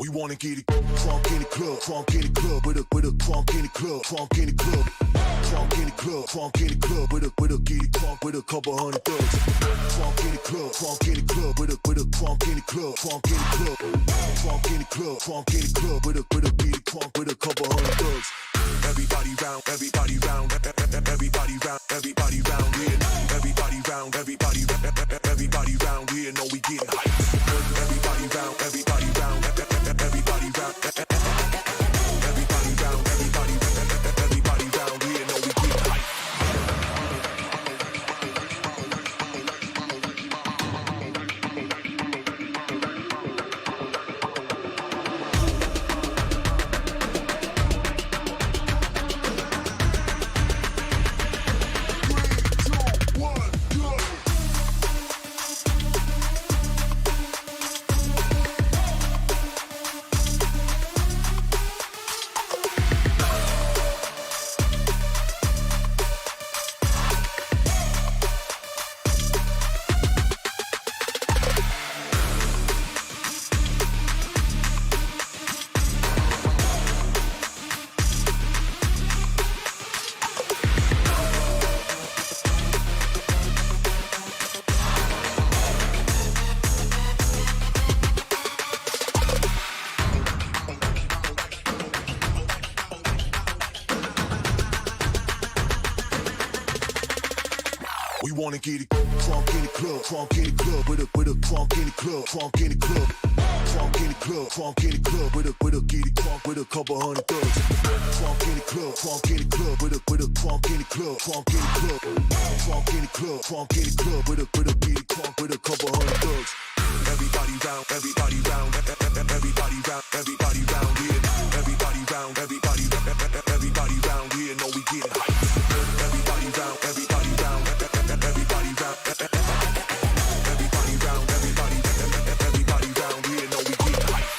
We wanna get it crunk in the club, crunk in the club, with a crunk in the club, crunk in the club, crunk in the club, crunk in the club, with a get it crunk with a couple hundred thugs. Crunk in the club, crunk in the club, with a crunk in the club, crunk in the club, crunk in the club, crunk in the club, with a get it crunk with a couple hundred thugs. Everybody round, everybody round, everybody round, everybody round here. Everybody round, everybody round here. Know we getting hype. Everybody round, everybody round, everybody round, everybody round, everybody round here. Know we getting hype. We wanna get it crunk in the club, crunk in the club, with a crunk in the club, crunk in the club, crunk in the club, crunk in the club, with a get it crunk with a couple hundred thugs. Crunk in the club, crunk in the club, with a crunk in the club, crunk in the club, crunk in the club, crunk in the club, with a get it crunk with a couple hundred thugs. Everybody round, everybody round, everybody round, everybody round here. Everybody round, everybody round here. Know we getting hype. Everybody round, everybody round, everybody round, everybody round, everybody round here. Know we getting hype.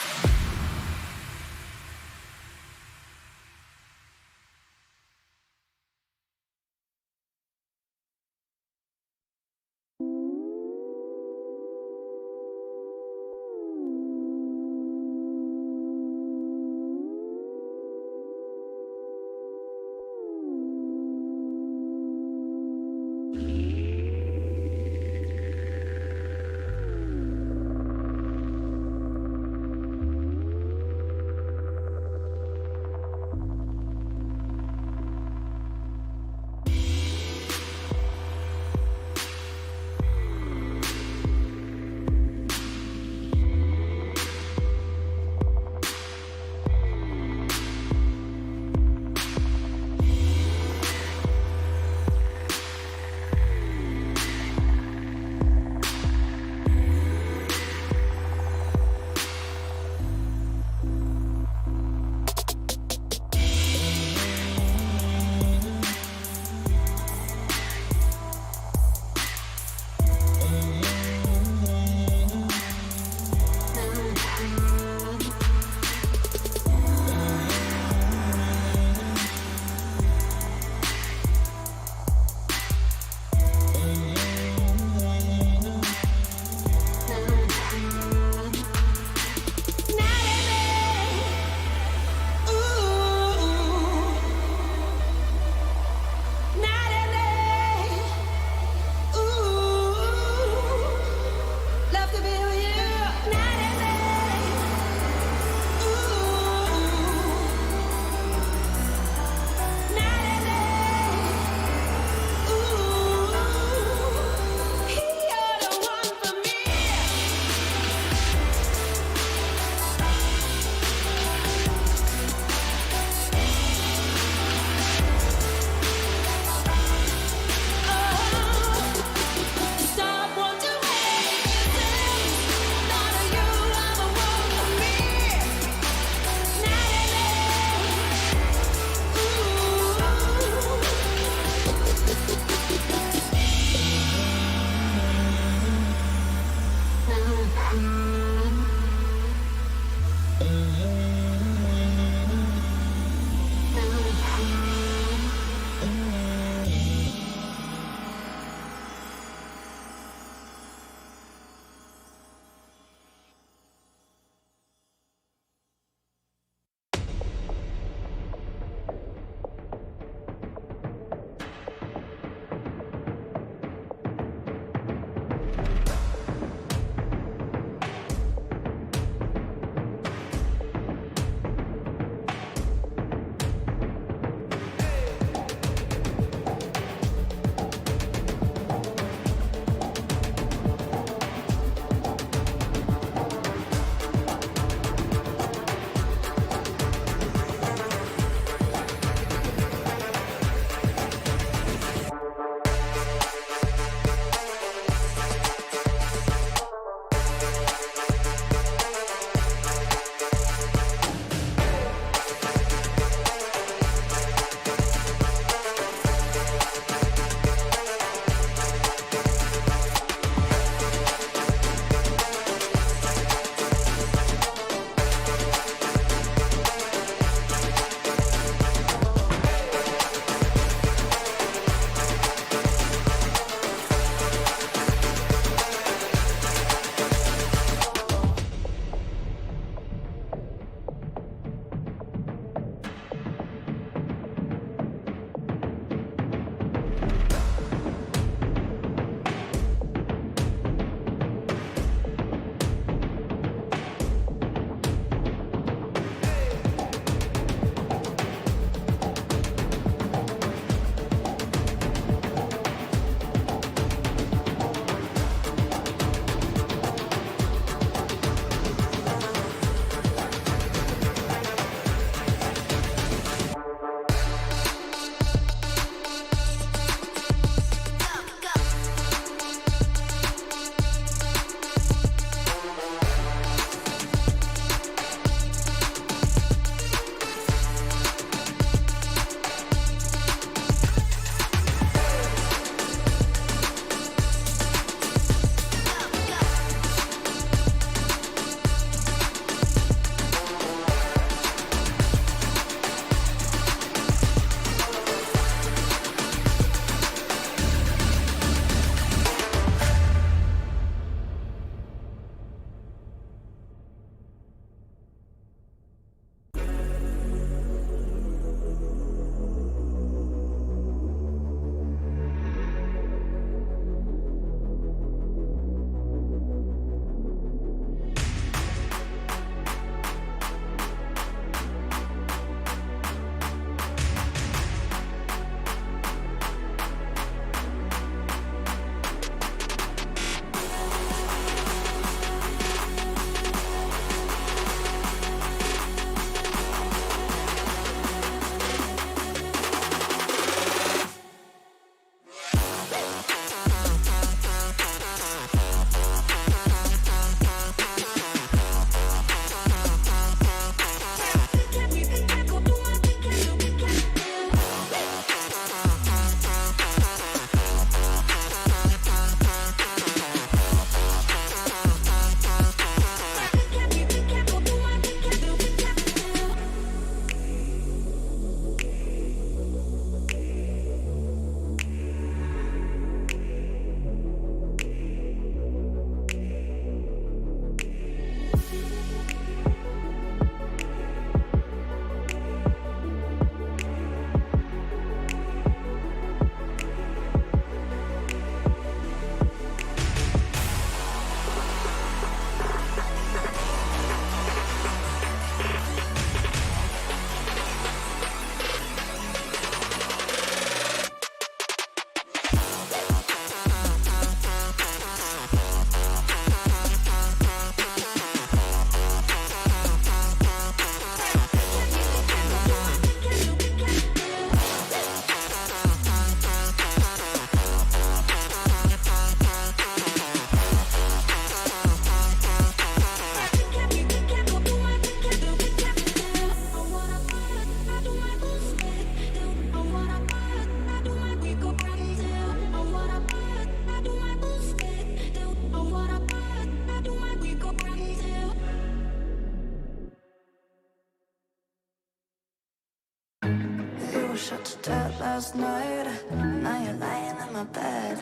were shot to death last night. Now you're lying in my bed.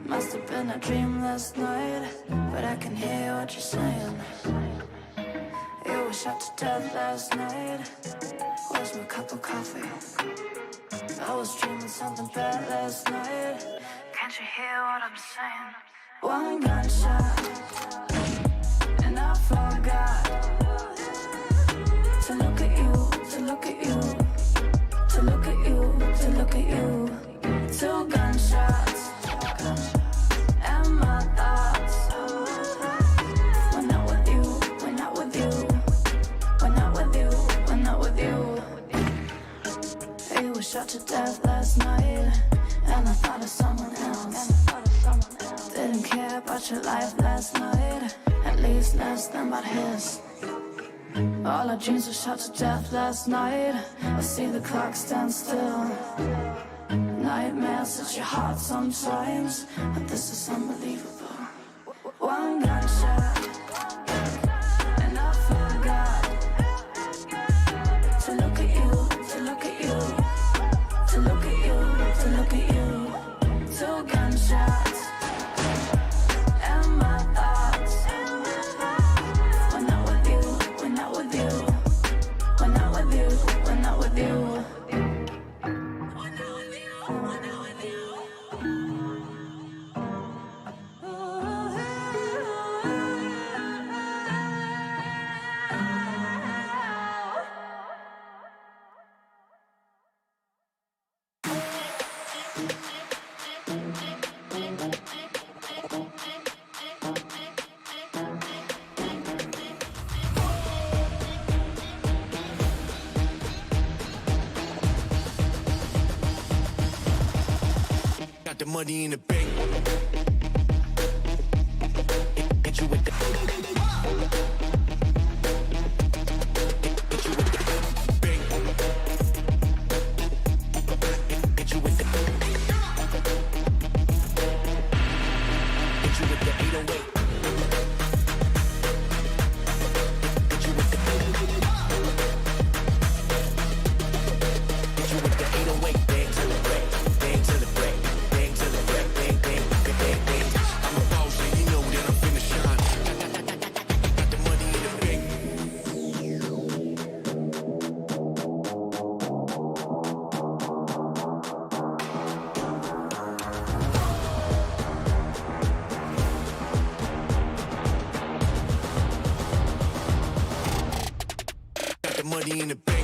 Must have been a dream last night, but I can hear what you're saying. You were shot to death last night. Where's my cup of coffee? I was dreaming something bad last night. Can't you hear what I'm saying? One gunshot, and I forgot to look at you, to look at you, to look at you, to look at you. Two gunshots, and my thoughts. We're not with you, we're not with you, we're not with you, we're not with you. You were shot to death last night, and I thought of someone else. Didn't care about your life last night, at least less than about his. All our dreams were shot to death last night. I see the clock stand still. Nightmares at your heart sometimes, but this is unbelievable. One gunshot, and I forgot to look at you, to look at you, to look at you, to look at you. Two gunshots, and my thoughts. We're not with you, we're not with you, we're not with you, we're not with you. Got the money in the bank. Hit you with the bank. Hit you with the Hit you with the 808. Hit you with the Hit you with the 808. Bang to the break, bang to the break. I'm a boss and you know that I'm finna shine. Got the money in the bank. Got the money in the bank.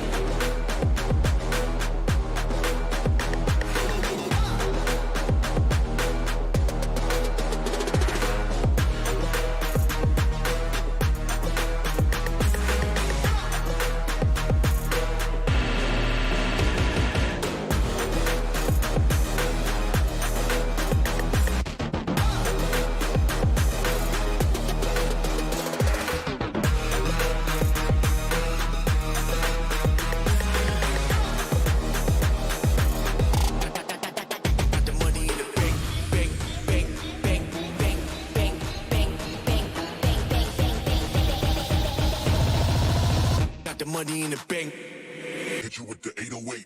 Money in the bank. Hit you with the 808.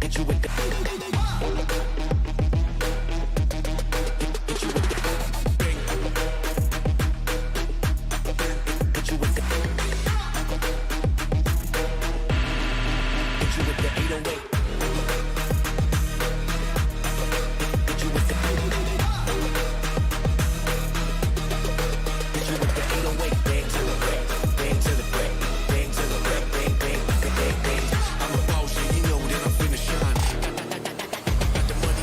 Hit you with the Hit you with the bank. Hit you with the Hit you with the 808. Hit you with the Hit you with the 808. Bang to the break, bang to the break, bang, bang, bang, bang, bang. I'm a boss and you know that I'm finna shine. Got the money.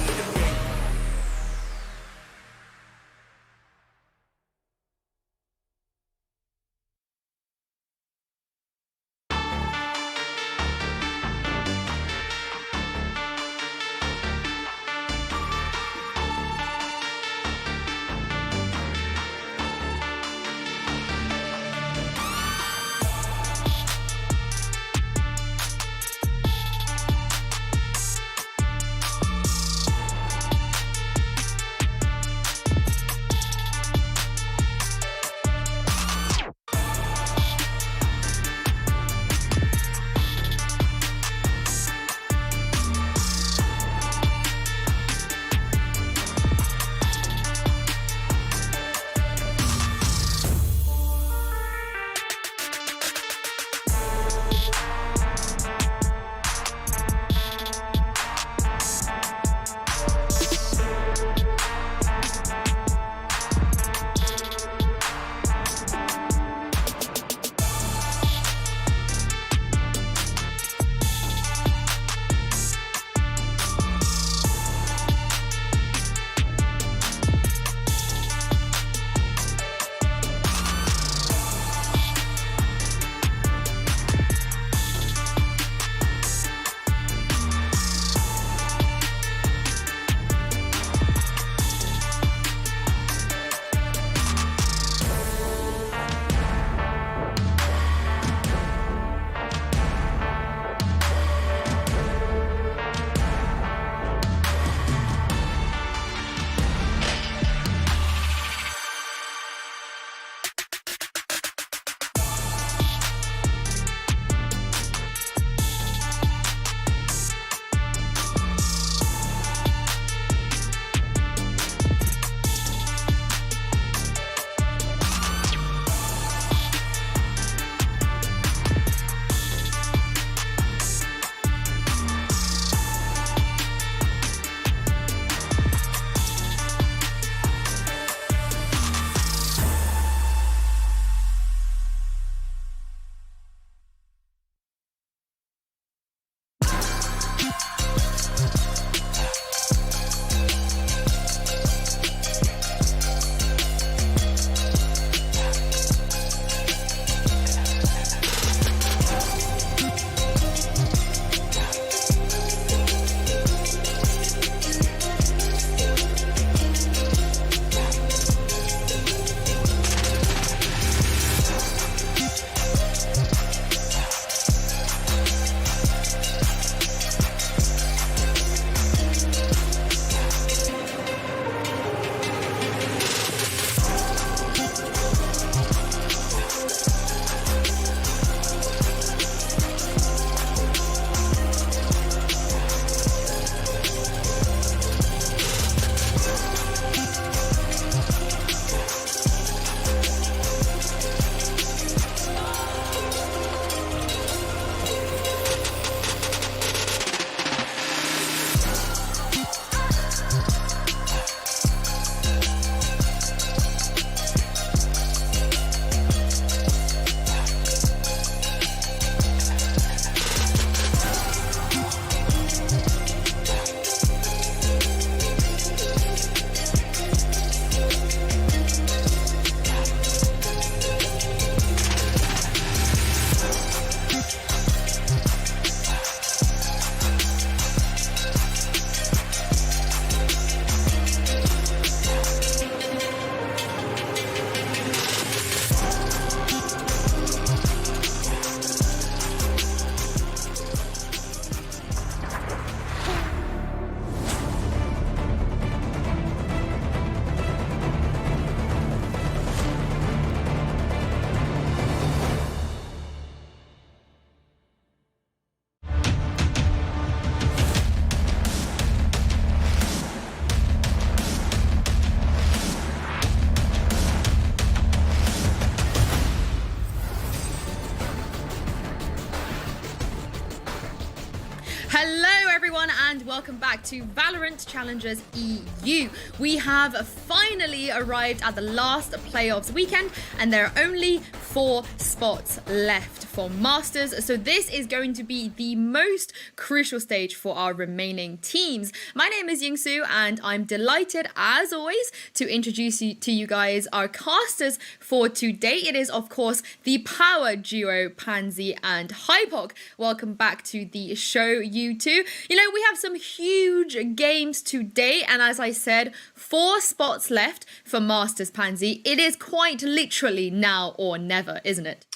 everyone, and welcome back to Valorant Challengers EU. We have finally arrived at the last playoffs weekend, and there are only 4 spots left for Masters, so this is going to be the most crucial stage for our remaining teams. My name is Yingsu, and I'm delighted, as always, to introduce to you guys our casters for today. It is, of course, the power duo Pansy and Hypoc. Welcome back to the show, you two. You know, we have some huge games today, and as I said, 4 spots left for Masters. Pansy. It is quite literally now or never, isn't it?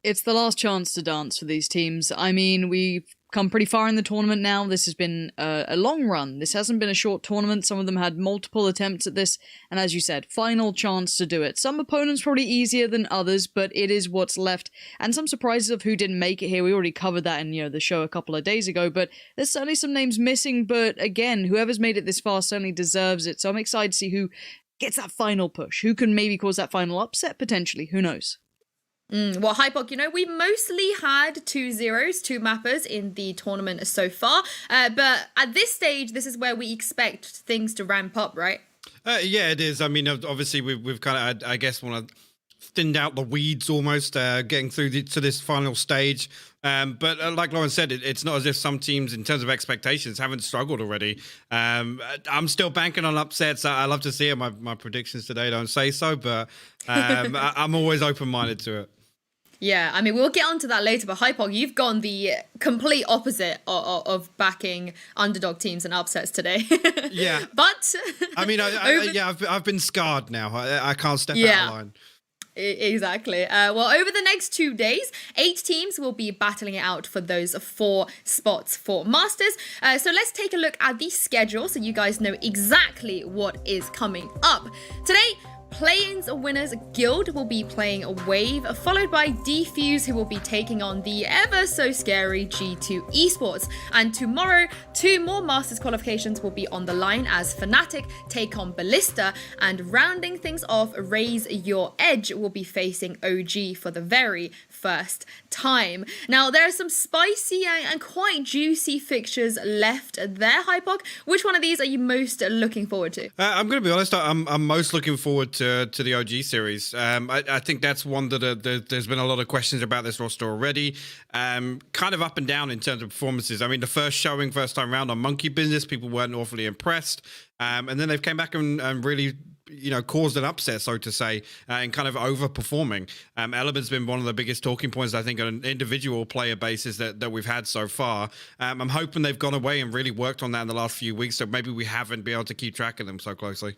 It's the last chance to dance for these teams. I mean, we've come pretty far in the tournament now. This has been a long run. This hasn't been a short tournament. Some of them had multiple attempts at this, and as you said, final chance to do it. Some opponents probably easier than others, but it is what's left. And some surprises of who didn't make it here. We already covered that in the show a couple of days ago, but there's certainly some names missing. But again, whoever's made it this far certainly deserves it. So I'm excited to see who gets that final push, who can maybe cause that final upset potentially. Who knows? Well, Hypoc, we mostly had 2 zeros, 2 mappers in the tournament so far. But at this stage, this is where we expect things to ramp up, right? Yeah, it is. I mean, obviously, we've kind of, I guess, want to thinned out the weeds almost, getting through to this final stage. But like Lauren said, it's not as if some teams, in terms of expectations, haven't struggled already. I'm still banking on upsets. I love to see it. My predictions today don't say so, but I'm always open-minded to it. Yeah, I mean, we'll get onto that later, but Hypoc, you've gone the complete opposite of backing underdog teams and upsets today. Yeah. But I mean, I've been scarred now. I can't step out of line. Exactly. Well, over the next 2 days, 8 teams will be battling it out for those 4 spots for Masters. So let's take a look at the schedule so you guys know exactly what is coming up. Today, Play-ins Winners Guild will be playing a Wave, followed by Defuse, who will be taking on the ever so scary G2 Esports. And tomorrow, 2 more Masters qualifications will be on the line as Fnatic take on Ballista, and rounding things off, Raise Your Edge will be facing OG for the very first time. Now, there are some spicy and quite juicy fixtures left there, Hypoc. Which one of these are you most looking forward to? I'm going to be honest, I'm most looking forward to the OG series. I think that's one that there's been a lot of questions about this roster already. Kind of up and down in terms of performances. I mean, the first time round on Monkey Business, people weren't awfully impressed. And then they've came back and really caused an upset, so to say, and kind of overperforming. Element's been one of the biggest talking points, I think, on an individual player basis that we've had so far. I'm hoping they've gone away and really worked on that in the last few weeks, so maybe we haven't been able to keep track of them so closely.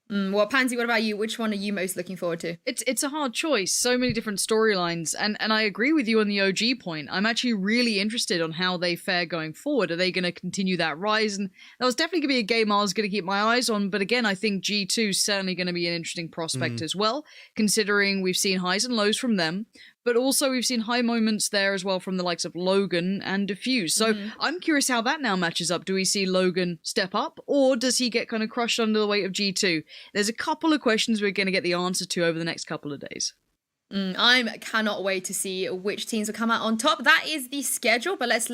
Well, Pansy, what about you? Which one are you most looking forward to? It's a hard choice. So many different storylines, and I agree with you on the OG point. I'm actually really interested on how they fare going forward. Are they going to continue that rise? And that was definitely going to be a game I was going to keep my eyes on. But again, I think G2 is certainly going to be an interesting prospect as well, considering we've seen highs and lows from them. But also we've seen high moments there as well from the likes of Logan and Defuse. So I'm curious how that now matches up. Do we see Logan step up, or does he get kind of crushed under the weight of G2? There's a couple of questions we're going to get the answer to over the next couple of days. I cannot wait to see which teams will come out on top. That is the schedule, but let's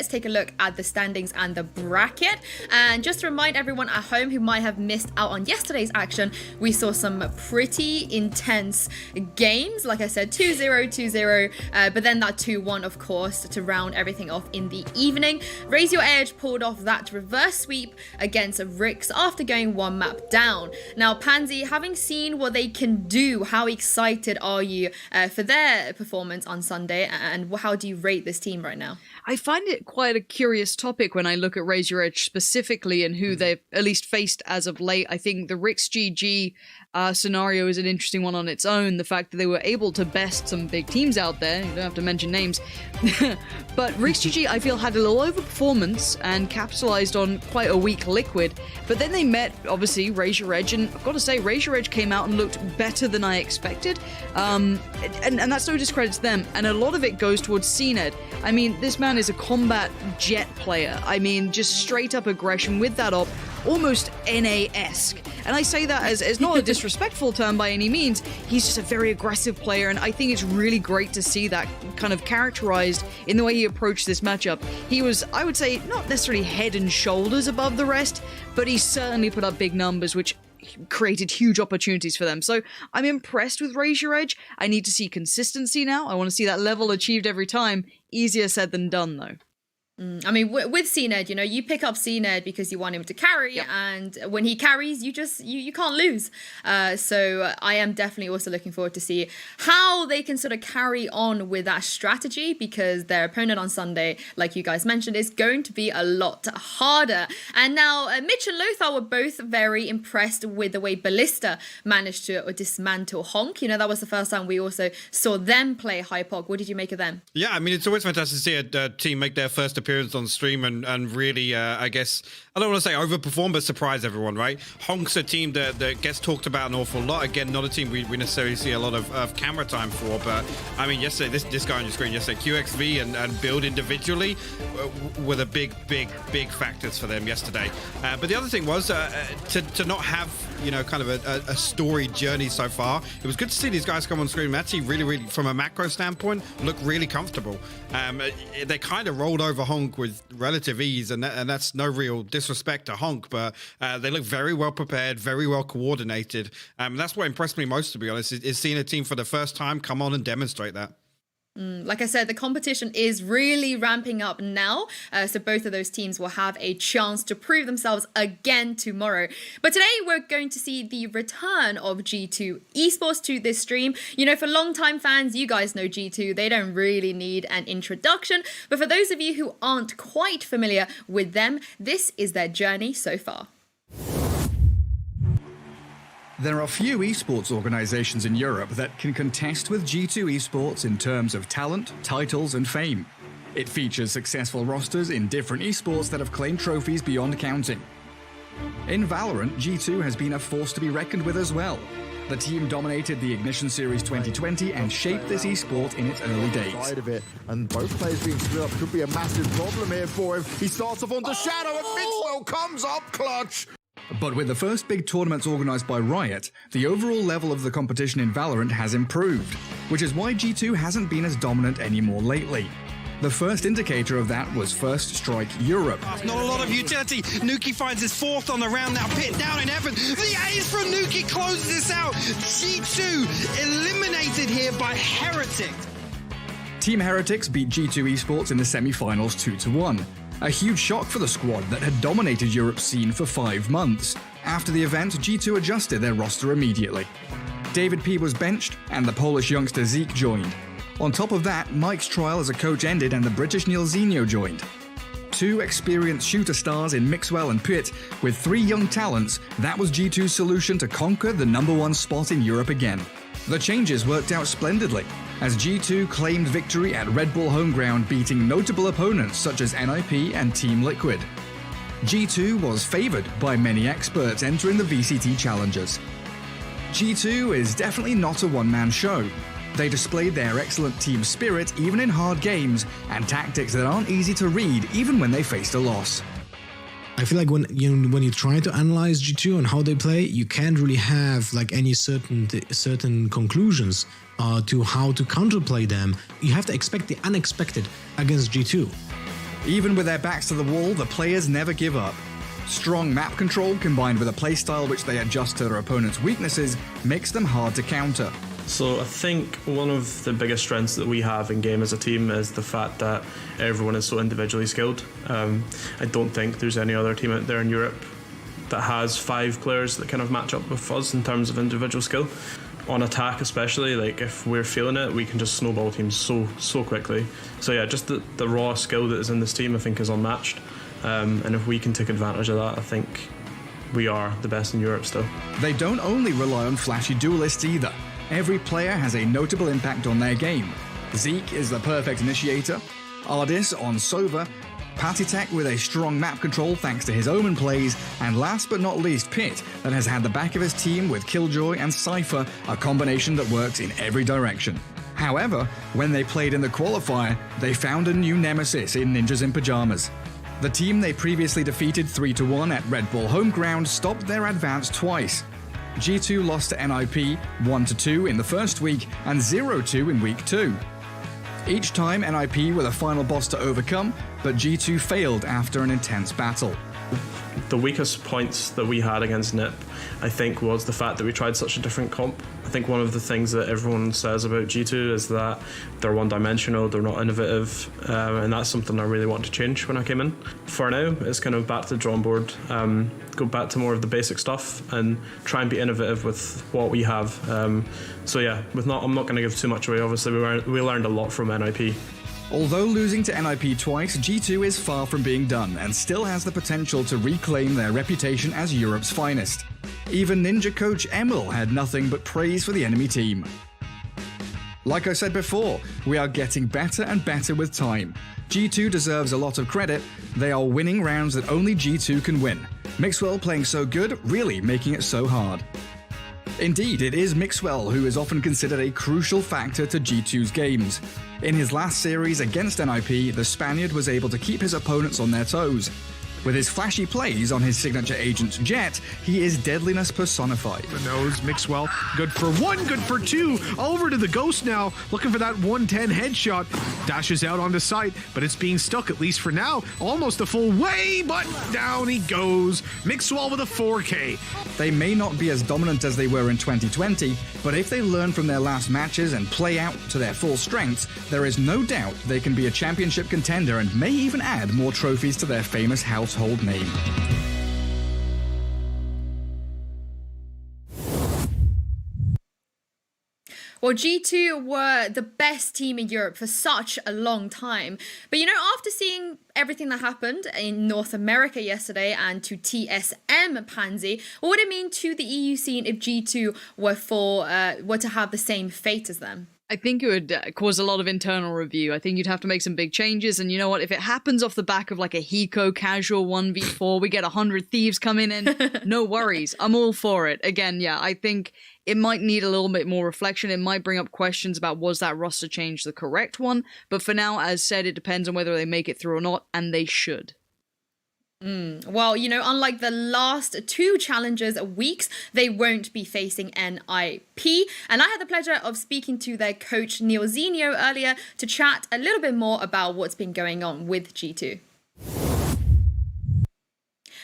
take a look at the standings and the bracket. And just to remind everyone at home who might have missed out on yesterday's action, we saw some pretty intense games. Like I said, 2-0, 2-0, but then that 2-1, of course, to round everything off in the evening. Raise Your Edge pulled off that reverse sweep against Rix after going 1 map down. Now, Pansy, having seen what they can do, how excited are you for their performance on Sunday, and how do you rate this team right now? I find it quite a curious topic when I look at Raise Your Edge specifically and who they've at least faced as of late. I think the Rix GG scenario is an interesting one on its own. The fact that they were able to best some big teams out there, you don't have to mention names, but Rix GG I feel had a little overperformance and capitalized on quite a weak Liquid, but then they met obviously Raise Your Edge, and I've got to say Raise Your Edge came out and looked better than I expected, and that's no discredit to them, and a lot of it goes towards CNED. I mean, this man is a combat jet player. I mean, just straight up aggression with that op, almost NA-esque. And I say that as not a disrespectful term by any means. He's just a very aggressive player, and I think it's really great to see that kind of characterized in the way he approached this matchup. He was, I would say, not necessarily head and shoulders above the rest, but he certainly put up big numbers, which created huge opportunities for them. So I'm impressed with Raise Your Edge. I need to see consistency now. I want to see that level achieved every time. Easier said than done, though. I mean, with CNED, you know, you pick up CNED because you want him to carry, and when he carries, you can't lose. So I am definitely also looking forward to see how they can sort of carry on with that strategy, because their opponent on Sunday, like you guys mentioned, is going to be a lot harder. And now Mitch and Lothar were both very impressed with the way Ballista managed to dismantle Honk. You know, that was the first time we also saw them play Hypok. What did you make of them? Yeah, I mean, it's always fantastic to see a team make their first appearance on stream and really, I guess, I don't want to say overperform, but surprise everyone, right? Honk's a team that gets talked about an awful lot. Again, not a team we necessarily see a lot of camera time for, but I mean, yesterday, this guy on your screen yesterday, QXV and Build individually were the big factors for them yesterday. But the other thing was to not have, you know, kind of a storied journey so far. It was good to see these guys come on screen and actually really, from a macro standpoint, look really comfortable. They kind of rolled over Honk with relative ease, and that's no real disrespect to Honk, but they look very well prepared, very well coordinated. That's what impressed me most, to be honest, is seeing a team for the first time come on and demonstrate that. Like I said, the competition is really ramping up now, so both of those teams will have a chance to prove themselves again tomorrow. But today we're going to see the return of G2 Esports to this stream. You know, for long-time fans, you guys know G2, they don't really need an introduction, but for those of you who aren't quite familiar with them, this is their journey so far. There are few esports organizations in Europe that can contest with G2 Esports in terms of talent, titles, and fame. It features successful rosters in different esports that have claimed trophies beyond counting. In Valorant, G2 has been a force to be reckoned with as well. The team dominated the Ignition Series 2020 and shaped this esport in its early days. Side of it, and both players being split up could be a massive problem here for him. He starts off under Shadow, and Mixwell comes up clutch. But with the first big tournaments organised by Riot, the overall level of the competition in Valorant has improved, which is why G2 hasn't been as dominant anymore lately. The first indicator of that was First Strike Europe. Not a lot of utility. Nuki finds his fourth on the round now. Pit down in heaven. The ace from Nuki closes this out. G2 eliminated here by Heretic. Team Heretics beat G2 Esports in the semi-finals 2-1. A huge shock for the squad that had dominated Europe's scene for 5 months. After the event, G2 adjusted their roster immediately. David P was benched, and the Polish youngster Zeke joined. On top of that, Mike's trial as a coach ended and the British Nilzinho joined. 2 experienced shooter stars in Mixwell and Pitt, with 3 young talents, that was G2's solution to conquer the #1 spot in Europe again. The changes worked out splendidly, as G2 claimed victory at Red Bull home ground, beating notable opponents such as NIP and Team Liquid. G2 was favoured by many experts entering the VCT Challengers. G2 is definitely not a one-man show. They displayed their excellent team spirit even in hard games, and tactics that aren't easy to read even when they faced a loss. I feel like when you try to analyze G2 and how they play, you can't really have like any certain conclusions to how to counterplay them. You have to expect the unexpected against G2. Even with their backs to the wall, the players never give up. Strong map control combined with a playstyle which they adjust to their opponent's weaknesses makes them hard to counter. So I think one of the biggest strengths that we have in game as a team is the fact that everyone is so individually skilled. I don't think there's any other team out there in Europe that has 5 players that kind of match up with us in terms of individual skill. On attack especially, like if we're feeling it, we can just snowball teams so quickly. So yeah, just the raw skill that is in this team I think is unmatched. And if we can take advantage of that, I think we are the best in Europe still. They don't only rely on flashy duelists either. Every player has a notable impact on their game. Zeke is the perfect initiator, Ardis on Sova, Patitek with a strong map control thanks to his Omen plays, and last but not least Pitt, that has had the back of his team with Killjoy and Cypher, a combination that works in every direction. However, when they played in the qualifier, they found a new nemesis in Ninjas in Pyjamas. The team they previously defeated 3-1 at Red Bull home ground stopped their advance twice. G2 lost to NIP 1-2 in the first week and 0-2 in week 2. Each time NIP were the final boss to overcome, but G2 failed after an intense battle. The weakest points that we had against NIP, I think, was the fact that we tried such a different comp. I think one of the things that everyone says about G2 is that they're one-dimensional, they're not innovative, and that's something I really want to change when I came in. For now, it's kind of back to the drawing board, go back to more of the basic stuff and try and be innovative with what we have. So yeah, I'm not going to give too much away. Obviously, we learned a lot from NIP. Although losing to NIP twice, G2 is far from being done and still has the potential to reclaim their reputation as Europe's finest. Even Ninja coach Emil had nothing but praise for the enemy team. Like I said before, we are getting better and better with time. G2 deserves a lot of credit. They are winning rounds that only G2 can win. Mixwell playing so good, really making it so hard. Indeed, it is Mixwell who is often considered a crucial factor to G2's games. In his last series against NIP, the Spaniard was able to keep his opponents on their toes. With his flashy plays on his signature agent Jet, he is deadliness personified. The nose, Mixwell, good for one, good for two. Over to the Ghost now, looking for that 110 headshot. Dashes out onto site, but it's being stuck, at least for now. Almost a full way, but down he goes. Mixwell with a 4K. They may not be as dominant as they were in 2020, but if they learn from their last matches and play out to their full strengths, there is no doubt they can be a championship contender and may even add more trophies to their famous household name. Well, G2 were the best team in Europe for such a long time. But you know, after seeing everything that happened in North America yesterday and to TSM Pansy, what would it mean to the EU scene if G2 were to have the same fate as them? I think it would cause a lot of internal review. I think you'd have to make some big changes. And you know what? If it happens off the back of like a Hiko casual 1v4, we get 100 thieves coming in, no worries. I'm all for it. Again, yeah, I think it might need a little bit more reflection. It might bring up questions about was that roster change the correct one? But for now, as said, it depends on whether they make it through or not, and they should. Well, you know, unlike the last two challengers weeks, they won't be facing NIP. And I had the pleasure of speaking to their coach, Neil Zinio, earlier to chat a little bit more about what's been going on with G2.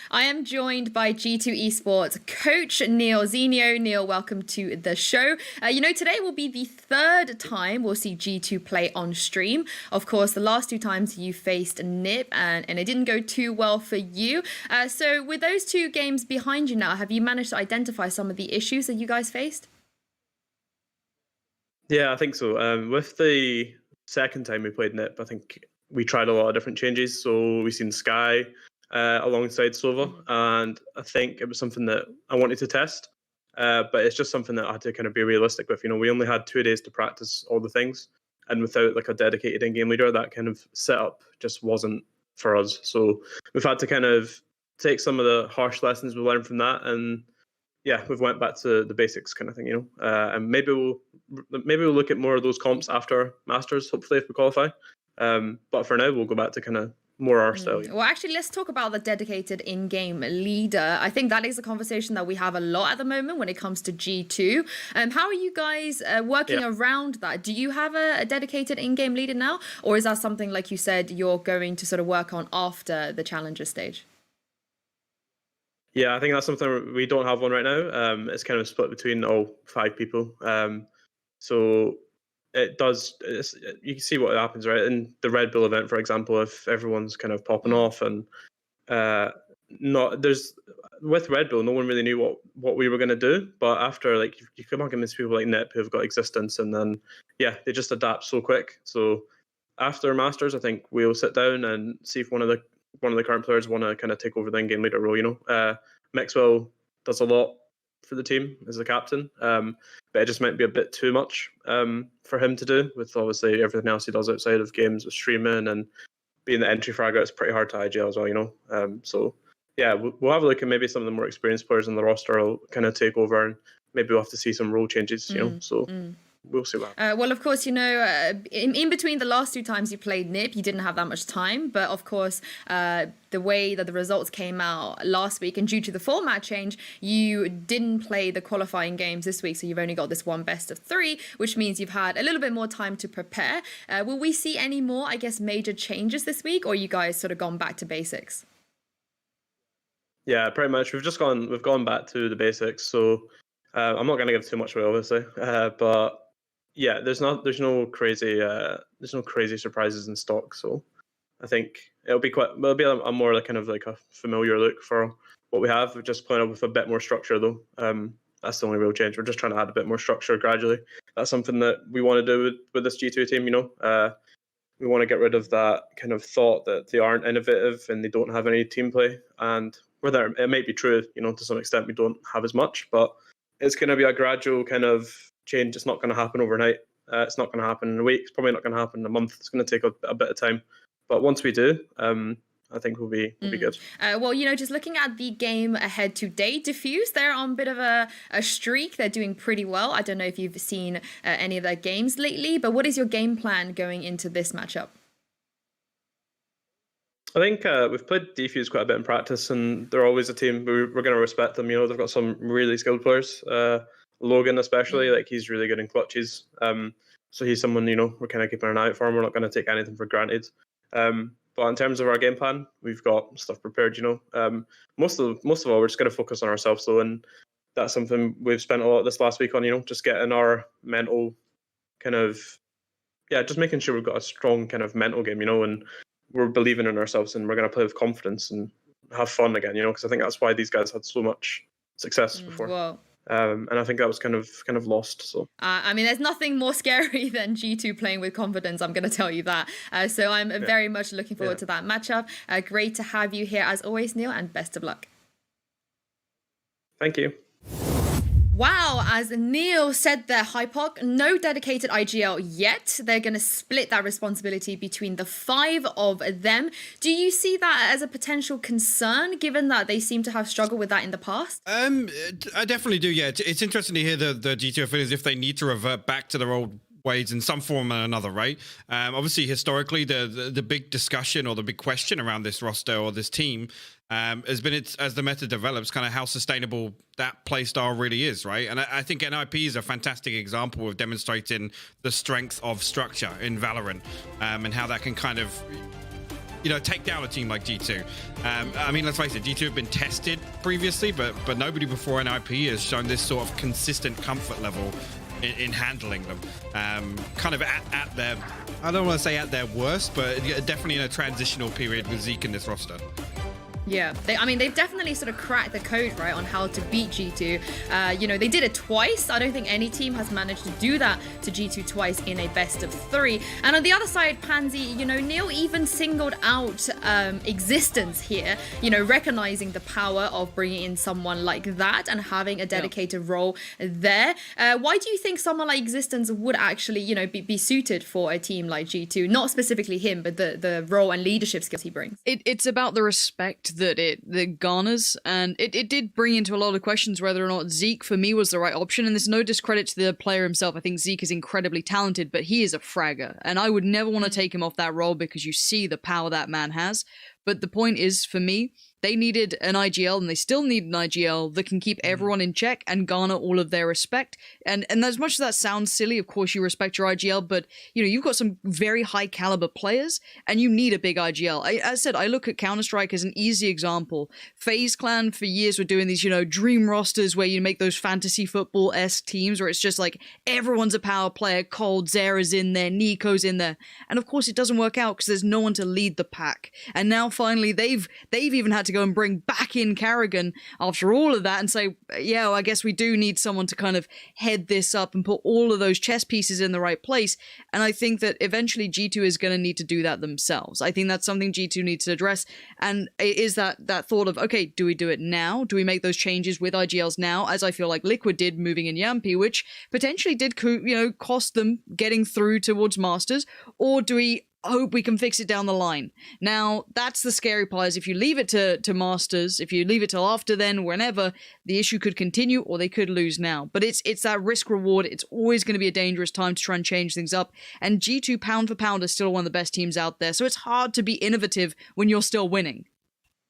I am joined by G2 Esports coach Neil Zinio. Neil, welcome to the show. You know, today will be the third time we'll see G2 play on stream. Of course, the last two times you faced NIP and it didn't go too well for you. So with those two games behind you now, have you managed to identify some of the issues that you guys faced? Yeah, I think so. With the second time we played NIP, I think we tried a lot of different changes. So we've seen Sky alongside Sova, and I think it was something that I wanted to test, but it's just something that I had to kind of be realistic with. You know, we only had 2 days to practice all the things, and without like a dedicated in-game leader, that kind of setup just wasn't for us. So we've had to kind of take some of the harsh lessons we learned from that, and yeah, we've went back to the basics kind of thing, you know. And maybe we'll look at more of those comps after Masters, hopefully, if we qualify. But for now, we'll go back to kind of more our style. Well, actually, let's talk about the dedicated in-game leader. I think that is a conversation that we have a lot at the moment when it comes to G2. How are you guys working around that? Do you have a dedicated in-game leader now? Or is that something, like you said, you're going to sort of work on after the Challenger stage? Yeah, I think that's something we don't have one right now. It's kind of split between all 5 people. So it does, you can see what happens, right? In the Red Bull event, for example, if everyone's kind of popping off and with Red Bull, no one really knew what we were going to do. But after, like, you come up against people like NIP who've got existence, and then, yeah, they just adapt so quick. So after Masters, I think we'll sit down and see if one of the current players want to kind of take over the in-game leader role, you know. Mixwell does a lot for the team as the captain, but it just might be a bit too much for him to do, with obviously everything else he does outside of games with streaming and being the entry fragger. It's pretty hard to IGL as well, you know. So yeah, we'll have a look at maybe some of the more experienced players in the roster will kind of take over, and maybe we'll have to see some role changes, you know. So we'll see what happens. Well, of course, you know, in between the last 2 times you played NiP, you didn't have that much time. But of course, the way that the results came out last week, and due to the format change, you didn't play the qualifying games this week. So you've only got this one best of 3, which means you've had a little bit more time to prepare. Will we see any more, I guess, major changes this week, or you guys sort of gone back to basics? Yeah, pretty much. We've gone back to the basics. So I'm not going to give too much away, obviously. But yeah, there's no crazy surprises in stock. So I think it'll be a more like kind of like a familiar look for what we have. We're just playing up with a bit more structure though. That's the only real change. We're just trying to add a bit more structure gradually. That's something that we want to do with this G2 team. You know, we want to get rid of that kind of thought that they aren't innovative and they don't have any team play. And whether it might be true, you know, to some extent we don't have as much, but it's going to be a gradual kind of change. It's not going to happen overnight. It's not going to happen in a week. It's probably not going to happen in a month. It's going to take a bit of time. But once we do, I think we'll be good. Well, you know, just looking at the game ahead today, Diffuse, they're on a bit of a streak. They're doing pretty well. I don't know if you've seen any of their games lately, but what is your game plan going into this matchup? I think we've played Diffuse quite a bit in practice, and they're always a team. We're going to respect them. You know, they've got some really skilled players. Logan especially, like he's really good in clutches. So he's someone, you know, we're kind of keeping an eye out for him. We're not going to take anything for granted. But in terms of our game plan, we've got stuff prepared. You know, most of all, we're just going to focus on ourselves though, and that's something we've spent a lot this last week on. You know, just getting our mental kind of just making sure we've got a strong kind of mental game. You know, and we're believing in ourselves, and we're going to play with confidence and have fun again. You know, because I think that's why these guys had so much success before. Well. And I think that was kind of lost. So I mean, there's nothing more scary than G2 playing with confidence. I'm going to tell you that. So I'm very much looking forward to that matchup. Great to have you here as always, Neil, and best of luck. Thank you. Wow, as Neil said there, Hypoc, no dedicated IGL yet. They're going to split that responsibility between the 5 of them. Do you see that as a potential concern, given that they seem to have struggled with that in the past? I definitely do, yeah. It's interesting to hear the G2 affiliates if they need to revert back to their old ways in some form or another, right? Obviously, historically, the big discussion or the big question around this roster or this team has been, as the meta develops, kind of how sustainable that playstyle really is, right? And I think NIP is a fantastic example of demonstrating the strength of structure in Valorant, and how that can kind of, you know, take down a team like G2. I mean, let's face it, G2 have been tested previously, but nobody before NIP has shown this sort of consistent comfort level in handling them. Kind of at their, I don't want to say at their worst, but definitely in a transitional period with Zeke in this roster. Yeah, they've definitely sort of cracked the code, right, on how to beat G2. You know, they did it twice. I don't think any team has managed to do that to G2 twice in a best of 3. And on the other side, Pansy, you know, Neil even singled out Existence here, you know, recognizing the power of bringing in someone like that and having a dedicated role there. Why do you think someone like Existence would actually, you know, be suited for a team like G2? Not specifically him, but the role and leadership skills he brings. It's about the respect that garners, and it did bring into a lot of questions whether or not Zeke for me was the right option. And there's no discredit to the player himself. I think Zeke is incredibly talented, but he is a fragger, and I would never want to take him off that role because you see the power that man has. But the point is, for me, they needed an IGL, and they still need an IGL that can keep everyone in check and garner all of their respect. And as much as that sounds silly, of course you respect your IGL, but you know, you've got some very high caliber players, and you need a big IGL. As I said, I look at Counter-Strike as an easy example. FaZe Clan for years were doing these, you know, dream rosters where you make those fantasy football-esque teams where it's just like everyone's a power player. Cold, Zera's in there, Nico's in there, and of course it doesn't work out because there's no one to lead the pack. And now finally they've even had to go and bring back in karrigan after all of that and say, yeah, well, I guess we do need someone to kind of head this up and put all of those chess pieces in the right place. And I think that eventually G2 is going to need to do that themselves. I think that's something G2 needs to address. And it is that thought of, okay, do we do it now? Do we make those changes with IGLs now, as I feel like Liquid did moving in Yampi, which potentially did, you know, cost them getting through towards Masters? Or do we hope we can fix it down the line. Now, that's the scary part, is if you leave it to Masters, if you leave it till after then, whenever, the issue could continue or they could lose now. But it's that risk reward. It's always going to be a dangerous time to try and change things up. And G2, pound for pound, is still one of the best teams out there. So it's hard to be innovative when you're still winning.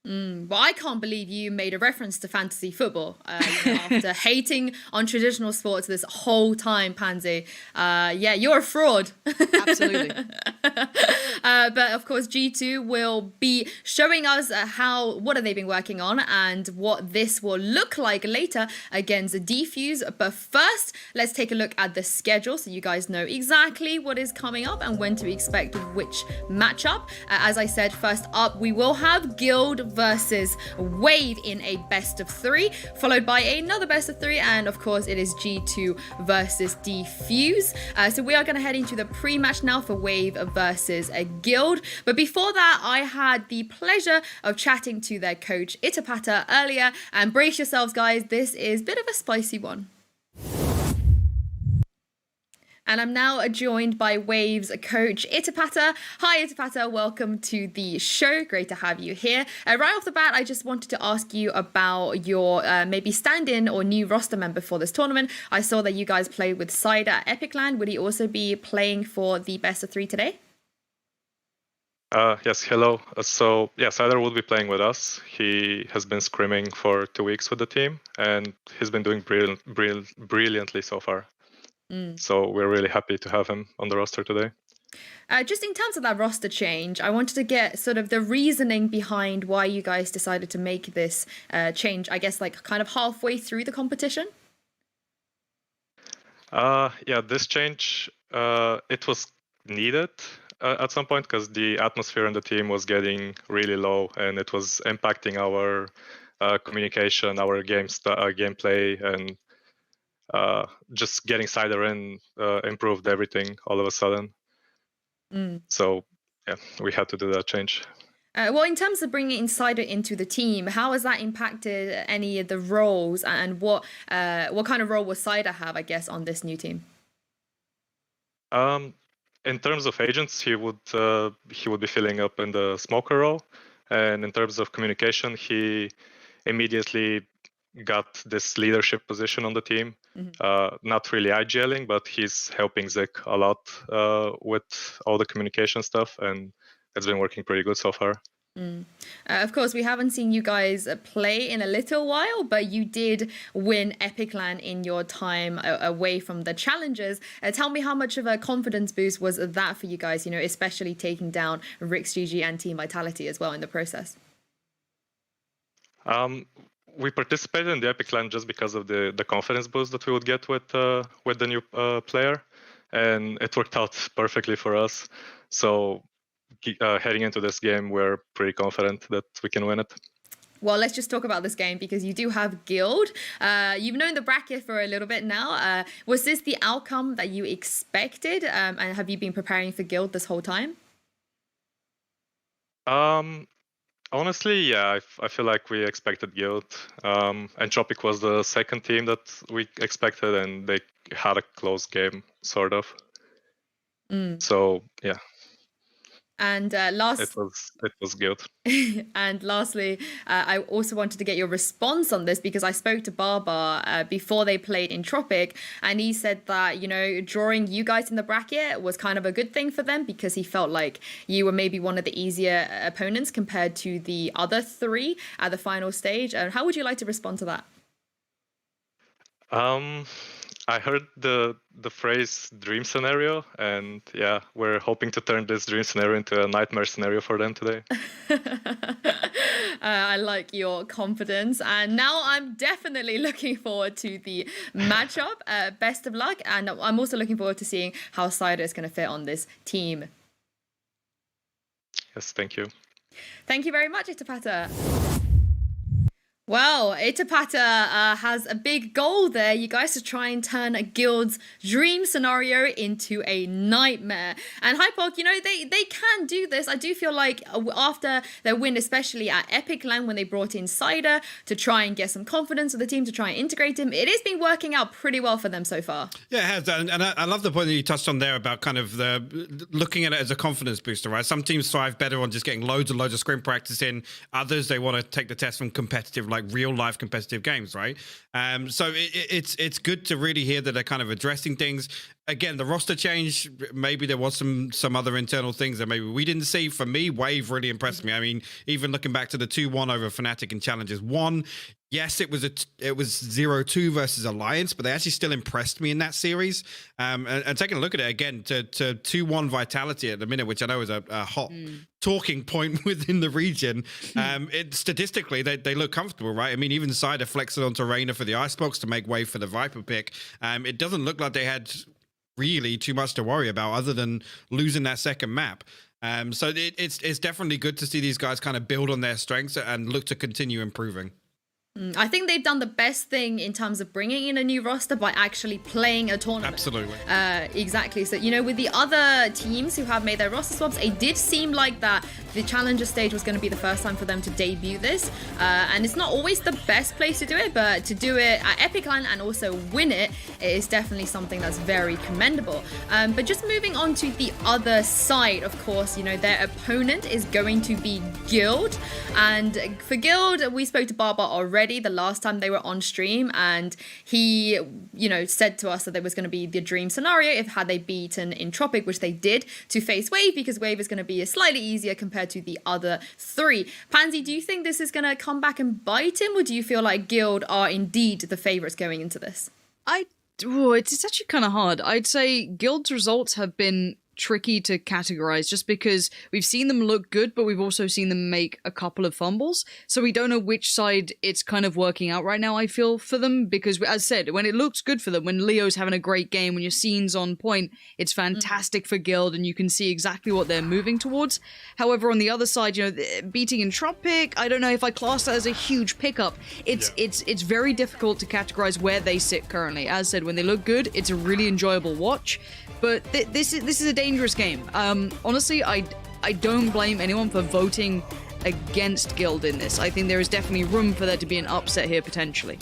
Well, I can't believe you made a reference to fantasy football after hating on traditional sports this whole time, Pansy. Yeah, you're a fraud. Absolutely. But of course, G2 will be showing us what have they been working on and what this will look like later against Defuse. But first, let's take a look at the schedule so you guys know exactly what is coming up and when to expect which matchup. As I said, first up, we will have Guild versus Wave in a best of 3, followed by another best of 3, and of course it is G2 versus Defuse. So we are going to head into the pre-match now for Wave versus a Guild. But before that, I had the pleasure of chatting to their coach Itapata earlier, and brace yourselves guys, this is a bit of a spicy one. And I'm now joined by Wave's coach, Itapata. Hi, Itapata. Welcome to the show. Great to have you here. Right off the bat, I just wanted to ask you about your maybe stand-in or new roster member for this tournament. I saw that you guys played with Cider at Epicland. Would he also be playing for the best of 3 today? Yes, hello. So, yeah, Cider will be playing with us. He has been scrimming for 2 weeks with the team, and he's been doing brilliantly so far. So we're really happy to have him on the roster today. Just in terms of that roster change, I wanted to get sort of the reasoning behind why you guys decided to make this change, I guess, like kind of halfway through the competition. Yeah, this change, it was needed at some point because the atmosphere in the team was getting really low and it was impacting our communication, our gameplay, and just getting Cider in improved everything all of a sudden. So yeah, we had to do that change. Well, in terms of bringing Cider into the team, how has that impacted any of the roles, and what kind of role will Cider have, I guess, on this new team? In terms of agents, he would be filling up in the smoker role, and in terms of communication, he immediately got this leadership position on the team. Not really IGLing, but he's helping Zik a lot with all the communication stuff, and it's been working pretty good so far. Of course, we haven't seen you guys play in a little while, but you did win Epicland in your time away from the challengers. Tell me how much of a confidence boost was that for you guys, you know, especially taking down RixGG and Team Vitality as well in the process? We participated in the Epicland just because of the confidence boost that we would get with the new player, and it worked out perfectly for us. So heading into this game, we're pretty confident that we can win it. Well, let's just talk about this game because you do have Guild. You've known the bracket for a little bit now. Was this the outcome that you expected? And have you been preparing for Guild this whole time? Honestly, yeah, I feel like we expected Guild. Entropic was the second team that we expected, and they had a close game, sort of. So, yeah. And it was Guild. And lastly, I also wanted to get your response on this because I spoke to Barbar before they played Entropic, and he said that, you know, drawing you guys in the bracket was kind of a good thing for them because he felt like you were maybe one of the easier opponents compared to the other 3 at the final stage. How would you like to respond to that? I heard the phrase dream scenario, and yeah, we're hoping to turn this dream scenario into a nightmare scenario for them today. I like your confidence, and now I'm definitely looking forward to the matchup. Best of luck, and I'm also looking forward to seeing how Cider is going to fit on this team. Yes, thank you. Thank you very much, Itapata. Well, Itapata has a big goal there, you guys, to try and turn a Guild's dream scenario into a nightmare. And Hypok, you know, they can do this. I do feel like after their win, especially at Epic Land when they brought in Cider to try and get some confidence with the team, to try and integrate him, it has been working out pretty well for them so far. Yeah, it has. And I love the point that you touched on there about kind of the looking at it as a confidence booster, right? Some teams thrive better on just getting loads and loads of scrim practice in. Others, they want to take the test from competitive, like real life competitive games, right? So it's good to really hear that they're kind of addressing things. Again, the roster change, maybe there was some other internal things that maybe we didn't see. For me, Wave really impressed me. I mean, even looking back to the 2-1 over Fnatic and Challengers 1, yes, it was 0-2 versus Alliance, but they actually still impressed me in that series. And taking a look at it again, to 2-1 Vitality at the minute, which I know is a hot talking point within the region. Statistically, they look comfortable, right? I mean, even Cider flexed onto Reyna for the Icebox to make way for the Viper pick. It doesn't look like they had really too much to worry about other than losing that second map. So it's definitely good to see these guys kind of build on their strengths and look to continue improving. I think they've done the best thing in terms of bringing in a new roster by actually playing a tournament. Absolutely. Exactly. So, you know, with the other teams who have made their roster swaps, it did seem like that the Challenger stage was going to be the first time for them to debut this. And it's not always the best place to do it, but to do it at Epic Land and also win it is definitely something that's very commendable. But just moving on to the other side, of course, you know, their opponent is going to be Guild. And for Guild, we spoke to Barbar already the last time they were on stream, and he, you know, said to us that there was going to be the dream scenario if had they beaten Entropic, which they did, to face Wave, because Wave is going to be slightly easier compared to the other three. Pansy, do you think this is going to come back and bite him, or do you feel like Guild are indeed the favorites going into this? It's actually kind of hard. I'd say Guild's results have been tricky to categorize just because we've seen them look good, but we've also seen them make a couple of fumbles. So we don't know which side it's kind of working out right now, I feel, for them, because as said, when it looks good for them, when Leo's having a great game, when your scene's on point, it's fantastic for Guild and you can see exactly what they're moving towards. However, on the other side, you know, beating Entropic, I don't know if I class that as a huge pickup. It's very difficult to categorize where they sit currently. As said, when they look good, it's a really enjoyable watch. But this is a dangerous game. Honestly, I don't blame anyone for voting against Guild in this. I think there is definitely room for there to be an upset here potentially.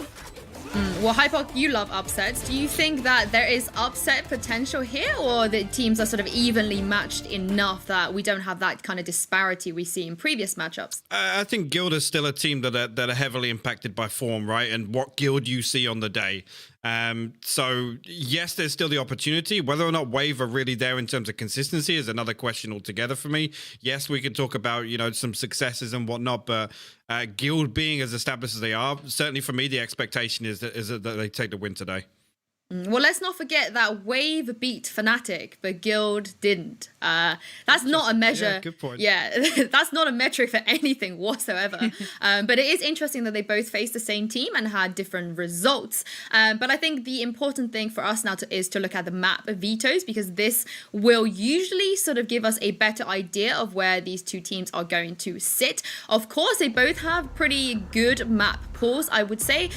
Well, Hypok, you love upsets. Do you think that there is upset potential here, or the teams are sort of evenly matched enough that we don't have that kind of disparity we see in previous matchups? I think Guild is still a team that are heavily impacted by form, right? And what Guild you see on the day. So yes, there's still the opportunity. Whether or not Wave are really there in terms of consistency is another question altogether for me. Yes, we can talk about, you know, some successes and whatnot, but Guild being as established as they are, certainly for me, the expectation is that they take the win today. Well, let's not forget that Wave beat Fnatic, but Guild didn't. That's not a measure. Yeah, good point. Yeah, that's not a metric for anything whatsoever. But it is interesting that they both faced the same team and had different results. But I think the important thing for us now is to look at the map vetoes, because this will usually sort of give us a better idea of where these two teams are going to sit. Of course, they both have pretty good map pools, I would say.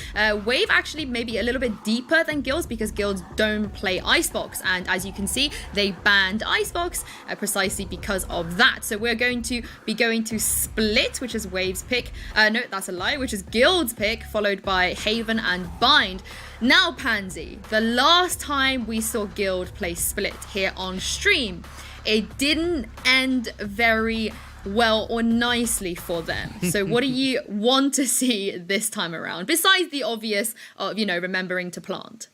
Wave actually maybe a little bit deeper than Guild's, because Guilds don't play Icebox, and as you can see, they banned Icebox precisely because of that. So we're going to be going to Split, which is Wave's pick. No, that's a lie, which is Guild's pick, followed by Haven and Bind. Now, Pansy, the last time we saw Guild play Split here on stream, it didn't end very well or nicely for them. So what do you want to see this time around, besides the obvious of, you know, remembering to plant?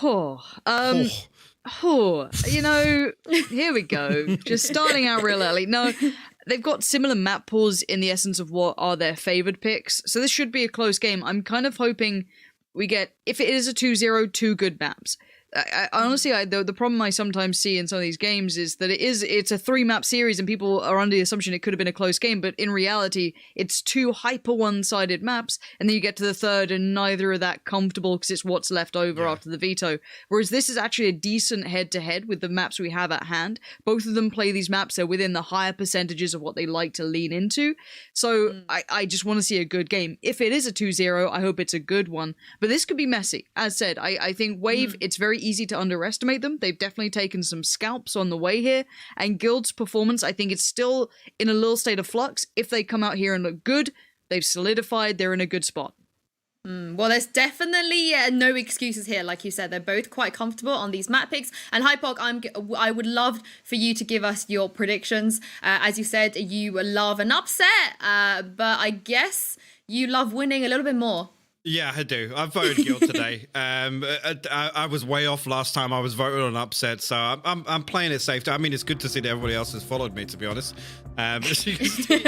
You know, here we go. Just starting out real early. No, they've got similar map pools in the essence of what are their favored picks. So this should be a close game. I'm kind of hoping we get, if it is a 2-0, two good maps. I honestly, the problem I sometimes see in some of these games is that it's a 3-map series and people are under the assumption it could have been a close game, but in reality, it's 2 hyper one-sided maps, and then you get to the third and neither are that comfortable because it's what's left over after the veto. Whereas this is actually a decent head-to-head with the maps we have at hand. Both of them play these maps, they're within the higher percentages of what they like to lean into. So I just want to see a good game. If it is a 2-0, I hope it's a good one. But this could be messy. As said, I think Wave, it's very easy to underestimate them. They've definitely taken some scalps on the way here. And Guild's performance, I think it's still in a little state of flux. If they come out here and look good, they've solidified, they're in a good spot. Well, there's definitely no excuses here. Like you said, they're both quite comfortable on these map picks. And Hypok, I would love for you to give us your predictions. As you said, you love an upset, but I guess you love winning a little bit more. Yeah, I do. I voted Guild today. I was way off last time. I was voted on upset, so I'm playing it safe. I mean, it's good to see that everybody else has followed me, to be honest. As you can see,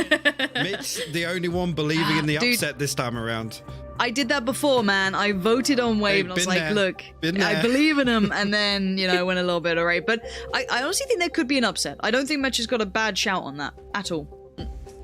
Mitch, the only one believing in the upset this time around. I did that before, man. I voted on Wave and I was like, look, I believe in him, and then, went a little bit alright. But I honestly think there could be an upset. I don't think Mitch has got a bad shout on that at all.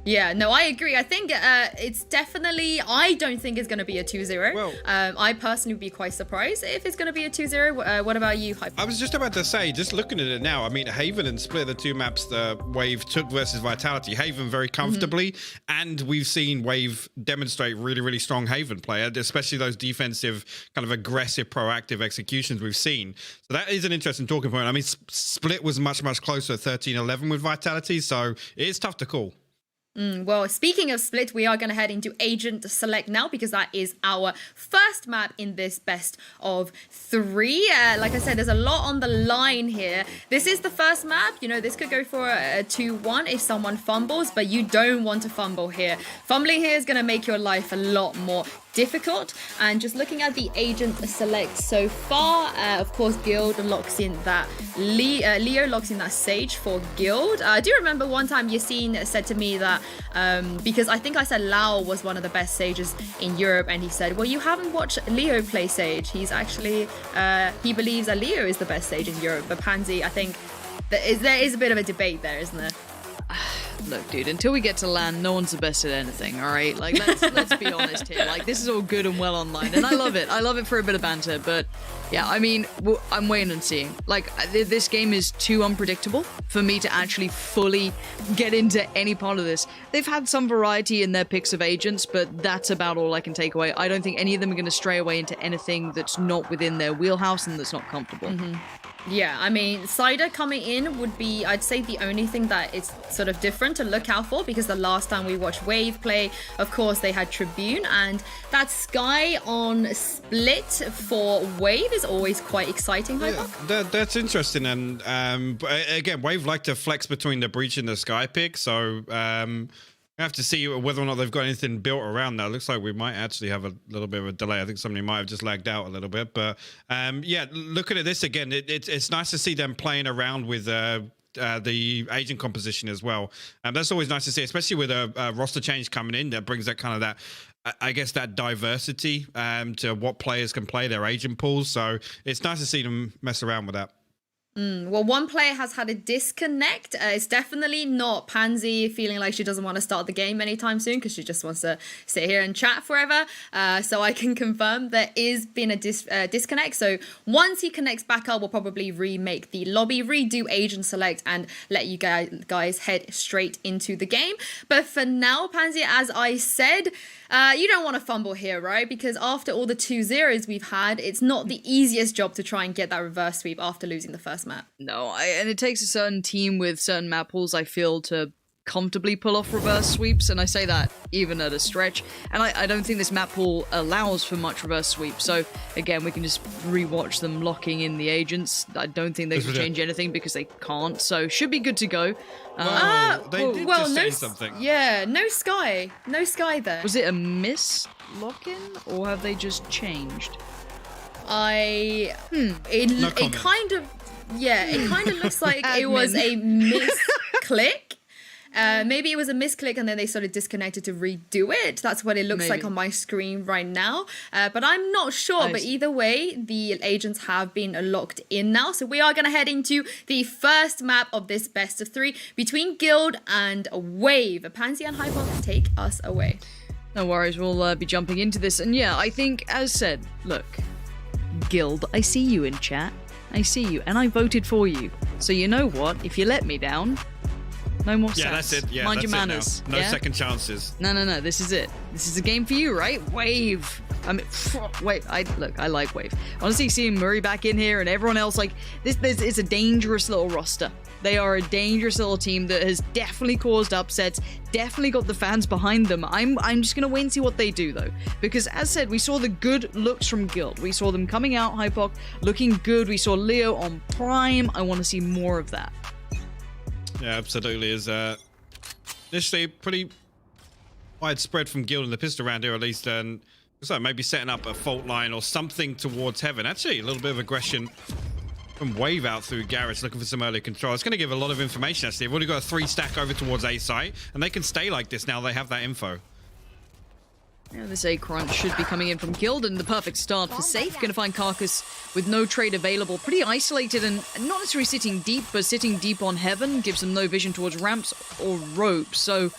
Yeah, no, I agree. I think it's definitely, I don't think it's going to be a 2-0. Well, I personally would be quite surprised if it's going to be a 2-0. What about you, Hype? I was just about to say, just looking at it now, I mean, Haven and Split, the 2 maps the Wave took versus Vitality. Haven very comfortably, and we've seen Wave demonstrate really, really strong Haven play, especially those defensive, kind of aggressive, proactive executions we've seen. So that is an interesting talking point. I mean, Split was much, much closer, 13-11 with Vitality, so it is tough to call. Well, speaking of Split, we are going to head into Agent Select now because that is our first map in this best of 3. Like I said, there's a lot on the line here. This is the first map. This could go for a 2-1 if someone fumbles, but you don't want to fumble here. Fumbling here is going to make your life a lot more difficult. And just looking at the Agent Select so far, of course, Guild locks in that Leo locks in that Sage for Guild. I do remember one time Yassine said to me that because I think I said Lao was one of the best Sages in Europe, and he said, well, you haven't watched Leo play Sage. He's actually he believes that Leo is the best Sage in Europe, but Pansy, I think there is a bit of a debate there, isn't there? Look, dude, until we get to LAN, no one's the best at anything, all right? Like, let's be honest here. Like, this is all good and well online, and I love it. I love it for a bit of banter, but yeah, I mean, I'm waiting and seeing. Like, this game is too unpredictable for me to actually fully get into any part of this. They've had some variety in their picks of agents, but that's about all I can take away. I don't think any of them are going to stray away into anything that's not within their wheelhouse and that's not comfortable. Yeah, I mean, Cider coming in would be, I'd say, the only thing that is sort of different to look out for, because the last time we watched Wave play, of course, they had Tribune, and that Sky on Split for Wave is always quite exciting. Yeah, that's interesting, and again, Wave like to flex between the Breach and the Sky pick, so we have to see whether or not they've got anything built around that. It looks like we might actually have a little bit of a delay. I think somebody might have just lagged out a little bit. But yeah, looking at this again, it's nice to see them playing around with the agent composition as well. That's always nice to see, especially with a roster change coming in that brings that kind of that, I guess, that diversity to what players can play, their agent pools. So it's nice to see them mess around with that. Well, one player has had a disconnect. It's definitely not Pansy feeling like she doesn't want to start the game anytime soon because she just wants to sit here and chat forever. So I can confirm there is been a disconnect. So once he connects back up, we'll probably remake the lobby, redo Agent Select, and let you guys head straight into the game. But for now, Pansy, as I said, you don't want to fumble here, right? Because after all the 2-0s we've had, it's not the easiest job to try and get that reverse sweep after losing the first map. No, and it takes a certain team with certain map pools, I feel, to comfortably pull off reverse sweeps, and I say that even at a stretch. And I don't think this map pool allows for much reverse sweep. So again, we can just rewatch them locking in the agents. I don't think they can change anything because they can't. So should be good to go. They did just say something. Yeah, no Sky there. Was it a miss lock-in, or have they just changed? It kind of looks like it was a misclick. Maybe it was a misclick and then they sort of disconnected to redo it. That's what it looks like Maybe. on my screen right now. But I'm not sure. But either way, the agents have been locked in now. So we are going to head into the first map of this best of 3 between Guild and Wave. Pansy and Hypox, take us away. No worries, we'll be jumping into this. And yeah, I think, as said, look, Guild, I see you in chat. I see you, and I voted for you. So you know what? If you let me down, no more Yeah, sass. that's it. Yeah, Mind that's your it now. manners. No yeah? second chances. No, this is it. This is a game for you, right? Wave. I mean, wait, I like Wave. Honestly, seeing Murray back in here and everyone else, like, this is a dangerous little roster. They are a dangerous little team that has definitely caused upsets, definitely got the fans behind them. I'm just going to wait and see what they do, though. Because, as said, we saw the good looks from Guild. We saw them coming out, Hypoc, looking good. We saw Leo on Prime. I want to see more of that. Yeah, absolutely. Is initially pretty widespread from Guild in the pistol round here, at least. And so maybe setting up a fault line or something towards Heaven. Actually, a little bit of aggression from Wave out through Garrett's looking for some early control. It's going to give a lot of information, actually. They've already got a 3 stack over towards A site, and they can stay like this now they have that info. Yeah, this A crunch should be coming in from Guild, and the perfect start for Safe. Going to find Carcass with no trade available. Pretty isolated and not necessarily sitting deep, but sitting deep on Heaven gives them no vision towards ramps or ropes. So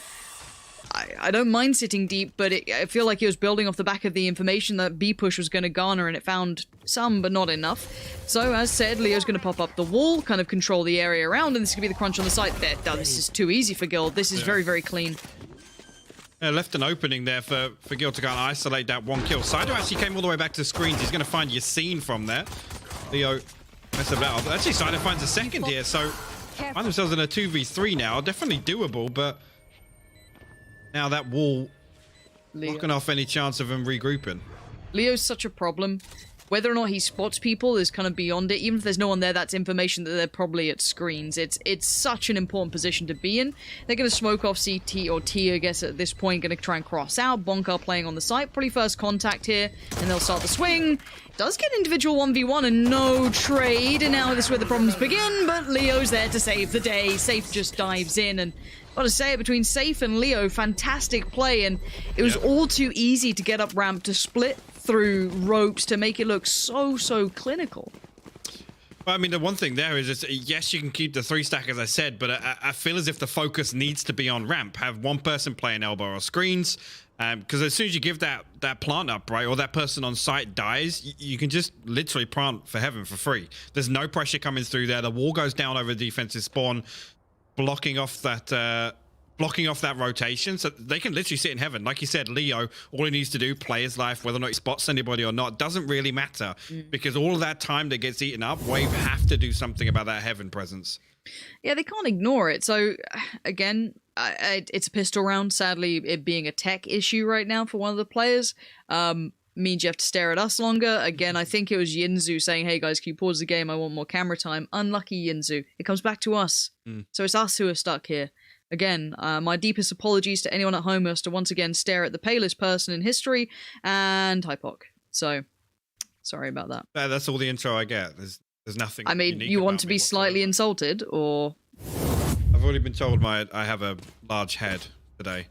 I don't mind sitting deep, but I feel like he was building off the back of the information that B-Push was going to garner, and it found some, but not enough. So, as said, Leo's going to pop up the wall, kind of control the area around, and this could be the crunch on the side. There, oh, this is too easy for Guild. This is very, very clean. Left an opening there for Guild to go and isolate that 1 kill. Sido actually came all the way back to the screens. He's going to find Yassine from there. Leo messed about. Actually, Sido finds a second here, so find themselves in a 2v3 now. Definitely doable, but now that wall blocking off any chance of him regrouping. Leo's such a problem. Whether or not he spots people is kind of beyond it. Even if there's no one there, that's information that they're probably at screens. It's such an important position to be in. They're going to smoke off CT or T, I guess, at this point. Going to try and cross out. Bonka playing on the site. Probably first contact here. And they'll start the swing. Does get individual 1v1 and no trade. And now this is where the problems begin. But Leo's there to save the day. Safe just dives in. And gotta say it, between Safe and Leo, fantastic play. And it was all too easy to get up ramp to split through ropes to make it look so clinical. Well, I mean, the one thing there is, yes, you can keep the 3 stack, as I said, but I feel as if the focus needs to be on ramp. Have one person playing elbow or screens, because as soon as you give that plant up, right, or that person on site dies, you can just literally plant for Heaven for free. There's no pressure coming through there. The wall goes down over the defensive spawn, blocking off that rotation, so they can literally sit in Heaven. Like you said, Leo, all he needs to do, play his life, whether or not he spots anybody or not, doesn't really matter, because all of that time that gets eaten up, Wave have to do something about that Heaven presence. Yeah, they can't ignore it. So, again, it's a pistol round. Sadly, it being a tech issue right now for one of the players means you have to stare at us longer. Again, I think it was Yinzu saying, hey guys, can you pause the game? I want more camera time. Unlucky Yinzu. It comes back to us. So it's us who are stuck here. Again, my deepest apologies to anyone at home who has to once again stare at the palest person in history and Hypoc. So, sorry about that. That's all the intro I get. There's nothing. I mean, you want to be slightly insulted, or? I've already been told I have a large head today.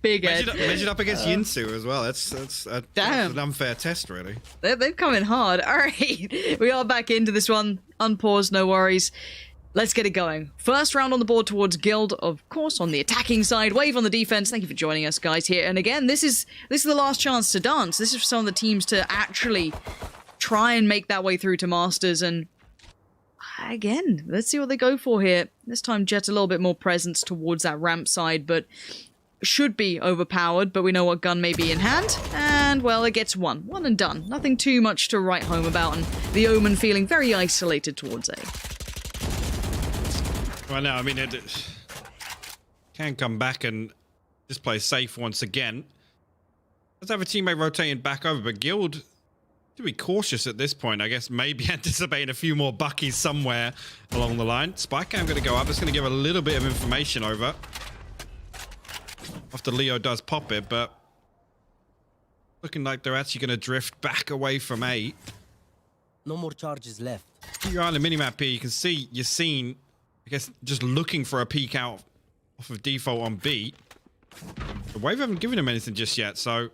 Big head. Measured up against Yinsu as well. That's an unfair test, really. They've come in hard. All right, we are back into this one. Unpaused, no worries. Let's get it going. First round on the board towards Guild, of course, on the attacking side. Wave on the defense. Thank you for joining us, guys, here. And again, this is the last chance to dance. This is for some of the teams to actually try and make that way through to Masters. And again, let's see what they go for here. This time, Jet a little bit more presence towards that ramp side, but should be overpowered. But we know what gun may be in hand. And, well, it gets one and done. Nothing too much to write home about. And the Omen feeling very isolated towards A. Well, no, I mean, it can come back and just play safe once again. Let's have a teammate rotating back over, but Guild to be cautious at this point. I guess maybe anticipating a few more Buckies somewhere along the line. Spike cam going to go up. It's going to give a little bit of information over after Leo does pop it, but looking like they're actually going to drift back away from A. No more charges left. You're on the minimap here. You can see Yassine I guess, just looking for a peek out off of default on B. The Wave haven't given him anything just yet, so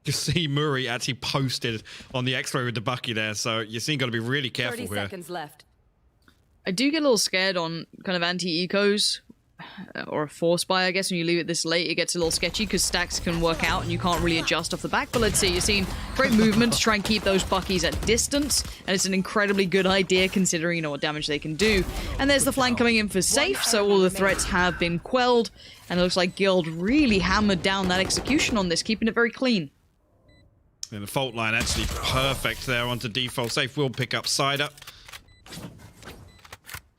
you see Murray actually posted on the X-ray with the Bucky there, so you're seeing got to be really careful 30 here. seconds left. I do get a little scared on kind of anti-ecos, or a force buy, I guess. When you leave it this late, it gets a little sketchy because stacks can work out and you can't really adjust off the back. But let's see, you're seeing great movement to try and keep those Buckies at distance, and it's an incredibly good idea considering, you know, what damage they can do. And there's the flank coming in for safe, so all the threats have been quelled, and it looks like Guild really hammered down that execution on this, keeping it very clean. And the fault line actually perfect there onto default. Safe will pick up side up.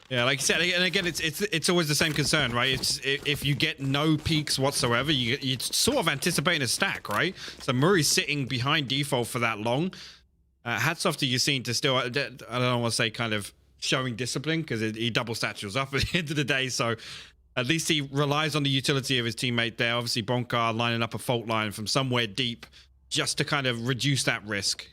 Yeah, like you said, and again, it's always the same concern, right? It's if you get no peaks whatsoever, you're sort of anticipating a stack, right? So Murray's sitting behind default for that long. Hats off to Yassine to still, I don't want to say kind of showing discipline, because he double statures up at the end of the day. So at least he relies on the utility of his teammate there. Obviously, Bonkar lining up a fault line from somewhere deep just to kind of reduce that risk.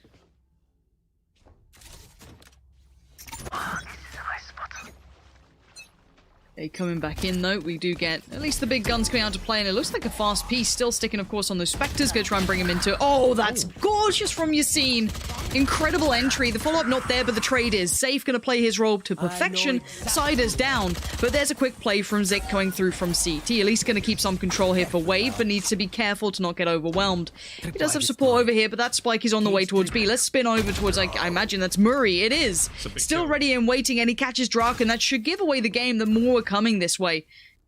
They coming back in though. We do get at least the big guns coming out to play, and it looks like a fast piece. Still sticking, of course, on those Spectres. Gonna try and bring him into. Oh, that's gorgeous from Yassine. Incredible entry. The follow-up not there, but the trade is. Safe gonna play his role to perfection. Siders down, but there's a quick play from Zik coming through from CT. At least gonna keep some control here for Wave, but needs to be careful to not get overwhelmed. He does have support over here, but that spike is on the way towards B. Let's spin over towards, like, I imagine that's Murray. It is. Still ready and waiting, and he catches Drak, and that should give away the game the more coming this way.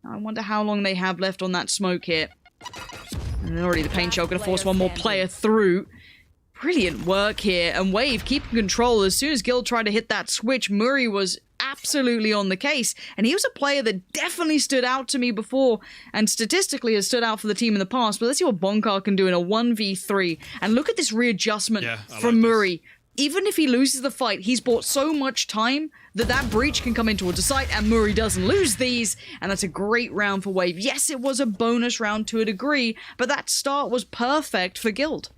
I wonder how long they have left on that smoke here. And already the paint shell gonna force one more player through. Brilliant work here, and Wave keeping control. As soon as Guild tried to hit that switch, Murray was absolutely on the case, and he was a player that definitely stood out to me before, and statistically has stood out for the team in the past. But let's see what Bonkar can do in a 1v3, and look at this readjustment from Murray. Even if he loses the fight, he's bought so much time that breach can come in towards the site, and Murray doesn't lose these, and that's a great round for Wave. Yes, it was a bonus round to a degree, but that start was perfect for Guild.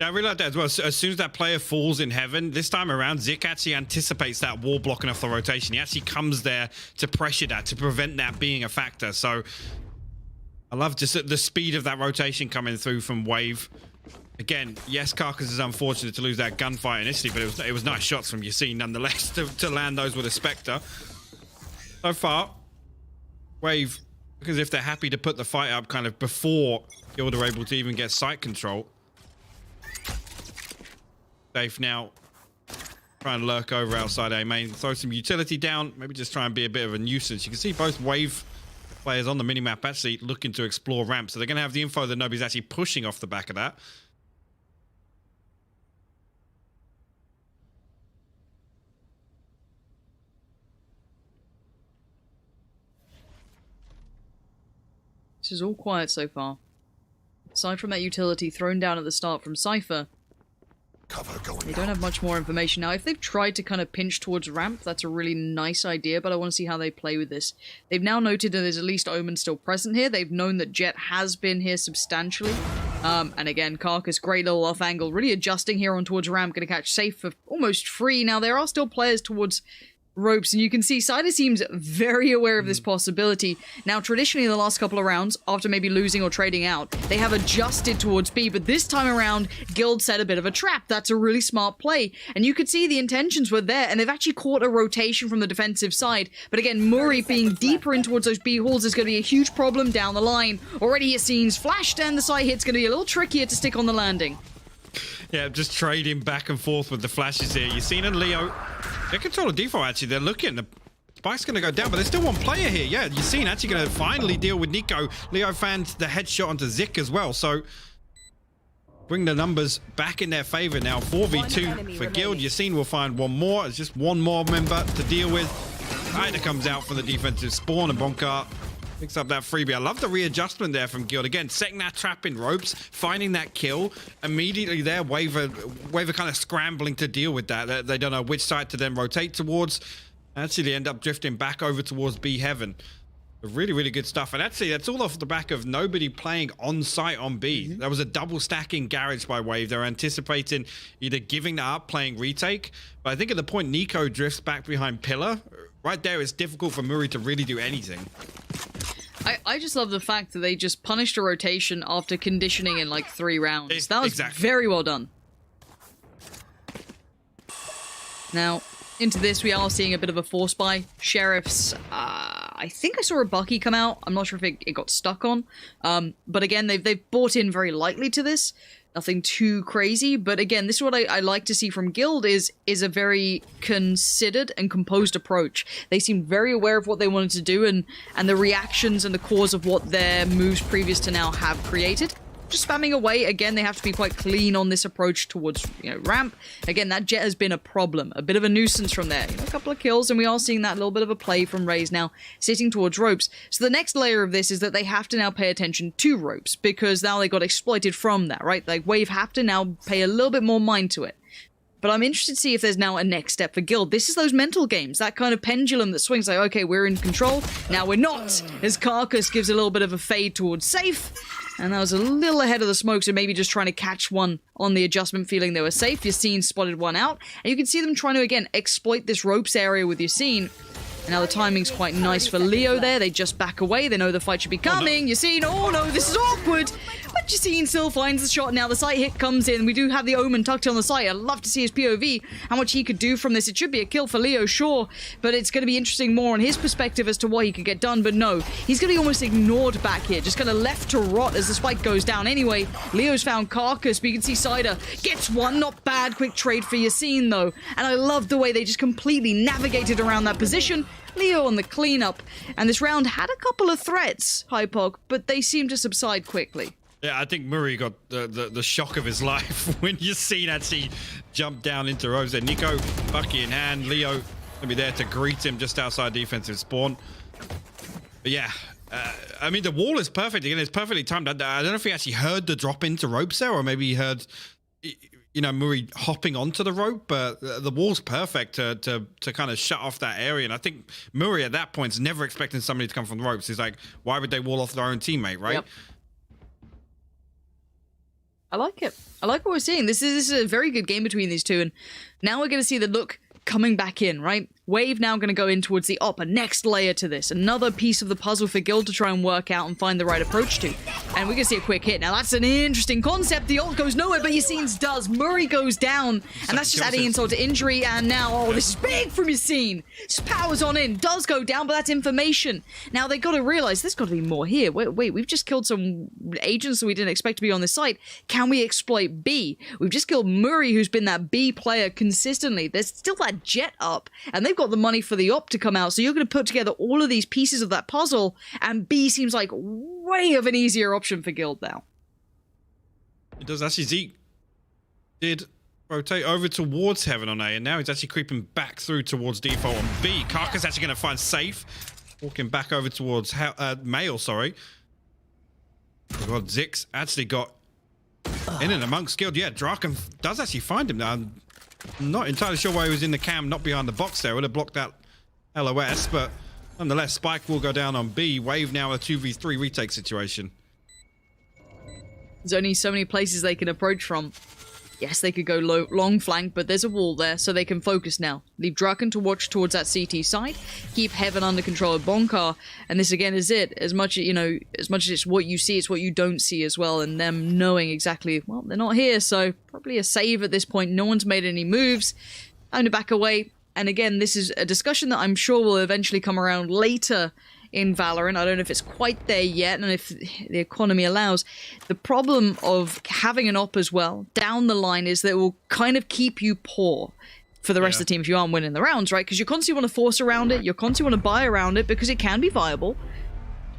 Yeah, I really like that as well. As soon as that player falls in heaven, this time around, Zik actually anticipates that wall blocking off the rotation. He actually comes there to pressure that, to prevent that being a factor. So I love just the speed of that rotation coming through from Wave. Again, yes, Carcass is unfortunate to lose that gunfight initially, but it was nice shots from Yassine nonetheless to land those with a Spectre. So far, Wave, because if they're happy to put the fight up kind of before Guild are able to even get site control. Safe now, try and lurk over outside A main, throw some utility down, maybe just try and be a bit of a nuisance. You can see both Wave players on the minimap actually looking to explore ramp, so they're going to have the info that nobody's actually pushing off the back of that. This is all quiet so far. Aside from that utility thrown down at the start from Cypher, they don't have much more information. Now, if they've tried to kind of pinch towards ramp, that's a really nice idea, but I want to see how they play with this. They've now noted that there's at least Omen still present here. They've known that Jet has been here substantially. And again, Carcass, great little off angle, really adjusting here on towards ramp, going to catch Safe for almost free. Now, there are still players towards ropes, and you can see Cider seems very aware of this possibility. Now, traditionally in the last couple of rounds, after maybe losing or trading out, they have adjusted towards B, but this time around, Guild set a bit of a trap. That's a really smart play, and you could see the intentions were there, and they've actually caught a rotation from the defensive side. But again, Murray being deeper in towards those B halls is going to be a huge problem down the line. Already Yassine's flashed, and the side hit's going to be a little trickier to stick on the landing. Yeah, just trading back and forth with the flashes here. Yassine and Leo, they control the default actually. They're looking. The spike's going to go down, but there's still one player here. Yeah, Yassine actually going to finally deal with Nico. Leo fans the headshot onto Zik as well. So bring the numbers back in their favor now. 4v2 for Guild. Yassine will find one more. It's just one more member to deal with. Ida comes out from the defensive spawn, and Bonkar picks up that freebie. I love the readjustment there from Guild. Again, setting that trap in ropes, finding that kill. Immediately there, Waver kind of scrambling to deal with that. They don't know which side to then rotate towards. Actually, they end up drifting back over towards B Heaven. Really, really good stuff. And actually, that's all off the back of nobody playing on site on B. That was a double stacking Garage by Wave. They're anticipating either giving that up, playing retake. But I think at the point Nico drifts back behind Pillar, right there, it's difficult for Muri to really do anything. I just love the fact that they just punished a rotation after conditioning in like 3 rounds. That was very well done. Now, into this, we are seeing a bit of a force buy. Sheriffs, I think I saw a Bucky come out. I'm not sure if it got stuck on. But again, they've bought in very lightly to this. Nothing too crazy. But again, this is what I like to see from Guild is a very considered and composed approach. They seem very aware of what they wanted to do and the reactions and the cause of what their moves previous to now have created. Just spamming away. Again, they have to be quite clean on this approach towards, ramp. Again, that jet has been a problem. A bit of a nuisance from there. A couple of kills, and we are seeing that little bit of a play from Raze now, sitting towards ropes. So the next layer of this is that they have to now pay attention to ropes, because now they got exploited from that, right? Like, Wave have to now pay a little bit more mind to it. But I'm interested to see if there's now a next step for Guild. This is those mental games, that kind of pendulum that swings like, okay, we're in control, now we're not, as Carcass gives a little bit of a fade towards safe. And that was a little ahead of the smoke, so maybe just trying to catch one on the adjustment, feeling they were safe. Yassine spotted one out, and you can see them trying to, again, exploit this ropes area with Yassine. And now the timing's quite nice for Leo there. They just back away. They know the fight should be coming. Yassine, oh no, this is awkward. But Yassine still finds the shot. Now the sight hit comes in. We do have the Omen tucked on the side. I'd love to see his POV, how much he could do from this. It should be a kill for Leo, sure. But it's going to be interesting more on his perspective as to what he could get done. But no, he's going to be almost ignored back here. Just kind of left to rot as the spike goes down anyway. Leo's found Carcass, but you can see Cider gets one. Not bad. Quick trade for Yassine, though. And I love the way they just completely navigated around that position. Leo on the cleanup, and this round had a couple of threats, Hypog, but they seem to subside quickly. Yeah, I think Muri got the shock of his life when Yassine actually jumped down into Rose. And Nico, Bucky in hand, Leo gonna be there to greet him just outside defensive spawn. But yeah, I mean, the wall is perfect. Again, it's perfectly timed. I don't know if he actually heard the drop into ropes there, or maybe he heard, Muri hopping onto the rope, but the wall's perfect to kind of shut off that area. And I think Muri at that point is never expecting somebody to come from the ropes. He's like, why would they wall off their own teammate, right? Yep. I like it. I like what we're seeing. This is a very good game between these two, and now we're going to see the look coming back in, right? Wave now going to go in towards the op, a next layer to this. Another piece of the puzzle for Guild to try and work out and find the right approach to. And we're going to see a quick hit. Now, that's an interesting concept. The ult goes nowhere, but Yassine's does. Muri goes down, and that's just adding insult to injury. And now, oh, this is big from Yassine. Just powers on in. Does go down, but that's information. Now, they got to realize there's got to be more here. Wait, we've just killed some agents that we didn't expect to be on this site. Can we exploit B? We've just killed Muri, who's been that B player consistently. There's still that jet up, and they've got the money for the op to come out, so you're going to put together all of these pieces of that puzzle, and B seems like way of an easier option for Guild now. It does. Actually, Zeke did rotate over towards Heaven on A, and now he's actually creeping back through towards default on B. Carcass actually going to find safe, walking back over towards Mail, sorry. We've got Zix actually got in and amongst Guild. Yeah, Draken does actually find him now. I'm not entirely sure why he was in the cam, not behind the box there. Would have blocked that LOS, but nonetheless, Spike will go down on B. Wave now a 2v3 retake situation. There's only so many places they can approach from. Yes, they could go long flank, but there's a wall there, so they can focus now. Leave Draken to watch towards that CT side. Keep Heaven under control of Bonkar, and this again is it. As much as it's what you see, it's what you don't see as well, and them knowing exactly, well, they're not here, so probably a save at this point. No one's made any moves. Time to back away, and again, this is a discussion that I'm sure will eventually come around later in Valorant. I don't know if it's quite there yet, and if the economy allows. The problem of having an op as well down the line is that it will kind of keep you poor for the rest of the team if you aren't winning the rounds, right? Because you constantly want to force around it, you constantly want to buy around it because it can be viable.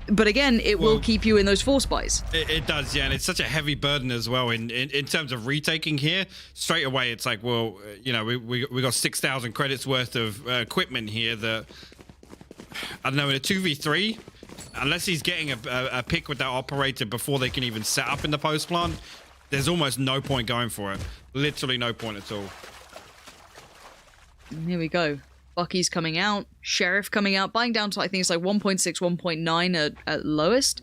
But again, it will keep you in those force buys. It does, yeah, and it's such a heavy burden as well in terms of retaking here. Straight away, it's like, well, we got 6,000 credits worth of equipment here that, I don't know, in a 2v3, unless he's getting a pick with that operator before they can even set up in the post plant, there's almost no point going for it. Literally no point at all. And here we go. Bucky's coming out, Sheriff coming out, buying down to I think it's like 1.6, 1.9 at lowest.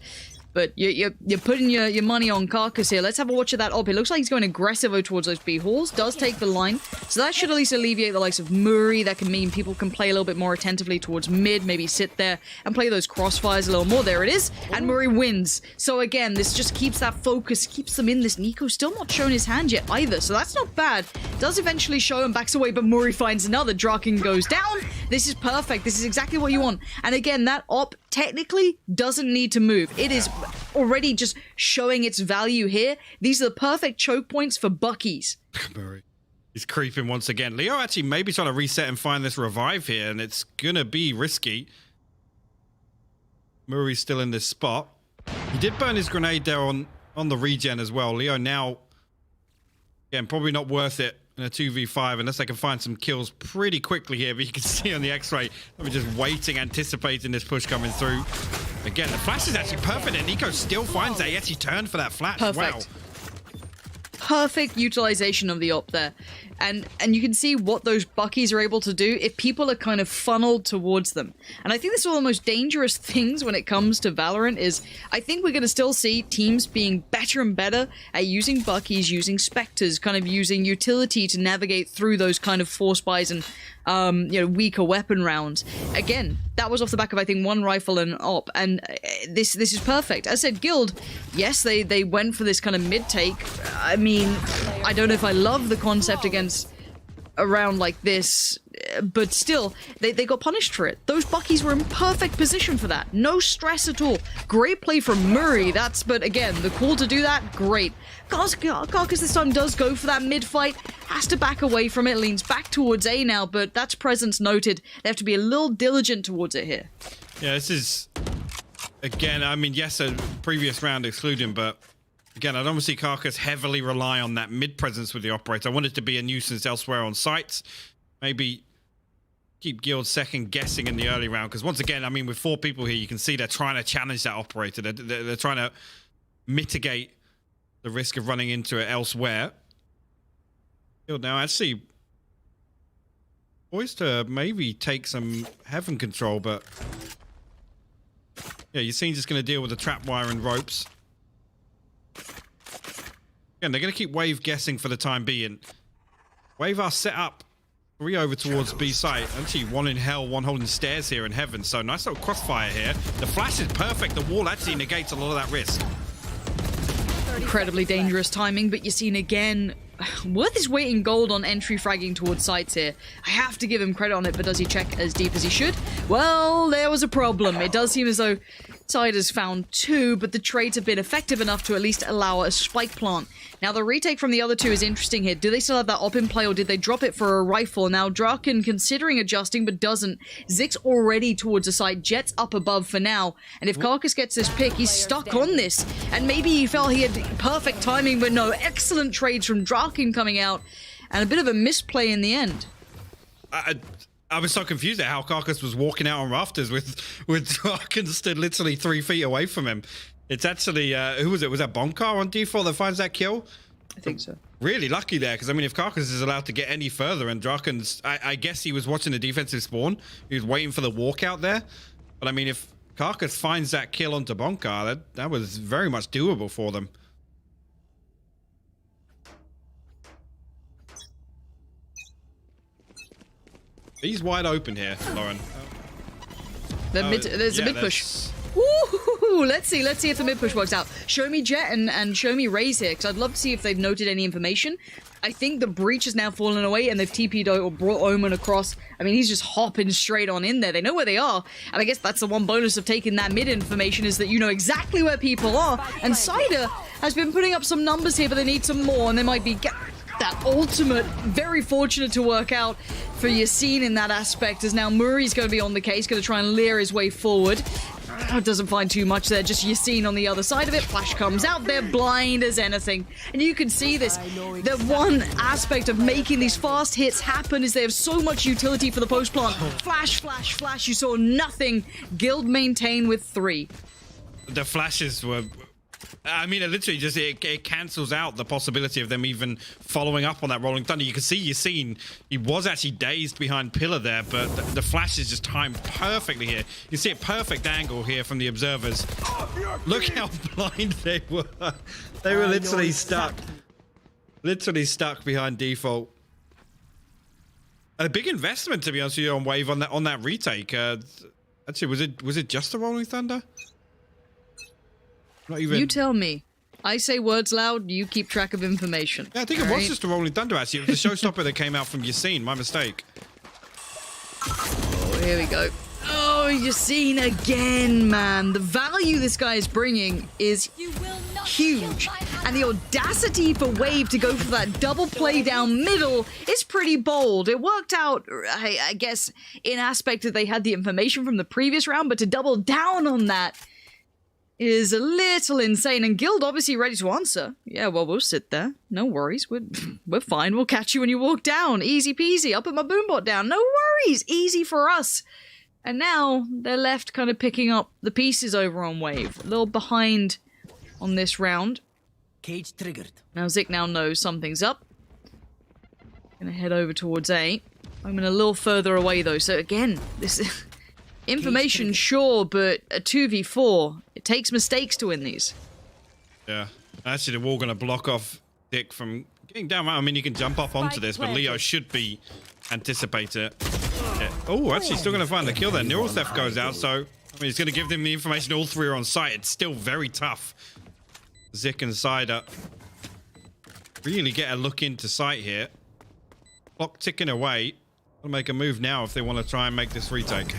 But you're putting your money on Carcass here. Let's have a watch of that op. It looks like he's going aggressive towards those B. Halls. Does take the line. So that should at least alleviate the likes of Murray. That can mean people can play a little bit more attentively towards mid. Maybe sit there and play those crossfires a little more. There it is. And Murray wins. So again, this just keeps that focus. Keeps them in this. Nico still not shown his hand yet either. So that's not bad. Does eventually show and backs away. But Murray finds another. Draken goes down. This is perfect. This is exactly what you want. And again, that op technically doesn't need to move. It is already just showing its value here. These are the perfect choke points for Bucky's. Murray. He's creeping once again. Leo actually maybe trying to reset and find this revive here, and it's gonna be risky. Murray's still in this spot. He did burn his grenade there on the regen as well. Leo now, again, probably not worth it in a 2v5 unless they can find some kills pretty quickly here. But you can see on the X-ray, they're just waiting, anticipating this push coming through. Again, the flash is actually perfect, and Nico still finds that. He actually turned for that flash. Perfect. Wow. Perfect utilization of the op there. And you can see what those Buckies are able to do if people are kind of funneled towards them. And I think this is one of the most dangerous things when it comes to Valorant is I think we're going to still see teams being better and better at using Buckies, using Spectres, kind of using utility to navigate through those kind of force buys and weaker weapon rounds. Again, that was off the back of I think one rifle and op, and this is perfect. As I said, Guild, yes, they went for this kind of mid take. I mean, I don't know if I love the concept against a round like this, but still, they got punished for it. Those Buckies were in perfect position for that. No stress at all. Great play from Murray. But again, the call to do that, great. Carcass this time does go for that mid-fight, has to back away from it, leans back towards A now, but that's presence noted. They have to be a little diligent towards it here. Yeah, this is, again, I mean, yes, a previous round excluding, but again, I don't want to see Carcass heavily rely on that mid-presence with the operator. I want it to be a nuisance elsewhere on sites. Maybe keep Guild second guessing in the early round, because once again, I mean, with 4 people here, you can see they're trying to challenge that operator. They're trying to mitigate the risk of running into it elsewhere. Guild now actually poised to maybe take some heaven control, but yeah, you're seeing just going to deal with the trap wire and ropes. Again, they're going to keep Wave guessing for the time being. Wave are set up 3 over towards B site. Actually, 1 in hell, 1 holding stairs here in heaven. So nice little crossfire here. The flash is perfect. The wall actually negates a lot of that risk. Incredibly dangerous timing, but you're seeing again, worth his weight in gold on entry fragging towards sites here. I have to give him credit on it, but does he check as deep as he should? Well, there was a problem. It does seem as though side has found 2, but the trades have been effective enough to at least allow a spike plant. Now, the retake from the other 2 is interesting here. Do they still have that op in play, or did they drop it for a rifle? Now, Draken considering adjusting, but doesn't. Zix already towards the side. Jet's up above for now. And if Carcass gets this pick, he's stuck on this. And maybe he felt he had perfect timing, but no. Excellent trades from Draken coming out. And a bit of a misplay in the end. I was so confused at how Carcass was walking out on rafters with Draken stood literally 3 feet away from him. It's actually, who was it? Was that Bonkar on default that finds that kill? I think so. Really lucky there, because I mean, if Carcass is allowed to get any further and Draken's, I guess he was watching the defensive spawn. He was waiting for the walkout there. But I mean, if Carcass finds that kill onto Bonkar, that was very much doable for them. He's wide open here, Lauren. There's a mid push. Ooh, let's see if the mid push works out. Show me Jet and show me Raze here, because I'd love to see if they've noted any information. I think the breach has now fallen away, and they've TP'd or brought Omen across. I mean, he's just hopping straight on in there. They know where they are, and I guess that's the one bonus of taking that mid information, is that you know exactly where people are. And Cider has been putting up some numbers here, but they need some more, and they might be that ultimate, very fortunate to work out for Yassine in that aspect, as now Murray's going to be on the case, going to try and leer his way forward. Doesn't find too much there, just Yassine on the other side of it. Flash comes out, they're blind as anything. And you can see this. The one aspect of making these fast hits happen is they have so much utility for the post plant. Flash, flash, flash, you saw nothing. Guild maintain with 3. The flashes were I mean, it literally just it cancels out the possibility of them even following up on that Rolling Thunder. You can see Yassine, he was actually dazed behind Pillar there, but the flash is just timed perfectly here. You see a perfect angle here from the observers. Look how blind they were. They were literally stuck. Literally stuck behind default. A big investment, to be honest with you, on Wave on that retake. Actually, was it just the Rolling Thunder? Not even. You tell me. I say words loud, you keep track of information. Yeah, I think it was just the Rolling Thunder, actually. It was the showstopper that came out from Yassine. My mistake. Oh, here we go. Oh, Yassine again, man. The value this guy is bringing is huge. And the audacity for Wave to go for that double play down middle is pretty bold. It worked out, I guess, in aspect that they had the information from the previous round, but to double down on that is a little insane. And Guild obviously ready to answer. Yeah, well, we'll sit there. No worries. We're fine. We'll catch you when you walk down. Easy peasy. I'll put my boombot down. No worries. Easy for us. And now they're left kind of picking up the pieces over on Wave. A little behind on this round. Cage triggered. Now Zik now knows something's up. Gonna head over towards A. I'm a little further away though. So again, this information, sure, but a 2v4, it takes mistakes to win these. Yeah. Actually, the wall going to block off Dick from getting down. I mean, you can jump up onto this, but Leo should be anticipating it. Yeah. Oh, actually, still going to find the kill there. Neural Theft goes out, so I mean, he's going to give them the information. All three are on site. It's still very tough. Zik and Cider really get a look into sight here. Clock ticking away. They'll make a move now if they want to try and make this retake.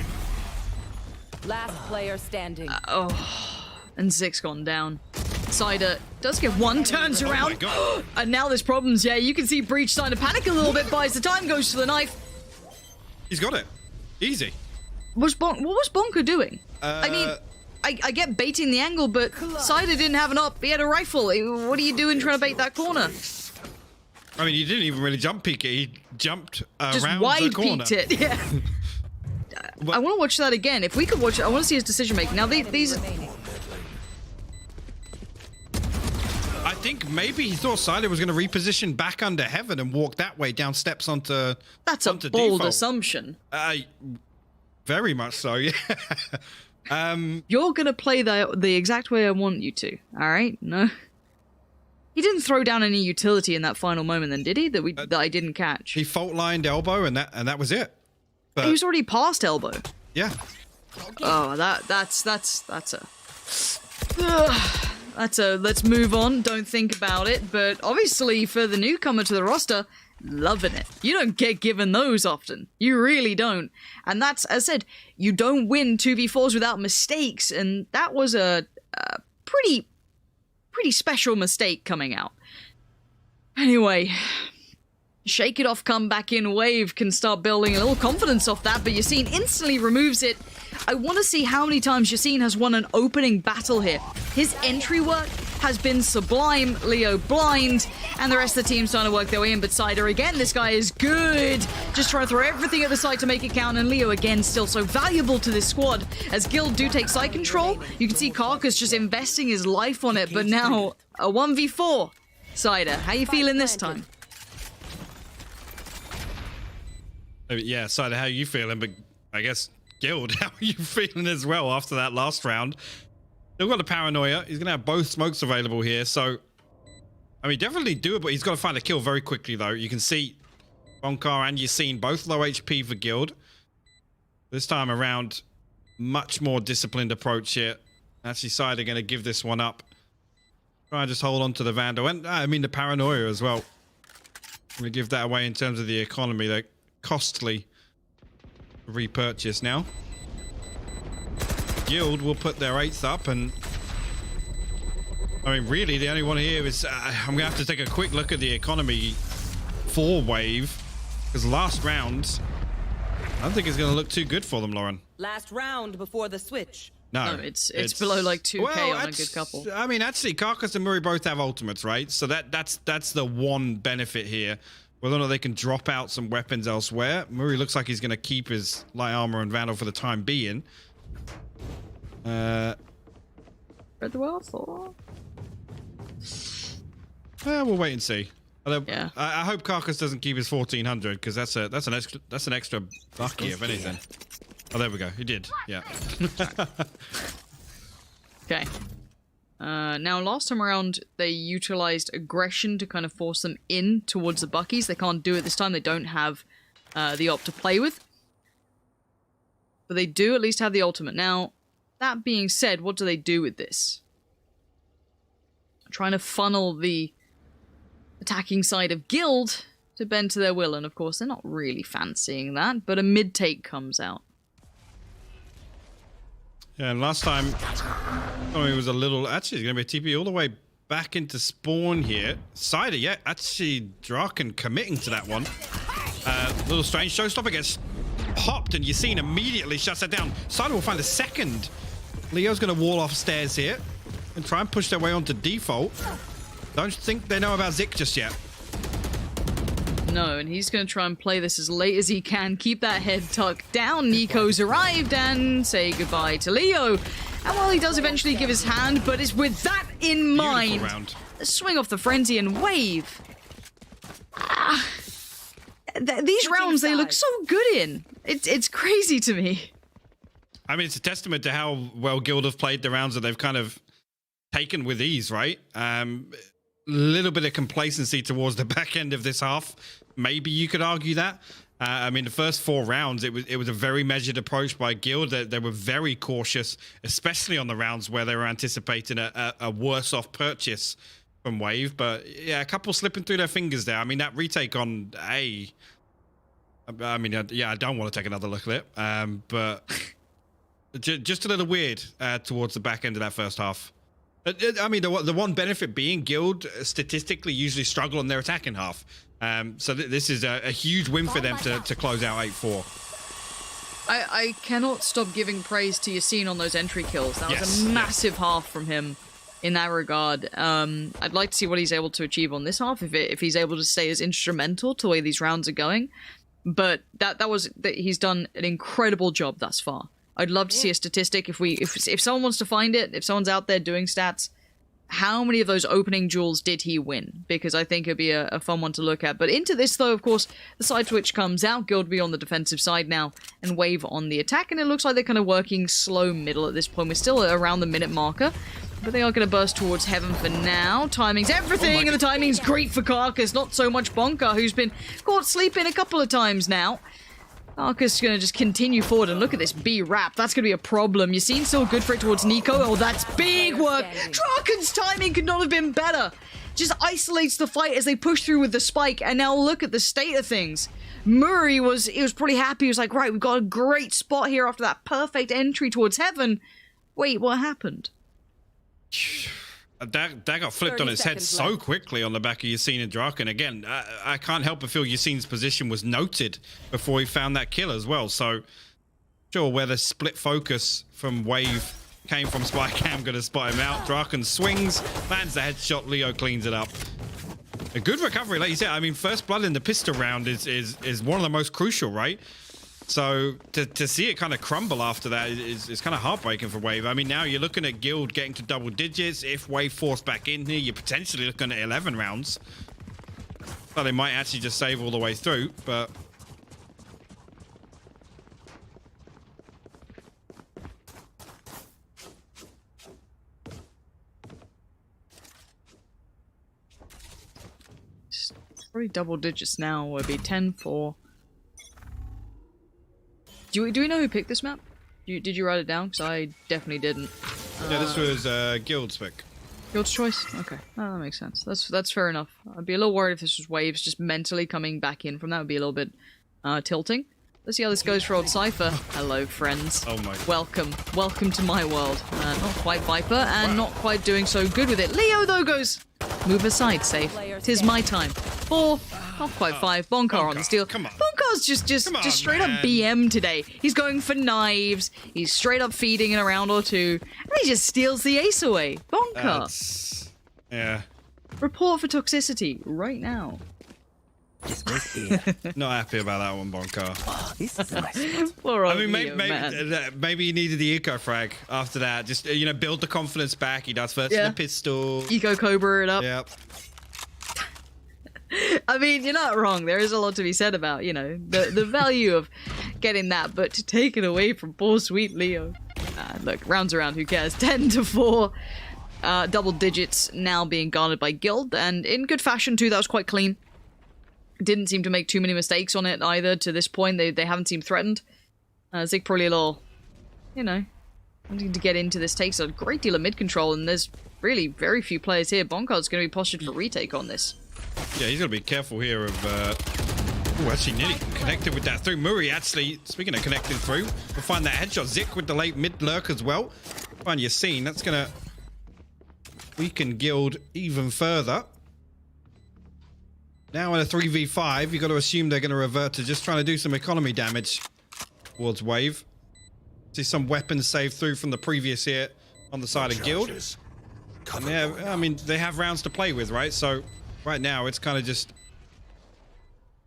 Last player standing. And Zik's gone down. Cider does get one, turns around. Oh and now there's problems. Yeah, you can see Breach starting to panic a little bit, buys the time, goes to the knife. He's got it. Easy. What was Bonker doing? I mean, I get baiting the angle, but Cider didn't have an up. He had a rifle. What are you doing trying to bait that corner? I mean, he didn't even really jump peek it. He jumped Just around wide the corner. peeked it. Yeah. I want to watch that again. If we could watch it, I want to see his decision making. Now these. I think maybe he thought Cider was going to reposition back under Heaven and walk that way down steps onto. That's a bold default. assumption. Very much so. Yeah. You're gonna play the exact way I want you to. All right? No. He didn't throw down any utility in that final moment, then, did he? That I didn't catch. He fault lined elbow, and that was it. But, he was already past elbow. Yeah. Oh, that's a let's move on. Don't think about it. But obviously, for the newcomer to the roster, loving it. You don't get given those often. You really don't. And that's, as I said, you don't win 2v4s without mistakes. And that was a pretty special mistake coming out. Anyway, shake it off, come back in. Wave can start building a little confidence off that, but Yassine instantly removes it. I want to see how many times Yassine has won an opening battle here. His entry work has been sublime. Leo blind, and the rest of the team's trying to work their way in, but Cider again, this guy is good. Just trying to throw everything at the side to make it count, and Leo again still so valuable to this squad. As Guild do take side control, you can see Carcass just investing his life on it, but now a 1v4. Cider, how you feeling this time? Yeah, Cider, how you feeling? But I guess Guild, how are you feeling as well after that last round? Still got the paranoia. He's going to have both smokes available here. So, I mean, definitely doable. He's got to find a kill very quickly, though. You can see Bonkar and Yassine both low HP for Guild. This time around, much more disciplined approach here. Actually, Cider going to give this one up. Try and just hold on to the Vandal. And, I mean, the paranoia as well. We give that away in terms of the economy. They're costly repurchase now. Guild will put their 8th up, and I mean, really, the only one here is I'm gonna have to take a quick look at the economy for Wave, because last round I don't think it's gonna look too good for them, Lauren. Last round before the switch. No, it's below like 2k on a good couple. I mean, actually, Carcass and Murray both have ultimates, right? So that's the one benefit here. Whether or not they can drop out some weapons elsewhere. Murray looks like he's going to keep his light armor and Vandal for the time being. Spread the wealth, or? We'll wait and see. Although, Yeah. I hope Carcass doesn't keep his 1400 because that's an extra bucky if anything. Oh, there we go. He did. Yeah. Okay. Now, last time around, they utilized aggression to kind of force them in towards the Buckies. They can't do it this time. They don't have the op to play with. But they do at least have the ultimate. Now, that being said, what do they do with this? Trying to funnel the attacking side of Guild to bend to their will. And of course, they're not really fancying that. But a mid-take comes out. Yeah, and last time, it was a little... Actually, it's going to be a TP all the way back into spawn here. Cider, yeah, actually, Draken committing to that one. Little strange. Showstopper gets popped, and Yassine immediately shuts that down. Cider will find a second. Leo's going to wall off stairs here and try and push their way onto default. Don't think they know about Zik just yet. No, and he's going to try and play this as late as he can. Keep that head tucked down. Nico's arrived and say goodbye to Leo. And while he does eventually give his hand, but it's with that in mind. Round. Swing off the frenzy and wave. These rounds, they look so good in. It's crazy to me. I mean, it's a testament to how well Guild have played the rounds that they've kind of taken with ease, right? Little bit of complacency towards the back end of this half. Maybe you could argue that. I mean, the first 4 rounds, it was a very measured approach by Guild. They were very cautious, especially on the rounds where they were anticipating a worse off purchase from Wave. But yeah, a couple slipping through their fingers there. I mean, that retake on A. I mean, yeah, I don't want to take another look at it. But just a little weird towards the back end of that first half. I mean, the one benefit being Guild statistically usually struggle on their attacking half. So this is a huge win for them to close out 8-4. I cannot stop giving praise to Yassine on those entry kills. That was a massive half from him in that regard. I'd like to see what he's able to achieve on this half, if he's able to stay as instrumental to the way these rounds are going. But he's done an incredible job thus far. I'd love to see a statistic if someone wants to find it, if someone's out there doing stats, how many of those opening duels did he win? Because I think it'd be a fun one to look at. But into this, though, of course, the side switch comes out. Guild be on the defensive side now and Wave on the attack. And it looks like they're kind of working slow middle at this point. We're still around the minute marker. But they are going to burst towards Heaven for now. Timing's everything, and the timing's great for Carcass. Not so much Bonka, who's been caught sleeping a couple of times now. Carcass is going to just continue forward, and look at this B wrap. That's going to be a problem. Yassine still good for it towards Nico. Oh, that's big work. Draken's timing could not have been better. Just isolates the fight as they push through with the spike, and now look at the state of things. Murray was pretty happy. He was like, right, we've got a great spot here after that perfect entry towards Heaven. Wait, what happened? That got flipped on its head so quickly on the back of Yassine and Draken. Again, I can't help but feel Yassine's position was noted before he found that kill as well. So, sure, where the split focus from Wave came from, Spycam going to spot him out. Draken swings, lands the headshot, Leo cleans it up. A good recovery, like you said. I mean, first blood in the pistol round is one of the most crucial, right? So to see it kind of crumble after that is kind of heartbreaking for Wave. I mean, now you're looking at Guild getting to double digits. If Wave force back in here, you're potentially looking at 11 rounds. Well, they might actually just save all the way through, but... Probably double digits now. Would be 10-4. Do we know who picked this map? Did you write it down? Because I definitely didn't. Yeah, this was Guild's pick. Guild's choice? Okay. Oh, that makes sense. That's fair enough. I'd be a little worried if this was Waves just mentally coming back in from that. Would be a little bit tilting. Let's see how this goes for old Cypher. Hello, friends. Oh my. Welcome to my world. Not quite Viper, and not quite doing so good with it. Leo, though, goes... Move aside, safe. 'Tis my time. 4, not quite 5. Bonkar on the steal. Come on. Bonkar's just straight up BM today. He's going for knives. He's straight up feeding in a round or two. And he just steals the ace away. Bonkar. Yeah. Report for toxicity right now. Not happy about that one, Bonka. Poor I old mean, Leo, man. maybe he needed the eco frag after that. Just build the confidence back. He does first Yeah. in the pistol. Eco Cobra it up. Yep. I mean, you're not wrong. There is a lot to be said about, the value of getting that, but to take it away from poor sweet Leo. Look, rounds around, who cares? 10-4. Double digits now being garnered by Guild, and in good fashion too. That was quite clean. Didn't seem to make too many mistakes on it either to this point. They haven't seemed threatened. Zig probably a little, wanting to get into this. Takes a great deal of mid control, and there's really very few players here. Bonkard's going to be postured for retake on this. Yeah, he's got to be careful here of... actually nearly connected with that through. Murray, actually, speaking of connecting through, we'll find that headshot. Zik with the late mid lurk as well. Find Yassine. That's going to weaken Guild even further. Now in a 3v5, you've got to assume they're going to revert to just trying to do some economy damage towards Wave. See some weapons saved through from the previous hit on the side of Guild. And yeah, I mean, they have rounds to play with, right? So right now, it's kind of just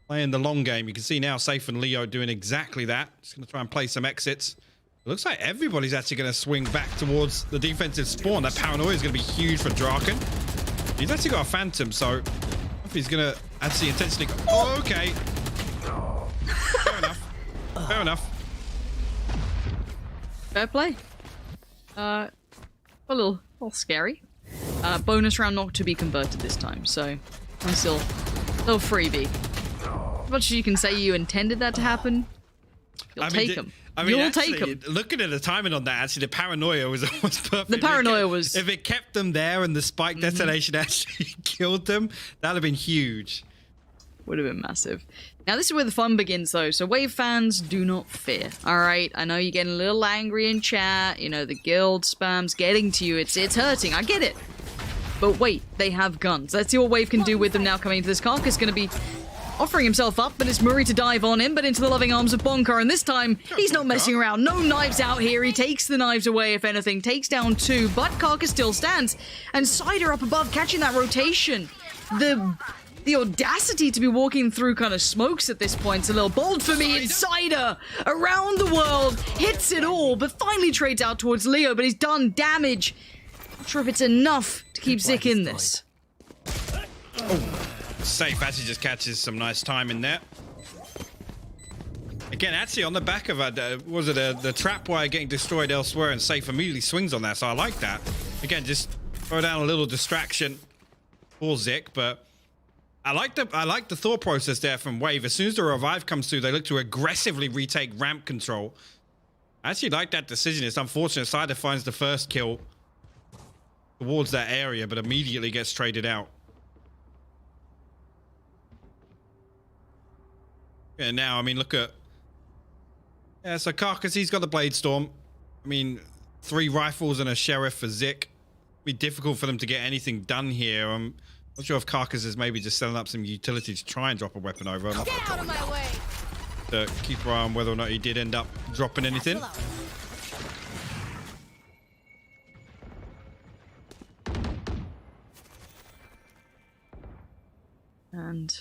playing the long game. You can see now Safe and Leo doing exactly that. Just going to try and play some exits. It looks like everybody's actually going to swing back towards the defensive spawn. That paranoia is going to be huge for Draken. He's actually got a Phantom, so if he's going to actually intentionally... Oh, okay. Fair enough. Fair enough. Fair play. A little scary. Bonus round not to be converted this time, so I'm still a little freebie. As much as you can say you intended that to happen, you'll take them. You'll take them. Looking at the timing on that, actually, the paranoia was almost perfect. The paranoia was... If it kept them there and the spike detonation actually killed them, that would have been huge. Would have been massive. Now, this is where the fun begins, though. So, Wave fans, do not fear. All right? I know you're getting a little angry in chat. The Guild spam's getting to you. It's hurting. I get it. But wait, they have guns. Let's see what Wave can do with them now coming into this. Kark is going to be offering himself up, but it's Murray to dive on him, but into the loving arms of Bonkar, and this time, he's not messing around. No knives out here. He takes the knives away, if anything. Takes down 2, but Karka still stands. And Cider up above, catching that rotation. The audacity to be walking through kind of smokes at this point is a little bold for me. And Cider, around the world, hits it all, but finally trades out towards Leo, but he's done damage. Not sure if it's enough to keep Zik in this. Oh. Safe actually just catches some nice time in there. Again, actually on the back of the trap wire getting destroyed elsewhere, and Safe immediately swings on that, so I like that. Again, just throw down a little distraction for Zik, but I like the thought process there from Wave. As soon as the revive comes through, they look to aggressively retake ramp control. I actually like that decision. It's unfortunate Cider finds the first kill towards that area, but immediately gets traded out. Yeah, now, I mean, look at... Yeah, so Carcass, he's got the Blade Storm. I mean, 3 rifles and a Sheriff for Zik. It'd be difficult for them to get anything done here. I'm not sure if Carcass is maybe just setting up some utility to try and drop a weapon over. Get out of my way! To keep our eye on whether or not he did end up dropping anything. And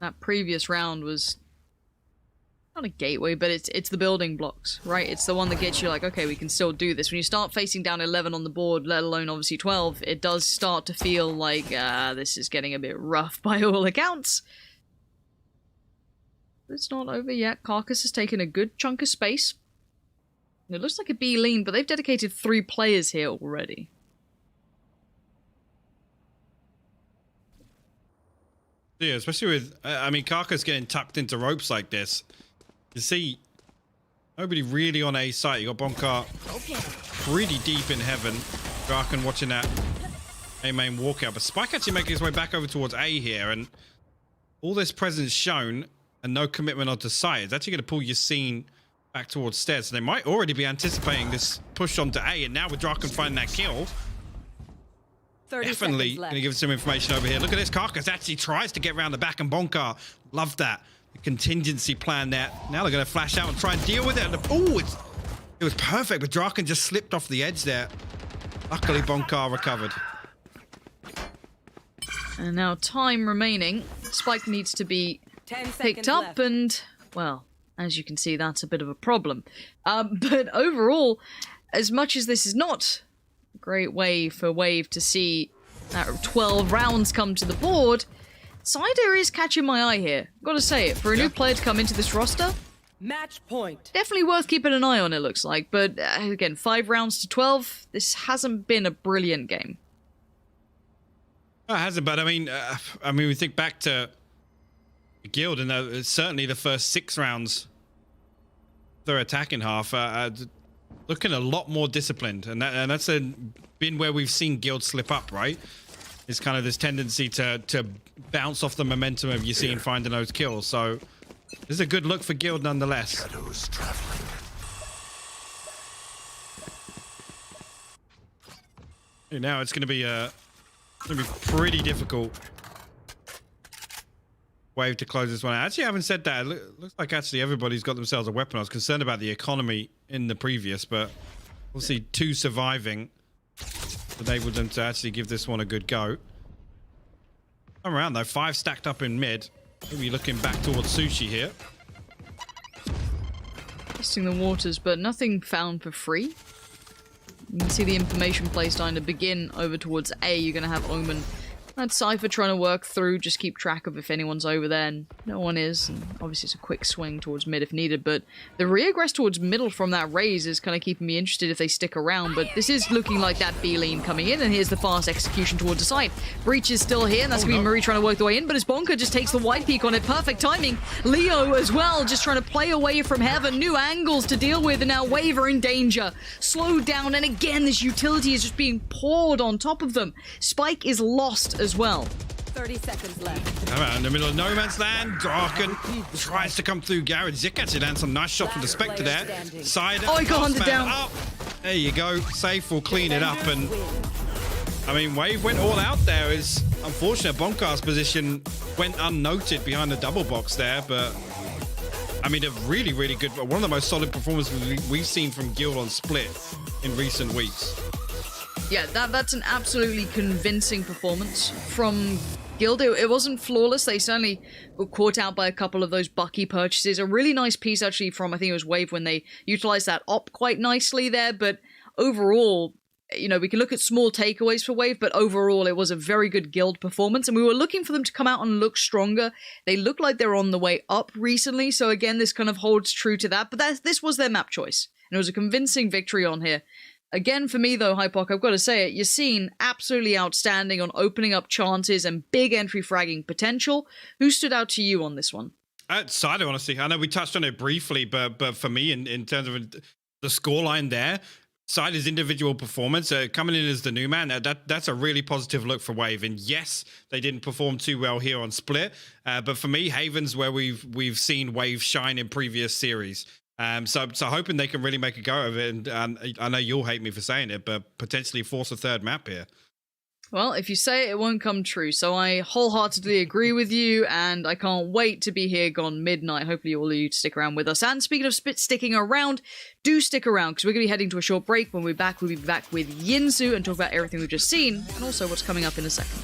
that previous round was not a gateway, but it's the building blocks, right? It's the one that gets you like, okay, we can still do this. When you start facing down 11 on the board, let alone obviously 12, it does start to feel like this is getting a bit rough by all accounts. But it's not over yet. Carcass has taken a good chunk of space. It looks like a B lean, but they've dedicated 3 players here already. Yeah, especially with, I mean, Carcass getting tucked into ropes like this. You see, nobody really on A site. You got Bonkar pretty deep in heaven. Draken watching that A main walkout. But Spike actually making his way back over towards A here. And all this presence shown and no commitment onto site. It's actually going to pull Yassine back towards stairs. So they might already be anticipating this push onto A. And now with Draken finding that kill, definitely going to give us some information over here. Look at this. Carcass actually tries to get around the back, and Bonkar, love that. The contingency plan there. Now they're going to flash out and try and deal with it. Oh, it was perfect, but Draken just slipped off the edge there. Luckily, Bonkar recovered. And now time remaining. Spike needs to be 10 picked seconds up, left. and, well, as you can see, that's a bit of a problem. But overall, as much as this is not a great way for Wave to see 12 rounds come to the board, Cider is catching my eye here. Gotta say it, for a new player to come into this roster, Match point. definitely worth keeping an eye on, it looks like. But again, 5 rounds to 12, this hasn't been a brilliant game. No, it hasn't, but I mean, we think back to Guild, and certainly the first 6 rounds, their attacking half, looking a lot more disciplined, and that's been where we've seen Guild slip up, right? It's kind of this tendency to bounce off the momentum of you seeing finding those kills. So this is a good look for Guild nonetheless. Shadows traveling. Now it's going to be pretty difficult Wave to close this one out. Actually, having said that, it looks like actually everybody's got themselves a weapon. I was concerned about the economy in the previous, but we'll see 2 surviving enabled them to actually give this one a good go. Come around though, 5 stacked up in mid. Maybe looking back towards Sushi here. Testing the waters, but nothing found for free. You can see the information play starting to begin over towards A. You're going to have Omen and Cypher trying to work through, just keep track of if anyone's over there, and no one is. And obviously it's a quick swing towards mid if needed, but the reaggress towards middle from that raise is kind of keeping me interested if they stick around. But this is looking like that B-Lean coming in, and here's the fast execution towards the side. Breach is still here, and that's going to be Marie trying to work the way in, but as Bonka just takes the wide peak on it, perfect timing. Leo as well, just trying to play away from Heaven, new angles to deal with, and now Wave are in danger. Slowed down, and again, this utility is just being poured on top of them. Spike is lost as well. 30 seconds left. Come out in the middle of no man's land. Draken tries to come through. Garrett Zik actually lands some nice shots with the Spectre there. Cider. Oh, he got hunted down. Up. There you go. Safe will clean it up. And I mean, Wave went all out there. It's unfortunate Bonkar's position went unnoted behind the double box there, but I mean, a really, really good, one of the most solid performances we've seen from Guild on Split in recent weeks. Yeah, that's an absolutely convincing performance from Guild. It wasn't flawless. They certainly were caught out by a couple of those Bucky purchases. A really nice piece actually from, I think it was Wave, when they utilized that op quite nicely there. But overall, you know, we can look at small takeaways for Wave, but overall it was a very good Guild performance, and we were looking for them to come out and look stronger. They look like they're on the way up recently, so again, this kind of holds true to that, but this was their map choice, and it was a convincing victory on here. Again, for me though, Hypoc, I've got to say it, Yassine absolutely outstanding on opening up chances and big entry fragging potential. Who stood out to you on this one? Cider, honestly. I know we touched on it briefly, but for me, in terms of the scoreline there, Cider's individual performance, coming in as the new man, that's a really positive look for Wave. And yes, they didn't perform too well here on Split, but for me, Haven's where we've seen Wave shine in previous series. So hoping they can really make a go of it. And I know you'll hate me for saying it, but potentially force a third map here. Well, if you say it, it won't come true. So I wholeheartedly agree with you, and I can't wait to be here gone midnight. Hopefully all of you to stick around with us. And speaking of sticking around, do stick around, because we're going to be heading to a short break. When we're back, we'll be back with Yinzu and talk about everything we've just seen, and also what's coming up in a second.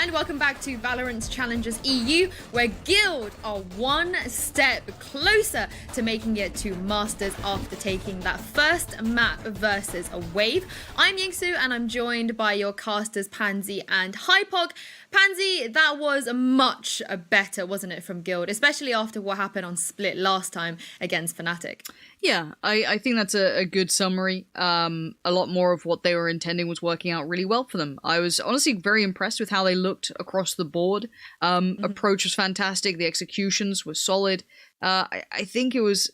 And welcome back to Valorant's Challengers EU, where Guild are one step closer to making it to Masters after taking that first map versus a Wave. I'm Yingsu, and I'm joined by your casters Pansy and Hypog. Pansy, that was much better, wasn't it, from Guild, especially after what happened on Split last time against Fnatic. Yeah, I think that's a good summary. A lot more of what they were intending was working out really well for them. I was honestly very impressed with how they looked across the board. Approach was fantastic. The executions were solid. I think it was...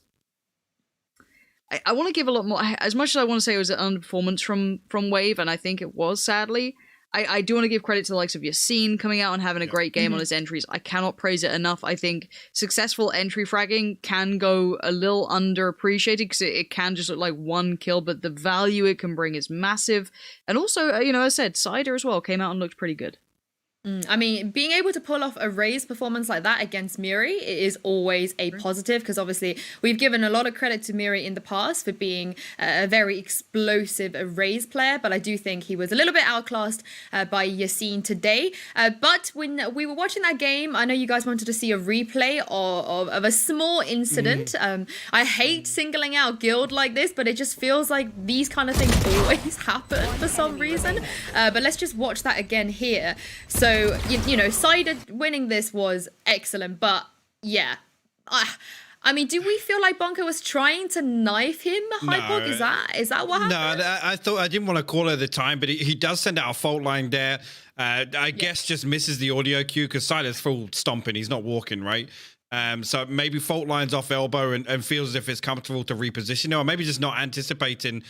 I want to give a lot more... As much as I want to say it was an underperformance from Wave, and I think it was, sadly... I do want to give credit to the likes of Yassine coming out and having a great game on his entries. I cannot praise it enough. I think successful entry fragging can go a little underappreciated because it can just look like one kill, but the value it can bring is massive. And also, as I said, Cider as well came out and looked pretty good. I mean, being able to pull off a Raze performance like that against Miri is always a positive, because obviously we've given a lot of credit to Miri in the past for being a very explosive Raze player, but I do think he was a little bit outclassed by Yassine today. But when we were watching that game, I know you guys wanted to see a replay of a small incident. I hate singling out Guild like this, but it just feels like these kind of things always happen for some reason. But let's just watch that again here. So, Cider winning this was excellent, but yeah. I mean, do we feel like Bonka was trying to knife him, Hypog? No. Is that what happened? No, I thought I didn't want to call it at the time, but he does send out a fault line there. I guess just misses the audio cue because Cider's full stomping. He's not walking, right? So maybe fault lines off elbow and feels as if it's comfortable to reposition, or maybe just not anticipating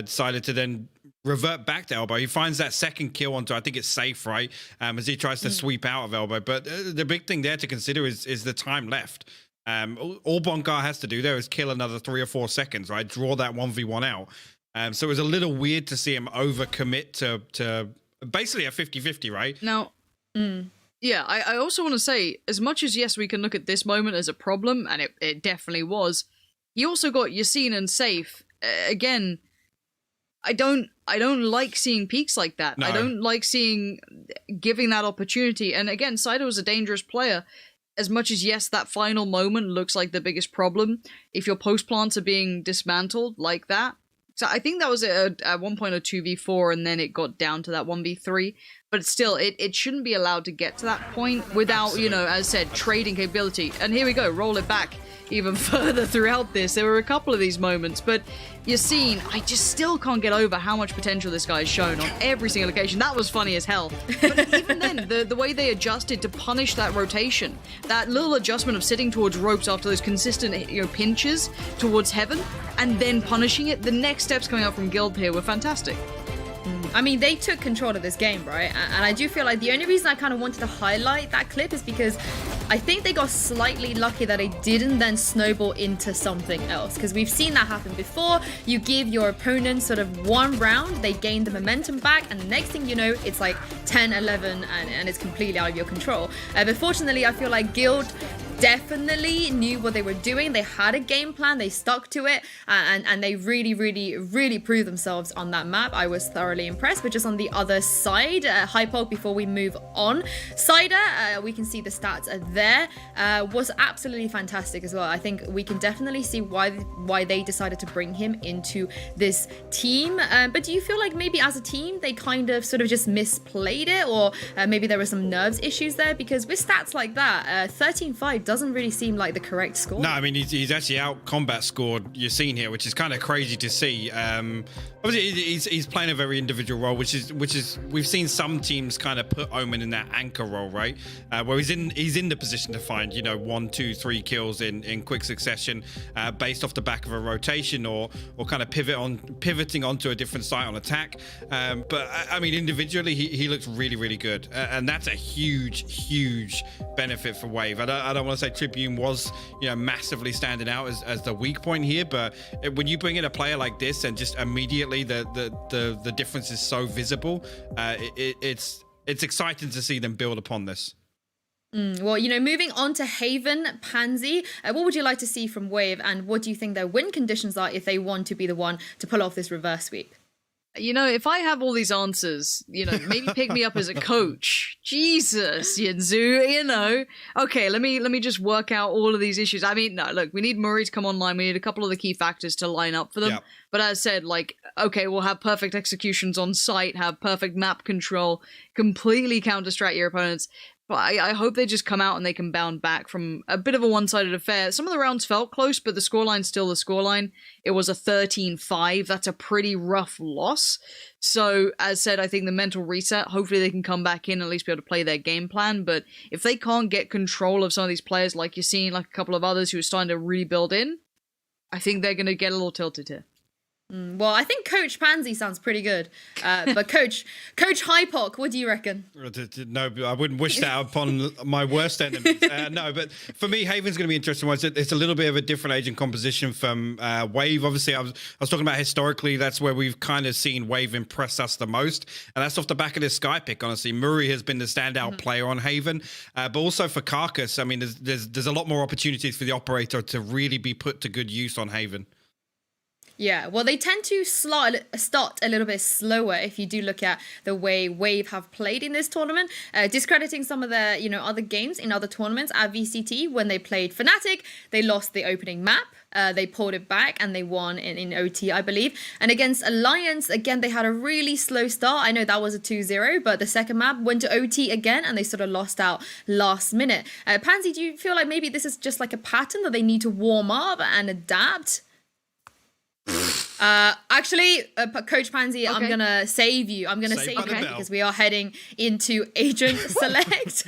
Cider to then revert back to elbow. He finds that second kill onto, I think it's safe, right? As he tries to sweep out of elbow. But the big thing there to consider is the time left. All Bonka has to do there is kill another 3 or 4 seconds, right? Draw that 1v1 out. So it was a little weird to see him overcommit to basically a 50-50, right? Now, yeah, I also want to say, as much as, yes, we can look at this moment as a problem, and it definitely was, you also got Yassine and Safe. Again, I don't like seeing peaks like that. No. I don't like giving that opportunity. And again, Cider was a dangerous player. As much as, yes, that final moment looks like the biggest problem, if your post plants are being dismantled like that. So I think that was at one point a 2v4, and then it got down to that 1v3. But still, it shouldn't be allowed to get to that point without, as I said, trading capability. And here we go, roll it back even further throughout this. There were a couple of these moments, but Yassine, I just still can't get over how much potential this guy's shown on every single occasion. That was funny as hell. But even then, the way they adjusted to punish that rotation, that little adjustment of sitting towards ropes after those consistent pinches towards heaven, and then punishing it, the next steps coming out from Guild here were fantastic. I mean, they took control of this game, right? And I do feel like the only reason I kind of wanted to highlight that clip is because I think they got slightly lucky that it didn't then snowball into something else. Because we've seen that happen before. You give your opponent sort of one round, they gain the momentum back, and the next thing you know, it's like 10, 11, and it's completely out of your control. But fortunately, I feel like Guild definitely knew what they were doing. They had a game plan, they stuck to it, and they really, really, really proved themselves on that map. I was thoroughly impressed. But just on the other side, Hypog, before we move on, Cider, we can see the stats are there, was absolutely fantastic as well. I think we can definitely see why they decided to bring him into this team. But do you feel like maybe as a team they kind of sort of just misplayed it, or maybe there were some nerves issues there? Because with stats like that, 13-5 doesn't really seem like the correct score. No, I mean, he's actually out combat scored Yassine here, which is kind of crazy to see. Obviously, he's playing a very individual role, which is we've seen some teams kind of put Omen in that anchor role, right? Where he's in the position to find 1, 2, 3 kills in quick succession, based off the back of a rotation or kind of pivoting onto a different site on attack. But I mean, individually, he looks really, really good, and that's a huge benefit for Wave. I don't want to say Tribune was massively standing out as the weak point here, but when you bring in a player like this and just immediately the difference is so visible, it's exciting to see them build upon this. Well, moving on to Haven, Pansy, what would you like to see from Wave, and what do you think their win conditions are if they want to be the one to pull off this reverse sweep? You know, if I have all these answers, you know, maybe pick me up as a coach. Jesus, Yinzu, you know. Okay, let me just work out all of these issues. I mean, no, look, we need Murray to come online. We need a couple of the key factors to line up for them. Yeah. But as said, like, okay, we'll have perfect executions on site, have perfect map control, completely counter-strat your opponents. But I hope they just come out and they can bound back from a bit of a one-sided affair. Some of the rounds felt close, but the scoreline's still the scoreline. It was a 13-5. That's a pretty rough loss. So, as said, I think the mental reset, hopefully they can come back in and at least be able to play their game plan. But if they can't get control of some of these players, like you're seeing, like a couple of others who are starting to really build in, I think they're going to get a little tilted here. Well, I think Coach Pansy sounds pretty good. But Coach Hypoc, what do you reckon? No, I wouldn't wish that upon my worst enemies. No, but for me, Haven's going to be interesting. It's a little bit of a different agent composition from Wave. Obviously, I was talking about historically, that's where we've kind of seen Wave impress us the most. And that's off the back of this Sky pick, honestly. Murray has been the standout player on Haven. But also for Carcass, I mean, there's a lot more opportunities for the operator to really be put to good use on Haven. Yeah, well, they tend to start a little bit slower if you do look at the way Wave have played in this tournament, discrediting some of their, other games in other tournaments at VCT. When they played Fnatic, they lost the opening map. They pulled it back and they won in OT, I believe. And against Alliance, again, they had a really slow start. I know that was a 2-0, but the second map went to OT again and they sort of lost out last minute. Pansy, do you feel like maybe this is just like a pattern that they need to warm up and adapt? Coach Pansy, okay. I'm gonna save you. I'm gonna save you because we are heading into Agent Select.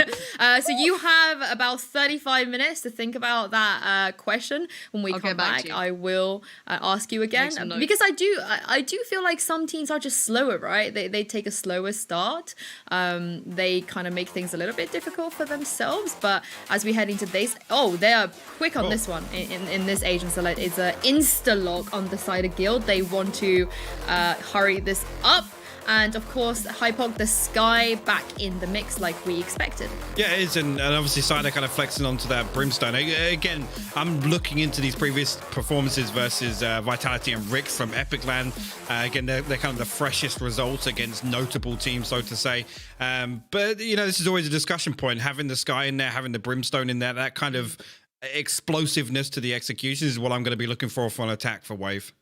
So you have about 35 minutes to think about that question. When we come back, I will ask you again because I do feel like some teams are just slower, right? They take a slower start. They kind of make things a little bit difficult for themselves. But as we head into this, they are quick on this one. In this Agent Select, it's an insta lock on the side of Guild. They want to hurry this up. And of course, Hypoc the Sky back in the mix like we expected. Yeah, it is. And obviously, Cider kind of flexing onto that Brimstone. Again, I'm looking into these previous performances versus Vitality and Rick from Epic Land. Again, they're kind of the freshest results against notable teams, so to say. But, this is always a discussion point. Having the Sky in there, having the Brimstone in there, that kind of explosiveness to the execution is what I'm going to be looking for an attack for Wave.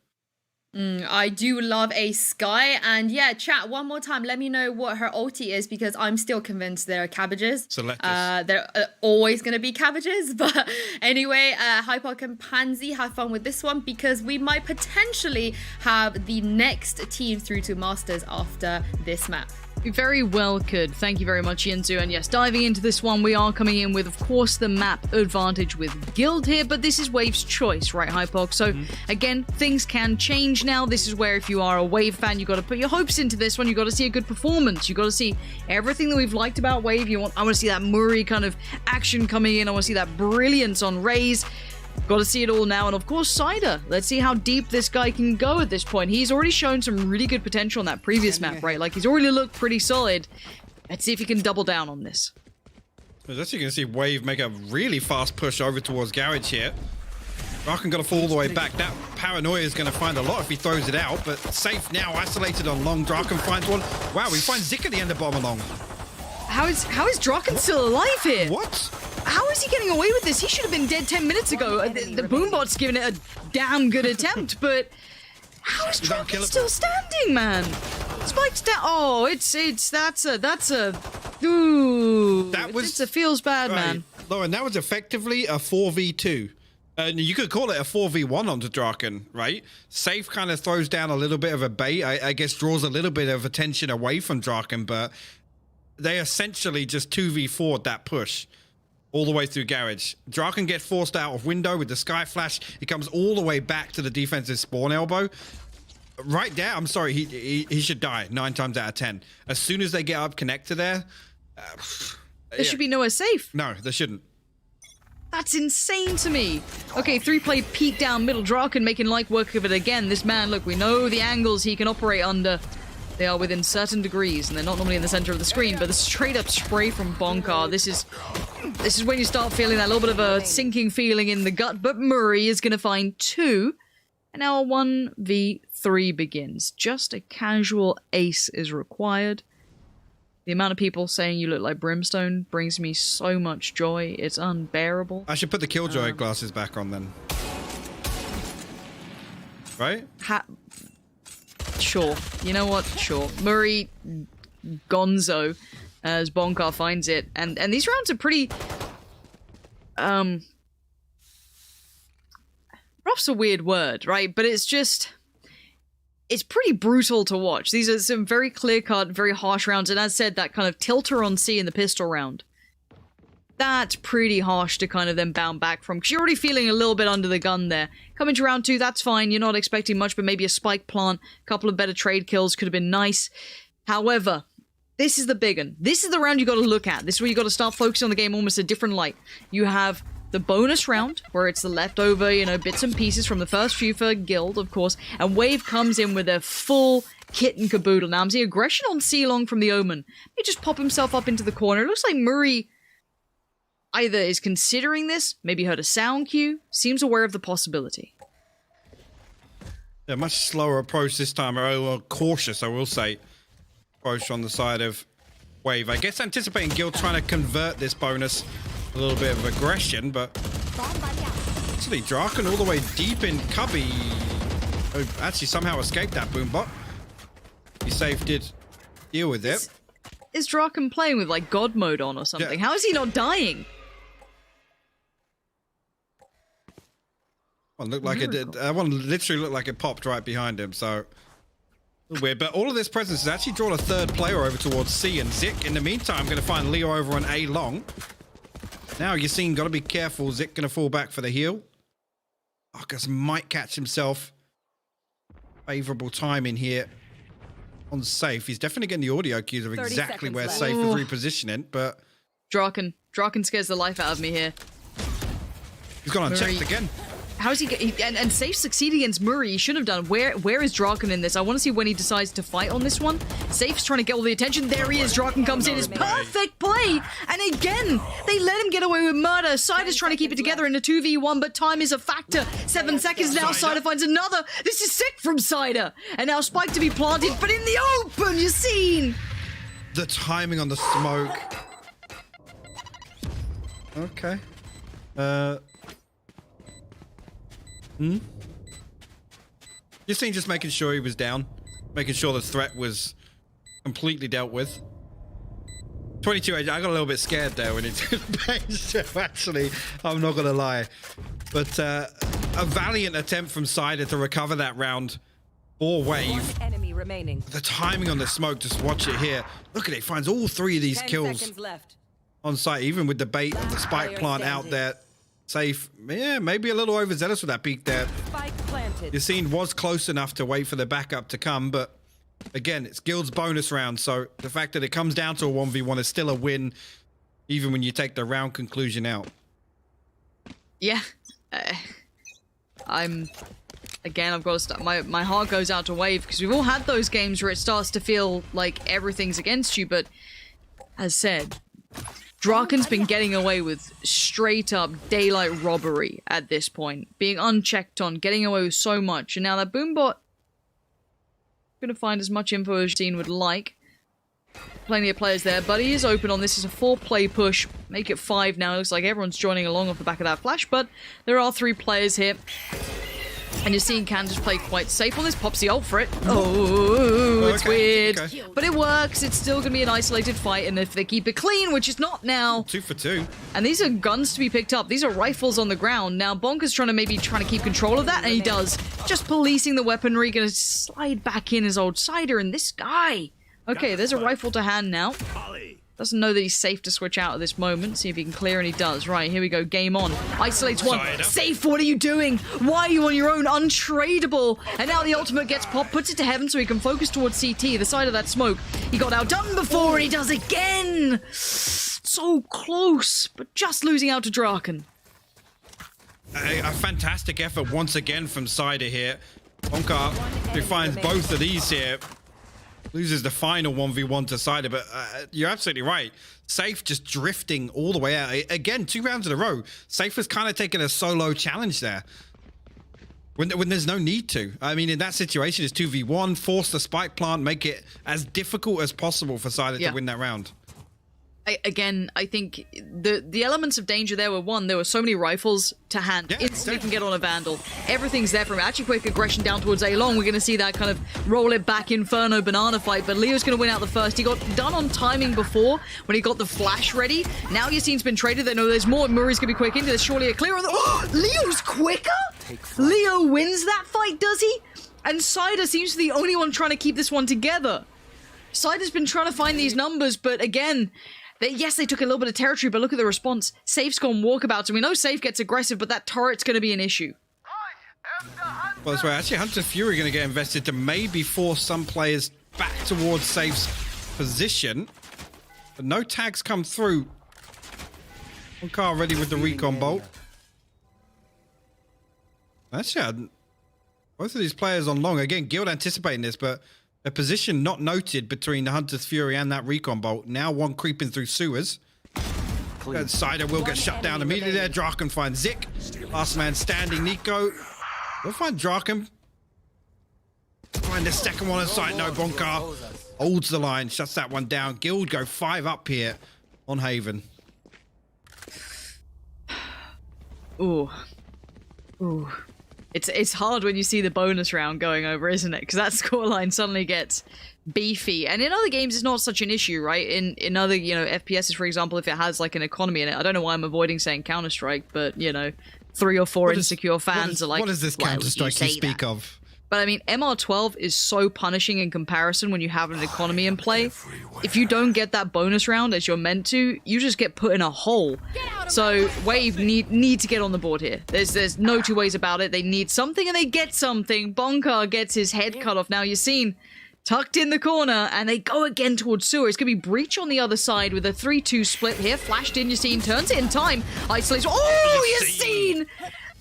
I do love a Sky, and yeah, chat one more time. Let me know what her ulti is because I'm still convinced they're cabbages. They're always going to be cabbages, but anyway, Hypoc and Pansy, have fun with this one because we might potentially have the next team through to Masters after this map. We very well could. Thank you very much, Yinzu. And yes, diving into this one, we are coming in with, of course, the map advantage with Guild here, but this is Wave's choice, right, Hypoc? So, again, things can change now. This is where if you are a Wave fan, you've got to put your hopes into this one. You've got to see a good performance. You've got to see everything that we've liked about Wave. I want to see that Murray kind of action coming in. I want to see that brilliance on Raze. Got to see it all now, and of course, Cider. Let's see how deep this guy can go at this point. He's already shown some really good potential in that previous map, right? Like, he's already looked pretty solid. Let's see if he can double down on this. As you can see, Wave make a really fast push over towards Garage here. Draken got to fall all the way back. That Paranoia is going to find a lot if he throws it out, but safe now, isolated on Long. Draken finds one. Wow, we find Zik at the end of bomb along. How is Draken still alive here? What? How is he getting away with this? He should have been dead 10 minutes ago. The Boombot's giving it a damn good attempt, but how is Draken still standing, man? Spike's down. Oh, that's a ooh. It feels bad, man. Lauren, that was effectively a 4v2. You could call it a 4v1 onto Draken, right? Safe kind of throws down a little bit of a bait. I guess draws a little bit of attention away from Draken, but they essentially just 2v4'd that push all the way through Garage. Draken gets forced out of window with the Sky Flash. He comes all the way back to the defensive spawn elbow. Right there, I'm sorry, he should die 9 times out of 10. As soon as they get up connector there, there should be nowhere safe. No, there shouldn't. That's insane to me. Okay, 3-play peek down middle. Draken making light work of it again. This man, look, we know the angles he can operate under. They are within certain degrees, and they're not normally in the center of the screen, but the straight-up spray from Bonkar, this is when you start feeling that little bit of a sinking feeling in the gut, but Murray is going to find 2. And now a 1v3 begins. Just a casual ace is required. The amount of people saying you look like Brimstone brings me so much joy. It's unbearable. I should put the Killjoy glasses back on then. Right? Sure. You know what? Sure. Murray Gonzo, as Bonkar finds it. And these rounds are pretty... rough's a weird word, right? But it's just... It's pretty brutal to watch. These are some very clear-cut, very harsh rounds. And as said, that kind of tilter on C in the pistol round. That's pretty harsh to kind of then bound back from. Because you're already feeling a little bit under the gun there. Coming to round 2, that's fine. You're not expecting much, but maybe a spike plant. A couple of better trade kills could have been nice. However, this is the big one. This is the round you got to look at. This is where you got to start focusing on the game almost a different light. You have the bonus round, where it's the leftover, you know, bits and pieces from the first few for Guild, of course, and Wave comes in with a full kit and caboodle. Now, I'm seeing aggression on C-Long from the Omen. He just pop himself up into the corner. It looks like Murray either is considering this, maybe heard a sound cue, seems aware of the possibility. Yeah, much slower approach this time, or a little cautious, I will say, approach on the side of Wave. I guess anticipating Guild trying to convert this bonus. A little bit of aggression, but actually Draken all the way deep in Cubby. Oh, actually somehow escaped that boombot. He safe did deal with it. Is Draken playing with like God mode on or something? Yeah. How is he not dying? One looked like it did. That one literally looked like it popped right behind him, so weird. But all of this presence has actually drawn a third player over towards C, and Zik in the meantime going to find Leo over on A long. Now Yassine got to be careful. Zik going to fall back for the heal. Arcus might catch himself. Favorable timing here on Safe. He's definitely getting the audio cues of exactly where left. Safe is repositioning, but Draken scares the life out of me here. He's gone unchecked again. How's he get? And Safe succeed against Murray. He should have done. Where is Draken in this? I want to see when he decides to fight on this one. Safe's trying to get all the attention. There he is. Draken comes in. It's perfect play. And again, they let him get away with murder. Cider's trying to keep it together in a 2v1, but time is a factor. 7 seconds now. Cider finds another. This is sick from Cider. And now Spike to be planted, but in the open, Yassine. The timing on the smoke. Okay. Yassine just making sure he was down, making sure the threat was completely dealt with. 22 age, I got a little bit scared there when it changed, actually, I'm not gonna lie. But a valiant attempt from Cider to recover that round or Wave. One enemy remaining. The timing on the smoke, just watch it here. Look at it, finds all 3 of these kills on site, even with the bait of the spike plant out there. Safe, yeah, maybe a little overzealous with that peek there. Yassine was close enough to wait for the backup to come, but again, it's Guild's bonus round, so the fact that it comes down to a 1v1 is still a win, even when you take the round conclusion out. Yeah, I've got to start. My heart goes out to Wave because we've all had those games where it starts to feel like everything's against you, but as said, Draken's been getting away with straight up daylight robbery at this point. Being unchecked on, getting away with so much. And now that Boombot gonna find as much info as Yassine would like. Plenty of players there, but he is open on this. Is a 4-play push. Make it 5 now. It looks like everyone's joining along off the back of that flash, but there are 3 players here. And Yassine can just play quite safe on this. Pops the ult for it. Oh, it's weird. Okay. But it works. It's still going to be an isolated fight. And if they keep it clean, which is not now. 2 for 2. And these are guns to be picked up. These are rifles on the ground. Now, Bonker's trying to keep control of that. And he does. Just policing the weaponry. Going to slide back in his old Cider. And this guy. Okay, there's a rifle to hand now. Doesn't know that he's safe to switch out at this moment. See if he can clear, and he does. Right, here we go. Game on. Isolates one. Safe, what are you doing? Why are you on your own? Untradeable. And now the ultimate gets popped, puts it to heaven so he can focus towards CT, the side of that smoke. He got outdone before, and he does again. So close, but just losing out to Draken. A fantastic effort once again from Cider here. Bonkar, who finds both of these here, loses the final 1v1 to Cider, but you're absolutely right. Safe just drifting all the way out. Again, 2 rounds in a row. Safe was kind of taking a solo challenge there. When there's no need to. I mean, in that situation, it's 2v1, force the spike plant, make it as difficult as possible for Cider to win that round. I think the elements of danger there were, one, there were so many rifles to hand. Instantly can get on a Vandal. Everything's there from actually quick aggression down towards A Long. We're going to see that kind of roll it back Inferno banana fight, but Leo's going to win out the first. He got done on timing before when he got the flash ready. Now Yassine's been traded. They know there's more. Murray's going to be quick into. There's surely a clear on the... Oh, Leo's quicker? Leo wins that fight, does he? And Cider seems to be the only one trying to keep this one together. Cider's been trying to find these numbers, but again... Yes, they took a little bit of territory, but look at the response. Safe's gone walkabouts, and we know Safe gets aggressive, but that turret's going to be an issue. Well, that's right. Actually, Hunter's Fury going to get invested to maybe force some players back towards Safe's position. But no tags come through. One car ready with the recon bolt. Actually, both of these players on long. Again, Guild anticipating this, but... a position not noted between the Hunter's Fury and that recon bolt. Now one creeping through sewers. And Cider will get shut down immediately there. Draken finds Zik. Last man standing, Nico. We'll find Draken. Find the second one on site. No, Bonkar holds the line, shuts that one down. Guild go 5 up here on Haven. Ooh. It's hard when you see the bonus round going over, isn't it? Because that scoreline suddenly gets beefy. And in other games, it's not such an issue, right? In other, FPSs, for example, if it has like an economy in it, I don't know why I'm avoiding saying Counter-Strike, but 3 or 4 insecure fans are like, what is this Counter-Strike you speak of? But I mean, MR12 is so punishing in comparison when you have an economy in play. If you don't get that bonus round as you're meant to, you just get put in a hole. So Wave need to get on the board here. There's no two ways about it. They need something and they get something. Bonkar gets his head cut off. Now Yassine tucked in the corner and they go again towards sewer. It's going to be Breach on the other side with a 3-2 split here. Flashed in, Yassine turns it in time. Isolates. Oh, Yassine!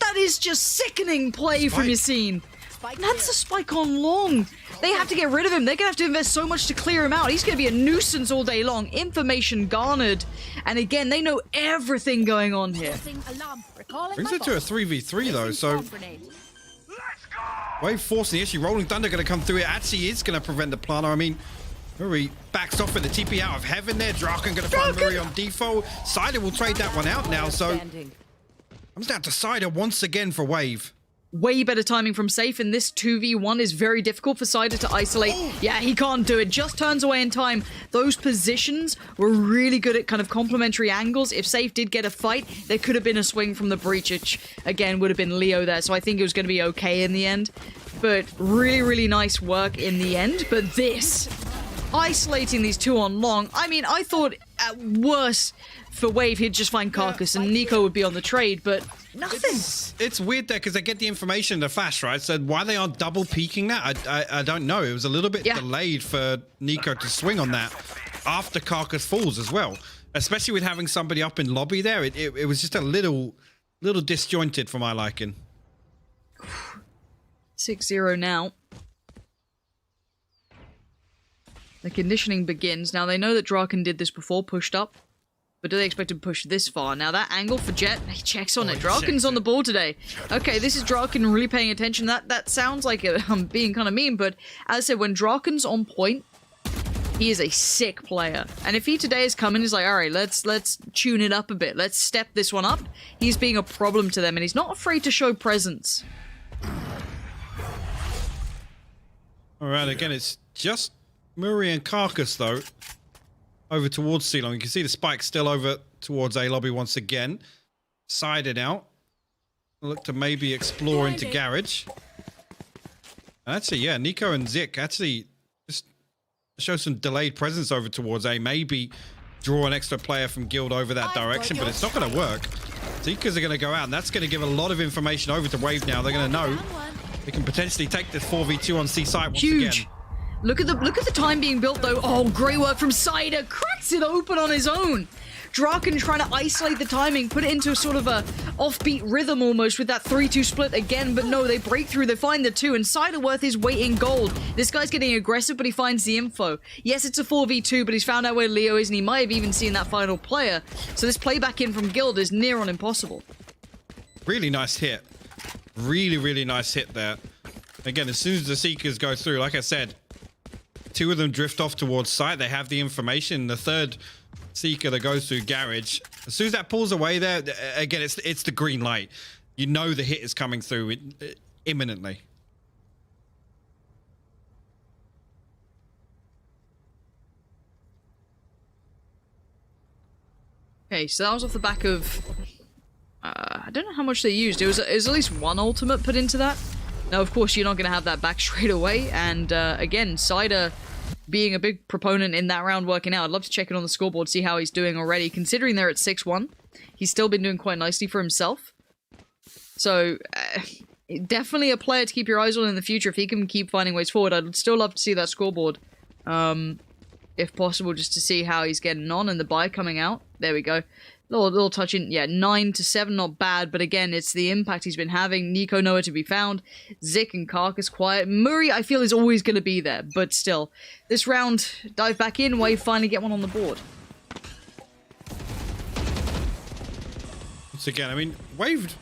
That is just sickening play from Yassine. That's a spike on long. They have to get rid of him. They're going to have to invest so much to clear him out. He's going to be a nuisance all day long. Information garnered. And again, they know everything going on here. Brings it to a 3v3 though, so... Wave forcing the issue. Rolling Thunder going to come through it. Actually is going to prevent the planner. I mean, Murray backs off with the TP out of heaven there. Draken going to find Murray on default. Cider will trade that one out now, so... Comes down to Cider once again for Wave. Way better timing from Safe, and this 2v1 is very difficult for Cider to isolate. Yeah, he can't do it. Just turns away in time. Those positions were really good at kind of complementary angles. If Safe did get a fight, there could have been a swing from the Breach, which, again, would have been Leo there. So I think it was going to be okay in the end. But really, really nice work in the end. But this, isolating these two on long, I mean, I thought at worst for Wave, he'd just find Carcass and Nico would be on the trade, but nothing. It's weird there because they get the information in the flash, right? So why they aren't double peeking that, I don't know. It was a little bit delayed for Nico to swing on that after Carcass falls as well. Especially with having somebody up in lobby there. It was just a little disjointed for my liking. 6-0 now. The conditioning begins. Now they know that Draken did this before, pushed up. But do they expect to push this far? Now that angle for Jet, he checks on it. Draken's on the ball today. Okay, this is Draken really paying attention. That sounds like I'm being kind of mean, but as I said, when Draken's on point, he is a sick player. And if he today is coming, he's like, all right, let's tune it up a bit. Let's step this one up. He's being a problem to them, and he's not afraid to show presence. All right, again, it's just Murray and Carcass, though. Over towards C-Long. You can see the spike still over towards A-Lobby once again. Sided out. Look to maybe explore into Garage. And actually, yeah, Nico and Zik actually just show some delayed presence over towards A. Maybe draw an extra player from Guild over that direction, but it's not going to work. Zekas are going to go out, and that's going to give a lot of information over to Wave now. They're going to know they can potentially take this 4v2 on C-Site once again. Look at the time being built though. Oh, great work from Cider. Cracks it open on his own. Draken trying to isolate the timing, put it into a sort of a offbeat rhythm almost with that 3-2 split again, but no, they break through, they find the 2, and Ciderworth is weight in gold. This guy's getting aggressive, but he finds the info. Yes, it's a 4v2, but he's found out where Leo is, and he might have even seen that final player. So this playback in from Guild is near on impossible. Really nice hit. Really, really nice hit there. Again, as soon as the Seekers go through, like I said, 2 of them drift off towards site. They have the information. The third Seeker that goes through garage, as soon as that pulls away there, again, it's the green light. You know the hit is coming through imminently. Okay, so that was off the back of... I don't know how much they used. It was at least one ultimate put into that. Now, of course, you're not going to have that back straight away. And again, Cider being a big proponent in that round working out. I'd love to check it on the scoreboard, see how he's doing already. Considering they're at 6-1, he's still been doing quite nicely for himself. So, definitely a player to keep your eyes on in the future if he can keep finding ways forward. I'd still love to see that scoreboard. If possible, just to see how he's getting on and the buy coming out. There we go. Little touch in, yeah, 9-7, not bad, but again, it's the impact he's been having. Nico nowhere to be found. Zik and Carcass quiet. Murray, I feel, is always going to be there, but still. This round, dive back in, Wave finally get one on the board. Once again, I mean, Wave,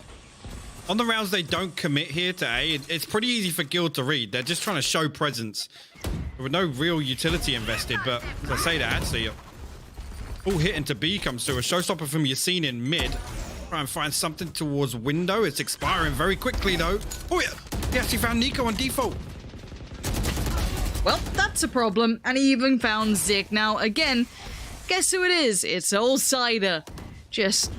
on the rounds they don't commit here to A, it's pretty easy for Guild to read. They're just trying to show presence with no real utility invested, but as I say that, actually, full hit into B comes through. A showstopper from Yassine in mid. Try and find something towards window. It's expiring very quickly, though. Oh, yeah. He actually found Nico on default. Well, that's a problem. And he even found Zik. Now, again, guess who it is? It's old Cider. Just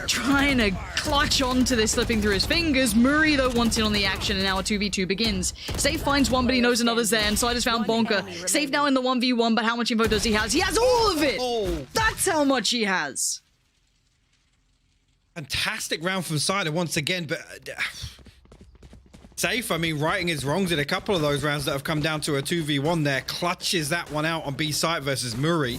trying to clutch onto this, slipping through his fingers. Murray, though, wants in on the action, and now a 2v2 begins. Safe finds one, but he knows another's there, and Cider's found Bonka. Safe now in the 1v1, but how much info does he have? He has all of it! Oh. That's how much he has! Fantastic round from Cider once again, but... Safe, I mean, righting his wrongs in a couple of those rounds that have come down to a 2v1 there. Clutches that one out on B site versus Murray.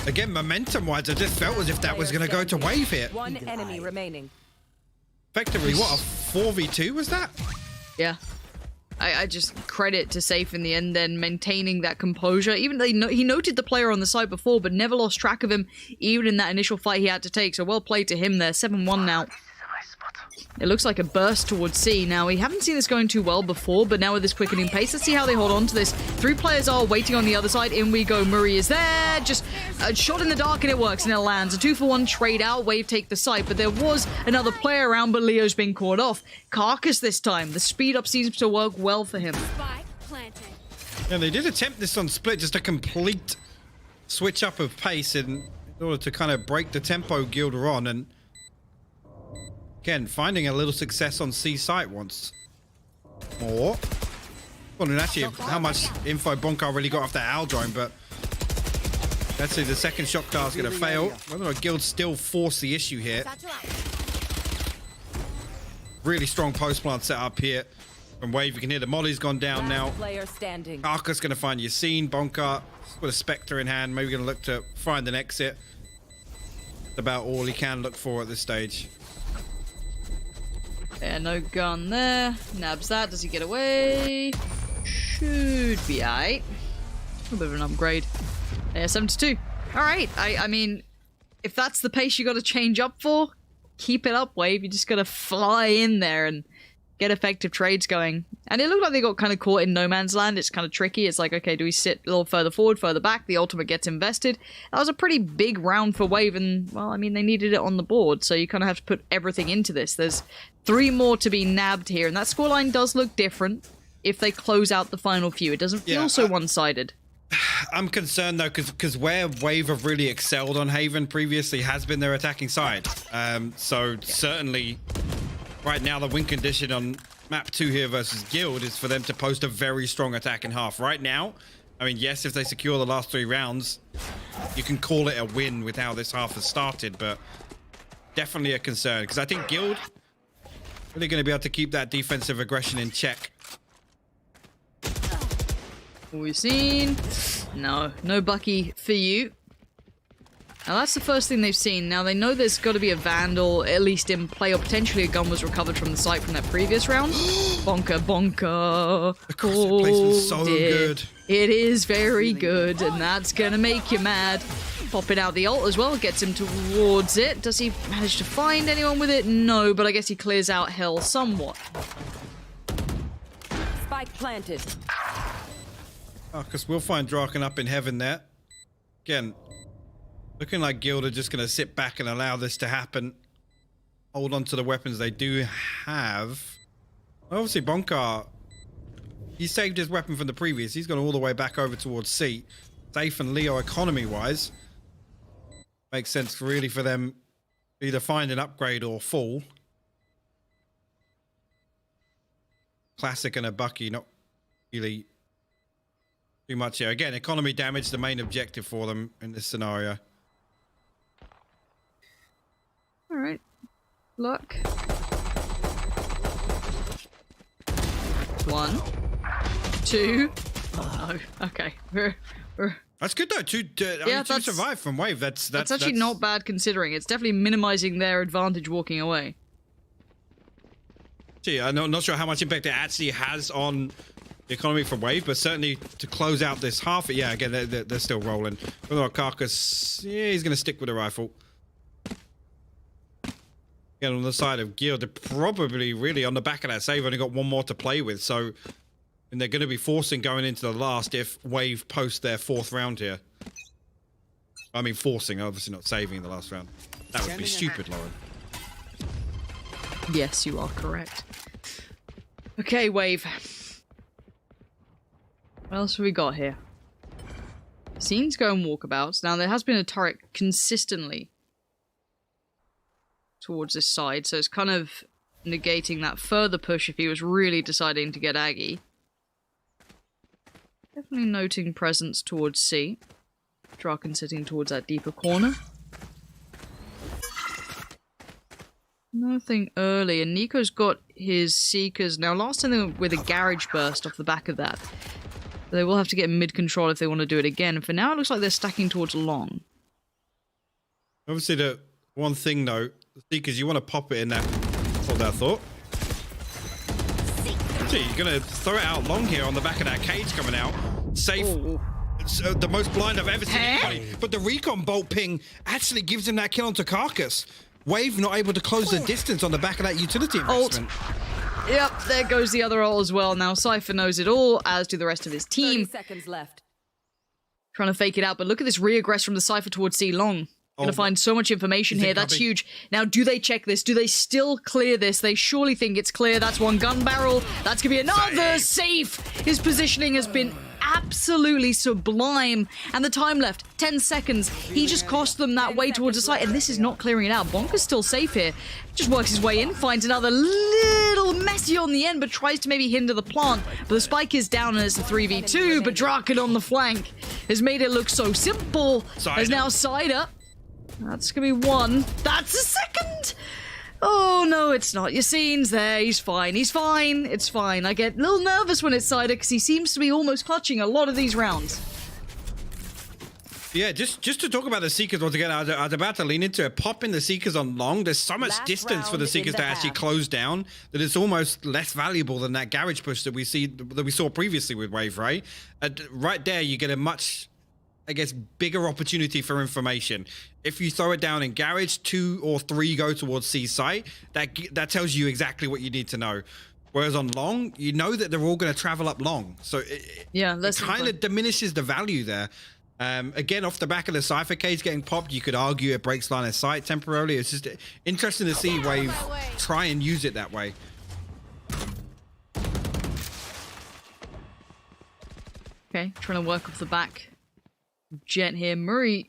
Again, momentum-wise, I just felt as if that was going to go to Wave here. One enemy remaining. Effectively, what, a 4v2 was that? Yeah. I just credit to Safe in the end then maintaining that composure. Even though he noted the player on the side before, but never lost track of him, even in that initial fight he had to take. So well played to him there. 7-1 now. It looks like a burst towards C. Now, we haven't seen this going too well before, but now with this quickening pace, let's see how they hold on to this. 3 players are waiting on the other side. In we go. Murray is there. Just a shot in the dark and it works and it lands. A 2-for-1 trade out. Wave take the site, but there was another player around, but Leo's been caught off. Carcass this time. The speed up seems to work well for him. Yeah, they did attempt this on split, just a complete switch up of pace in order to kind of break the tempo Guild are on, and again, finding a little success on C site once more. Wondering actually how much info Bonka really got off that Owl drone, but let's see, the second shot car is going to fail. Whether or not Guild still force the issue here. Really strong post plant set up here from Wave. You can hear the molly's gone down now. Carcass going to find Yassine. Bonka with a Spectre in hand. Maybe going to look to find an exit. That's about all he can look for at this stage. Yeah, no gun there. Nabs that. Does he get away? Should be aight. A bit of an upgrade. Yeah, 7-2. Alright, I mean, if that's the pace you got to change up for, keep it up, Wave. You just got to fly in there and get effective trades going. And it looked like they got kind of caught in no man's land. It's kind of tricky. It's like, okay, do we sit a little further forward, further back? The ultimate gets invested. That was a pretty big round for Wave, and, well, I mean, they needed it on the board, so you kind of have to put everything into this. There's 3 more to be nabbed here, and that scoreline does look different if they close out the final few. It doesn't feel so one-sided. I'm concerned, though, because where Wave have really excelled on Haven previously has been their attacking side. Certainly, right now, the win condition on map 2 here versus Guild is for them to post a very strong attack in half. Right now, I mean, yes, if they secure the last 3 rounds, you can call it a win with how this half has started, but definitely a concern, because I think Guild really going to be able to keep that defensive aggression in check. We've seen. No Bucky for you. Now that's the first thing they've seen. Now they know there's got to be a Vandal, at least in play, or potentially a gun was recovered from the site from that previous round. Bonka, bonka. The crosshair placement's so good. It is very good, and that's gonna make you mad. Popping out the ult as well, gets him towards it. Does he manage to find anyone with it? No, but I guess he clears out hell somewhat. Spike planted. Because we'll find Draken up in heaven there. Again, looking like Guild are just going to sit back and allow this to happen. Hold on to the weapons they do have. Obviously, Bonkar, he saved his weapon from the previous. He's gone all the way back over towards C. Safe and Leo economy-wise. Makes sense really for them to either find an upgrade or fall. Classic and a Bucky, not really too much here. Again, economy damage, the main objective for them in this scenario. All right. Luck. 1, 2. Oh no. Okay. We're That's good though. Two survive from Wave. That's actually not bad considering. It's definitely minimizing their advantage walking away. Gee, I'm not sure how much impact it actually has on the economy from Wave, but certainly to close out this half. Yeah, again, they're still rolling. Carcass, yeah, he's going to stick with the rifle. Again, on the side of Guild, they're probably really on the back of that save, only got one more to play with, so and they're going to be forcing going into the last if Wave post their 4th round here. I mean, forcing, obviously not saving the last round. That would be stupid, Lauren. Yes, you are correct. Okay, Wave. What else have we got here? Scenes go and walkabouts. Now, there has been a turret consistently towards this side, so it's kind of negating that further push if he was really deciding to get Aggie. Definitely noting presence towards C. Draken sitting towards that deeper corner. Nothing early, and Nico's got his Seekers. Now, last time they went with a Garage Burst off the back of that. They will have to get mid-control if they want to do it again. For now, it looks like they're stacking towards long. Obviously, the one thing, though, the Seekers, you want to pop it in that. Hold that thought. Gee, you're going to throw it out long here on the back of that cage coming out. Safe. It's, the most blind I've ever seen anybody. But the recon bolt ping actually gives him that kill onto Carcass. Wave not able to close the distance on the back of that utility investment. Yep, there goes the other ult as well. Now Cypher knows it all, as do the rest of his team. 30 seconds left. Trying to fake it out, but look at this reaggress from the Cypher towards C long. Gonna find so much information here. That's huge. Now, do they check this? Do they still clear this? They surely think it's clear. That's one gun barrel. That's gonna be another safe. His positioning has been absolutely sublime. And the time left, 10 seconds. He just cost them that way towards the site, and this is not clearing it out. Bonker's still safe here. Just works his way in, finds another little messy on the end, but tries to maybe hinder the plant. But the spike is down and it's a 3v2, but Draken on the flank has made it look so simple. There's now side up. That's gonna be one. That's a second! Oh, no, it's not. Yassine's there. He's fine. He's fine. It's fine. I get a little nervous when it's Cider because he seems to be almost clutching a lot of these rounds. Yeah, just to talk about the Seekers once again, I was about to lean into it. Popping the Seekers on long, there's so much distance for the Seekers to actually close down that it's almost less valuable than that garage push that we saw previously with Wave, right? Right there, you get a much, I guess, bigger opportunity for information. If you throw it down in garage, 2 or 3 go towards C site, that tells you exactly what you need to know. Whereas on long, you know that they're all going to travel up long. So it kind of diminishes the value there. Again, off the back of the Cypher cage getting popped, you could argue it breaks line of sight temporarily. It's just interesting to see Wave try and use it that way. Okay, trying to work off the back. Jet here. Murray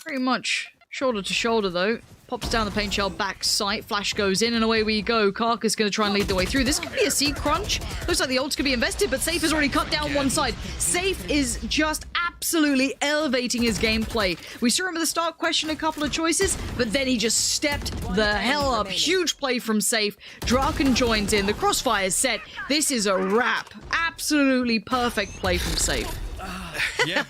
pretty much shoulder to shoulder though. Pops down the paint shell, back sight, flash goes in, and away we go. Carcass going to try and lead the way through. This could be a seed crunch. Looks like the ult's could be invested, but Safe has already cut down one side. Safe is just absolutely elevating his gameplay. We saw him at the start question a couple of choices, but then he just stepped the hell up. Huge play from Safe. Draken joins in. The crossfire is set. This is a wrap. Absolutely perfect play from Safe. Yeah,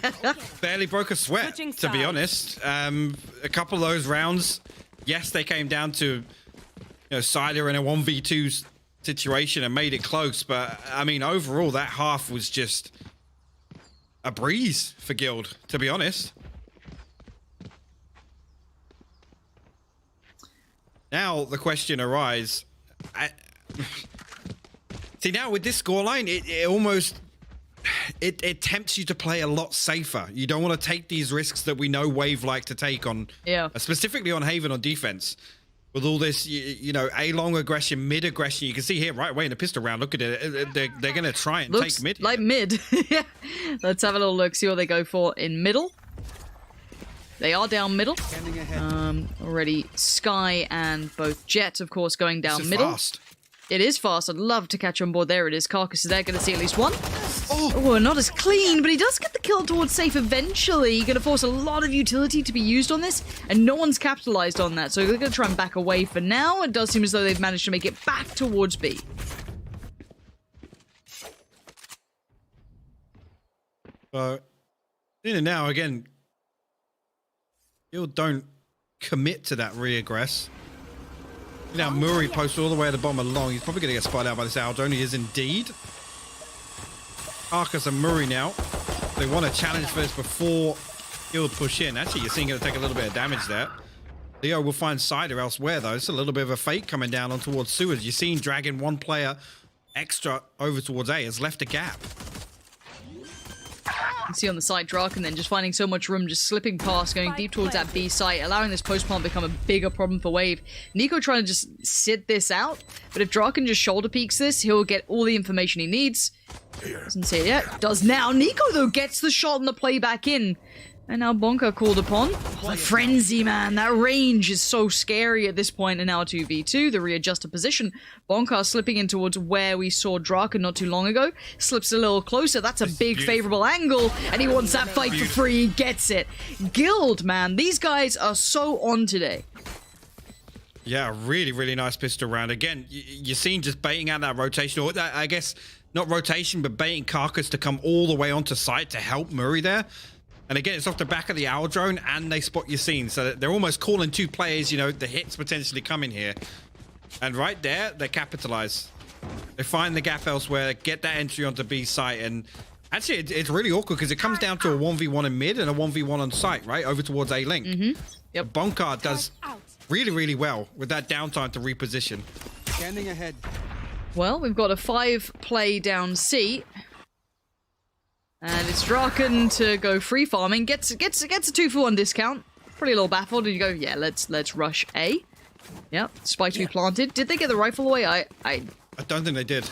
barely broke a sweat, to be honest. A couple of those rounds, yes, they came down to Cider in a 1v2 situation and made it close, but I mean, overall, that half was just a breeze for Guild, to be honest. Now the question arises. See, now with this scoreline, it almost it tempts you to play a lot safer. You don't want to take these risks that we know Wave like to take on, specifically on Haven on defense. With all this, you know, A long aggression, mid aggression, you can see here right away in the pistol round. Look at it; they're going to try and Looks take mid. like mid. Yeah. Let's have a little look, see what they go for in middle. They are down middle. Already Sky and both Jets, of course, going down middle. Fast. It is fast. I'd love to catch on board. There it is. Carcass is there. Going to see at least one. Oh, not as clean, but he does get the kill towards safe eventually. Going to force a lot of utility to be used on this, and no one's capitalized on that. So they're going to try and back away for now. It does seem as though they've managed to make it back towards B. Now, again, you don't commit to that re-aggress. Now Murray posts all the way at the bottom of long. He's probably going to get spotted out by this Aldrone. He is indeed. Carcass and Murray now. They want to challenge first before Guild push in. Actually, you're seeing going to take a little bit of damage there. Leo will find Cider elsewhere, though. It's a little bit of a fake coming down on towards sewers. You're seeing dragging one player extra over towards A. Has left a gap. You can see on the side Draken then just finding so much room, just slipping past, going deep towards that B site, allowing this post plant to become a bigger problem for Wave. Nico trying to just sit this out, but if Draken just shoulder peeks this, he'll get all the information he needs. Doesn't see it yet. Does now. Nico, though, gets the shot and the play back in. And now Bonka called upon. Oh, the frenzy, man. That range is so scary at this point in our 2v2. The readjusted position. Bonka slipping in towards where we saw Draken not too long ago. Slips a little closer. That's a big favorable angle. And he wants that fight for free. He gets it. Guild, man. These guys are so on today. Yeah, really, really nice pistol round. Again, you're seeing just baiting out that rotation. Or I guess not rotation, but baiting Carcass to come all the way onto site to help Murray there. And again, it's off the back of the owl drone, and they spot your scene. So they're almost calling two players, you know, the hits potentially coming here. And right there, they capitalize. They find the gap elsewhere, get that entry onto B site. And actually, it's really awkward because it comes down to a 1v1 in mid and a 1v1 on site, right? Over towards A link. Yep. Bonka does really, really well with that downtime to reposition. Standing ahead. Well, we've got a 5-play down C. And it's Draken to go free farming. Gets a 2-for-1 discount. Pretty little baffled. And you go, yeah, let's rush A. Yep. Spike to be planted. Did they get the rifle away? I don't think they did.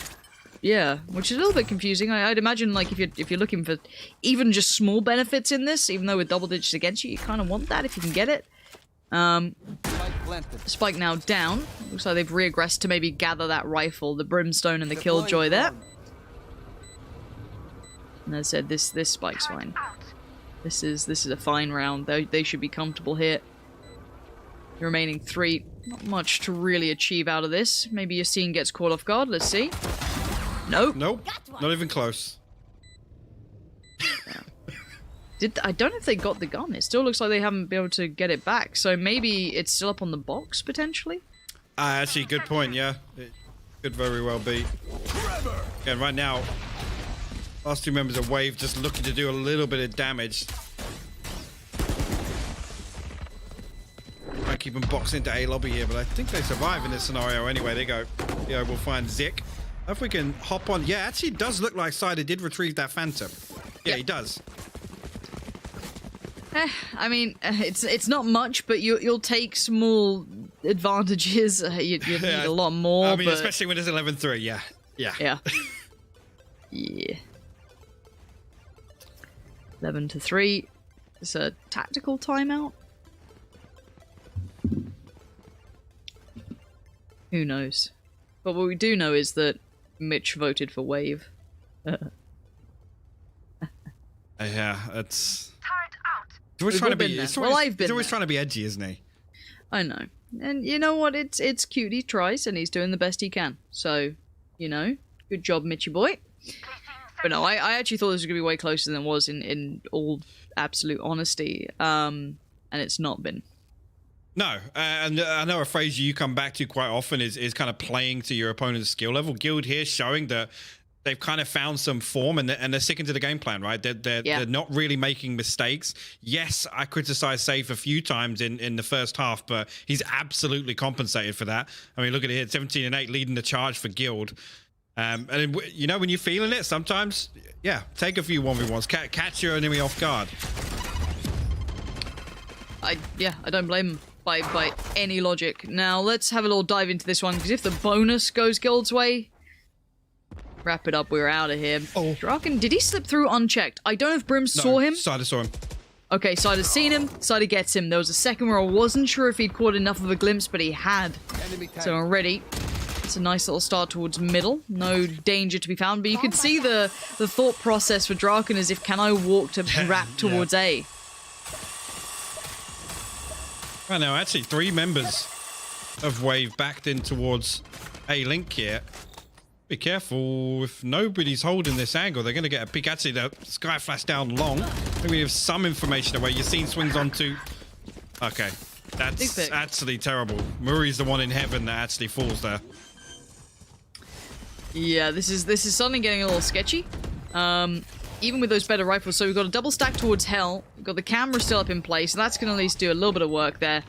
Yeah, which is a little bit confusing. I'd imagine, like, if you're looking for even just small benefits in this, even though with double digits against you, you kind of want that if you can get it. Spike now down. Looks like they've reaggressed to maybe gather that rifle, the Brimstone and the Killjoy there. And as I said, this Spike's fine. This is a fine round. They should be comfortable here. The remaining 3, not much to really achieve out of this. Maybe Yassine gets caught off guard. Let's see. Nope. Nope. Not even close. I don't know if they got the gun. It still looks like they haven't been able to get it back. So maybe it's still up on the box, potentially? Actually, good point, yeah. It could very well be. Again, right now, last 2 members of Wave just looking to do a little bit of damage. Might keep them boxed into A lobby here, but I think they survive in this scenario anyway. They go. Yeah, we'll find Zik. If we can hop on. Yeah, actually it does look like Cider did retrieve that Phantom. Yeah, he does. I mean, it's not much, but you'll take small advantages. You need a lot more. I mean, but... especially when it's 11-3. Yeah. Yeah. 11-3. It's a tactical timeout. Who knows? But what we do know is that Mitch voted for Wave. Yeah, it's. He's always trying to be. He's always trying to be edgy, isn't he? I know, and you know what? It's cute. He tries, and he's doing the best he can. So, you know, good job, Mitchy boy. But no, I actually thought this was gonna be way closer than it was in all absolute honesty. And it's not been. No, and I know a phrase you come back to quite often is kind of playing to your opponent's skill level. Guild here showing that they've kind of found some form and they're sticking to the game plan, right? They're not really making mistakes. Yes, I criticized Safe a few times in the first half, but he's absolutely compensated for that. I mean, look at it here, 17 and 8 leading the charge for Guild. And you know, when you're feeling it, sometimes, yeah, take a few 1v1s, catch your enemy off guard. I don't blame him by any logic. Now let's have a little dive into this one, because if the bonus goes Guild's way, wrap it up, we're out of here. Oh, Draken, did he slip through unchecked? I don't know if Brim saw him. Cider saw him. Okay, Cider's seen him, Cider gets him. There was a second where I wasn't sure if he'd caught enough of a glimpse, but he had. So already, it's a nice little start towards middle. No danger to be found, but you could see the thought process for Draken is if, can I walk to wrap towards A? Right now, actually, 3 members of Wave backed in towards A-Link here. Be careful, if nobody's holding this angle, they're going to get a peek. Actually, the Sky flash down long. Maybe we have some information away. You've seen swings onto... Okay, that's actually terrible. Murray's the one in heaven that actually falls there. Yeah, this is suddenly getting a little sketchy. Even with those better rifles, so we've got a double stack towards Hell. We've got the camera still up in place, so that's going to at least do a little bit of work there.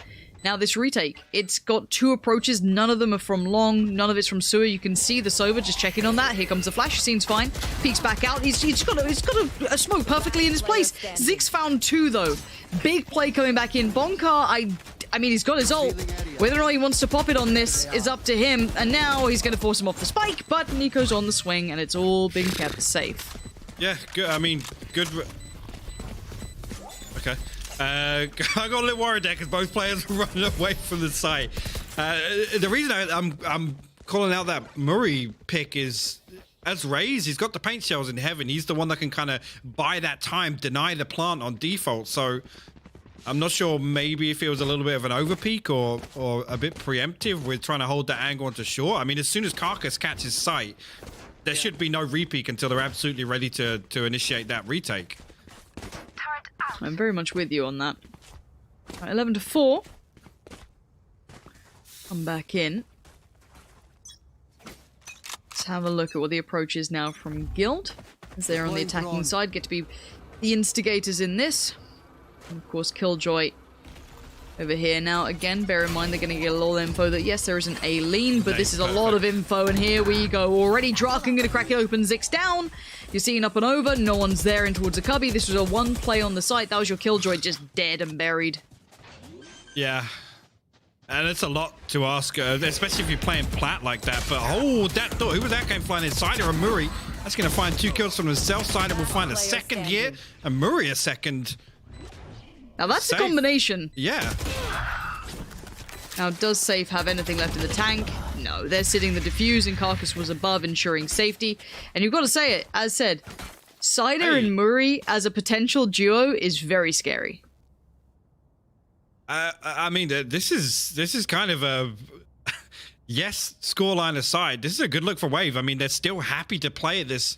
Now this retake, it's got 2 approaches, none of them are from long, none of it's from sewer. You can see the Sova just checking on that. Here comes the flash, seems fine. Peeks back out, he's got a smoke perfectly in his place. Ziggs found 2 though. Big play coming back in. Bonkar, I mean, he's got his ult. Whether or not he wants to pop it on this is up to him, and now he's going to force him off the spike, but NiKo's on the swing, and it's all been kept safe. Yeah, good. I mean, good. Okay. I got a little worried there because both players were running away from the site. The reason I'm calling out that Murray pick is, as Raze, he's got the paint shells in heaven. He's the one that can kind of buy that time, deny the plant on default. So I'm not sure maybe if it was a little bit of an overpeak or a bit preemptive with trying to hold that angle onto short. I mean, as soon as Carcass catches sight, there should be no repeak until they're absolutely ready to initiate that retake. I'm very much with you on that. Right, 11-4. Come back in. Let's have a look at what the approach is now from Guild. As they're on the attacking side, get to be the instigators in this. And of course, Killjoy over here. Now, again, bear in mind they're going to get a lot of info that, yes, there is an A lean, but this is a lot of info, and here we go. Already, Draken going to crack it open. Ziggs down. You're seeing up and over. No one's there in towards a cubby. This was a 1 play on the site. That was your Killjoy just dead and buried. Yeah. And it's a lot to ask, especially if you're playing plat like that. But, oh, that door. Who was that came flying inside? Or Murray. That's going to find 2 kills from himself. Side will find a second here. And Murray a second. Now that's the combination. Yeah. Now, does Safe have anything left in the tank? No, they're sitting the defuse, and Carcass was above, ensuring safety. And you've got to say it, as said, Cider and Murray as a potential duo is very scary. I mean, this is kind of a yes, scoreline aside. This is a good look for Wave. I mean, they're still happy to play at this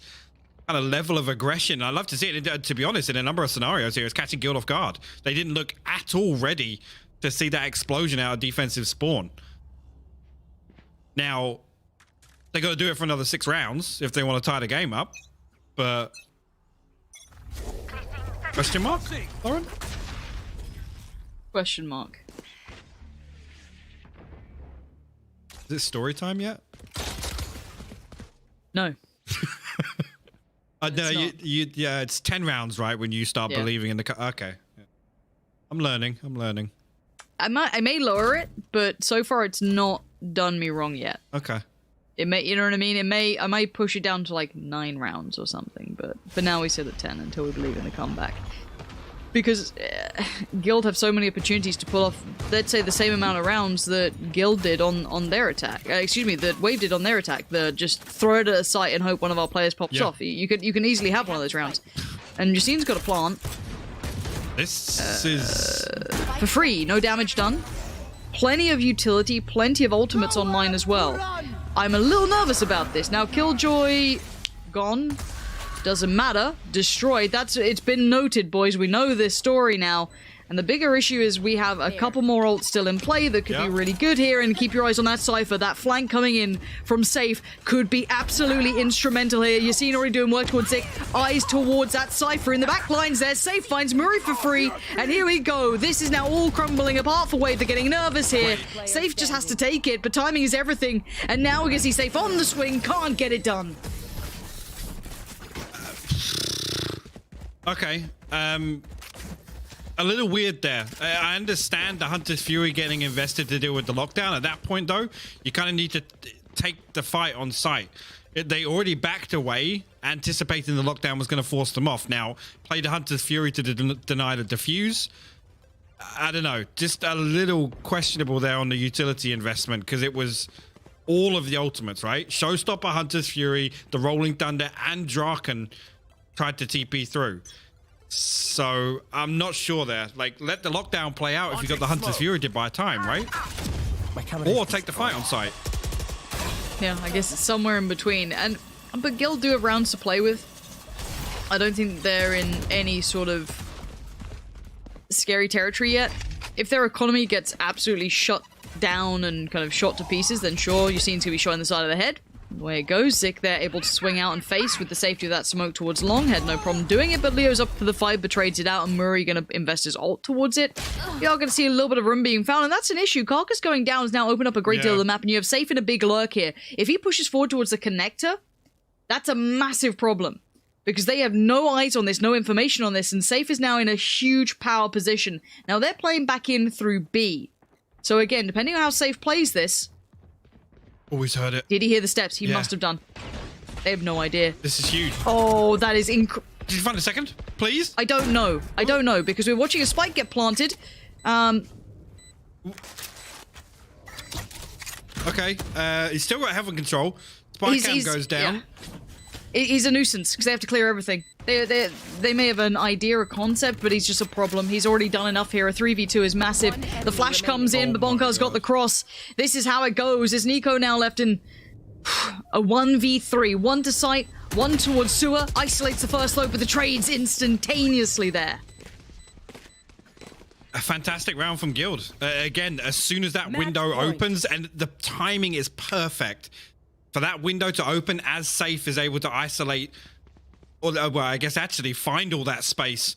kind of level of aggression. I love to see it, to be honest, in a number of scenarios here. It's catching Guild off guard. They didn't look at all ready to see that explosion out of defensive spawn. Now, they got to do it for another 6 rounds if they want to tie the game up. But question mark, Lauren? Question mark. Is it story time yet? No. No, yeah, it's 10 rounds, right? When you start believing in the... Okay. Yeah. I'm learning. I may lower it, but so far it's not done me wrong yet. Okay. It may, you know what I mean? I may push it down to like 9 rounds or something, but for now we sit at 10 until we believe in the comeback. Because Guild have so many opportunities to pull off, let's say, the same amount of rounds that Guild did on their attack. Excuse me, that Wave did on their attack. The just throw it at a site and hope one of our players pops off. You can easily have one of those rounds. And Yassine's got a plant. This is... For free, no damage done. Plenty of utility, plenty of ultimates online as well. I'm a little nervous about this. Now, Killjoy... gone. Doesn't matter. Destroyed. It's been noted, boys. We know this story now. And the bigger issue is we have a couple more ults still in play that could be really good here, and keep your eyes on that Cypher. That flank coming in from Safe could be absolutely instrumental here. Yassine already doing work towards Zik. Eyes towards that Cypher in the back lines there. Safe finds Murray for free, and here we go. This is now all crumbling apart for Wave. They're getting nervous here. Safe just has to take it, but timing is everything. And now we can see Safe on the swing, can't get it done. Okay. A little weird there. I understand the Hunter's Fury getting invested to deal with the lockdown. At that point, though, you kind of need to take the fight on site. They already backed away, anticipating the lockdown was going to force them off. Now, play the Hunter's Fury to deny the defuse. I don't know. Just a little questionable there on the utility investment, because it was all of the ultimates, right? Showstopper, Hunter's Fury, the Rolling Thunder, and Draken tried to TP through. So I'm not sure there. Like, let the lockdown play out if you got the Hunter's Fury to buy time, right? Or take the fight on site. Yeah, I guess it's somewhere in between. But Guild do have rounds to play with. I don't think they're in any sort of scary territory yet. If their economy gets absolutely shut down and kind of shot to pieces, then sure, Yassine's gonna be shot in the side of the head. Away it goes. Zik there able to swing out and face with the safety of that smoke towards Long. Had no problem doing it, but Leo's up for the fight, betrayed it out, and Murray gonna invest his ult towards it. You are gonna see a little bit of room being found, and that's an issue. Carcass going down has now opened up a great deal of the map, and you have Safe in a big lurk here. If he pushes forward towards the connector, that's a massive problem, because they have no eyes on this, no information on this, and Safe is now in a huge power position. Now they're playing back in through B. So again, depending on how Safe plays this... Always heard it. Did he hear the steps? He must have done. They have no idea. This is huge. Oh, that is Did you find a second, please? I don't know. I don't know, because we're watching a spike get planted. Okay, he's still got heaven control. Spike cam goes down. Yeah. He's a nuisance, because they have to clear everything. They may have an idea or concept, but he's just a problem. He's already done enough here. A 3v2 is massive. The flash comes in, but Bonkar's got the cross. This is how it goes. Is NiKo now left in a 1v3? One to sight, one towards sewer. Isolates the first slope, but the trades instantaneously there. A fantastic round from Guild. Again, as soon as that window opens, and the timing is perfect for that window to open as Safe is able to isolate, or well, I guess actually find all that space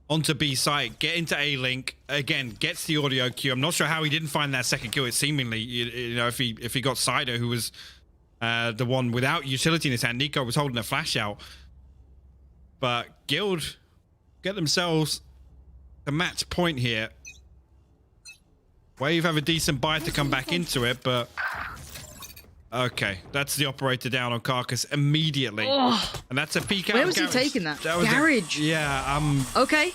onto B site, get into A link, again, gets the audio cue. I'm not sure how he didn't find that second kill. It seemingly, you know, if he got Cider, who was the one without utility in his hand. NiKo was holding a flash out. But Guild get themselves the match point here. Wave have a decent buy to come back into it, but... Okay, that's the operator down on Carcass immediately. Oh. And that's a peek out. Where was he taking that? Was Garage. Okay.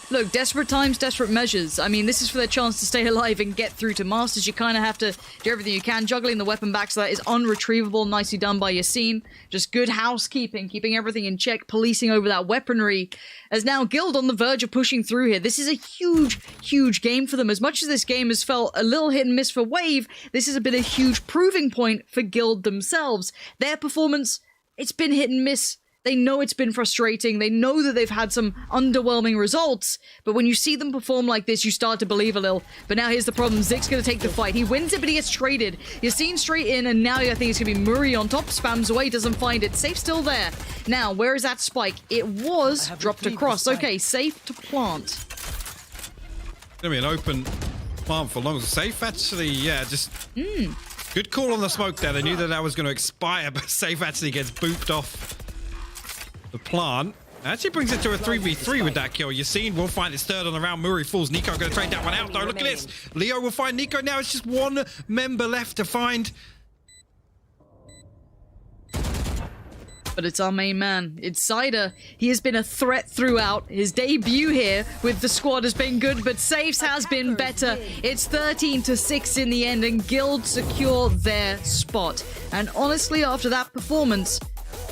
Look, desperate times, desperate measures. I mean, this is for their chance to stay alive and get through to Masters. You kind of have to do everything you can. Juggling the weapon back, so that is unretrievable. Nicely done by Yassine. Just good housekeeping, keeping everything in check, policing over that weaponry. As now Guild on the verge of pushing through here. This is a huge, huge game for them. As much as this game has felt a little hit and miss for Wave, this has been a huge proving point for Guild themselves. Their performance, it's been hit and miss. They know it's been frustrating. They know that they've had some underwhelming results. But when you see them perform like this, you start to believe a little. But now here's the problem. Zik's going to take the fight. He wins it, but he gets traded. Yassine straight in, and now I think it's going to be Murray on top. Spams away, doesn't find it. Safe still there. Now, where is that spike? It was dropped across. Okay, Safe to plant. It's going to be an open plant for long. Safe actually, yeah, just... Good call on the smoke there. They knew that was going to expire, but Safe actually gets booped off the plant. Actually brings it to a 3v3 with that kill. Yassine will find his third on the round. Murray falls. NiKo going to trade that one out, though. Look at this. Leo will find NiKo. Now it's just one member left to find. But it's our main man. It's Cider. He has been a threat throughout. His debut here with the squad has been good, but Safes has been better. It's 13-6 in the end, and Guild secure their spot. And honestly, after that performance,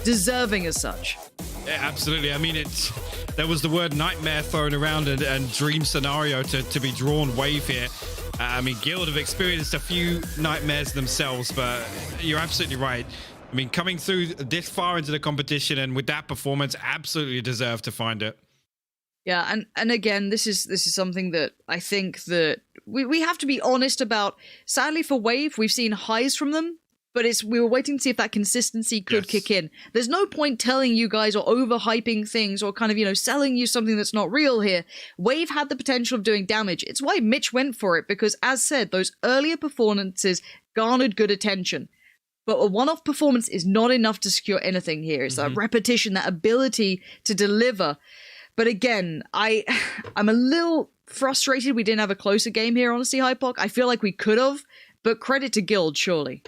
deserving as such. Yeah, absolutely. I mean, there was the word nightmare thrown around and dream scenario to be drawn Wave here. I mean, Guild have experienced a few nightmares themselves, but you're absolutely right. I mean, coming through this far into the competition and with that performance, absolutely deserve to find it. Yeah, and again, this is something that I think that we have to be honest about. Sadly for Wave, we've seen highs from them, but we were waiting to see if that consistency could kick in. There's no point telling you guys or overhyping things or kind of, selling you something that's not real here. Wave had the potential of doing damage. It's why Mitch went for it, because as said, those earlier performances garnered good attention. But a one-off performance is not enough to secure anything here. It's that repetition, that ability to deliver. But again, I'm a little frustrated we didn't have a closer game here, honestly, Hypoc. I feel like we could have, but credit to Guild, surely.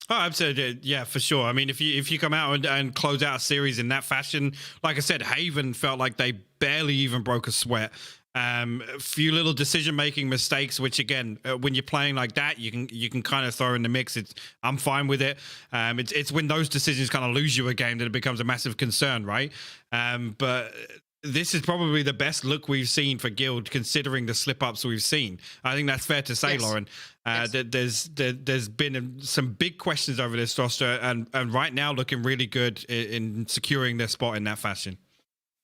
Oh, absolutely. Yeah, for sure. I mean, if you come out and close out a series in that fashion, like I said, Haven felt like they barely even broke a sweat. A few little decision-making mistakes, which again, when you're playing like that, you can kind of throw in the mix. I'm fine with it. It's when those decisions kind of lose you a game that it becomes a massive concern, right? But this is probably the best look we've seen for Guild, considering the slip-ups we've seen. I think that's fair to say, Lauren. That there's been some big questions over this roster, and right now looking really good in securing their spot in that fashion.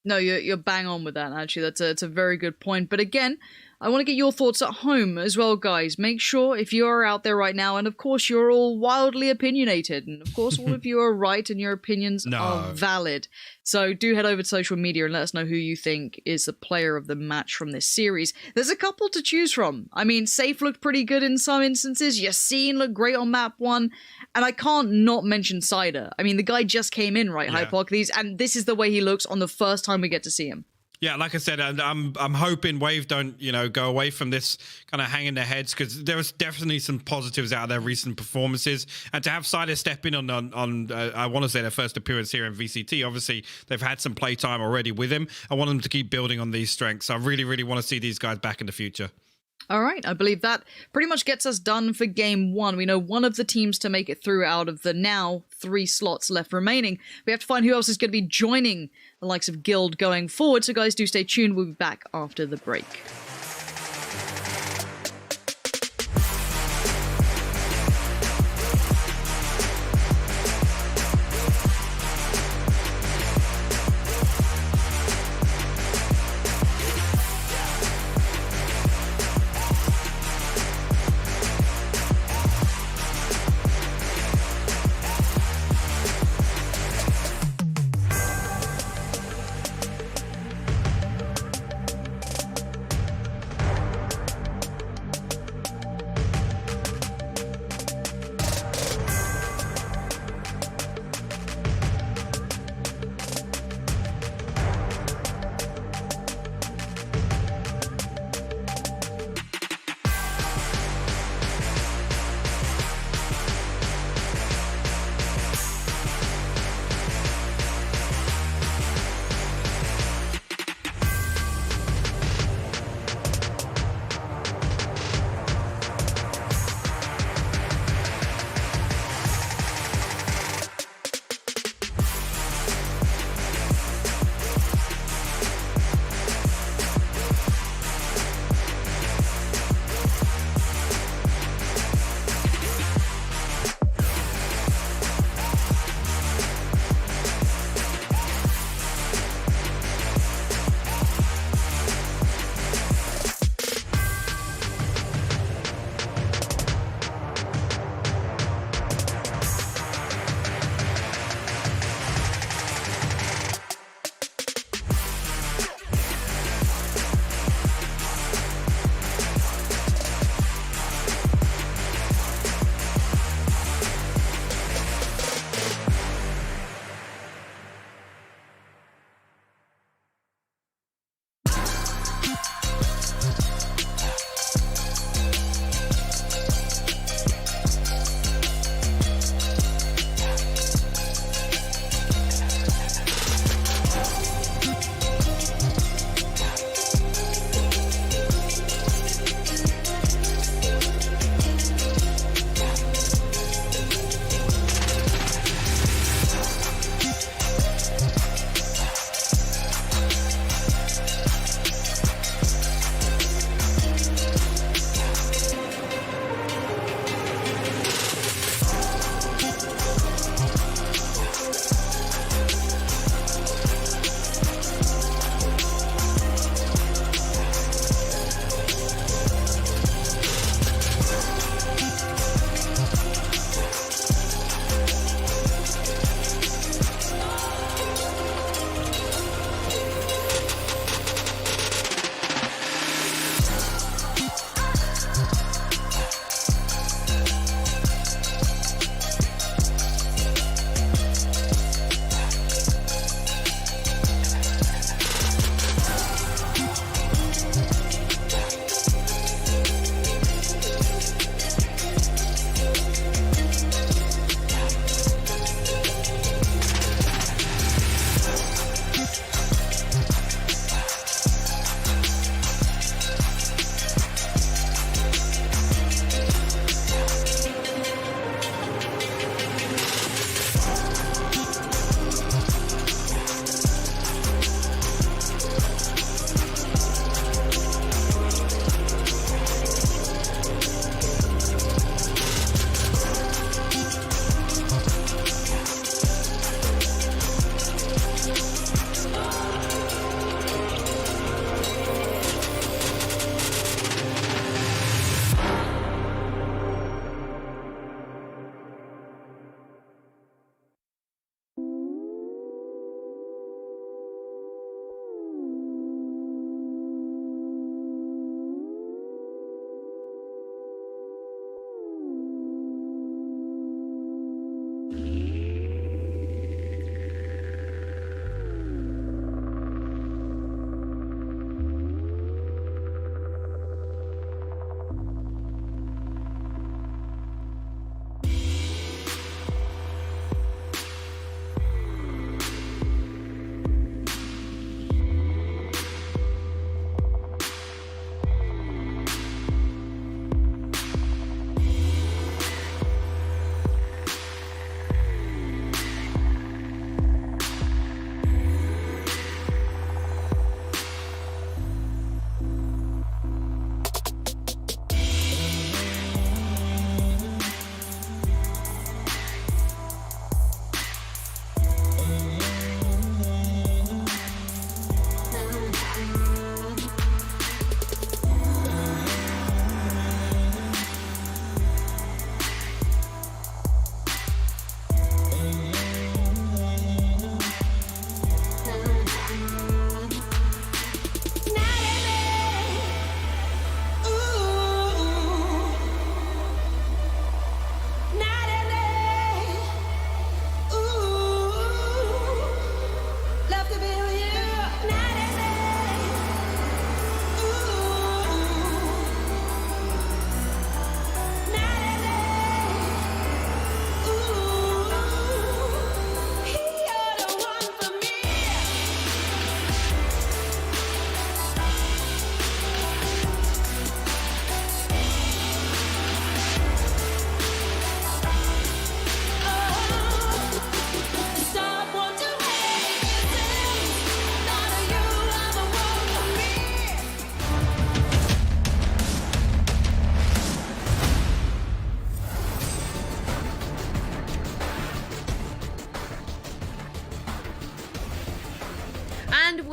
No, you're bang on with that, actually. That's a very good point. But again, I want to get your thoughts at home as well, guys. Make sure if you are out there right now, and of course you're all wildly opinionated, and of course all of you are right and your opinions are valid. So do head over to social media and let us know who you think is the player of the match from this series. There's a couple to choose from. I mean, Safe looked pretty good in some instances. Yassine looked great on map 1. And I can't not mention Cider. I mean, the guy just came in, right, Hypoc? And this is the way he looks on the first time we get to see him. Yeah, like I said, I'm hoping Wave don't go away from this kind of hanging their heads, because there was definitely some positives out of their recent performances, and to have Cider step in on I want to say their first appearance here in VCT. Obviously, they've had some play time already with him. I want them to keep building on these strengths. I really, really want to see these guys back in the future. All right, I believe that pretty much gets us done for game 1. We know one of the teams to make it through out of the now 3 slots left remaining. We have to find who else is going to be joining the likes of Guild going forward. So guys, do stay tuned. We'll be back after the break.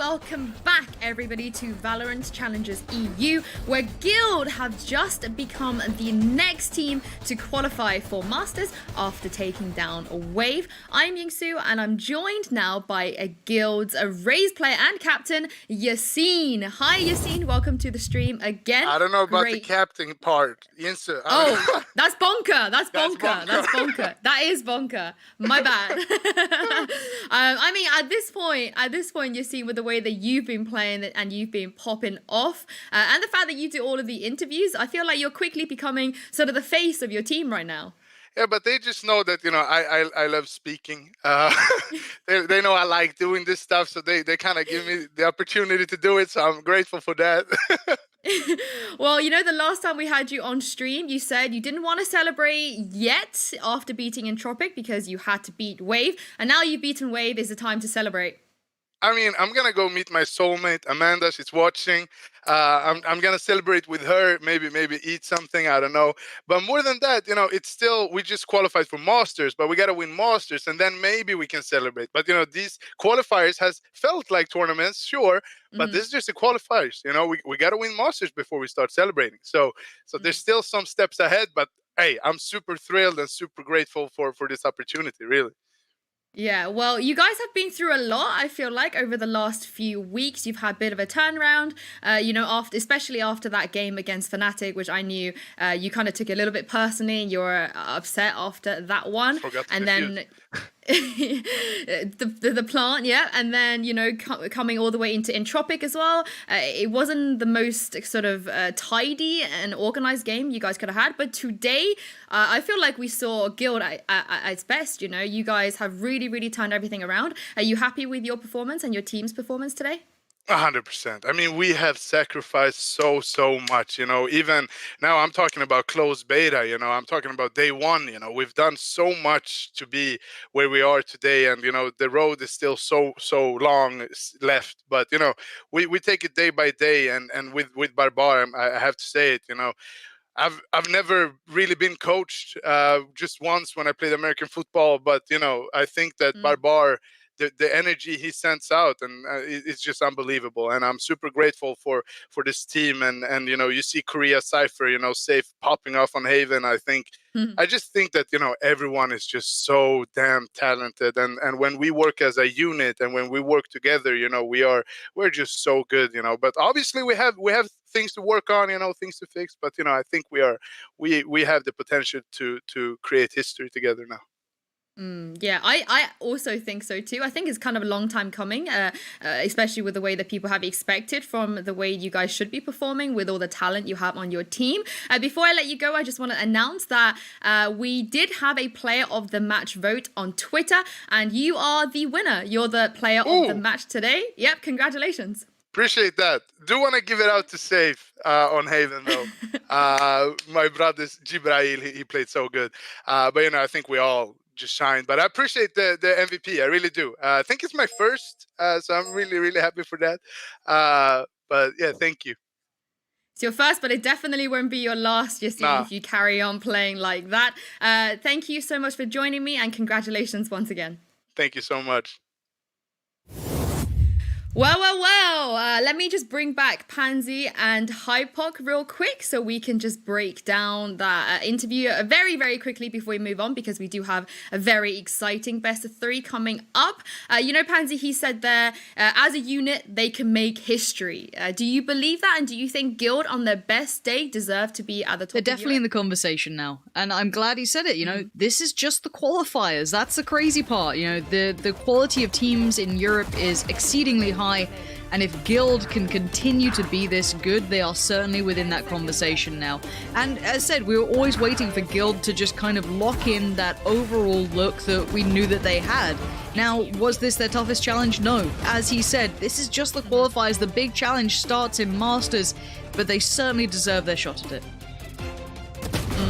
welcome back everybody to Valorant Challengers EU, where Guild have just become the next team to qualify for Masters after taking down Wave. I'm Yingsu and I'm joined now by a Guild's Raze player and captain, Yassine. Hi Yassine, welcome to the stream again. I don't know about the captain part. Yingsu. Oh, that's bonker. That's bonker. That's bonker. That is bonker. My bad. I mean, at this point, you're seeing with the way that you've been playing it and you've been popping off, and the fact that you do all of the interviews, I feel like you're quickly becoming sort of the face of your team right now. Yeah, but they just know that, you know, I love speaking. They know I like doing this stuff, so they kind of give me the opportunity to do it, so I'm grateful for that. Well, you know, the last time we had you on stream, you said you didn't want to celebrate yet after beating Entropic because you had to beat Wave, and now you've beaten Wave. Is the time to celebrate? I mean, I'm gonna go meet my soulmate, Amanda. She's watching. I'm gonna celebrate with her. Maybe eat something. I don't know. But more than that, you know, it's still, we just qualified for Masters, but we gotta win Masters, and then maybe we can celebrate. But you know, these qualifiers has felt like tournaments, sure, but this is just the qualifiers. You know, we gotta win Masters before we start celebrating. So there's still some steps ahead. But hey, I'm super thrilled and super grateful for this opportunity. Really. Yeah, well, you guys have been through a lot, I feel like, over the last few weeks. You've had a bit of a turnaround, you know, especially after that game against Fnatic, which I knew you kind of took it a little bit personally, and you were upset after that one. And then the plant, yeah, and then, you know, coming all the way into Entropic as well. It wasn't the most sort of tidy and organized game you guys could have had, but today I feel like we saw Guild at its best. You know, you guys have really turned everything around. Are you happy with your performance and your team's performance today? 100%. I mean, we have sacrificed so much, you know. Even now I'm talking about closed beta, you know, I'm talking about day one, you know. We've done so much to be where we are today, and you know, the road is still so long left, but you know, we take it day by day. And with Barbar, I have to say it, you know, I've never really been coached, just once when I played American football, but you know, I think that Barbar, the energy he sends out, and it's just unbelievable. And I'm super grateful for this team. And you know, you see Korea Cypher, you know, safe popping off on Haven. I just think that, you know, everyone is just so damn talented. And when we work as a unit and when we work together, you know, we're just so good, you know. But obviously we have things to work on, you know, things to fix. But you know, I think we have the potential to create history together now. Yeah, I also think so too. I think it's kind of a long time coming, especially with the way that people have expected from the way you guys should be performing with all the talent you have on your team. Before I let you go, I just want to announce that we did have a player of the match vote on Twitter, and you are the winner. You're the player of the match today. Yep, congratulations. Appreciate that. Do want to give it out to Safe on Haven though. My brother's Jibrail, he played so good. But you know, I think we all just shined. But I appreciate the MVP. I really do. I think it's my first, so I'm really happy for that. But yeah, thank you. It's your first, but it definitely won't be your last, Yassine, if you carry on playing like that. Thank you so much for joining me, and congratulations once again. Thank you so much. Well, let me just bring back Pansy and Hypok real quick so we can just break down that interview very quickly before we move on, because we do have a very exciting best of 3 coming up. You know, Pansy, he said there, as a unit, they can make history. Do you believe that? And do you think Guild on their best day deserve to be at the top? They're definitely in the conversation now. And I'm glad he said it. You know, this is just the qualifiers. That's the crazy part. You know, the quality of teams in Europe is exceedingly high. And if Guild can continue to be this good, they are certainly within that conversation now. And as said, we were always waiting for Guild to just kind of lock in that overall look that we knew that they had. Now, was this their toughest challenge? No. As he said, this is just the qualifiers. The big challenge starts in Masters, but they certainly deserve their shot at it.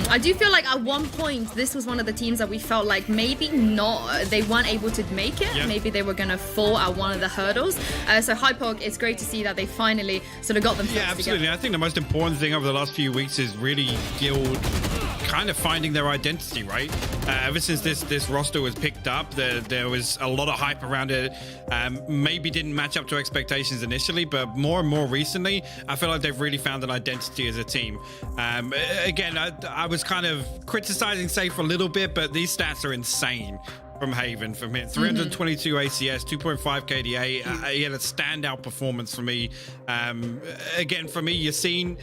I do feel like at one point this was one of the teams that we felt like maybe they weren't able to make it. Yeah. Maybe they were going to fall at one of the hurdles. So Hypok, it's great to see that they finally sort of got themselves together. I think the most important thing over the last few weeks is really Guild kind of finding their identity, right? Ever since this roster was picked up, there was a lot of hype around it. Maybe didn't match up to expectations initially, but more and more recently, I feel like they've really found an identity as a team. Again, I was kind of criticizing Safe a little bit, but these stats are insane from Haven. From him, 322 ACS, 2.5 KDA. He had a standout performance for me. Again, for me, you're seeing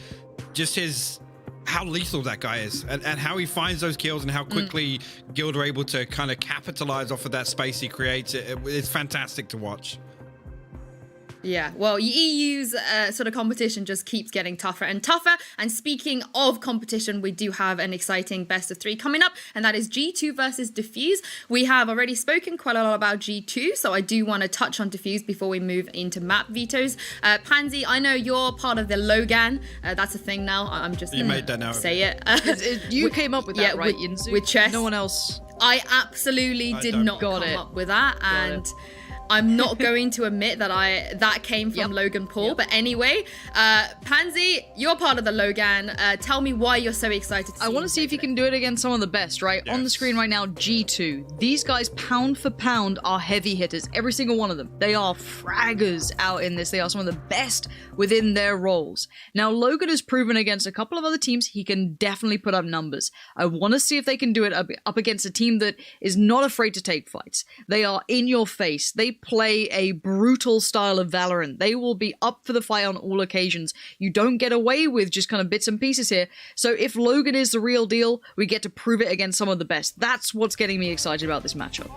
just how lethal that guy is, and how he finds those kills, and how quickly Guild are able to kind of capitalize off of that space he creates. It's fantastic to watch. Yeah, well, EU's sort of competition just keeps getting tougher and tougher. And speaking of competition, we do have an exciting best of 3 coming up, and that is G2 versus Diffuse. We have already spoken quite a lot about G2, so I do want to touch on Diffuse before we move into map vetoes. Pansy, I know you're part of the Logan. That's a thing now. I'm just you made that now. Say it. You came up with that, right, with, Yinzu? with chess. No one else. I absolutely did not come up with that, and I'm not going to admit that came from Logan Paul. But anyway, Pansy, you're part of the Logan. Tell me why you're so excited. I want to see if you can do it against some of the best, right? Yes. On the screen right now, G2. These guys, pound for pound, are heavy hitters. Every single one of them. They are fraggers out in this. They are some of the best within their roles. Now, Logan has proven against a couple of other teams he can definitely put up numbers. I want to see if they can do it up against a team that is not afraid to take fights. They are in your face. They play a brutal style of Valorant. They will be up for the fight on all occasions. You don't get away with just kind of bits and pieces here. So if Logan is the real deal, we get to prove it against some of the best. That's what's getting me excited about this matchup.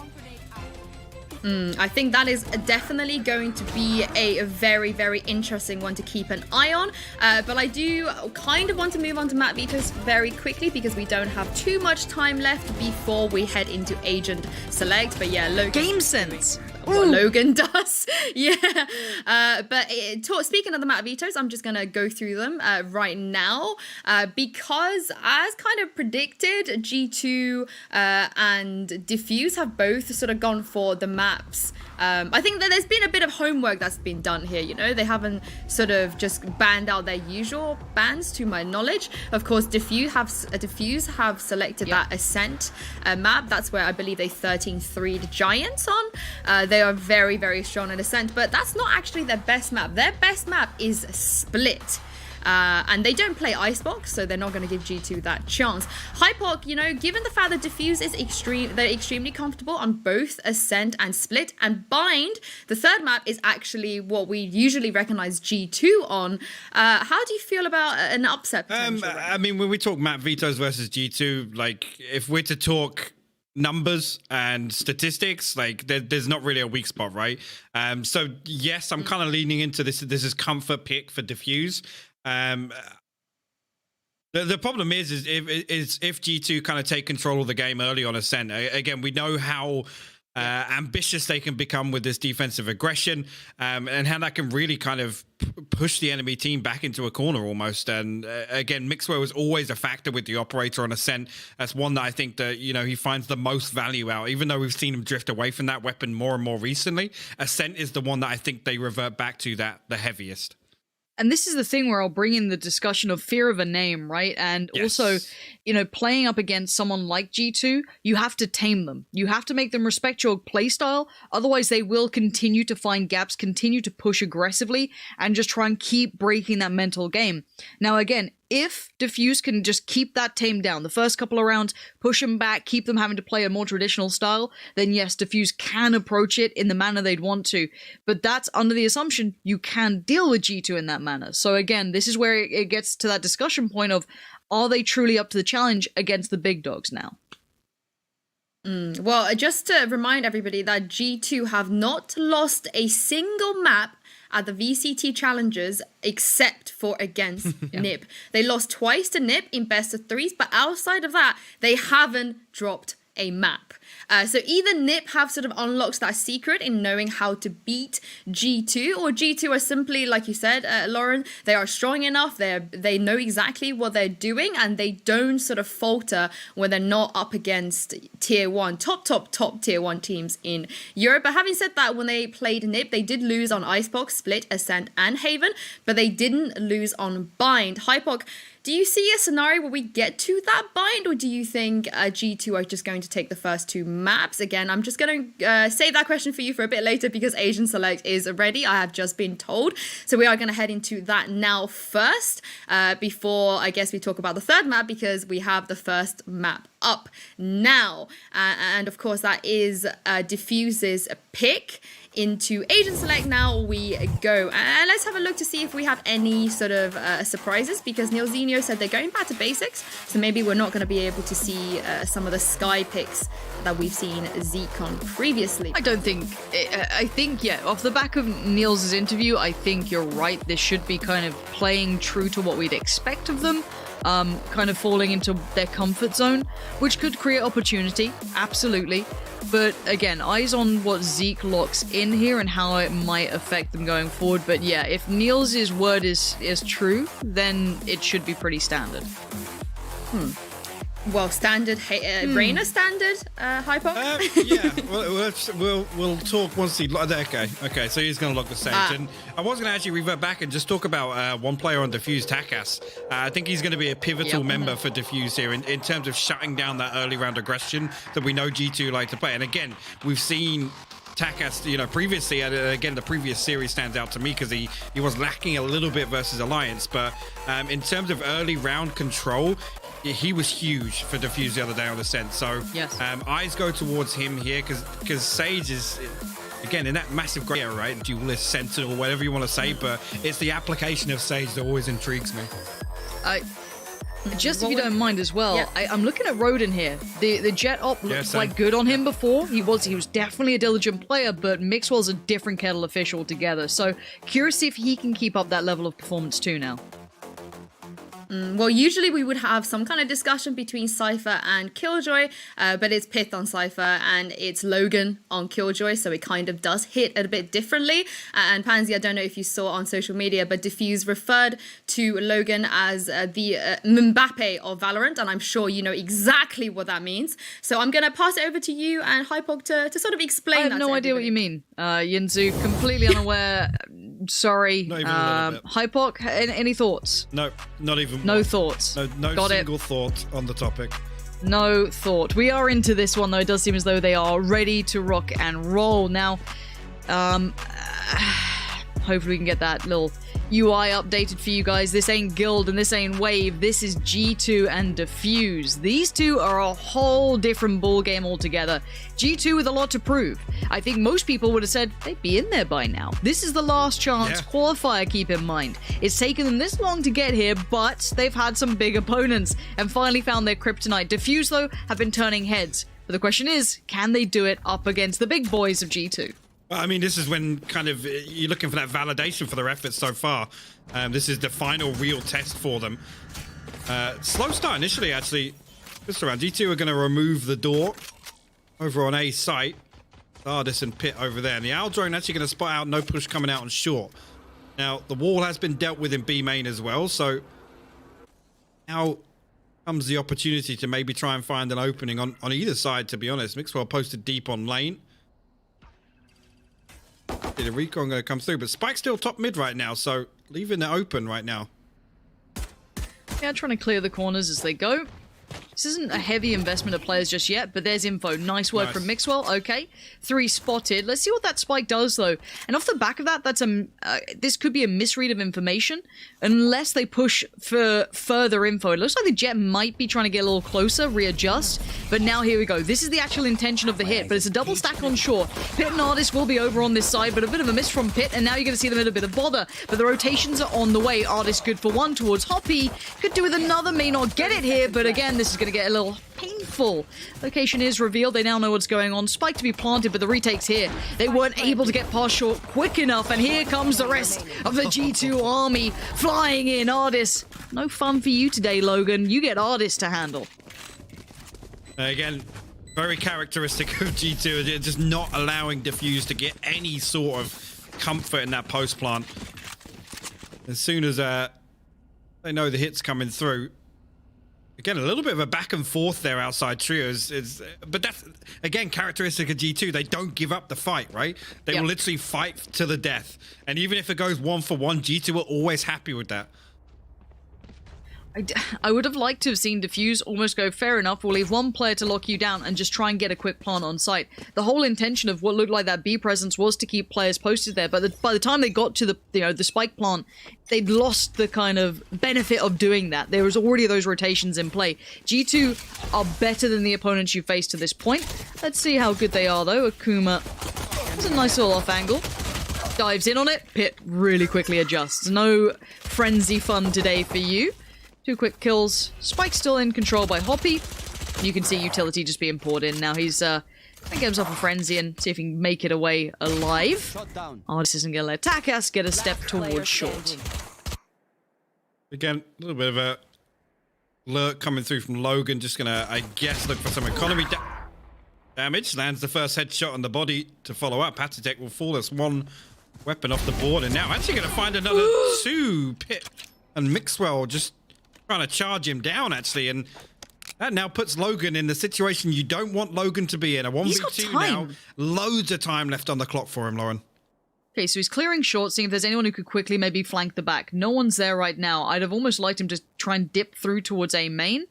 I think that is definitely going to be a very, very interesting one to keep an eye on. But I do kind of want to move on to map vetoes very quickly because we don't have too much time left before we head into Agent Select. But yeah, Logan. Game sense. What Logan does. Yeah. But speaking of the map vetoes, I'm just going to go through them right now because as kind of predicted, G2 and Diffuse have both sort of gone for the maps. I think that there's been a bit of homework that's been done here, you know. They haven't sort of just banned out their usual bans to my knowledge. Of course, Diffuse have selected that Ascent map. That's where I believe they 13-3'd Giants on. They are very, very strong at Ascent, but that's not actually their best map. Their best map is Split. And they don't play Icebox, so they're not going to give G2 that chance. Hypoc, you know, given the fact that Diffuse is they're extremely comfortable on both Ascent and Split, and Bind, the third map, is actually what we usually recognize G2 on. How do you feel about an upset potential? I mean, when we talk map vetoes versus G2, like, if we're to talk numbers and statistics, like there's not really a weak spot, right? So yes, I'm kind of leaning into this is comfort pick for Diffuse. The problem is if G2 kind of take control of the game early on Ascent. Again, we know how ambitious they can become with this defensive aggression, and how that can really kind of push the enemy team back into a corner almost. And again, Mixwell was always a factor with the operator on Ascent. That's one that I think that, you know, he finds the most value out, even though we've seen him drift away from that weapon more and more recently. Ascent is the one that I think they revert back to the heaviest. And this is the thing where I'll bring in the discussion of fear of a name, right? And also, you know, playing up against someone like G2, you have to tame them. You have to make them respect your playstyle. Otherwise, they will continue to find gaps, continue to push aggressively, and just try and keep breaking that mental game. Now, again, if Diffuse can just keep that tamed down, the first couple of rounds, push them back, keep them having to play a more traditional style, then yes, Diffuse can approach it in the manner they'd want to. But that's under the assumption you can deal with G2 in that manner. So again, this is where it gets to that discussion point of, are they truly up to the challenge against the big dogs now? Well, just to remind everybody that G2 have not lost a single map at the VCT Challengers except for against NiP. They lost twice to NiP in best of threes, but outside of that, they haven't dropped a map. So either NiP have sort of unlocked that secret in knowing how to beat G2, or G2 are simply, like you said, Lauren, they are strong enough, they know exactly what they're doing, and they don't sort of falter when they're not up against tier 1, top tier 1 teams in Europe. But having said that, when they played NiP, they did lose on Icebox, Split, Ascent, and Haven, but they didn't lose on Bind. Hypok, do you see a scenario where we get to that bind, or do you think G2 are just going to take the first 2 maps? Again, I'm just going to save that question for you for a bit later because Asian Select is ready, I have just been told. So we are going to head into that now first, before I guess we talk about the third map, because we have the first map up now. And of course, that is Diffuse's pick. Into Asian Select now we go, and let's have a look to see if we have any sort of surprises, because Neilzinho said they're going back to basics, so maybe we're not going to be able to see some of the Sky picks that we've seen Zeke on previously. I think, yeah, off the back of Niels' interview, I think you're right. This should be kind of playing true to what we'd expect of them. Kind of falling into their comfort zone, which could create opportunity, absolutely. But again, eyes on what Zeke locks in here and how it might affect them going forward. But yeah, if Niels' word is true, then it should be pretty standard. Well, standard, Reina standard, Hypok? Yeah, we'll talk once he... Okay, so he's going to lock the stage. And I was going to actually revert back and just talk about one player on Diffuse, Takas. I think he's going to be a pivotal member for Diffuse here in terms of shutting down that early round aggression that we know G2 like to play. And again, we've seen... Takas, previously, again, the previous series stands out to me because he was lacking a little bit versus Alliance. But in terms of early round control, he was huge for Diffuse the other day on Ascent. So yes. Eyes go towards him here because Sage is, again, in that massive grey area, right? Duelist, Sentinel, whatever you want to say. But it's the application of Sage that always intrigues me. Just if you don't mind as well, I'm looking at Rodin here. The Jet Op looked quite good on him before. He was definitely a diligent player, but Mixwell's a different kettle of fish altogether. So curious if he can keep up that level of performance too now. Well, usually we would have some kind of discussion between Cypher and Killjoy, but it's Pith on Cypher and it's Logan on Killjoy, so it kind of does hit a bit differently. And Pansy, I don't know if you saw on social media, but Diffuse referred to Logan as the Mbappe of Valorant, and I'm sure you know exactly what that means. So I'm going to pass it over to you and Hypok to sort of explain that. I have no idea what you mean. Yinzu, completely unaware. Sorry. Not even a little bit. Hypok, any thoughts? No, not even. No thoughts. No Got single thought on the topic. No thought. We are into this one, though. It does seem as though they are ready to rock and roll. Now, hopefully we can get that little UI updated for you guys. This ain't Guild and this ain't Wave. This is G2 and Diffuse. These two are a whole different ball game altogether. G2 with a lot to prove. I think most people would have said they'd be in there by now. This is the last chance qualifier, keep in mind. It's taken them this long to get here, but they've had some big opponents and finally found their kryptonite. Diffuse, though, have been turning heads. But the question is, can they do it up against the big boys of G2? Well, I mean, this is when kind of you're looking for that validation for their efforts so far. This is the final real test for them. Slow start initially, actually. Just around. G2 are going to remove the door over on A site. Ardis and Pit over there. And the Owl drone actually going to spot out no push coming out on short. Now, the wall has been dealt with in B main as well. So now comes the opportunity to maybe try and find an opening on either side, to be honest. Mixwell posted deep on lane. The recon going to come through, but Spike's still top mid right now, so leaving it open right now. Yeah, trying to clear the corners as they go. This isn't a heavy investment of players just yet, but there's info. Nice work from Mixwell. Okay, 3 spotted. Let's see what that spike does, though. And off the back of that, that's this could be a misread of information, unless they push for further info. It looks like the Jet might be trying to get a little closer, readjust. But now here we go. This is the actual intention of the hit, but it's a double stack on short. Pit and Ardis will be over on this side, but a bit of a miss from Pit, and now you're going to see them in a bit of bother. But the rotations are on the way. Ardis good for one towards Hoppy. Could do with another, may not get it here, but again, this is going to get a little painful. Location is revealed. They now know what's going on. Spike to be planted, but the retake's here. They weren't able to get past short quick enough, and here comes the rest of the G2 army flying in. Ardis, no fun for you today, Logan. You get Ardis to handle. Again, Very characteristic of G2, just not allowing Diffuse to get any sort of comfort in that post plant. As soon as they know the hit's coming through. Again, a little bit of a back and forth there outside trios. But that's, again, characteristic of G2. They don't give up the fight, right? They will literally fight to the death. And even if it goes 1-for-1, G2 are always happy with that. I would have liked to have seen Diffuse almost go, fair enough, we'll leave one player to lock you down and just try and get a quick plant on site. The whole intention of what looked like that B presence was to keep players posted there, but by the time they got to the spike plant, they'd lost the kind of benefit of doing that. There was already those rotations in play. G2 are better than the opponents you faced to this point. Let's see how good they are, though. Akuma has a nice little off angle. Dives in on it. Pit really quickly adjusts. No frenzy fun today for you. 2 quick kills. Spike still in control by Hoppy. You can see Utility just being poured in. Now he's gonna get himself a frenzy and see if he can make it away alive. Ardis isn't gonna let Takas get a step towards short. Again, a little bit of a lurk coming through from Logan. Just gonna, I guess, look for some economy damage. Lands the first headshot on the body to follow up. Patitech will fall. That's 1 weapon off the board. And now actually gonna find another 2. Pit and Mixwell just trying to charge him down, actually, and that now puts Logan in the situation you don't want Logan to be in. A 1v2 now. Loads of time left on the clock for him, Lauren. Okay, so he's clearing short, seeing if there's anyone who could quickly maybe flank the back. No one's there right now. I'd have almost liked him to try and dip through towards A main.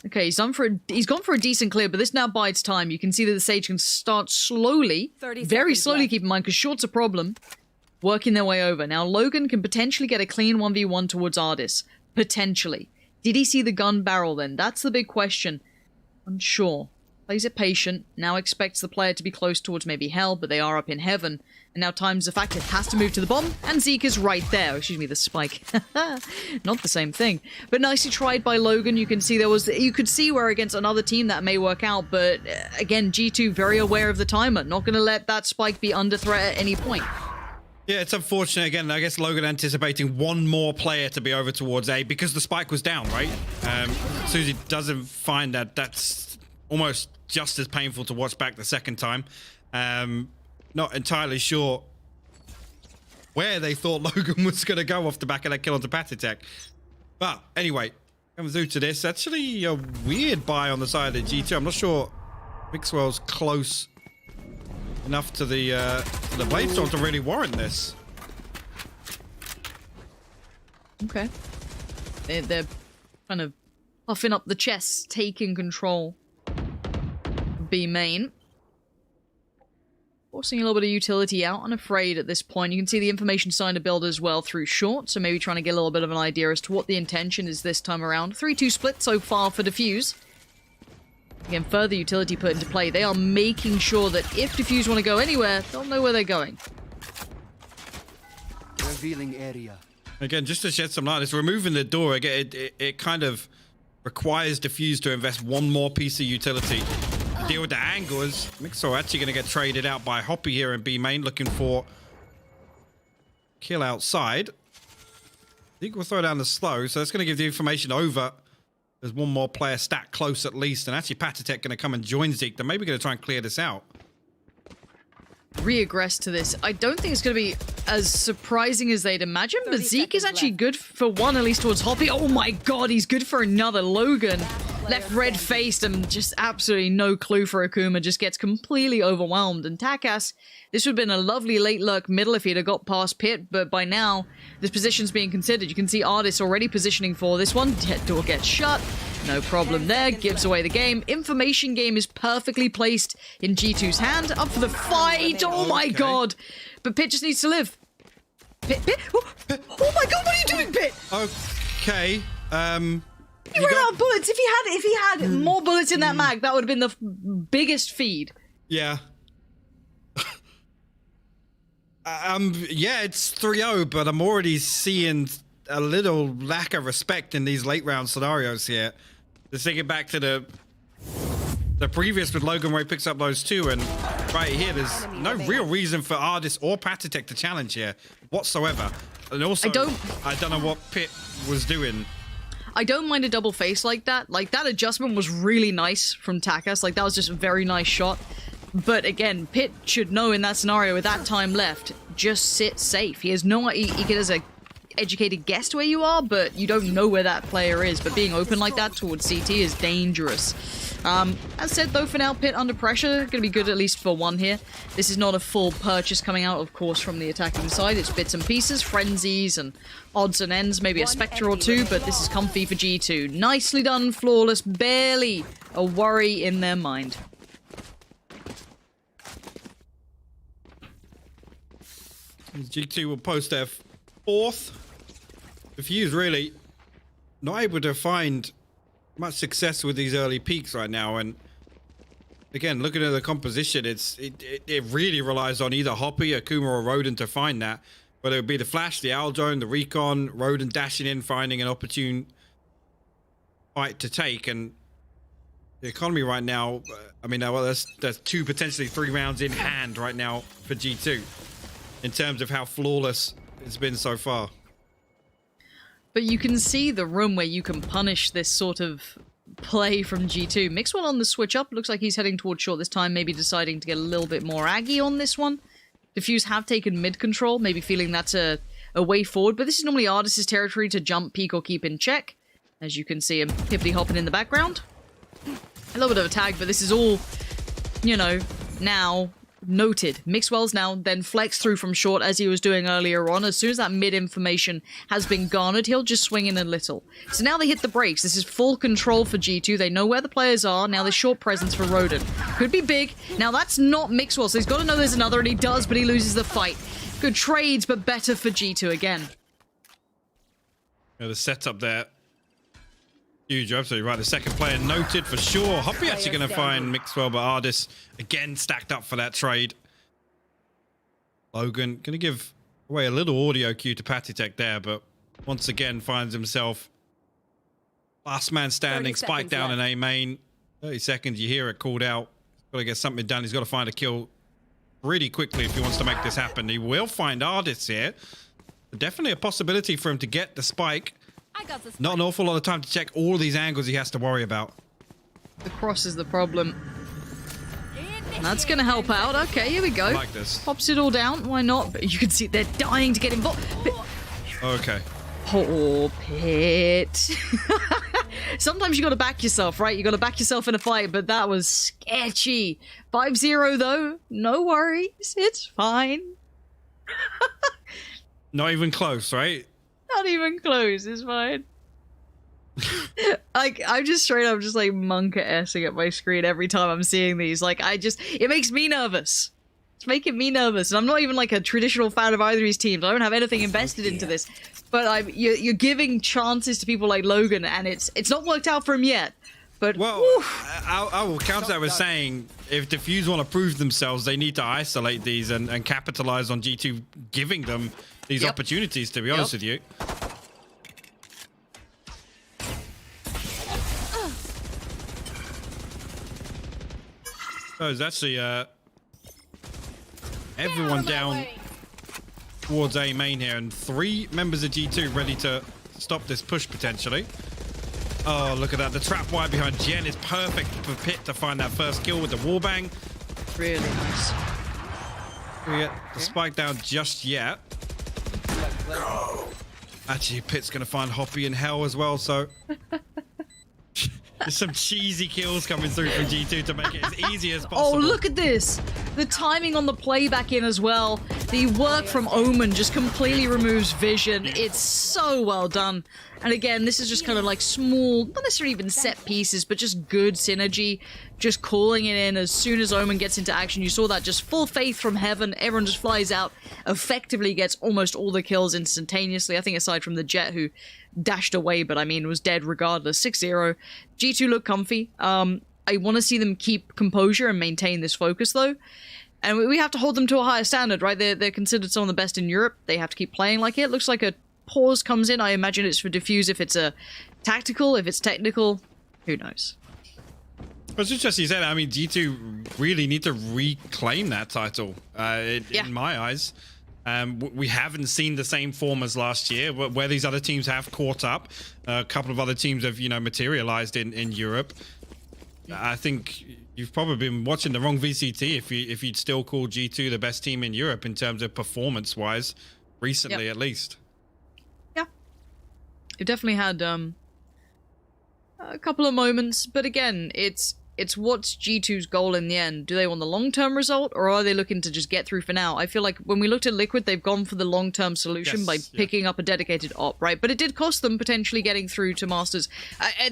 Okay, he's gone for a decent clear, but this now bides time. You can see that the Sage can start slowly, very slowly, keep in mind, because short's a problem, working their way over. Now, Logan can potentially get a clean 1v1 towards Ardis. Potentially. Did he see the gun barrel then? That's the big question. Unsure. Plays it patient. Now expects the player to be close towards maybe hell, but they are up in heaven. And now time's a factor. Has to move to the bomb, and Zeke is right there. Excuse me, the spike. Not the same thing. But nicely tried by Logan. You can see you could see where against another team that may work out, but again, G2 very aware of the timer. Not going to let that spike be under threat at any point. Yeah, it's unfortunate. Again, I guess Logan anticipating 1 more player to be over towards A because the spike was down, right? Susie doesn't find that. That's almost just as painful to watch back the second time. Not entirely sure where they thought Logan was going to go off the back of that kill onto Patitech. But anyway, coming through to this, actually a weird buy on the side of the G2. I'm not sure Mixwell's close enough to the Bladestorm to really warrant this. Okay. They're kind of puffing up the chest, taking control. B main. Forcing a little bit of utility out, unafraid at this point. You can see the information starting to build as well through short, so maybe trying to get a little bit of an idea as to what the intention is this time around. 3-2 split so far for Diffuse. Again, further utility put into play. They are making sure that if Diffuse want to go anywhere, they'll know where they're going. Revealing area. Again, just to shed some light, it's removing the door. Again, it kind of requires Diffuse to invest 1 more piece of utility. To deal with the angles. Mixwell actually going to get traded out by Hoppy here in B main, looking for kill outside. I think we'll throw down the slow, so that's going to give the information over. There's 1 more player stat close at least, and actually Patitech going to come and join Zeke. They're maybe going to try and clear this out. Reaggress to this. I don't think it's going to be as surprising as they'd imagine, but Zeke is actually good for 1, at least towards Hoppy. Oh my god, he's good for another. Logan left red-faced and just absolutely no clue for Akuma, just gets completely overwhelmed. And Takas, this would have been a lovely late lurk middle if he'd have got past Pit, but by now, this position's being considered. You can see Ardis already positioning for this one. Door gets shut. No problem there. Gives away the game. Information game is perfectly placed in G2's hand. Up for the fight. Oh my god. But Pit just needs to live. Pit? Oh my god, what are you doing, Pit? Okay. He ran out of bullets. If he had more bullets in that mag, that would have been the biggest feed. Yeah. Yeah, it's 3-0, but I'm already seeing a little lack of respect in these late round scenarios here. Just thinking back to the previous with Logan where he picks up those 2, and right here, there's no real reason for Ardis or Patitech to challenge here whatsoever. And also, I don't know what Pit was doing. I don't mind a double face like that. Like, that adjustment was really nice from Takas. Like, that was just a very nice shot. But again, Pitt should know in that scenario with that time left, just sit safe. He has no, he can as a educated guess where you are, but you don't know where that player is. But being open like that towards CT is dangerous. As said though, for now, Pitt under pressure, gonna be good at least for one here. This is not a full purchase coming out, of course, from the attacking side. It's bits and pieces, frenzies, and odds and ends, maybe a Spectre or two, but this is comfy for G2. Nicely done, Flawless, barely a worry in their mind. G2 will post their 4th. Diffuse really not able to find much success with these early peaks right now, and again, looking at the composition, it really relies on either Hoppy, Akuma, or Rodent to find that. Whether it be the Flash, the Owl Drone, the Recon, Rodent dashing in, finding an opportune fight to take, and the economy right now. I mean, well, there's 2, potentially 3 rounds in hand right now for G2 in terms of how flawless it's been so far. But you can see the room where you can punish this sort of play from G2. Mixwell on the switch up. Looks like he's heading towards short this time, maybe deciding to get a little bit more aggy on this one. Diffuse have taken mid control, maybe feeling that's a way forward. But this is normally Ardis' territory to jump, peek, or keep in check. As you can see him hippity hopping in the background. A little bit of a tag, but this is all, you know, now noted. Mixwell's now then flex through from short as he was doing earlier on. As soon as that mid information has been garnered, he'll just swing in a little. So now they hit the brakes. This is full control for G2. They know where the players are. Now there's short presence for Rodent. Could be big. Now that's not Mixwell, so he's got to know there's another, and he does, but he loses the fight. Good trades, but better for G2 again. Yeah, the setup there. Huge, absolutely right. The second player noted for sure. Hoppy actually going to find Mixwell, but Ardis again stacked up for that trade. Logan going to give away a little audio cue to Patitech there, but once again finds himself last man standing, spike down in A main. 30 seconds, you hear it called out. Got to get something done. He's got to find a kill really quickly if he wants to make this happen. He will find Ardis here. Definitely a possibility for him to get the spike. Not an awful lot of time to check all these angles he has to worry about. The cross is the problem. That's going to help out. Okay, here we go. I like this. Pops it all down. Why not? But you can see they're dying to get involved. Okay. Poor Pitt. Sometimes you got to back yourself, right? You got to back yourself in a fight, but that was sketchy. 5-0 though. No worries. It's fine. Not even close, right? Not even close, it's fine. Like, I'm just straight up just like monka-essing at my screen every time I'm seeing these. Like, it makes me nervous. It's making me nervous. And I'm not even like a traditional fan of either of these teams. I don't have anything invested into this. But you're giving chances to people like Logan, and it's not worked out for him yet. But, well, I will counter that with saying if Diffuse want to prove themselves, they need to isolate these and capitalize on G2 giving them these opportunities, to be honest with you. So it's actually everyone down towards A main here, and 3 members of G2 ready to stop this push potentially. Oh, look at that. The trap wire behind Jen is perfect for Pitt to find that first kill with the wallbang. Really nice. We get the spike down just yet. Actually, Pitt's going to find Hoppy in hell as well, so... There's some cheesy kills coming through from G2 to make it as easy as possible. Oh, look at this. The timing on the playback in as well. The work from Omen just completely removes vision. It's so well done. And again, this is just kind of like small, not necessarily even set pieces, but just good synergy. Just calling it in as soon as Omen gets into action. You saw that, just full faith from heaven. Everyone just flies out, effectively gets almost all the kills instantaneously. I think aside from the Jet, who dashed away, but I mean was dead regardless. 6-0. G2 look comfy. I want to see them keep composure and maintain this focus though. And we have to hold them to a higher standard, right? They're considered some of the best in Europe. They have to keep playing like it. Looks like a pause comes in. I imagine it's for Diffuse if it's a tactical, if it's technical. Who knows? It's interesting you said that. I mean, G2 really need to reclaim that title in my eyes. We haven't seen the same form as last year, where these other teams have caught up. A couple of other teams have, materialized in Europe. I think you've probably been watching the wrong VCT if you'd still call G2 the best team in Europe in terms of performance-wise, recently at least. Yeah. You've definitely had a couple of moments, but again, it's what's G2's goal in the end. Do they want the long-term result, or are they looking to just get through for now? I feel like when we looked at Liquid, they've gone for the long-term solution by picking up a dedicated op, right? But it did cost them potentially getting through to Masters.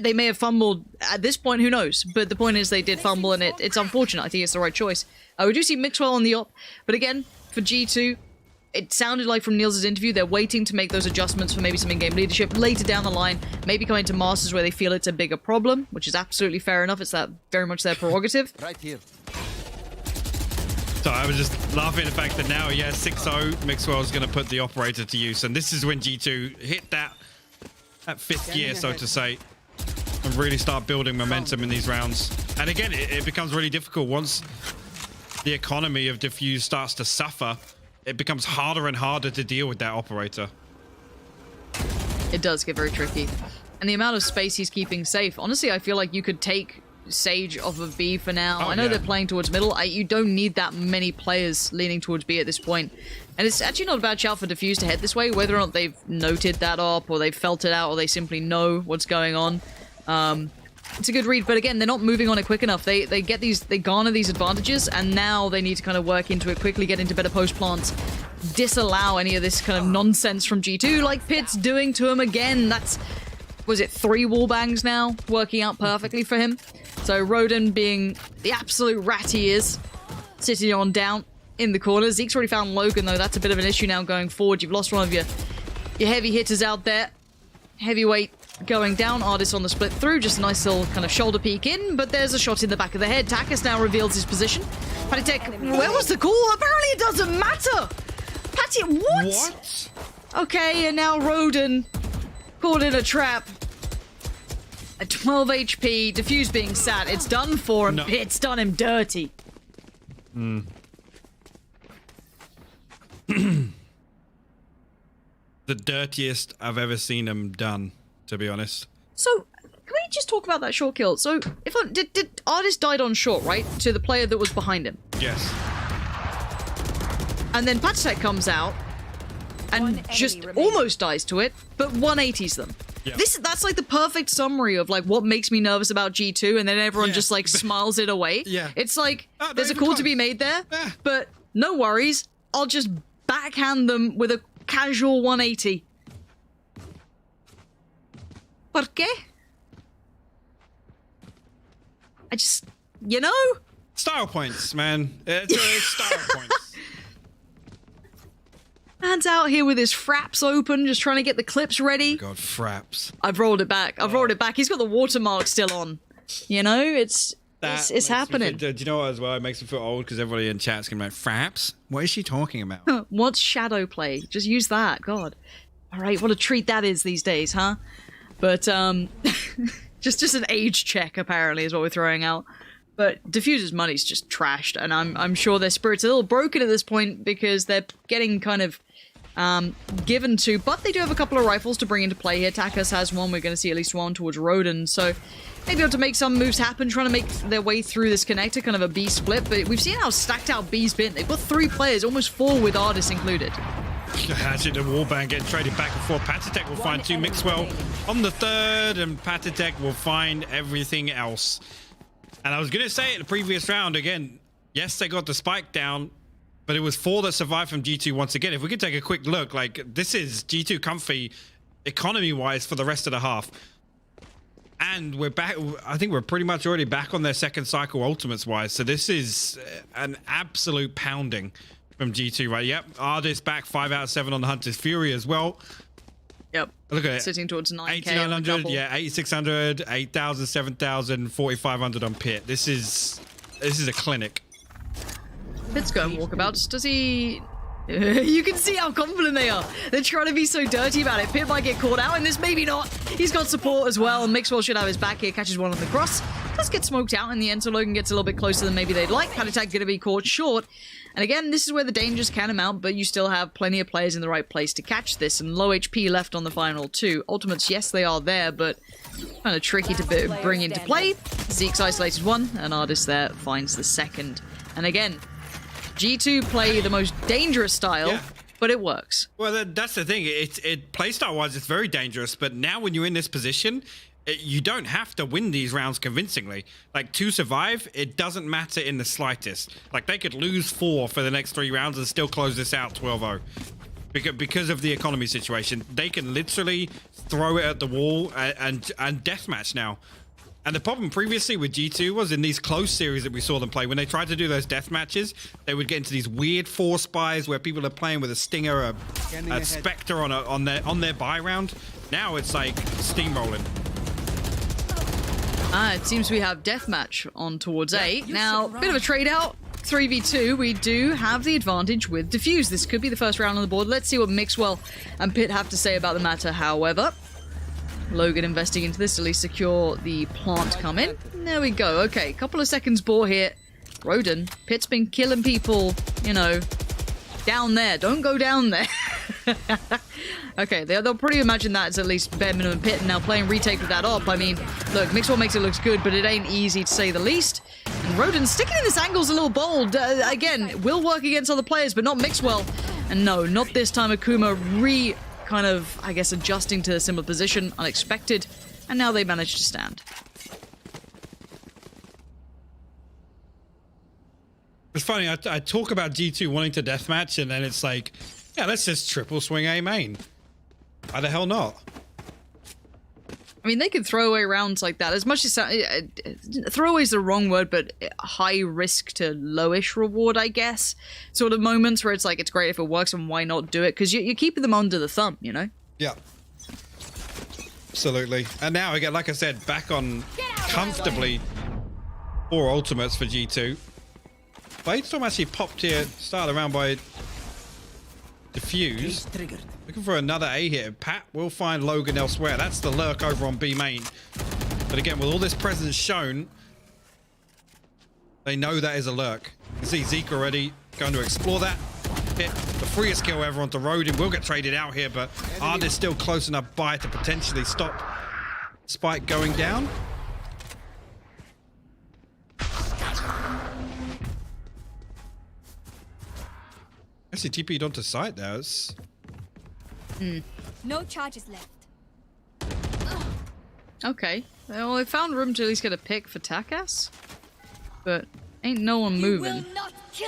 They may have fumbled at this point, who knows? But the point is they did fumble, and it's unfortunate. I think it's the right choice. We do see Mixwell on the op, but again, for G2, it sounded like from Niels' interview, they're waiting to make those adjustments for maybe some in-game leadership later down the line, maybe coming to Masters where they feel it's a bigger problem, which is absolutely fair enough. It's that very much their prerogative. Right here. So I was just laughing at the fact that now, 6-0, Mixwell's going to put the operator to use, and this is when G2 hit that fifth gear, so to say, and really start building momentum in these rounds. And again, it becomes really difficult once the economy of Diffuse starts to suffer. It becomes harder and harder to deal with that operator. It does get very tricky. And the amount of space he's keeping safe, honestly, I feel like you could take Sage off of B for now. I know they're playing towards middle. You don't need that many players leaning towards B at this point. And it's actually not a bad shout for Diffuse to head this way, whether or not they've noted that op, or they've felt it out, or they simply know what's going on. It's a good read, but again, they're not moving on it quick enough. They garner these advantages, and now they need to kind of work into it quickly, get into better post plants, disallow any of this kind of nonsense from G2, like Pit's doing to him again. That's, was it 3 wallbangs now, working out perfectly for him. So Roden, being the absolute rat he is, sitting on down in the corner. Zeke's already found Logan, though. That's a bit of an issue now going forward. You've lost one of your heavy hitters out there. Heavyweight going down, Ardis on the split through, just a nice little kind of shoulder peek in, but there's a shot in the back of the head. Takis now reveals his position. Patitek, where was the call? Apparently it doesn't matter! Patty, what? Okay, and now Roden caught in a trap. At 12 HP, Diffuse being sat, it's done for him. No. It's done him dirty. The dirtiest I've ever seen him done, to be honest. So, can we just talk about that short kill? So, if did Ardis died on short, right? To the player that was behind him. Yes. And then Patitek comes out and just almost dies to it, but 180s them. Yeah. That's like the perfect summary of like what makes me nervous about G2, and then everyone just like smiles it away. Yeah. It's like there's a call to be made there, but no worries. I'll just backhand them with a casual 180. ¿Por qué? I just, Style points, man. It's style points. Man's out here with his fraps open, just trying to get the clips ready. Oh God, fraps. I've rolled it back. I've rolled it back. He's got the watermark still on. It's happening. Do you know what as well? It makes me feel old because everybody in chat's going to be like, fraps? What is she talking about? What's shadow play? Just use that. God. All right, what a treat that is these days, huh? But, just an age check, apparently, is what we're throwing out. But Diffuse's money's just trashed, and I'm sure their spirit's a little broken at this point because they're getting kind of given to, but they do have a couple of rifles to bring into play here. Takis has one. We're going to see at least one towards Roden, so maybe able to make some moves happen, trying to make their way through this connector, kind of a B split, but we've seen how stacked out B's been. They've got 3 players, almost 4 with Ardis included. Hatchet and Wallbang getting traded back and forth. Patitek will find 2 Mixwell on the 3rd, and Patitek will find everything else. And I was going to say it in the previous round, again, yes, they got the spike down, but it was 4 that survived from G2 once again. If we could take a quick look, like, this is G2 comfy economy-wise for the rest of the half. And we're back, I think we're pretty much already back on their second cycle ultimates-wise. So this is an absolute pounding from G2, right? Yep, Ardis back 5 out of 7 on the Hunter's Fury as well. Yep. Look at it. Sitting towards 9K. 8,900, yeah, 8,600, 8,000, 7,000, 4,500 on Pit. This is a clinic. Pit's going walkabouts. Does he... You can see how confident they are. They're trying to be so dirty about it. Pit might get caught out in this, maybe not. He's got support as well. Mixwell should have his back here. Catches one on the cross. does get smoked out in the end, so Logan gets a little bit closer than maybe they'd like. Patatak gonna be caught short. And again, this is where the dangers can amount, but you still have plenty of players in the right place to catch this, and low HP left on the final two. Ultimates, yes, they are there, but kind of tricky to bring into play. Zeke's isolated one, and Ardis there finds the second. And again, G2 play the most dangerous style, but it works. Well, that's the thing. It playstyle-wise, it's very dangerous, but now when you're in this position, you don't have to win these rounds convincingly. Like, to survive, it doesn't matter in the slightest. Like, they could lose 4 for the next 3 rounds and still close this out 12-0. Because of the economy situation. They can literally throw it at the wall and deathmatch now. And the problem previously with G2 was in these close series that we saw them play, when they tried to do those death matches, they would get into these weird force buys where people are playing with a Stinger, a Spectre on their buy round. Now it's like steamrolling. It seems we have deathmatch on towards A. Now, bit of a trade out. 3v2, we do have the advantage with Diffuse. This could be the first round on the board. Let's see what Mixwell and Pit have to say about the matter. However, Logan investing into this to at least secure the plant come in. There we go. Okay, couple of seconds bore here. Roden, Pit's been killing people, you know, down there. Don't go down there. Okay, they'll probably imagine that as at least bare minimum. Pit and now playing retake with that up. I mean, look, Mixwell makes it look good, but it ain't easy to say the least. And Roden sticking in this angle's a little bold. Again, will work against other players, but not Mixwell. And no, not this time. Akuma kind of, I guess, adjusting to a similar position, unexpected, and now they manage to stand. It's funny, I talk about G2 wanting to deathmatch, and then it's like, yeah, let's just triple swing A main. Why the hell not? I mean, they could throw away rounds like that. As much as throwaway is the wrong word, but high risk to lowish reward, I guess. Sort of moments where it's like, it's great if it works, and why not do it? Because you're keeping them under the thumb, you know? Yeah. Absolutely. And now, again, like I said, back on comfortably 4 ultimates for G2. Bladestorm actually popped here, started around by Diffuse. Looking for another A here. Pat will find Logan elsewhere. That's the lurk over on B main. But again, with all this presence shown, they know that is a lurk. You can see Zeke already going to explore that. Hit the freest kill ever onto Rodin. Will get traded out here, but Ardis still close enough by to potentially stop Spike going down. Actually, TP'd onto site there. No charges left. Okay. Well, they found room to at least get a pick for Takas. But ain't no one moving.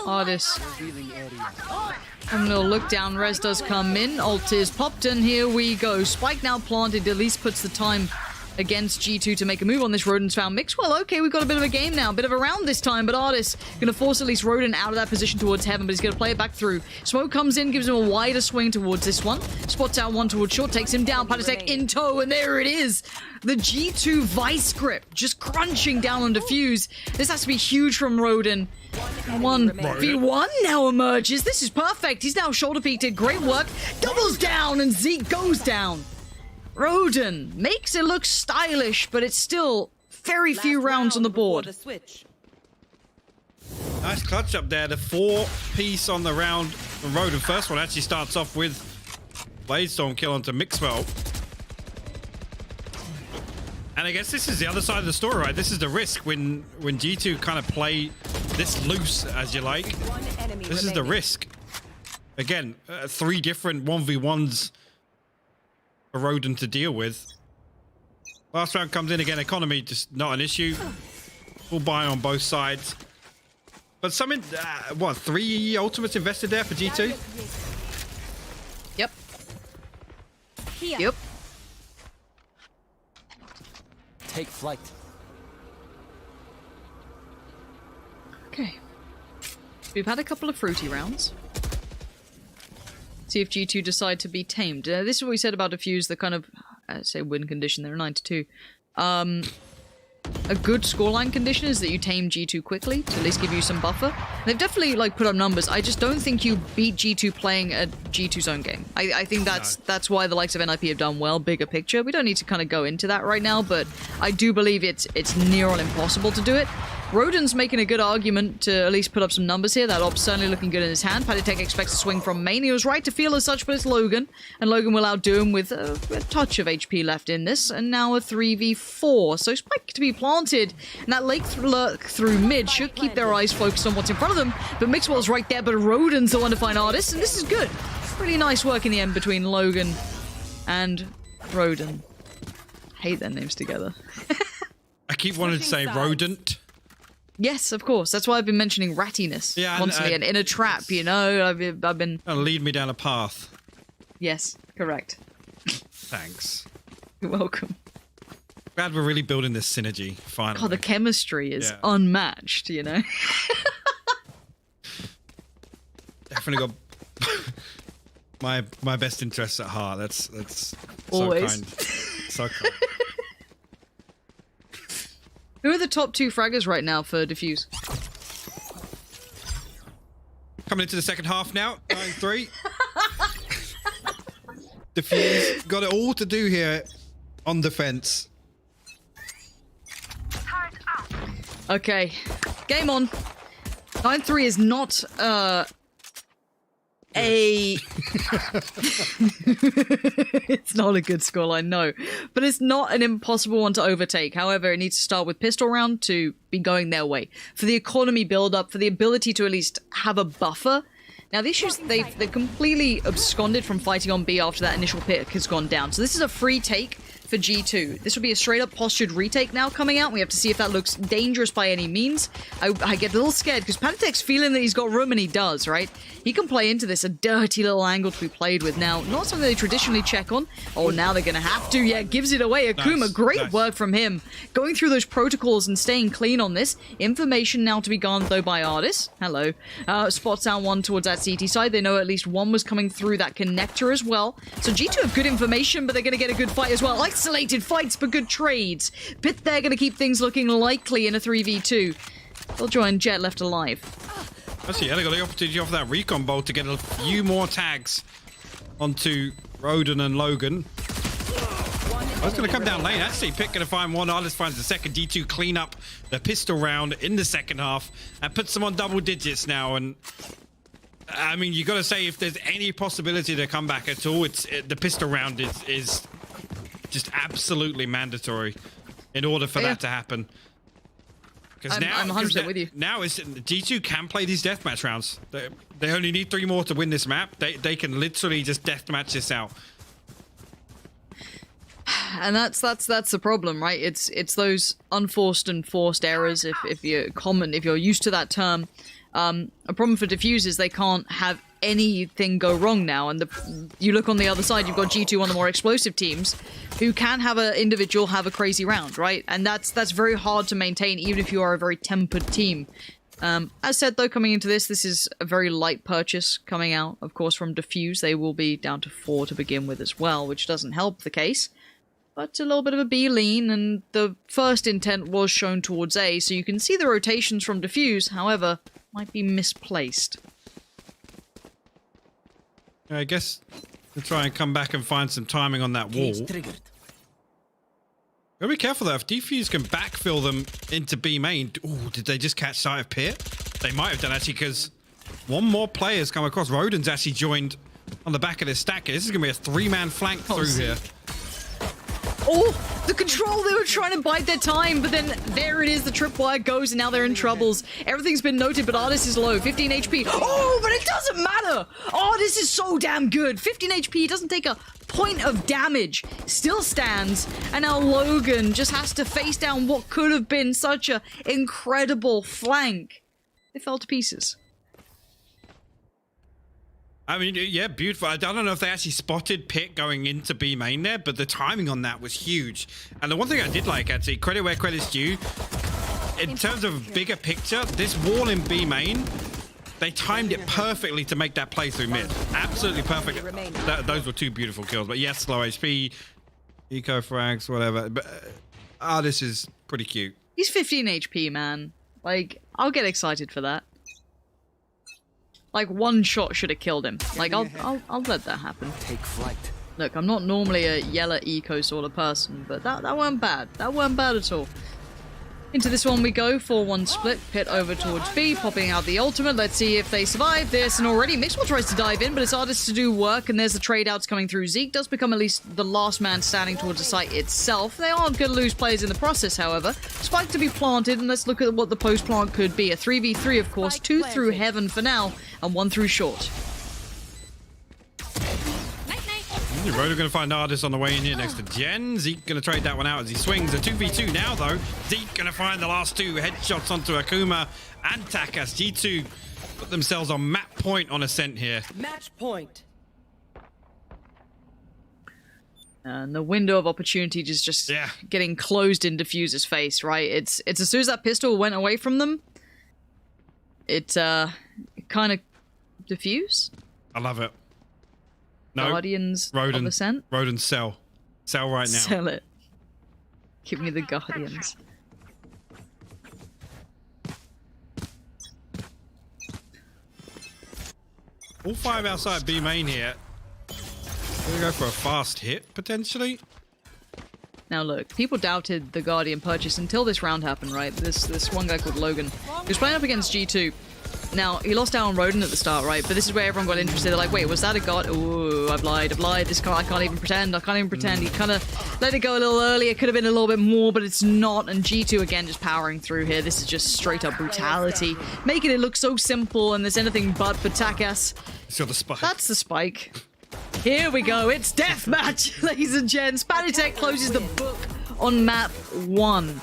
Ardis. And a little look down. Rez does come in. Ult is popped, and here we go. Spike now planted. At least puts the time against G2 to make a move on this. Rodin's found Mixwell. Okay, we've got a bit of a game now. A bit of a round this time, but Ardis going to force at least Rodin out of that position towards Heaven, but he's going to play it back through. Smoke comes in, gives him a wider swing towards this one. Spots out one towards short, takes him down. Patatek in tow, and there it is. The G2 Vice grip just crunching down on Diffuse. This has to be huge from Rodin. 1v1 now emerges. This is perfect. He's now shoulder peaked. Great work. Doubles down, and Zeke goes down. Rodin makes it look stylish, but it's still very few rounds on the board. Nice clutch up there. The 4-piece on the round from Rodin. First one actually starts off with Bladestorm kill onto Mixwell. And I guess this is the other side of the story, right? This is the risk when G2 kind of play this loose, as you like. This is the risk. Again, 3 different 1v1s for Rodin to deal with. Last round comes in again. Economy just not an issue. Full buy on both sides. But something, what, 3 ultimates invested there for G2? Yep. Here. Yep. Take flight. Okay. We've had a couple of fruity rounds. See if G2 decide to be tamed. This is what we said about Diffuse, the kind of, say, win condition. They're 9-2. a good scoreline condition is that you tame G2 quickly to at least give you some buffer. They've definitely like put up numbers. I just don't think you beat G2 playing a G2 zone game. I think that's why the likes of NIP have done well, bigger picture. We don't need to kind of go into that right now, but I do believe it's near on impossible to do it. Roden's making a good argument to at least put up some numbers here. That op's certainly looking good in his hand. Patitech expects a swing from main. He was right to feel as such, but it's Logan. And Logan will outdo him with a touch of HP left in this. And now a 3v4. So Spike to be planted. And that lake lurk through mid should keep their eyes focused on what's in front of them. But Mixwell's right there, but Roden's the one to find Artist. And this is good. Really nice work in the end between Logan and Roden. Hate their names together. I keep wanting to say rodent. Yes, of course. That's why I've been mentioning rattiness constantly and in a trap, you know? I've been... Lead me down a path. Yes, correct. Thanks. You're welcome. Glad we're really building this synergy, finally. God, the chemistry is unmatched, you know? Definitely got my best interests at heart. That's always so kind. So kind. Who are the top 2 fraggers right now for Diffuse? Coming into the second half now, 9-3. Diffuse got it all to do here on defense. Okay, game on. 9-3 is not it's not a good scoreline, no. But it's not an impossible one to overtake. However, it needs to start with pistol round to be going their way. For the economy build-up, for the ability to at least have a buffer. Now, the issue is they've completely absconded from fighting on B after that initial pick has gone down. So this is a free take for G2. This will be a straight-up postured retake now coming out. We have to see if that looks dangerous by any means. I get a little scared because Patitech's feeling that he's got room, and he does, right? He can play into this, a dirty little angle to be played with. Now, not something they traditionally check on. Oh, now they're going to have to. Yeah, gives it away. Akuma, nice, great work from him. Going through those protocols and staying clean on this. Information now to be garnered, though, by Artis. Hello. Spots down one towards that CT side. They know at least one was coming through that connector as well. So G2 have good information, but they're going to get a good fight as well. Isolated fights, but good trades. But they're going to keep things looking likely in a 3v2. They'll join Jet left alive. Actually, yeah, they got the opportunity off that recon bolt to get a few more tags onto Roden and Logan. I was going to come down lane. Actually, Pick going to find one. Artist finds the second. D2 clean up the pistol round in the second half and puts them on double digits now. And I mean, you got to say, if there's any possibility to come back at all, the pistol round is just absolutely mandatory in order for that to happen. Because now I'm 100% with you. Now G2 can play these deathmatch rounds. They only need 3 more to win this map. They can literally just deathmatch this out. And that's the problem, right? It's those unforced and forced errors. If you're used to that term, a problem for Diffuse is they can't have anything go wrong now. And you look on the other side, you've got G2, one of the more explosive teams, who can have an individual have a crazy round, right? And that's very hard to maintain, even if you are a very tempered team. As said, though, coming into this is a very light purchase coming out, of course, from Diffuse. They will be down to 4 to begin with as well, which doesn't help the case. But a little bit of a B lean, and the first intent was shown towards A, so you can see the rotations from Diffuse, however, might be misplaced. I guess we'll try and come back and find some timing on that wall. Gotta be careful though, if Diffuse can backfill them into B main. Oh, did they just catch sight of Pit? They might have done actually, because one more player's come across. Roden's actually joined on the back of this stack. This is gonna be a 3-man flank through here. Oh, the control, they were trying to bide their time, but then there it is, the tripwire goes, and now they're in troubles. Everything's been noted, but Artist is low, 15 HP. Oh, but it doesn't matter! Oh, this is so damn good. 15 HP, he doesn't take a point of damage, still stands, and now Logan just has to face down what could have been such an incredible flank. They fell to pieces. I mean, yeah, beautiful. I don't know if they actually spotted Pit going into B main there, but the timing on that was huge. And the one thing I did like, actually, credit where credit's due, in terms of bigger picture, this wall in B main, they timed it perfectly to make that play through mid. Absolutely perfect. Those were 2 beautiful kills. But yes, low HP, eco frags, whatever. But this is pretty cute. He's 15 HP, man. Like, I'll get excited for that. Like, one shot should have killed him. Like, I'll let that happen. Take flight. Look, I'm not normally a yellow eco sort of person, but that weren't bad. That weren't bad at all. Into this one we go, 4-1 split, pit over towards B, popping out the ultimate. Let's see if they survive this, and already Mixwell tries to dive in, but it's hardest to do work, and there's the trade-outs coming through. Zeke does become at least the last man standing towards the site itself. They aren't going to lose players in the process, however. Spike to be planted, and let's look at what the post-plant could be. A 3v3, of course, 2 through heaven for now, and 1 through short. Roda going to find Ardis on the way in here next to Jen. Zeke going to trade that one out as he swings. A 2v2 now, though. Zeke going to find the last 2 headshots onto Akuma and Takas. G2 put themselves on map point on Ascent here. Match point. And the window of opportunity is just getting closed in Diffuser's face, right? It's as soon as that pistol went away from them, it kind of Diffuse. I love it. No, Guardians of Ascent? Roden, sell. Sell right now. Sell it. Give me the Guardians. All 5 outside B main here. We're going to go for a fast hit, potentially. Now look, people doubted the Guardian purchase until this round happened, right? This one guy called Logan. He was playing up against G2. Now, he lost out on Roden at the start, right? But this is where everyone got interested. They're like, wait, was that a god? Ooh, I've lied. This guy, I can't even pretend. He kind of let it go a little early. It could have been a little bit more, but it's not. And G2, again, just powering through here. This is just straight up brutality. Making it look so simple, and there's anything but for Takas. So the spike. That's the spike. Here we go. It's deathmatch, ladies and gents. Spanitech closes the book on map 1.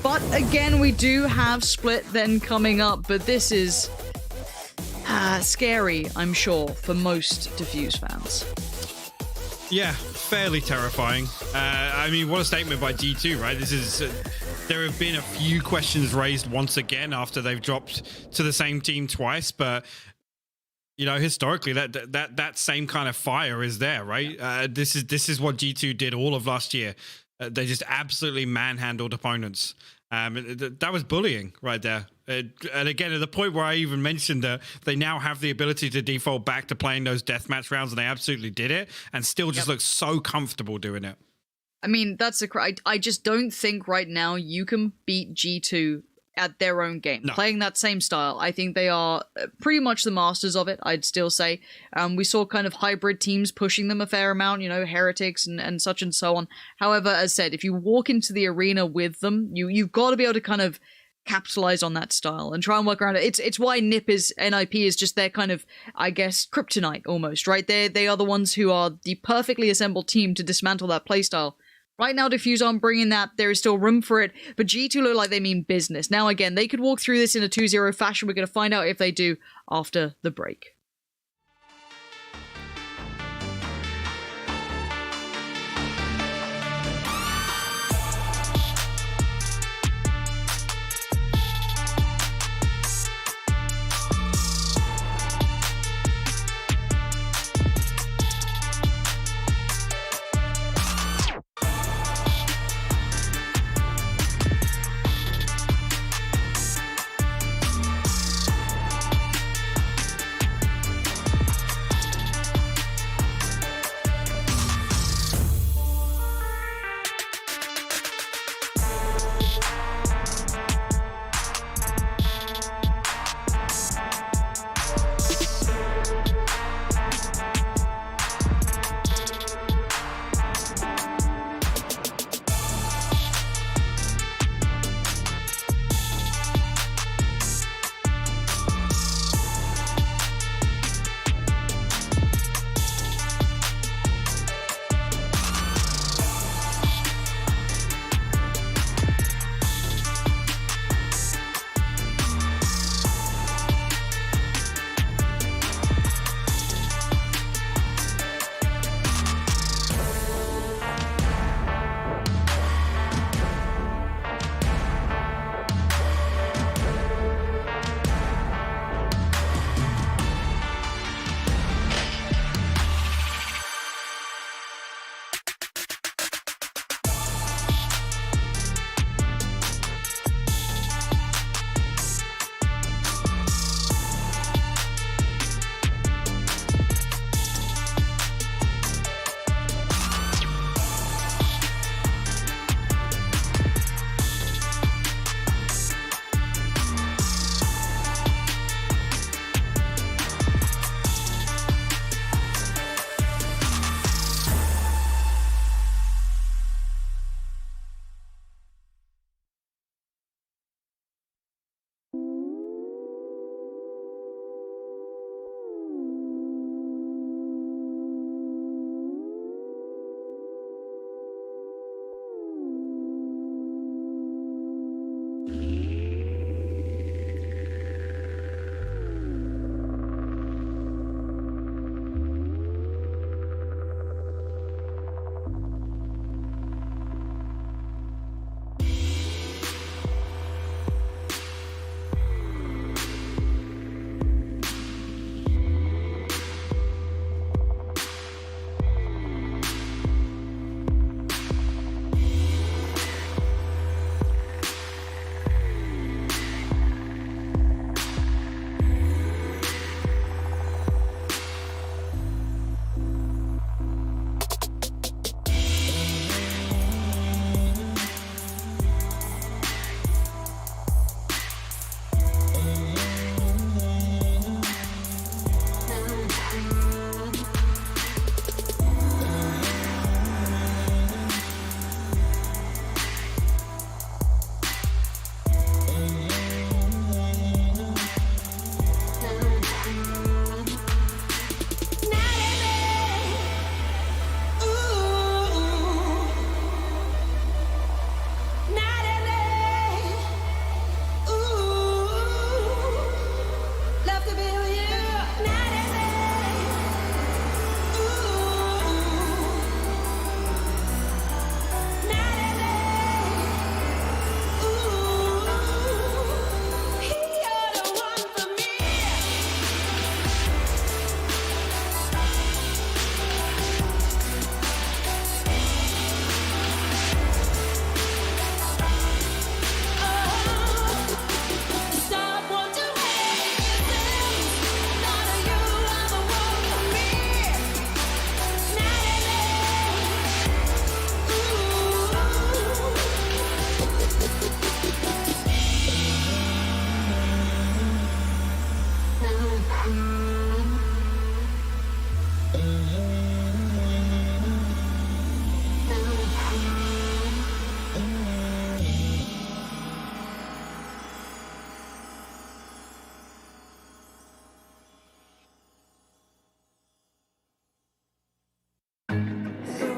But again, we do have Split then coming up, but this is scary, I'm sure, for most Diffuse fans. Yeah, fairly terrifying. I mean, what a statement by G2, right? This is... there have been a few questions raised once again after they've dropped to the same team twice, but... You know, historically, that same kind of fire is there, right? This is what G2 did all of last year. They just absolutely manhandled opponents. That was bullying right there. And again, at the point where I even mentioned that they now have the ability to default back to playing those deathmatch rounds, and they absolutely did it, and still just look so comfortable doing it. I mean, that's I just don't think right now you can beat G2 at their own game. No. Playing that same style. I think they are pretty much the masters of it, I'd still say. We saw kind of hybrid teams pushing them a fair amount, you know, Heretics and such and so on. However, as said, if you walk into the arena with them, you've got to be able to kind of capitalize on that style and try and work around it. It's why NiP is just their kind of, I guess, kryptonite almost, right? They are the ones who are the perfectly assembled team to dismantle that playstyle. Right now, Diffuse aren't bringing that. There is still room for it, but G2 look like they mean business. Now, again, they could walk through this in a 2-0 fashion. We're going to find out if they do after the break.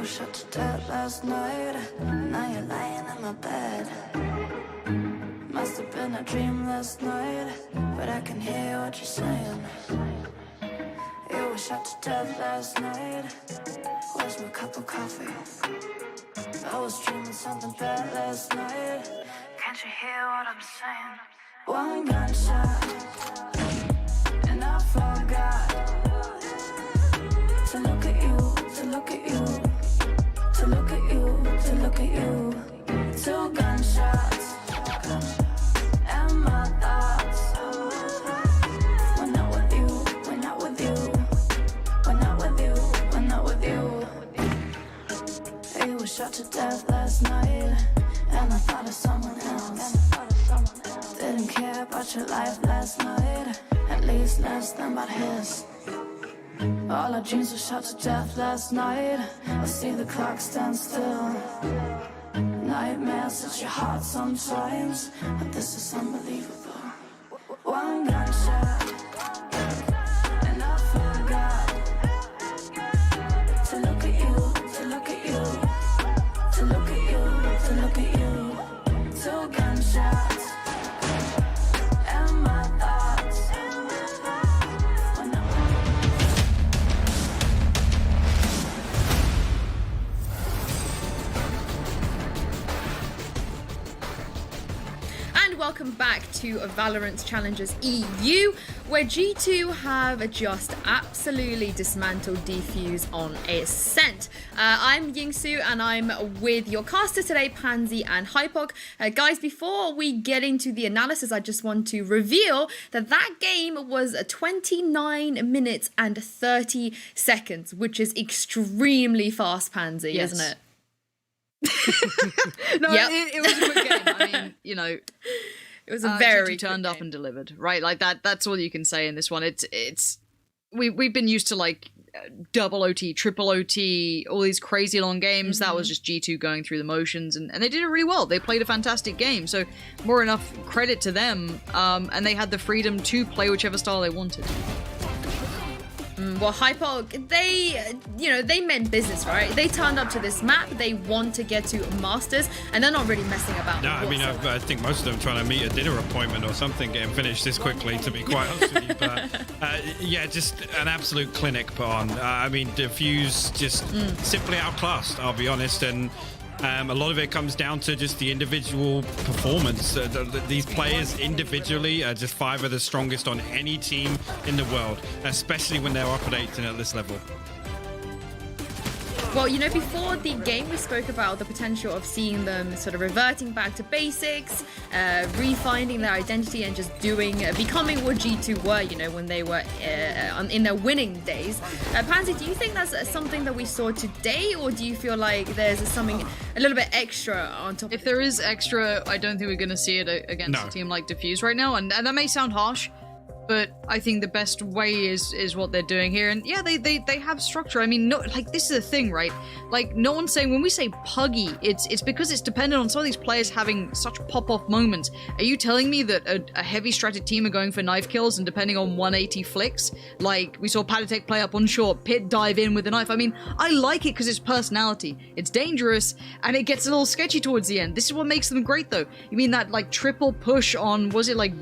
shot to death last night. Now you're lying in my bed. Must have been a dream last night, but I can hear what you're saying. You were shot to death last night. Where's my cup of coffee? I was dreaming something bad last night. Can't you hear what I'm saying? One gunshot, and I forgot to look at you, to look at you, to look at you, to look at you. 2 gunshots, and my thoughts. We're not with you, we're not with you, we're not with you, we're not with you. You were shot to death last night, and I thought of someone else. Didn't care about your life last night, at least less than about his. All our dreams were shot to death last night. I see the clock stand still. Nightmares at your heart sometimes, but this is unbelievable. One gunshot, and I forgot to look at you, to look at you, to look at you, to look at you. 2 gunshots, and my thoughts. When And welcome back to Valorant Challengers EU, where G2 have just absolutely dismantled Defuse on Ascent. I'm Yingsu, and I'm with your casters today, Pansy and Hypog. Guys, before we get into the analysis, I just want to reveal that that game was 29 minutes and 30 seconds, which is extremely fast, Pansy, Yes. isn't it? No, Yep. it was a quick game. I mean, you know, it was a very GG turned up and delivered, right? Like that's all you can say in this one. We've been used to like double OT, triple OT, all these crazy long games. That was just G2 going through the motions, and they did it really well. They played a fantastic game, so more enough credit to them. And they had the freedom to play whichever style they wanted. Well, Hypog, they meant business, right? They turned up to this map. They want to get to Masters, and they're not really messing about. No, I mean, I think most of them trying to meet a dinner appointment or something, getting finished this quickly, to be quite honest with you. But yeah, just an absolute clinic put on. I mean, Diffuse just simply outclassed, I'll be honest. And a lot of it comes down to just the individual performance. These players individually are just 5 of the strongest on any team in the world, especially when they're operating at this level. Well, you know, before the game, we spoke about the potential of seeing them sort of reverting back to basics, refinding their identity, and just becoming what G2 were, you know, when they were in their winning days. Pansy, do you think that's something that we saw today, or do you feel like there's something a little bit extra on top? If there is extra, I don't think we're going to see it against a team like Diffuse right now, and that may sound harsh, but I think the best way is what they're doing here. And yeah, they have structure. I mean, no, like, this is the thing, right? Like, no one's saying, when we say puggy, it's because it's dependent on some of these players having such pop-off moments. Are you telling me that a heavy stratted team are going for knife kills and depending on 180 flicks? Like, we saw Patatek play up on short, Pit dive in with a knife. I mean, I like it because it's personality. It's dangerous, and it gets a little sketchy towards the end. This is what makes them great, though. You mean that, like, triple push on, was it, like,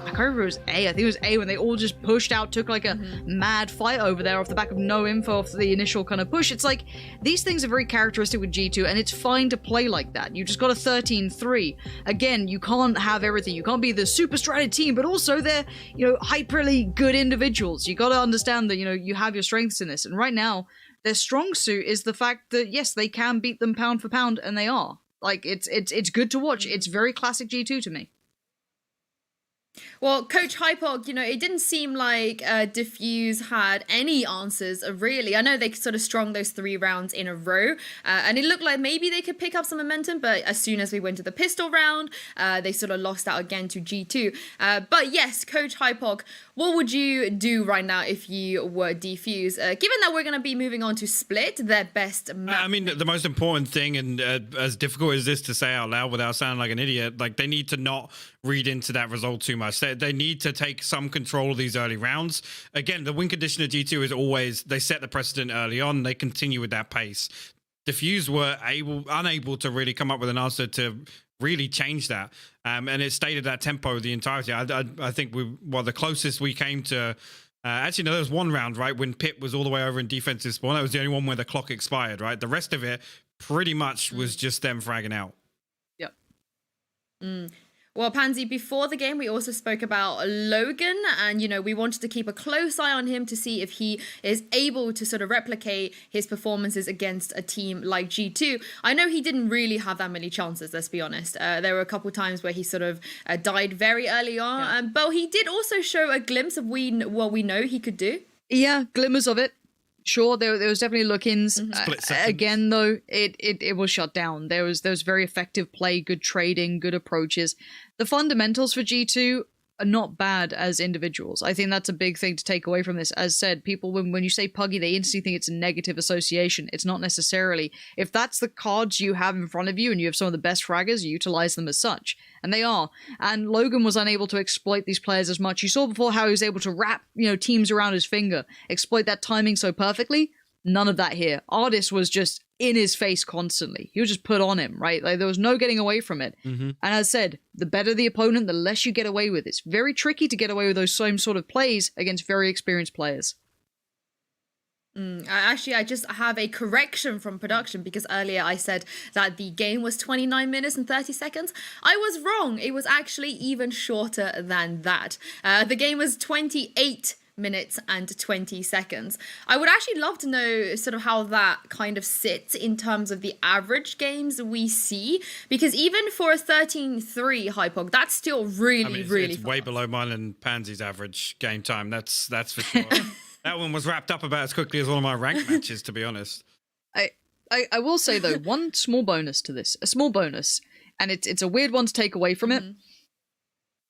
I can't remember if it was A. I think it was A, when they all just pushed out, took like a mad fight over there off the back of no info off the initial kind of push. It's like, these things are very characteristic with G2, and it's fine to play like that. You just got a 13-3. Again, you can't have everything. You can't be the super stratted team, but also they're, you know, hyperly good individuals. You got to understand that, you know, you have your strengths in this. And right now, their strong suit is the fact that, yes, they can beat them pound for pound, and they are. Like, it's good to watch. It's very classic G2 to me. Well, Coach Hypog, you know, it didn't seem like Diffuse had any answers, really. I know they sort of strung those 3 rounds in a row, and it looked like maybe they could pick up some momentum, but as soon as we went to the pistol round, they sort of lost out again to G2. But yes, Coach Hypog, what would you do right now if you were Diffuse? Given that we're going to be moving on to Split, their best map. I mean, the most important thing, and as difficult as this to say out loud without sounding like an idiot, like, they need to not read into that result too much. They need to take some control of these early rounds. Again, the win condition of G2 is always, they set the precedent early on, they continue with that pace. Diffuse were unable to really come up with an answer to really change that. And it stayed at that tempo the entirety. I think the closest we came to. Actually, no, there was one round, right, when Pip was all the way over in defensive spawn. That was the only one where the clock expired, right? The rest of it pretty much was just them fragging out. Yep. Well, Pansy, before the game, we also spoke about Logan, and, we wanted to keep a close eye on him to see if he is able to sort of replicate his performances against a team like G2. I know he didn't really have that many chances, let's be honest. There were a couple times where he sort of died very early on, but he did also show a glimpse of what we know he could do. Yeah, glimmers of it. Sure, there was definitely look-ins. Again, though, it was shut down. There was very effective play, good trading, good approaches. The fundamentals for G2 are not bad as individuals. I think that's a big thing to take away from this. As said, people, when you say Puggy, they instantly think it's a negative association. It's not necessarily. If that's the cards you have in front of you and you have some of the best fraggers, you utilize them as such. And they are. And Logan was unable to exploit these players as much. You saw before how he was able to wrap, teams around his finger, exploit that timing so perfectly. None of that here. Artist was just in his face constantly. He was just put on him, right? Like, there was no getting away from it. And as said, the better the opponent, the less you get away with. It's very tricky to get away with those same sort of plays against very experienced players. I just have a correction from production, because earlier I said that the game was 29 minutes and 30 seconds. I was wrong. It was actually even shorter than that. The game was 28 minutes and 20 seconds. I would actually love to know sort of how that kind of sits in terms of the average games we see, because even for a 13-3 Hypog, that's still really it's fast. way below mine and Pansy's average game time. That's for sure. That one was wrapped up about as quickly as one of my ranked matches, to be honest. I will say, though, one small bonus to this, and it's a weird one to take away from it.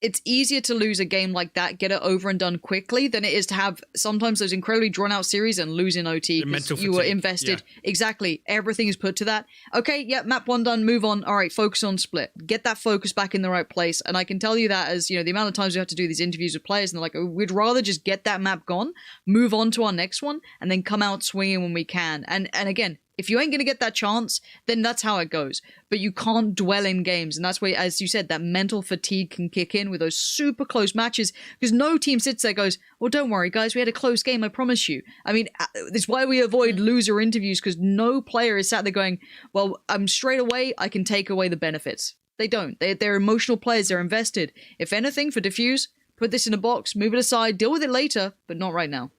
It's easier to lose a game like that, get it over and done quickly, than it is to have sometimes those incredibly drawn-out series and lose in OT because you were invested. Yeah. Exactly. Everything is put to that. Okay, yeah, map 1 done, move on. All right, focus on split. Get that focus back in the right place. And I can tell you that as, the amount of times we have to do these interviews with players, and they're like, oh, we'd rather just get that map gone, move on to our next one, and then come out swinging when we can. And again, if you ain't going to get that chance, then that's how it goes. But you can't dwell in games. And that's where, as you said, that mental fatigue can kick in with those super close matches. Because no team sits there and goes, well, don't worry, guys, we had a close game, I promise you. I mean, it's why we avoid loser interviews, because no player is sat there going, well, straight away, I can take away the benefits. They don't. They're emotional players. They're invested. If anything, for Diffuse, put this in a box, move it aside, deal with it later, but not right now.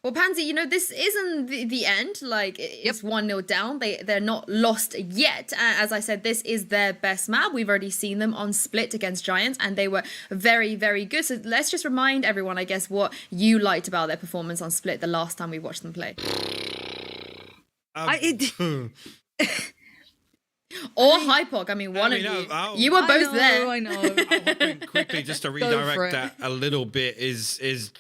Well, Pansy, this isn't the end. Like, it's 1-0 down. They're not lost yet. As I said, this is their best map. We've already seen them on Split against Giants, and they were very, very good. So let's just remind everyone, I guess, what you liked about their performance on Split the last time we watched them play. Or Hypog. I mean, one of you. You were both there. I know. I'll hop in quickly just to redirect that a little bit. Is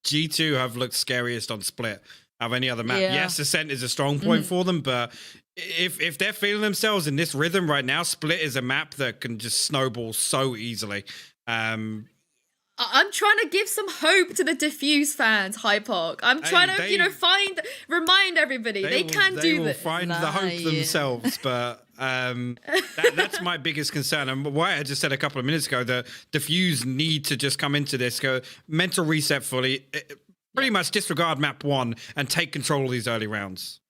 G2 have looked scariest on Split of any other map. Yeah. Yes, Ascent is a strong point for them, but if they're feeling themselves in this rhythm right now, Split is a map that can just snowball so easily. I'm trying to give some hope to the Diffuse fans, Hypog. I'm trying to, remind everybody they can do this. They will find the hope themselves, but that's my biggest concern. And why I just said a couple of minutes ago, the Diffuse need to just come into this, go mental reset fully, pretty much disregard map 1 and take control of these early rounds.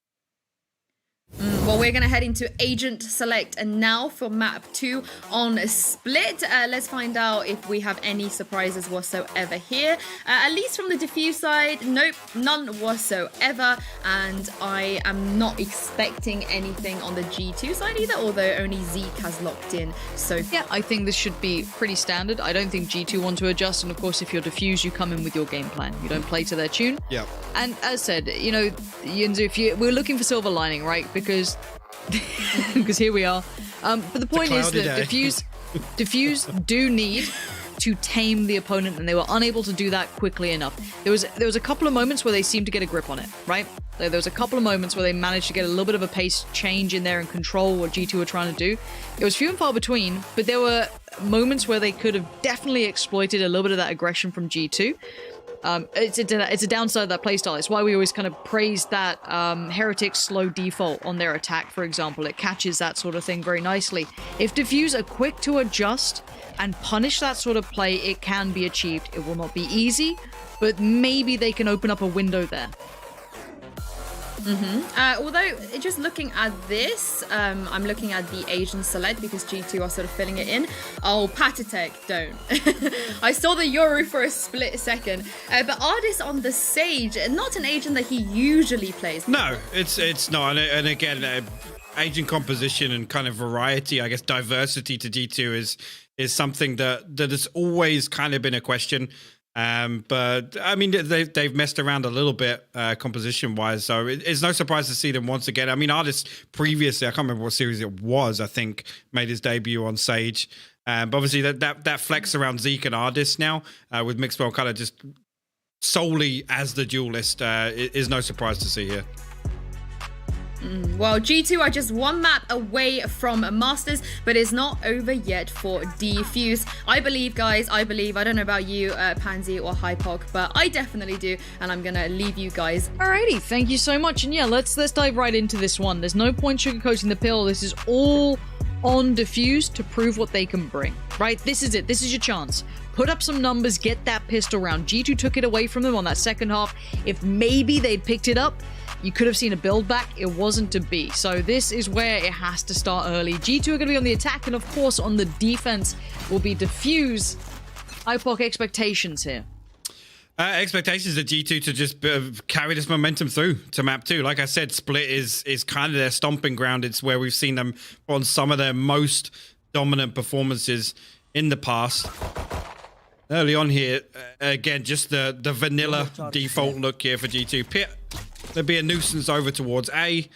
Well, we're going to head into Agent Select and now for map 2 on Split. Let's find out if we have any surprises whatsoever here. At least from the Diffuse side, nope, none whatsoever. And I am not expecting anything on the G2 side either, although only Zeke has locked in so far. Yeah, I think this should be pretty standard. I don't think G2 want to adjust. And of course, if you're Diffuse, you come in with your game plan. You don't play to their tune. Yeah. And as said, Yinzu, we're looking for silver lining, right? Because here we are. But the point is that Diffuse do need to tame the opponent, and they were unable to do that quickly enough. There was a couple of moments where they seemed to get a grip on it, right? There was a couple of moments where they managed to get a little bit of a pace change in there and control what G2 were trying to do. It was few and far between, but there were moments where they could have definitely exploited a little bit of that aggression from G2. It's a downside of that playstyle. It's why we always kind of praise that Heretics slow default on their attack, for example. It catches that sort of thing very nicely. If Diffuse are quick to adjust and punish that sort of play, it can be achieved. It will not be easy, but maybe they can open up a window there. Although, just looking at this, I'm looking at the Asian select because G2 are sort of filling it in. Oh, Patatek, don't. I saw the Yoru for a split second. But Ardis on the Sage, not an agent that he usually plays. No, it's not. And again, agent composition and kind of variety, I guess diversity to G2 is something that has always kind of been a question. But I mean, they've messed around a little bit composition wise, so it's no surprise to see them once again. I mean, Ardis previously, I can't remember what series it was, I think, made his debut on Sage. But obviously that flex around Zeke and Ardis now, with Mixwell kind of just solely as the duelist, is no surprise to see here. Well, G2 are just one map away from Masters, but it's not over yet for Diffuse. I believe, guys, I don't know about you, Pansy or Hypok, but I definitely do, and I'm gonna leave you guys. Alrighty, thank you so much, and yeah, let's dive right into this one. There's no point sugarcoating the pill. This is all on Diffuse to prove what they can bring, right? This is it. This is your chance. Put up some numbers, get that pistol round. G2 took it away from them on that second half. If maybe they'd picked it up, you could have seen a build back. It wasn't to be. So this is where it has to start early. G2 are going to be on the attack, and of course on the defense will be Diffuse. Hypok, expectations here. Expectations of G2 to just carry this momentum through to map 2. Like I said, Split is kind of their stomping ground. It's where we've seen them on some of their most dominant performances in the past. Early on here, again, just the vanilla default look here for G2. Pit, there'll be a nuisance over towards A.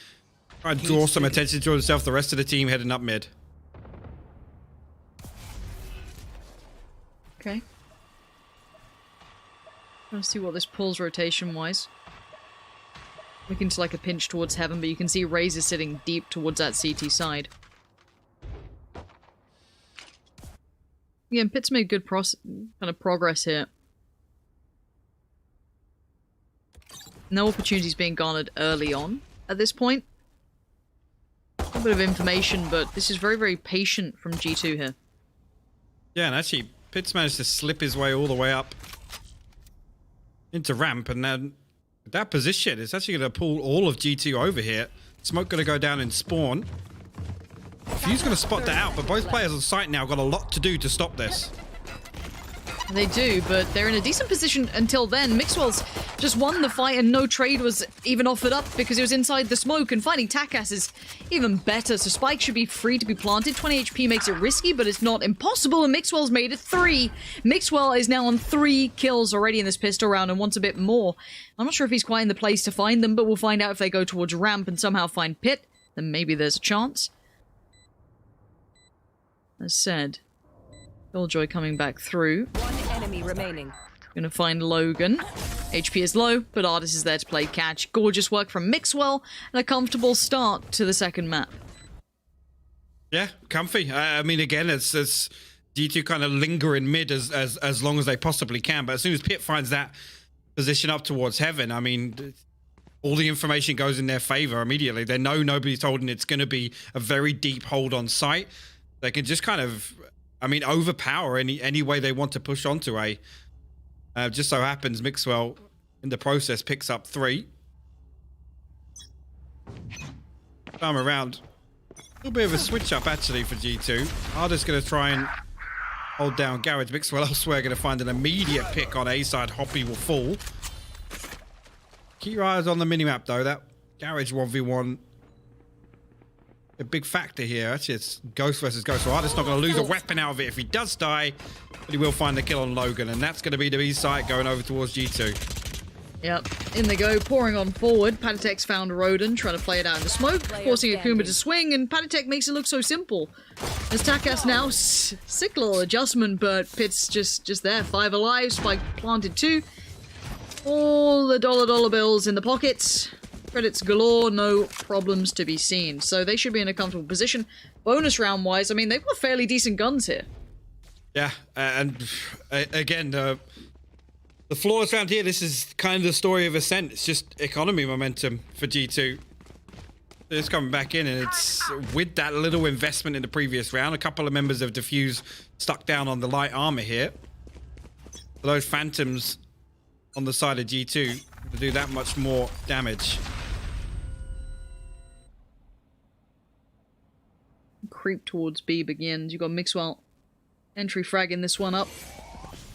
Try and draw some attention to himself. The rest of the team heading up mid. Okay. Let's see what this pulls rotation-wise. Looking to like a pinch towards Heaven, but you can see Razor sitting deep towards that CT side. Yeah, and Pit's made good progress here. No opportunities being garnered early on at this point. A little bit of information, but this is very, very patient from G2 here. Yeah, and actually, Pit's managed to slip his way all the way up into ramp, and then that position is actually going to pull all of G2 over here. Smoke going to go down in spawn. Fuse going to spot that out, but both players on site now got a lot to do to stop this. They do, but they're in a decent position until then. Mixwell's just won the fight and no trade was even offered up because he was inside the smoke, and finding Takas is even better, so Spike should be free to be planted. 20 HP makes it risky, but it's not impossible, and Mixwell's made it 3. Mixwell is now on 3 kills already in this pistol round and wants a bit more. I'm not sure if he's quite in the place to find them, but we'll find out if they go towards ramp and somehow find Pit. Then maybe there's a chance. As said, Killjoy coming back through. One enemy remaining. Gonna find Logan. HP is low, but Ardis is there to play catch. Gorgeous work from Mixwell, and a comfortable start to the second map. Yeah, comfy. I mean, again, it's G2 kind of linger in mid as long as they possibly can, but as soon as Pit finds that position up towards Heaven, I mean, all the information goes in their favor immediately. They know nobody's holding. It's going to be a very deep hold on site. They can just kind of, I mean, overpower any way they want to push onto A. Just so happens Mixwell, in the process, picks up 3. Time around. A little bit of a switch up, actually, for G2. Ardis going to try and hold down Garage. Mixwell elsewhere going to find an immediate pick on A side. Hoppy will fall. Keep your eyes on the minimap, though. That Garage 1v1, a big factor here. Actually, it's Ghost versus Ghost. So Ardis not going to lose a weapon out of it if he does die, but he will find the kill on Logan, and that's going to be the B site going over towards G2. Yep, in they go, pouring on forward. Patatek's found Roden, trying to play it out in the smoke, forcing Akuma to swing, and Patatek makes it look so simple. As Takas now, sick little adjustment, but Pit's just there. 5 alive, Spike planted 2. All the dollar bills in the pockets. Credits galore, no problems to be seen. So they should be in a comfortable position. Bonus round wise, I mean, they've got fairly decent guns here. Yeah, and again, the The flawless round here, this is kind of the story of Ascent. It's just economy momentum for G2. It's coming back in, and it's with that little investment in the previous round. A couple of members of Diffuse stuck down on the light armor here. Those Phantoms on the side of G2 to do that much more damage. Creep towards B begins. You got Mixwell entry fragging this one up.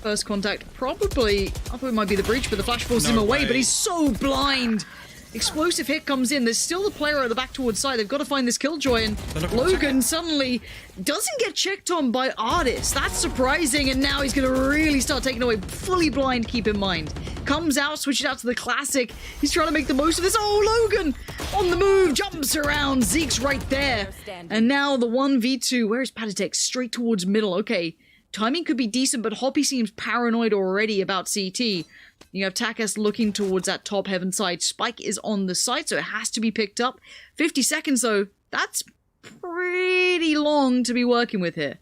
First contact, probably. I thought it might be the breach, but the flash forces him away. But he's so blind. Explosive hit comes in. There's still the player at the back towards side. They've got to find this Killjoy, and Logan suddenly doesn't get checked on by Artis. That's surprising, and now he's going to really start taking away. Fully blind, keep in mind. Comes out, switches out to the classic. He's trying to make the most of this. Oh, Logan on the move, jumps around. Zeke's right there. And now the 1v2. Where's Patatek? Straight towards middle. Okay, timing could be decent, but Hoppy seems paranoid already about CT. You have Takas looking towards that top heaven side. Spike is on the side, so it has to be picked up. 50 seconds, though. That's pretty long to be working with here.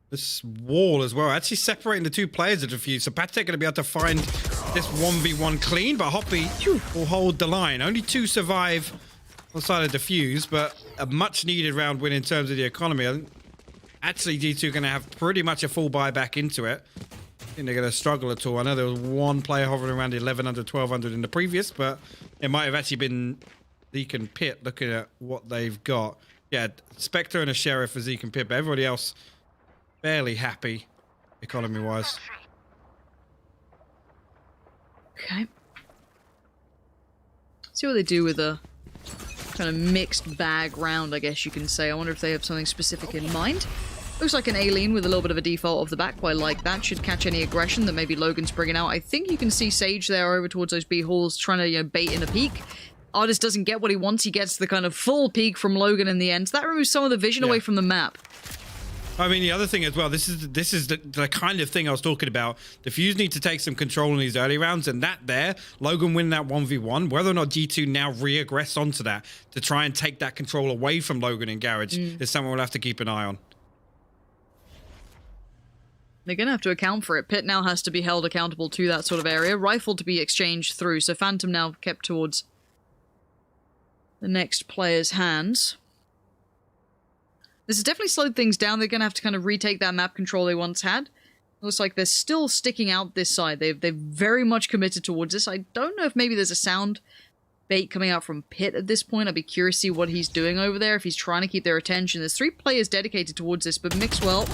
This wall as well, actually separating the two players of Diffuse. So Patek going to be able to find this 1v1 clean, but Hoppy will hold the line. Only 2 survive on the side of Diffuse, but a much needed round win in terms of the economy. I think actually G2 going to have pretty much a full buy back into it. I think they're going to struggle at all. I know there was one player hovering around 1100, 1200 in the previous, but it might have actually been Zeke and Pit looking at what they've got. Yeah, Spectre and a Sheriff for Zeke and Pit, but everybody else fairly happy economy-wise. Okay. See what they do with a kind of mixed bag round, I guess you can say. I wonder if they have something specific in mind. Looks like an Aileen with a little bit of a default off the back. Quite like that. Should catch any aggression that maybe Logan's bringing out. I think you can see Sage there over towards those B halls trying to, bait in a peek. Artis doesn't get what he wants. He gets the kind of full peek from Logan in the end. So that removes some of the vision away from the map. I mean, the other thing as well, this is the kind of thing I was talking about. Diffuse need to take some control in these early rounds, and that there, Logan winning that 1v1, whether or not G2 now re-aggress onto that to try and take that control away from Logan in Garage is something we'll have to keep an eye on. They're going to have to account for it. Pit now has to be held accountable to that sort of area. Rifle to be exchanged through, so Phantom now kept towards the next player's hands. This has definitely slowed things down. They're going to have to kind of retake that map control they once had. Looks like they're still sticking out this side. They've very much committed towards this. I don't know if maybe there's a sound bait coming out from Pit at this point. I'd be curious to see what he's doing over there, if he's trying to keep their attention. There's 3 players dedicated towards this, but Mixwell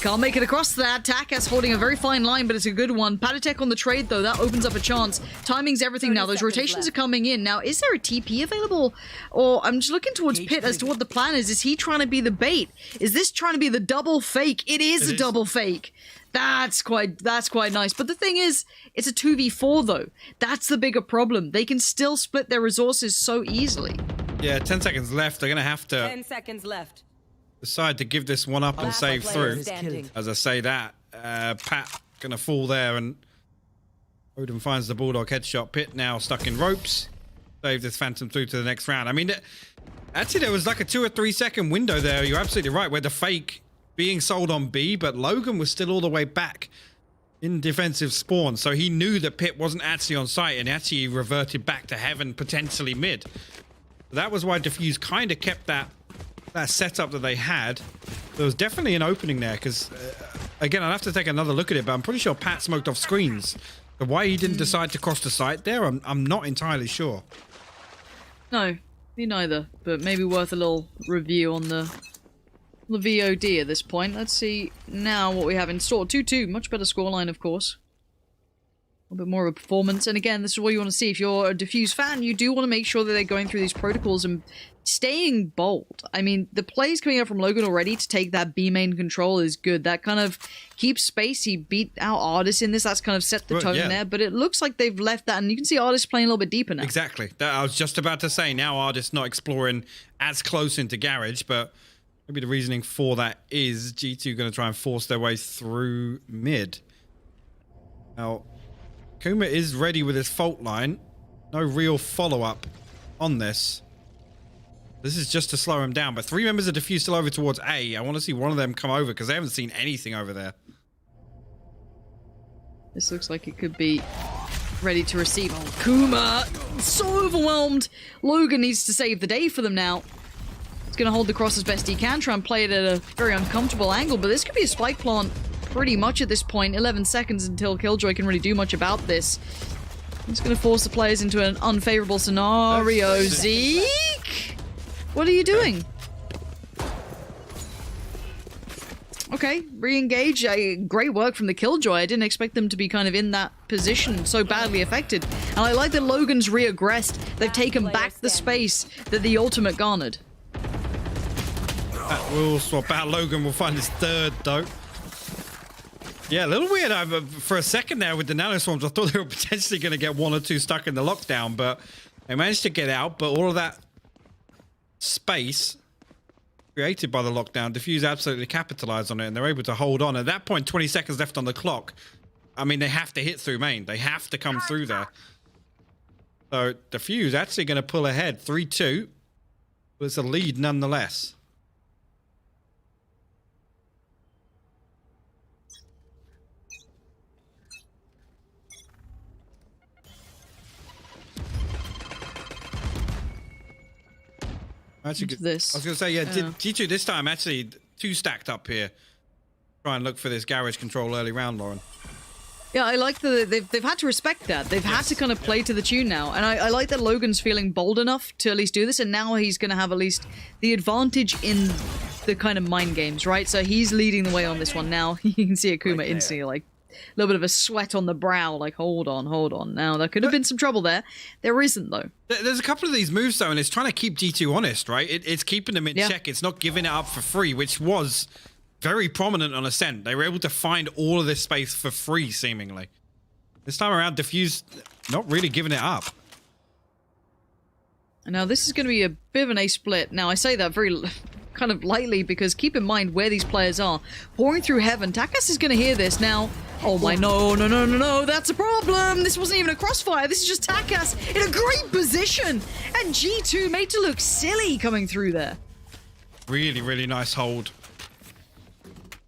can't make it across that. Takas holding a very fine line, but it's a good one. Patatek on the trade, though. That opens up a chance. Timing's everything now. Those rotations are coming in. Now, is there a TP available? Or I'm just looking towards Pit as to what the plan is. Is he trying to be the bait? Is this trying to be the double fake? It is a double fake. That's quite nice. But the thing is, it's a 2v4 though. That's the bigger problem. They can still split their resources so easily. Yeah, 10 seconds left. They're going to have to 10 seconds left. decide to give this one up and save through. As I say that, Pat going to fall there, and Odin finds the Bulldog headshot. Pit now stuck in ropes. Save this Phantom through to the next round. I mean, actually there was like a 2 or 3 second window there. You're absolutely right, where the fake being sold on B, but Logan was still all the way back in defensive spawn, so he knew that Pit wasn't actually on site and actually reverted back to heaven, potentially mid. That was why Diffuse kind of kept that setup that they had. There was definitely an opening there, because again, I'd have to take another look at it, but I'm pretty sure Pat smoked off screens. But why he didn't decide to cross the site there, I'm not entirely sure. No, me neither, but maybe worth a little review on the VOD at this point. Let's see now what we have in store. 2-2, much better scoreline, of course. A little bit more of a performance, and again, this is what you want to see. If you're a Diffuse fan, you do want to make sure that they're going through these protocols and staying bold. I mean, the plays coming up from Logan already to take that B main control is good. That kind of keeps space. He beat out Artis in this. That's kind of set the tone there, but it looks like they've left that, and you can see Artis playing a little bit deeper now. Exactly. I was just about to say, now Artis not exploring as close into Garage, but maybe the reasoning for that is G2 going to try and force their way through mid. Now, Kuma is ready with his fault line. No real follow-up on this. This is just to slow him down, but 3 members of Diffuse still over towards A. I want to see one of them come over, because they haven't seen anything over there. This looks like it could be ready to receive. Oh, Kuma! So overwhelmed! Logan needs to save the day for them now. He's gonna hold the cross as best he can, try and play it at a very uncomfortable angle, but this could be a spike plant pretty much at this point. 11 seconds until Killjoy can really do much about this. He's gonna force the players into an unfavorable scenario. Zeke! What are you doing? Okay, re-engage. Great work from the Killjoy. I didn't expect them to be kind of in that position, so badly affected. And I like that Logan's re-aggressed. They've taken back the space that the ultimate garnered. We'll swap out. Logan will find his third, though. Yeah, a little weird. For a second there with the nanoswarms, I thought they were potentially going to get 1 or 2 stuck in the lockdown, but they managed to get out. But all of that space created by the lockdown, Diffuse absolutely capitalized on it, and they're able to hold on. At that point, 20 seconds left on the clock. I mean, they have to hit through main. They have to come through there. So Diffuse actually going to pull ahead 3-2. But it's a lead nonetheless. Actually, this. I was going to say, yeah, G2 this time actually 2 stacked up here. Try and look for this garage control early round, Lauren. Yeah, I like that they've had to respect that. They've had to kind of play to the tune now. And I like that Logan's feeling bold enough to at least do this. And now he's going to have at least the advantage in the kind of mind games, right? So he's leading the way on this one now. You can see Akuma instantly, like, a little bit of a sweat on the brow, like, hold on. Now, there could have been some trouble there. There isn't, though. There's a couple of these moves, though, and it's trying to keep G2 honest, right? It's keeping them in check. It's not giving it up for free, which was very prominent on Ascent. They were able to find all of this space for free, seemingly. This time around, Diffuse not really giving it up. Now, this is going to be a bit of an ace split. Now, I say that very kind of lightly because keep in mind where these players are. Pouring through heaven. Takas is going to hear this now. Oh my, no, that's a problem. This wasn't even a crossfire. This is just Takas in a great position. And G2 made to look silly coming through there. Really, really nice hold.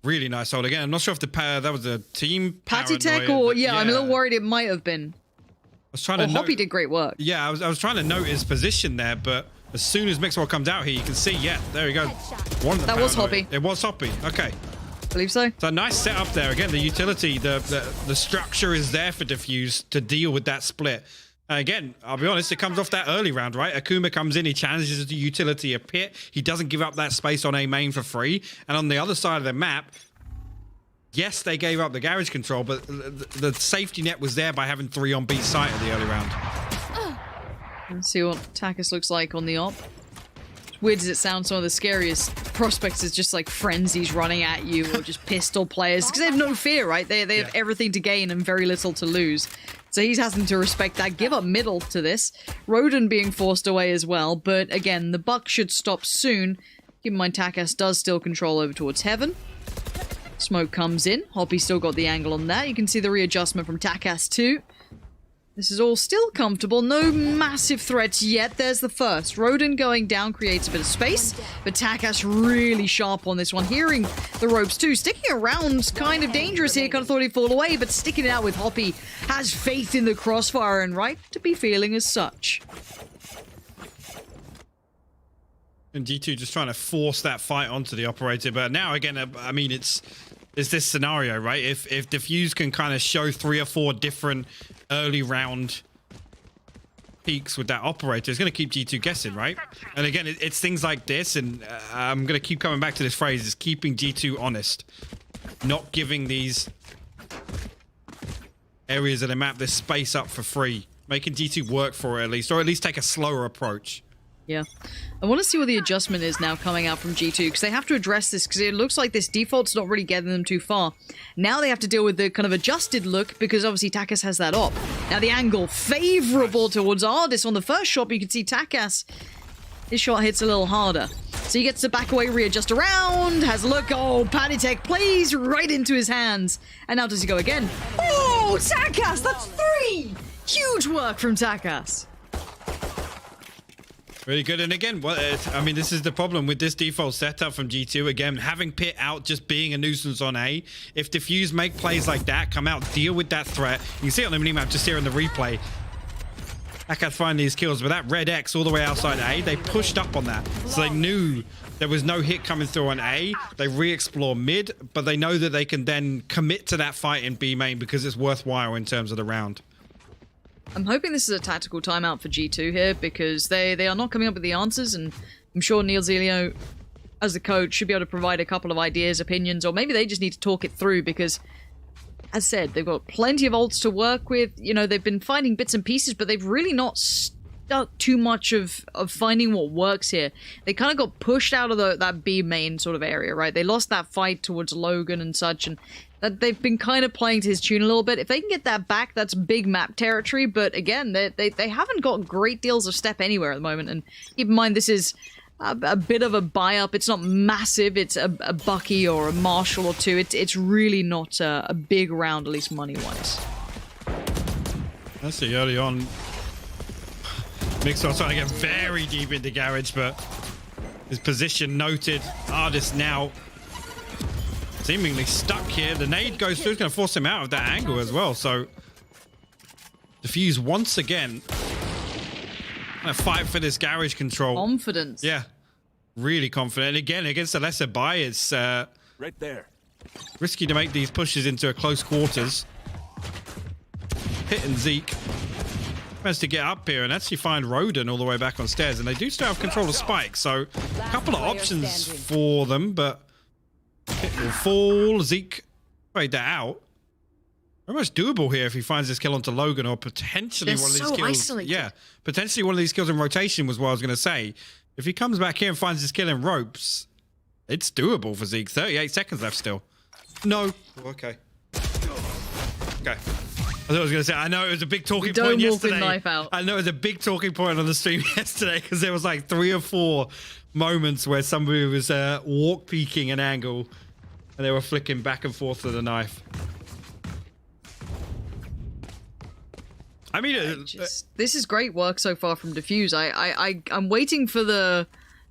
Really nice hold. Again, I'm not sure if that was a team Patty Tech or, yeah, I'm a little worried it might have been. I was trying to Hoppy did great work. Yeah, I was trying to note his position there, but as soon as Mixwell comes out here, you can see, yeah, there you go. That was Hoppy. It was Hoppy. Okay. I believe so. So nice setup there. Again, the utility, the structure is there for Diffuse to deal with that split. Again, I'll be honest, it comes off that early round, right? Akuma comes in, he challenges the utility a pit. He doesn't give up that space on A main for free. And on the other side of the map, yes, they gave up the garage control, but the safety net was there by having 3 on B site at the early round. Let's see what Takas looks like on the op. As weird as it sounds, some of the scariest prospects is just like frenzies running at you or just pistol players because they have no fear, right? They have everything to gain and very little to lose. So he's having to respect that. Give up middle to this. Roden being forced away as well. But again, the buck should stop soon. Keep in mind, Takas does still control over towards heaven. Smoke comes in. Hoppy still got the angle on that. You can see the readjustment from Takas too. This is all still comfortable. No massive threats yet. There's the first. Roden going down creates a bit of space, but Takas really sharp on this one. Hearing the ropes too. Sticking around, kind of dangerous here. Kind of thought he'd fall away, but sticking it out with Hoppy. Has faith in the crossfire and right to be feeling as such. And G2 just trying to force that fight onto the operator. But now, again, I mean, it's this scenario, right? If Diffuse can kind of show 3 or 4 different early round peaks with that operator, it's going to keep G2 guessing, right? And again, it's things like this, and I'm going to keep coming back to this phrase, is keeping G2 honest. Not giving these areas of the map this space up for free. Making G2 work for it at least, or at least take a slower approach. Yeah. I want to see what the adjustment is now coming out from G2, because they have to address this, because it looks like this default's not really getting them too far. Now they have to deal with the kind of adjusted look, because obviously Takas has that op. Now the angle favorable towards Ardis on the first shot, but you can see Takas, his shot hits a little harder. So he gets to back away, readjust around, has a look, oh, Patty Tech plays right into his hands. And now does he go again? Oh, Takas, that's 3! Huge work from Takas. Really good. And again, I mean, this is the problem with this default setup from G2. Again, having Pit out, just being a nuisance on A. If Diffuse make plays like that, come out, deal with that threat. You can see it on the minimap just here in the replay. Akath find these kills, but that red X all the way outside A, they pushed up on that. So they knew there was no hit coming through on A. They re-explore mid, but they know that they can then commit to that fight in B main because it's worthwhile in terms of the round. I'm hoping this is a tactical timeout for G2 here because they are not coming up with the answers, and I'm sure Neil Zelio, as the coach, should be able to provide a couple of ideas, opinions, or maybe they just need to talk it through because, as said, they've got plenty of ults to work with. You know, they've been finding bits and pieces, but they've really not stuck too much of finding what works here. They kind of got pushed out of that B main sort of area, right? They lost that fight towards Logan and such, and that they've been kind of playing to his tune a little bit. If they can get that back, that's big map territory. But again, they haven't got great deals of step anywhere at the moment. And keep in mind, this is a bit of a buy-up. It's not massive. It's a Bucky or a Marshall or two. It's really not a big round, at least money-wise. Let's see, early on, Mixwell trying to get very deep into Garage, but his position noted. Artist now seemingly stuck here. The nade goes through. It's going to force him out of that angle as well. So Diffuse once again going to fight for this Garage control. Confidence. Yeah, really confident. And again, against a lesser buy, it's right there. Risky to make these pushes into a close quarters. Pit and Zeke managed to get up here and actually find Roden all the way back on stairs. And they do still have control of Spike. So a couple of options for them, but Pit will fall. Zeke played that out. Very much doable here if he finds this kill onto Logan, or potentially one of these kills. Isolated. Yeah, potentially one of these kills in rotation was what I was going to say. If he comes back here and finds this kill in ropes, it's doable for Zeke. 38 seconds left still. No. Okay. Okay. I thought I was going to say, I know it was a big talking point yesterday. Knife out. I know it was a big talking point on the stream yesterday because there was like 3 or 4 moments where somebody was walk peeking an angle and they were flicking back and forth with the knife. I mean, this is great work so far from Diffuse. I'm waiting for the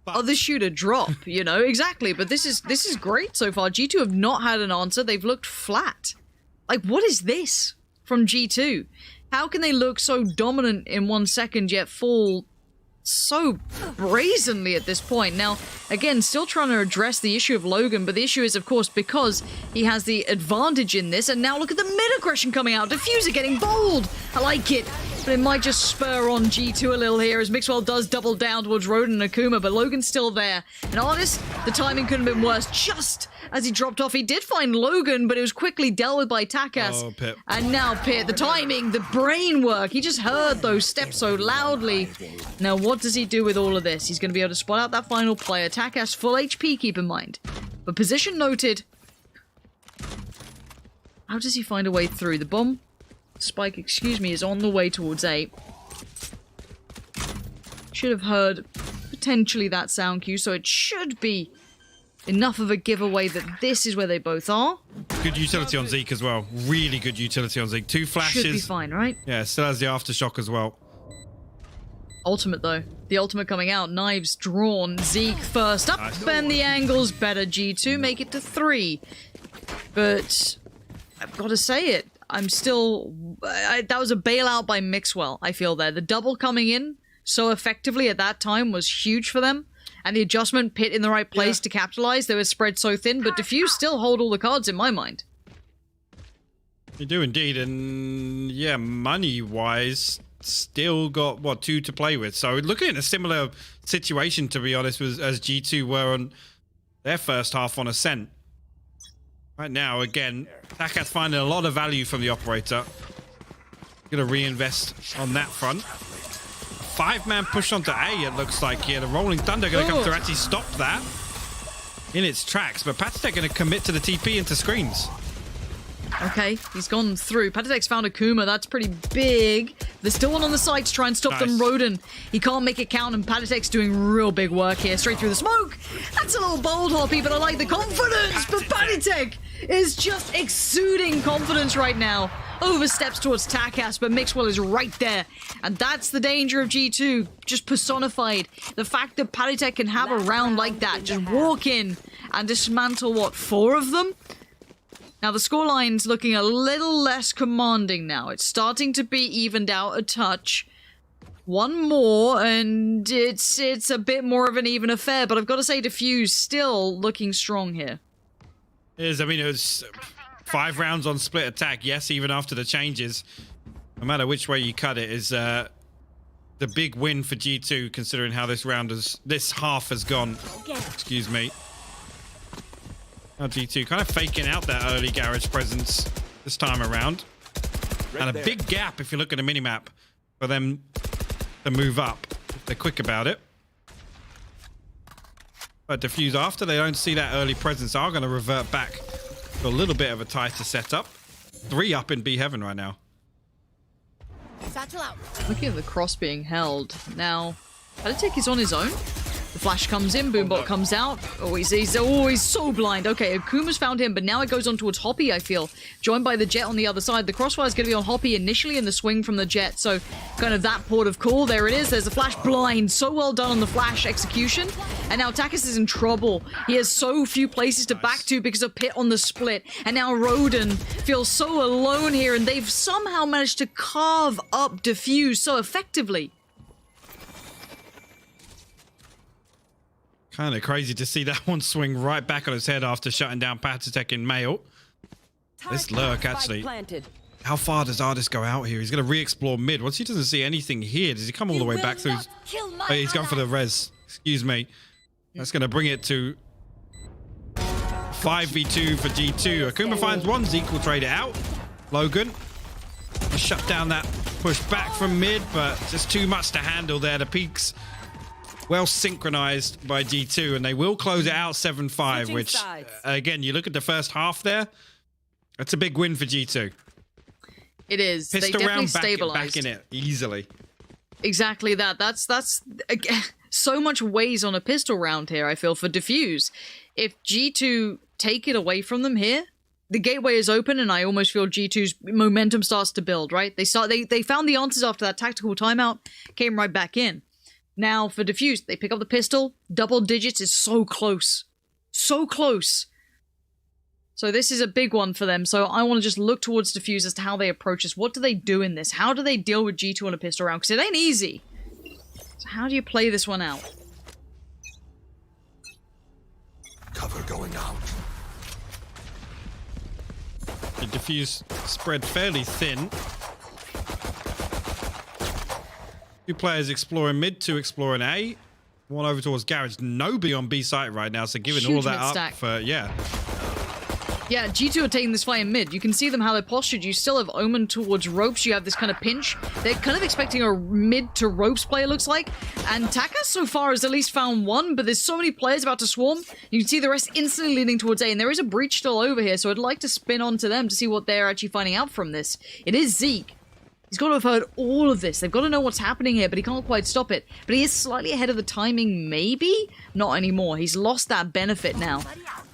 other shoe to drop, you know, exactly. But this is great so far. G2 have not had an answer. They've looked flat. Like, what is this from G2? How can they look so dominant in 1 second yet fall so brazenly at this point? Now, again, still trying to address the issue of Logan, but the issue is, of course, because he has the advantage in this, and now look at the mid-aggression coming out. Diffuser getting bold. I like it, but it might just spur on G2 a little here as Mixwell does double down towards Roden and Akuma, but Logan's still there. And Artist, the timing couldn't have been worse. Just as he dropped off, he did find Logan, but it was quickly dealt with by Takas. Oh, Pit. And now Pit, the timing, the brain work. He just heard those steps so loudly. Now, what does he do with all of this? He's going to be able to spot out that final player. Takas, full HP, keep in mind. But position noted. How does he find a way through? The bomb spike, excuse me, is on the way towards A. Should have heard potentially that sound cue, so it should be enough of a giveaway that this is where they both are. Good utility on Zeke as well. Really good utility on Zeke. 2 flashes. Should be fine, right? Yeah, still has the aftershock as well. Ultimate, though. The ultimate coming out. Knives drawn. Zeke first up. Nice. And the angles better. G2 make it to 3. But I've got to say it. I'm still... that was a bailout by Mixwell, I feel there. The double coming in so effectively at that time was huge for them. And the adjustment, Pit in the right place to capitalize. They were spread so thin, but Diffuse still hold all the cards in my mind. You do indeed. And yeah, money-wise, still got, what, 2 to play with. So looking at a similar situation, to be honest, as G2 were on their first half on Ascent. Right now, again, Takas finding a lot of value from the operator. Gonna reinvest on that front. 5-man push onto A, it looks like here. The Rolling Thunder gonna come to actually stop that in its tracks, but Patitech gonna commit to the TP into screens. Okay, he's gone through. Patitech's found Akuma, that's pretty big. There's still one on the side to try and stop them. Nice. Rodin, he can't make it count, and Patatek's doing real big work here. Straight through the smoke. That's a little bold, Hoppy, but I like the confidence. But Patatek is just exuding confidence right now. Oversteps towards Takas, but Mixwell is right there. And that's the danger of G2, just personified. The fact that Patatek can have a round like that, just walk in and dismantle, what, 4 of them? Now the scoreline's looking a little less commanding now. It's starting to be evened out a touch. One more, and it's a bit more of an even affair, but I've got to say Diffuse still looking strong here. I mean, it was 5 rounds on split attack. Yes, even after the changes, no matter which way you cut it, is the big win for G2, considering how this half has gone. Excuse me. Now G2 kind of faking out that early garage presence this time around. And a big gap, if you look at the minimap, for them to move up if they're quick about it. But Diffuse, after they don't see that early presence, are going to revert back to a little bit of a tighter setup. 3 up in B Heaven right now. Satchel out. Looking at the cross being held. Now, Patatek is on his own. The flash comes in, Boombot comes out. Oh, he's so blind. Okay, Akuma's found him, but now it goes on towards Hoppy, I feel. Joined by the Jet on the other side. The crossfire is going to be on Hoppy initially in the swing from the Jet, so kind of that port of call. There it is. There's a flash blind. So well done on the flash execution. And now Takas is in trouble. He has so few places to back to because of Pit on the split. And now Rodin feels so alone here, and they've somehow managed to carve up Diffuse so effectively. Kind of crazy to see that one swing right back on his head after shutting down Patatek in Mail. This lurk, actually. How far does Ardis go out here? He's going to re-explore mid. Once he doesn't see anything here, does he come all the way back through? Oh, he's gone for the res. Excuse me. That's going to bring it to 5v2 for G2. Akuma finds one. Zeke will trade it out. Logan shut down that push back from mid, but just too much to handle there. The peaks well synchronized by G2, and they will close it out 7-5, which, again, you look at the first half there, that's a big win for G2. It is. Pistol they definitely round stabilized. back in it easily. Exactly that. That's again, so much weighs on a pistol round here, I feel, for Diffuse. If G2 take it away from them here, the gateway is open, and I almost feel G2's momentum starts to build, right? They found the answers after that tactical timeout, came right back in. Now, for Diffuse, they pick up the pistol. Double digits is so close. So close. So this is a big one for them. So I want to just look towards Diffuse as to how they approach this. What do they do in this? How do they deal with G2 on a pistol round? Because it ain't easy. So how do you play this one out? Cover going out. The Diffuse spread fairly thin. 2 players exploring mid, 2 exploring A. One over towards Garage. Nobody on B site right now, so giving Huge all that up mid-stack. for, yeah. Yeah, G2 are taking this fight in mid. You can see them how they're postured. You still have Omen towards Ropes. You have this kind of pinch. They're kind of expecting a mid to Ropes play, it looks like. And Takas so far has at least found one, but there's so many players about to swarm. You can see the rest instantly leading towards A, and there is a breach still over here, so I'd like to spin onto them to see what they're actually finding out from this. It is Zeke. He's got to have heard all of this. They've got to know what's happening here, but he can't quite stop it. But he is slightly ahead of the timing, maybe? Not anymore. He's lost that benefit now.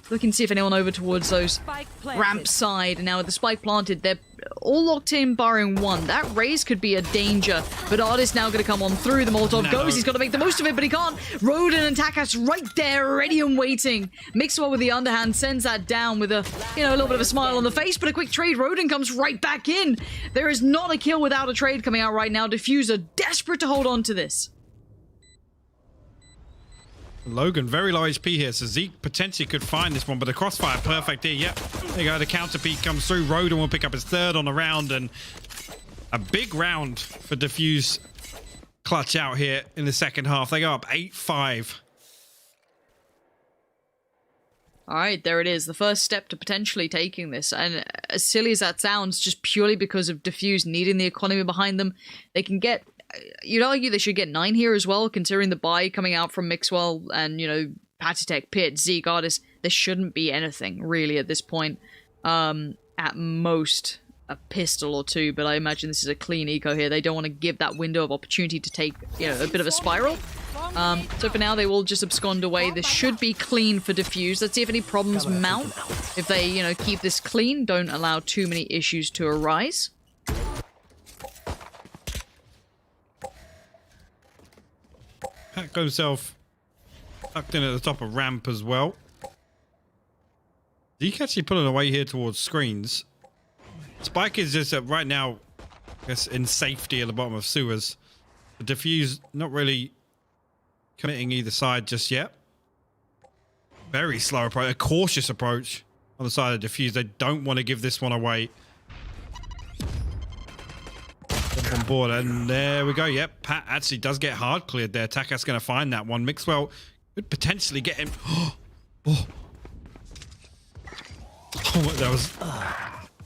Looking to see if anyone over towards those ramp side. And now with the spike planted, they're all locked in, barring one. That raise could be a danger, but Ardis now going to come on through. The Molotov goes. He's got to make the most of it, but he can't. Rodin and Takas right there, ready and waiting. Mixwell with the underhand sends that down with a, a little bit of a smile on the face, but a quick trade. Rodin comes right back in. There is not a kill without a trade coming out right now. Diffuser desperate to hold on to this. Logan, very low HP here, so Zeke potentially could find this one, but the crossfire perfect here. Yep, there you go, the counter peek comes through. Rodin will pick up his 3rd on the round, and a big round for Diffuse clutch out here in the second half. They go up 8-5. All right, there it is. The first step to potentially taking this. And as silly as that sounds, just purely because of Diffuse needing the economy behind them, they can get... You'd argue they should get 9 here as well, considering the buy coming out from Mixwell and, Patatek, Pit, Zeke, Ardis. There shouldn't be anything, really, at this point. At most. pistol or two, but I imagine this is a clean eco here. They don't want to give that window of opportunity to take, you know, a bit of a spiral. So for now, they will just abscond away. This should be clean for Diffuse. Let's see if any problems mount. If they, you know, keep this clean, don't allow too many issues to arise. Pat got himself tucked in at the top of ramp as well. Zeke actually pulling away here towards screens. Spike is just right now, I guess, in safety at the bottom of sewers. The Diffuse not really committing either side just yet. Very slow approach, a cautious approach on the side of Diffuse. They don't want to give this one away. On board, and there we go. Yep, Pat actually does get hard cleared there. Taka's going to find that one. Mixwell could potentially get him. Oh, that was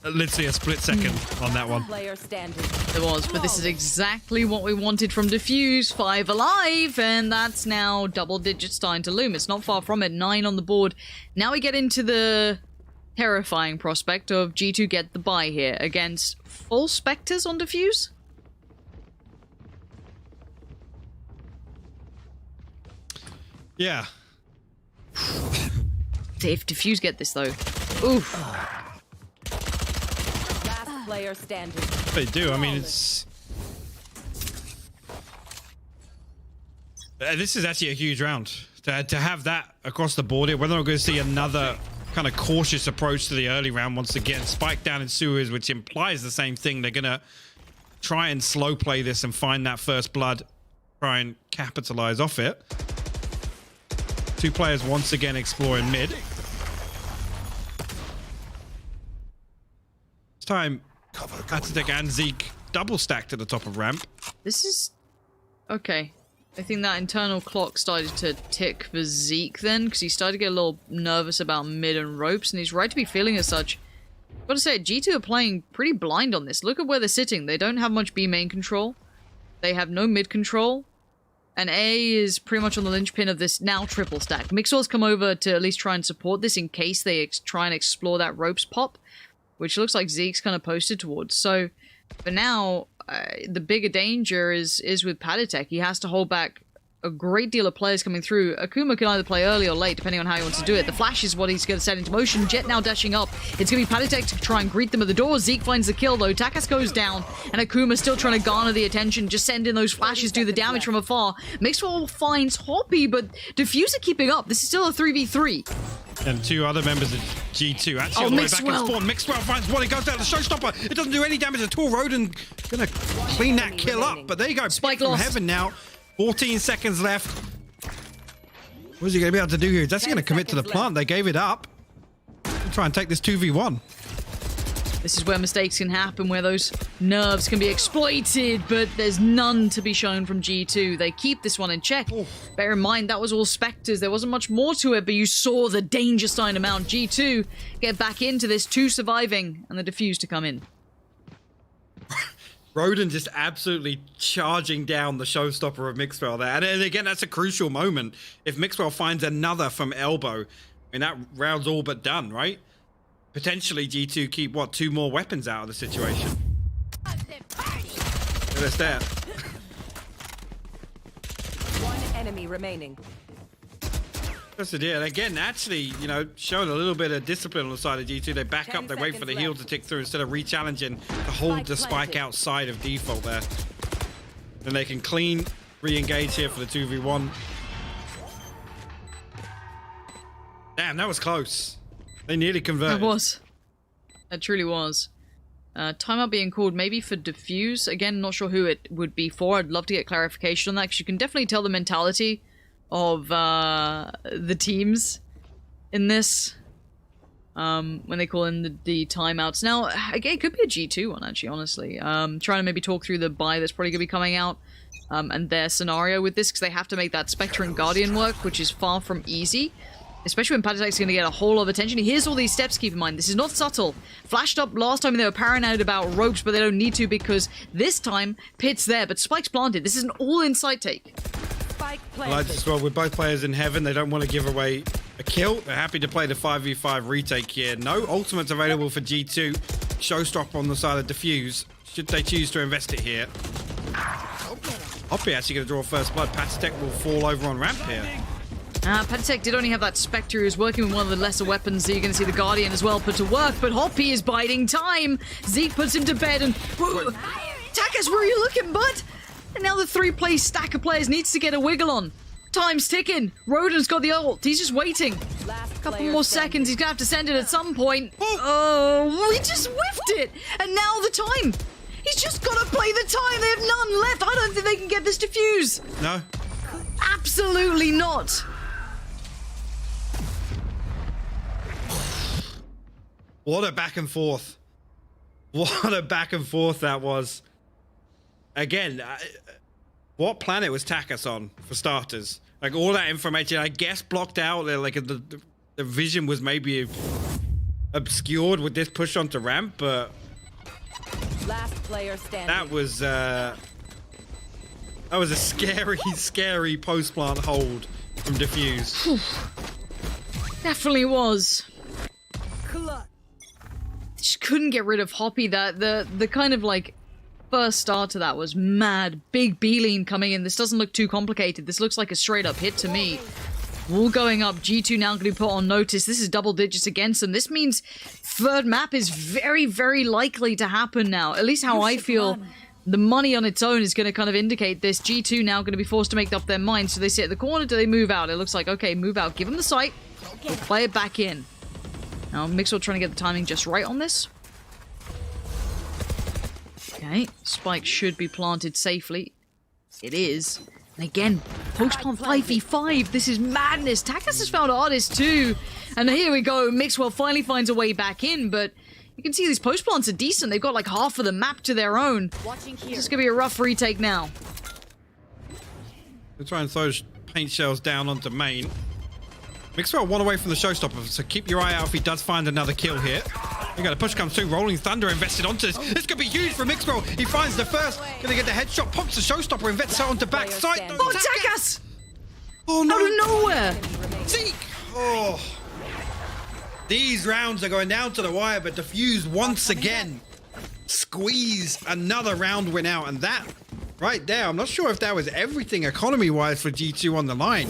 literally a split second on that one. Player standing. There was, but this is exactly what we wanted from Diffuse. 5 alive, and that's now double digits starting to loom. It's not far from it. 9 on the board. Now we get into the terrifying prospect of G2 get the buy here against full Spectres on Diffuse. Yeah. If Diffuse get this though. Oof. Last player standing. They do. I mean, it's... This is actually a huge round. To have that across the board here, we're not going to see another kind of cautious approach to the early round once again. Spike down in sewers, which implies the same thing. They're going to try and slow play this and find that first blood. Try and capitalize off it. 2 players once again exploring mid. This time, Atatec and Zeke double stacked at the top of ramp. This is... okay. I think that internal clock started to tick for Zeke then, because he started to get a little nervous about mid and ropes, and he's right to be feeling as such. I've got to say, G2 are playing pretty blind on this. Look at where they're sitting. They don't have much B main control. They have no mid control. And A is pretty much on the linchpin of this now triple stack. Mixwell's come over to at least try and support this in case they try and explore that ropes pop, which looks like Zeke's kind of posted towards. So for now, the bigger danger is with Patatech. He has to hold back a great deal of players coming through. Akuma can either play early or late, depending on how he wants to do it. The flash is what he's going to set into motion. Jet now dashing up. It's going to be Patatech to try and greet them at the door. Zeke finds the kill, though. Takas goes down, and Akuma still trying to garner the attention. Just send in those flashes, do the damage from afar. Mixwell finds Hoppy, but Diffuser keeping up. This is still a 3v3. And 2 other members of G2 actually on the way back in spawn. Mixwell finds one, he goes down the showstopper. It doesn't do any damage at all. Roden gonna clean that kill up, but there you go. Spike from lost. Heaven now. 14 seconds left. What is he gonna be able to do here? He's actually gonna commit to the plant. They gave it up. He'll try and take this 2v1. This is where mistakes can happen, where those nerves can be exploited, but there's none to be shown from G2. They keep this one in check. Bear in mind, that was all Spectres. There wasn't much more to it, but you saw the danger sign amount. G2 get back into this, 2 surviving, and the Diffuse to come in. Roden just absolutely charging down the showstopper of Mixwell there. And again, that's a crucial moment. If Mixwell finds another from elbow, I mean, that round's all but done, right? Potentially G2 keep, what, 2 more weapons out of the situation. There's that. One enemy remaining. That's the deal. And again, actually, you know, showing a little bit of discipline on the side of G2. They back up, they wait for the heal to tick through instead of re-challenging to hold the spike outside of default there. Then they can clean, re-engage here for the 2v1. Damn, that was close. They nearly converted. It was. It truly was. Timeout being called maybe for Diffuse. Again, not sure who it would be for. I'd love to get clarification on that, because you can definitely tell the mentality of the teams in this when they call in the timeouts. Now, again, it could be a G2 one, actually, honestly. Trying to maybe talk through the buy that's probably going to be coming out and their scenario with this, because they have to make that Spectre and Guardian work, which is far from easy. Especially when Patatech's going to get a whole lot of attention. He hears all these steps, keep in mind. This is not subtle. Flashed up last time and they were paranoid about ropes, but they don't need to because this time, Pit's there, but Spike's planted. This is an all-inside take. Like as well, with both players in heaven, they don't want to give away a kill. They're happy to play the 5v5 retake here. No ultimates available for G2. Showstopper on the side of Diffuse. Should they choose to invest it here? Hoppy actually going to draw first blood. Patitech will fall over on ramp here. Patitech did only have that Spectre who was working with one of the lesser weapons. So you're going to see the Guardian as well put to work, but Hoppy is biding time. Zeke puts him to bed and... Takas, where are you looking, bud? And now the 3-play stack of players needs to get a wiggle on. Time's ticking. Roden's got the ult. He's just waiting. A couple more seconds. He's going to have to send it at some point. Oh, we just whiffed it. And now the time. He's just got to play the time. They have none left. I don't think they can get this defuse. No. Absolutely not. What a back and forth. What a back and forth that was. Again, what planet was Takas on, for starters? Like, all that information, I guess, blocked out. Like, the vision was maybe obscured with this push onto ramp, but... Last player standing. That was a scary, scary post-plant hold from Diffuse. Definitely was. Just couldn't get rid of Hoppy. That the kind of like first start to that was mad. Big B-lean coming in. This doesn't look too complicated. This looks like a straight up hit to me. Wall going up. G2 now going to be put on notice. This is double digits against them. This means third map is very, very likely to happen now. At least how I feel. The money on its own is going to kind of indicate this. G2 now going to be forced to make up their mind. So they sit at the corner. Do they move out? It looks like, okay, move out. Give them the sight. We'll play it back in. Now, Mixwell trying to get the timing just right on this. Okay, Spike should be planted safely. It is. And again, post-plant 5v5. This is madness. Takas has found Artist too. And here we go. Mixwell finally finds a way back in, but you can see these post-plants are decent. They've got like half of the map to their own. This is going to be a rough retake now. We'll try and throw paint shells down onto main. Mixwell one away from the showstopper, so keep your eye out if he does find another kill here. You got a push comes through, Rolling Thunder invested onto this. This could be huge for Mixwell. He finds the first, gonna get the headshot, pops the showstopper, invests out onto backside. Oh, Takas! Oh no! Out of nowhere! Zeke! Oh. These rounds are going down to the wire, but Diffuse once again squeeze another round win out, and that right there, I'm not sure if that was everything economy-wise for G2 on the line.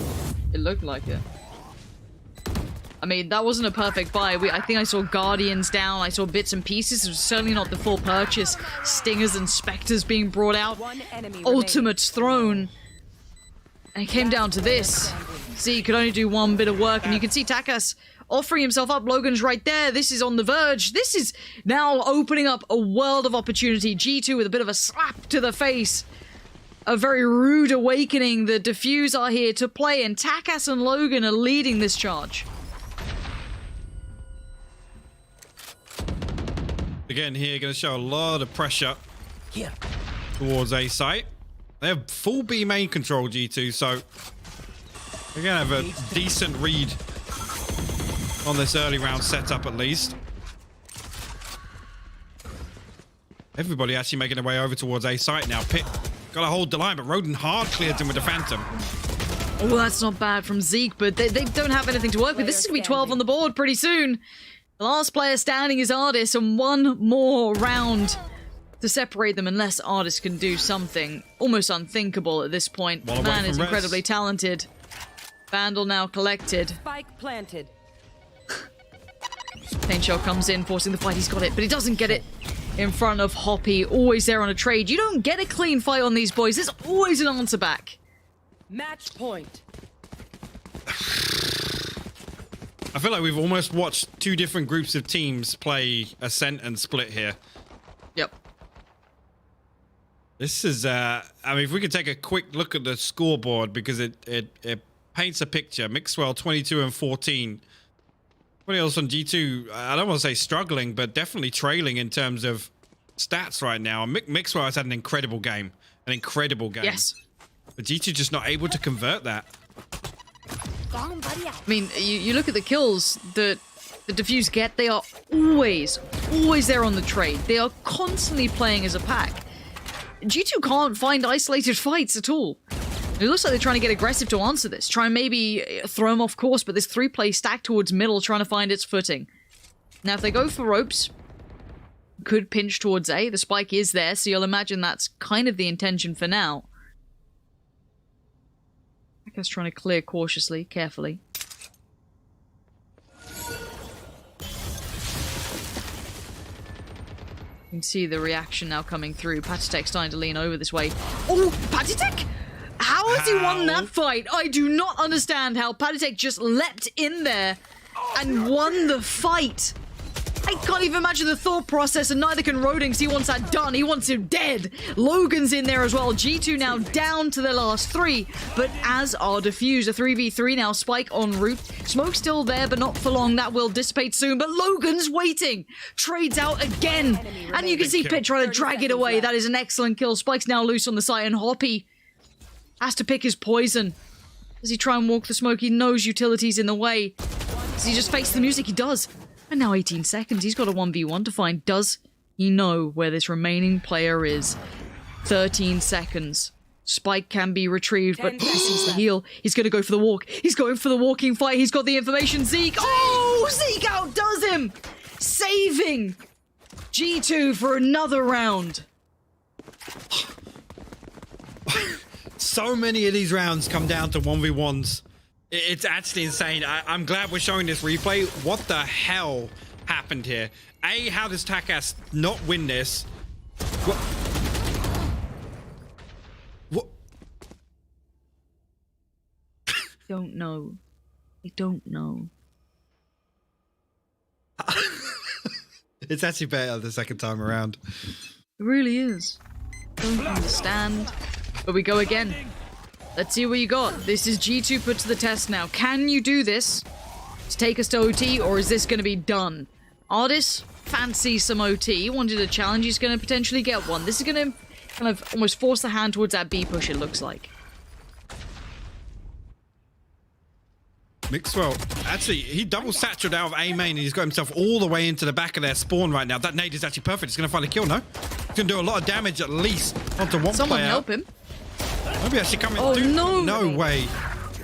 It looked like it. I mean, that wasn't a perfect buy. I think I saw Guardians down. I saw bits and pieces. It was certainly not the full purchase. Stingers and Spectres being brought out. Ultimate's thrown. And it came down to this. Z could only do one bit of work. And you can see Takas offering himself up. Logan's right there. This is on the verge. This is now opening up a world of opportunity. G2 with a bit of a slap to the face. A very rude awakening. The Diffuse are here to play. And Takas and Logan are leading this charge. Again here, going to show a lot of pressure towards A site. They have full B main control, G2, so they're going to have a decent read on this early round setup at least. Everybody actually making their way over towards A site now. Pit got to hold the line, but Roden hard cleared him with the Phantom. Oh, that's not bad from Zeke, but they don't have anything to work with. This is going to be 12 on the board pretty soon. The last player standing is Artist, and one more round to separate them unless Artist can do something almost unthinkable at this point. Man is incredibly talented. Vandal now collected. Spike planted. Pain Shell comes in, forcing the fight. He's got it, but he doesn't get it in front of Hoppy. Always there on a trade. You don't get a clean fight on these boys. There's always an answer back. Match point. I feel like we've almost watched two different groups of teams play Ascent and Split here. Yep. This is, I mean, if we could take a quick look at the scoreboard, because it paints a picture. Mixwell 22 and 14. What else on G2? I don't want to say struggling, but definitely trailing in terms of stats right now. Mixwell has had an incredible game. An incredible game. Yes. But G2 just not able to convert that. I mean, you look at the kills that the Diffuse get, they are always there on the trade. They are constantly playing as a pack. G2 can't find isolated fights at all. It looks like they're trying to get aggressive to answer this. Try and maybe throw them off course, but this 3-play stack towards middle trying to find its footing. Now, if they go for ropes, could pinch towards A. The spike is there, so you'll imagine that's kind of the intention for now. Aka's trying to clear cautiously, carefully. You can see the reaction now coming through. Patitek starting to lean over this way. Oh, Patitek! How has he won that fight? I do not understand how Patitek just leapt in there and won the fight. I can't even imagine the thought process, and neither can Rodings. He wants that done. He wants him dead. Logan's in there as well. G2 now down to their last 3, but as are Diffuse. A 3v3 now. Spike en route. Smoke still there, but not for long. That will dissipate soon, but Logan's waiting. Trades out again. And you can see Pit trying to drag it away. That is an excellent kill. Spike's now loose on the site, and Hoppy has to pick his poison. Does he try and walk the smoke? He knows utility's in the way. Does he just face the music? He does. And now 18 seconds. He's got a 1v1 to find. Does he know where this remaining player is? 13 seconds. Spike can be retrieved, but he sees the heal. He's going to go for the walk. He's going for the walking fight. He's got the information. Zeke. Oh, Zeke outdoes him. Saving G2 for another round. So many of these rounds come down to 1v1s. It's actually insane. I'm glad we're showing this replay. What the hell happened here? A, how does Takas not win this? What? What? Don't know. I don't know. It's actually better the second time around. It really is. Don't understand. But we go again. Let's see what you got. This is G2 put to the test now. Can you do this to take us to OT, or is this going to be done? Ardis fancies some OT. He wanted a challenge. He's going to potentially get one. This is going to kind of almost force the hand towards that B push, it looks like. Mixwell, actually, he double satchelled out of A main and he's got himself all the way into the back of their spawn right now. That nade is actually perfect. He's going to find a kill, no? He's going to do a lot of damage at least onto one Someone player. help him. Maybe actually coming. Oh, no. No way.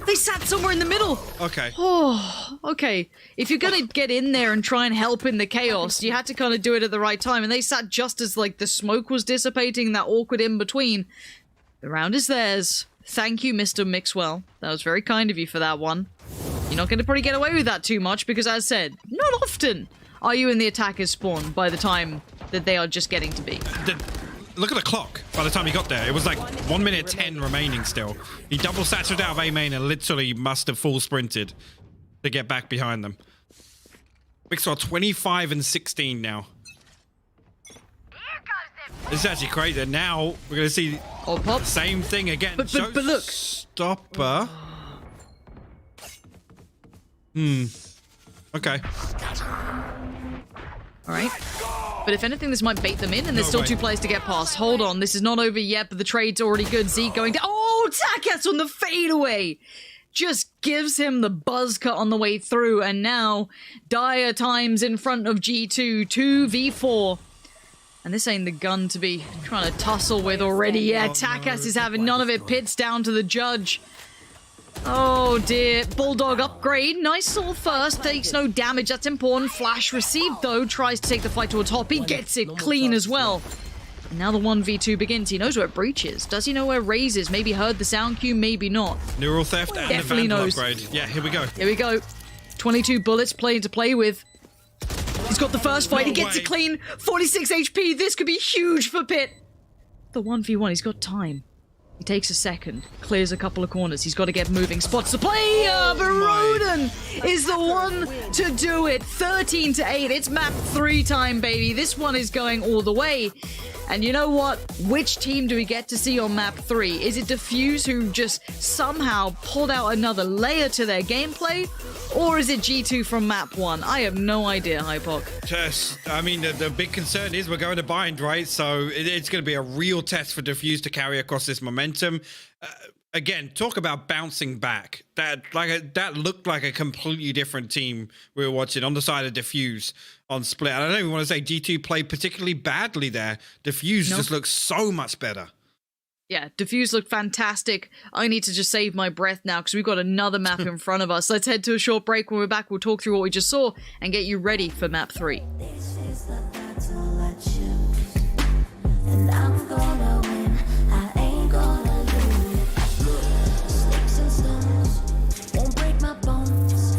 They sat somewhere in the middle. Okay. Oh, okay. If you're going to get in there and try and help in the chaos, you had to kind of do it at the right time. And they sat just as, like, the smoke was dissipating, that awkward in-between. The round is theirs. Thank you, Mr. Mixwell. That was very kind of you for that one. You're not going to probably get away with that too much because, as said, not often are you in the attacker's spawn by the time that they are just getting to be. Look at the clock by the time he got there. It was like 1 minute 10 remaining still. He double satched out of A main and literally must have full sprinted to get back behind them. Mixwell 25 and 16 now. This is actually crazy. Now we're going to see pop. Same thing again. But look. Stopper. Okay. All right. But if anything, this might bait them in, and there's still 2 players to get past. Hold on, this is not over yet, but the trade's already good. Zeke going down. Oh, Takas on the fadeaway! Just gives him the buzz cut on the way through, and now dire times in front of G2, 2v4. And this ain't the gun to be trying to tussle with already. Yeah, Takas is having none of it. Pits down to the judge. Oh dear. Bulldog upgrade. Nice little first. Takes no damage. That's important. Flash received though. Tries to take the fight towards Hoppy. Gets it clean as well. And now the 1v2 begins. He knows where Breach is. Does he know where Raze is? Maybe heard the sound cue. Maybe not. Neural theft and Definitely the Vandal knows. upgrade. Yeah, here we go. Here we go. 22 bullets playing to play with. He's got the first fight. No He gets way. it clean. 46 HP. This could be huge for Pit. The 1v1. He's got time. He takes a second, clears a couple of corners. He's got to get moving. Spots the play. Veroden is the one to do it. 13 to 8. It's map 3 time, baby. This one is going all the way. And you know what? Which team do we get to see on map 3? Is it Diffuse, who just somehow pulled out another layer to their gameplay? Or is it G2 from map 1? I have no idea, Hypok. Just, I mean, the big concern is we're going to bind, right? So it's going to be a real test for Diffuse to carry across this momentum. Again, talk about bouncing back. That looked like a completely different team we were watching on the side of Diffuse on Split. And I don't even want to say G2 played particularly badly there. Diffuse just looks so much better. Yeah, Diffuse looked fantastic. I need to just save my breath now because we've got another map in front of us. Let's head to a short break. When we're back, we'll talk through what we just saw and get you ready for map 3. This is the till I choose. And I'm gonna win, I ain't gonna lose. Sticks and stones won't break my bones.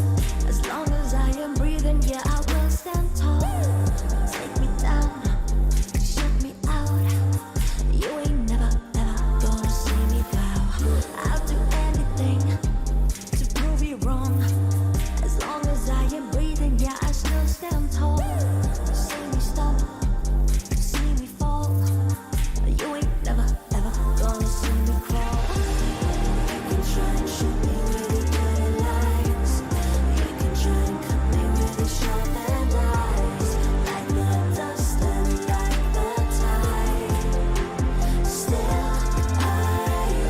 As long as I am breathing, yeah, I will stand tall. Take me down, shut me out. You ain't never, ever gonna see me bow. I'll do anything to prove you wrong. As long as I am breathing, yeah, I still stand tall. See me stumble, see me fall. You ain't never, ever gonna see me crawl. You can try and shoot me with your dirty lies. You can try and cut me with your sharp and eyes. Like the dust and like the tide. Still I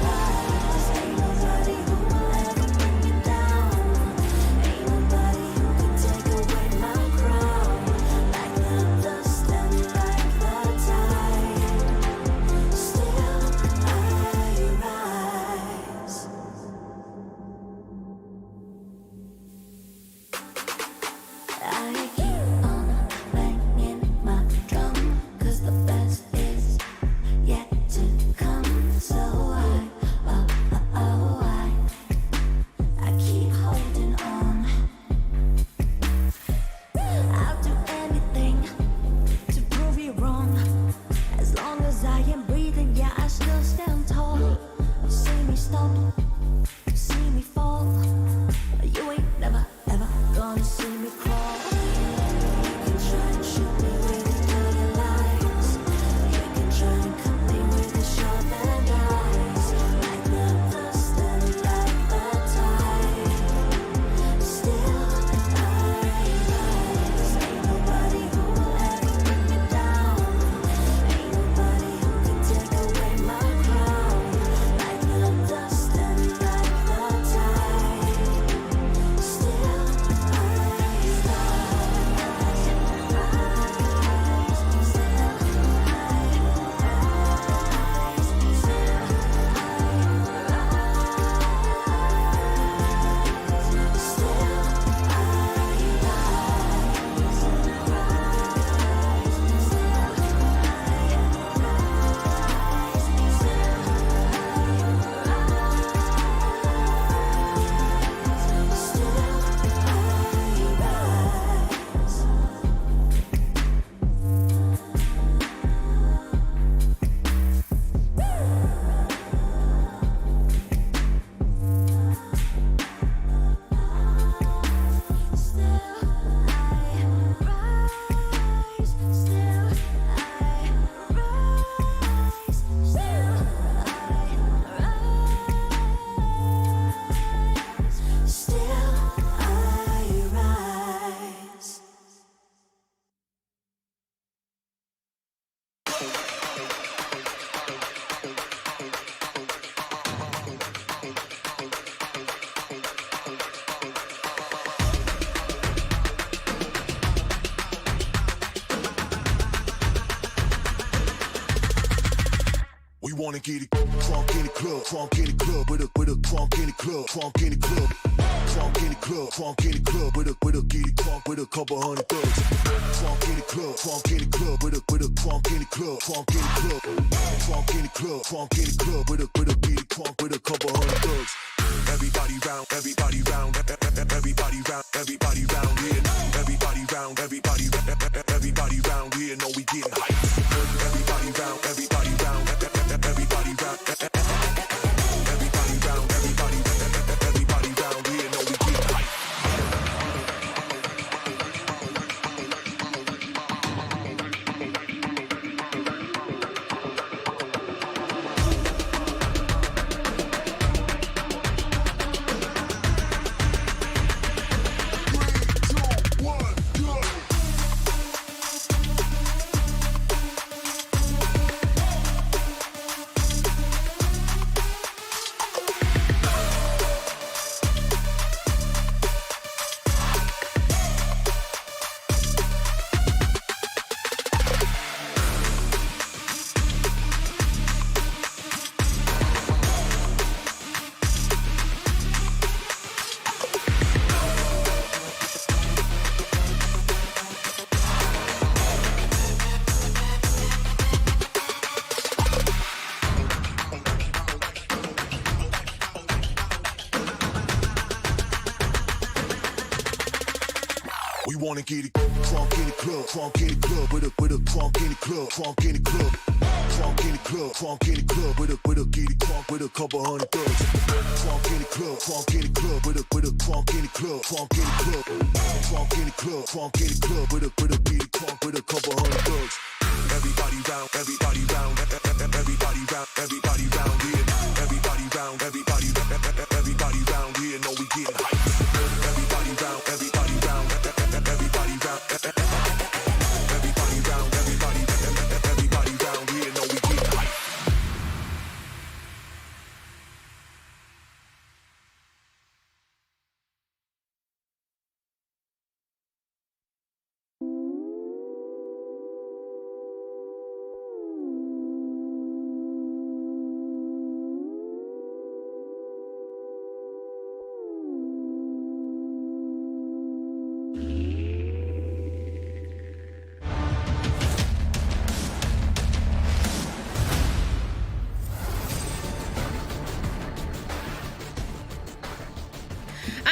rise. Ain't nobody who will ever bring me down. Ain't nobody who can take away my crown. Like the dust and like the tide. Still I rise. I keep on banging my drum, 'cause the best is yet to come. So I keep holding on. I'll do anything to prove you wrong. As long as I am breathing, yeah, I still stand tall. See me stumble, see me fall. You ain't never, ever gonna see me crawl. You can try and shoot me with your dirty lies. You can try and cut me with your sharp and eyes. Like the dust and like the tide. Still I rise. Ain't nobody who will ever bring me down. Ain't nobody who can take away my crown. Like the dust and like the tide. Still I rise. We wanna get it crunk in the club, crunk in the club, with a crunk in the club, crunk in the club, crunk in the club, crunk in the club, with a get it crunk with a couple hundred thugs. Crunk in the club, crunk in the club, with a crunk in the club, crunk in the club, crunk in the club, crunk in the club, with a get it crunk with a couple hundred thugs. Everybody round, everybody round, everybody round, everybody round here. Everybody round, everybody round here. Know we getting hype. Everybody round, everybody round, everybody round, everybody round, everybody round here. Know we getting hype. wanna get it crunk in the club, crunk in the club, with a crunk in the club, crunk in the club, crunk in the club, crunk in the club, with a get it crunk with a couple hundred thugs. Crunk in the club, crunk in the club, with a crunk in the club, crunk in the club, crunk in the club, crunk in the club, with a get it crunk with a couple hundred thugs. Everybody round, everybody round, everybody round, everybody round here. Everybody round, everybody round here. Know we getting hype. Everybody round, everybody round, everybody round, everybody round, everybody round here. Know we getting hype.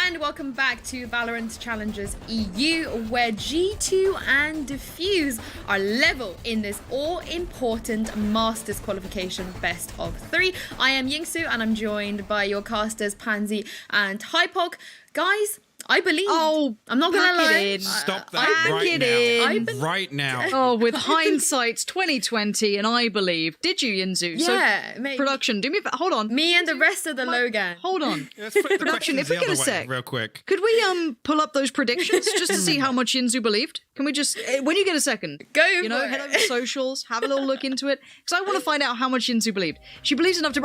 And welcome back to Valorant Challengers EU, where G2 and Diffuse are level in this all-important Masters qualification best of 3. I am Yingsu, and I'm joined by your casters Pansy and Hypok. Guys, I believe. Oh, I'm not gonna pack lie. it in. Stop that Pack right it now. in. Right now. Oh, with hindsight's 2020, and I believe. Did you, Yinzu? Yeah, So, mate. production, do me a hold on. Me and the rest of the Logan. Hold on. Let's flip the Production, questions if we the get a other way sec. real quick. Could we to up those predictions just to see how much Yinzu believed? Can we just, when you get a second, Go you know, for head it. over to socials, have a little look into it, because I want to find out how much Yinzu believed. She believes enough to.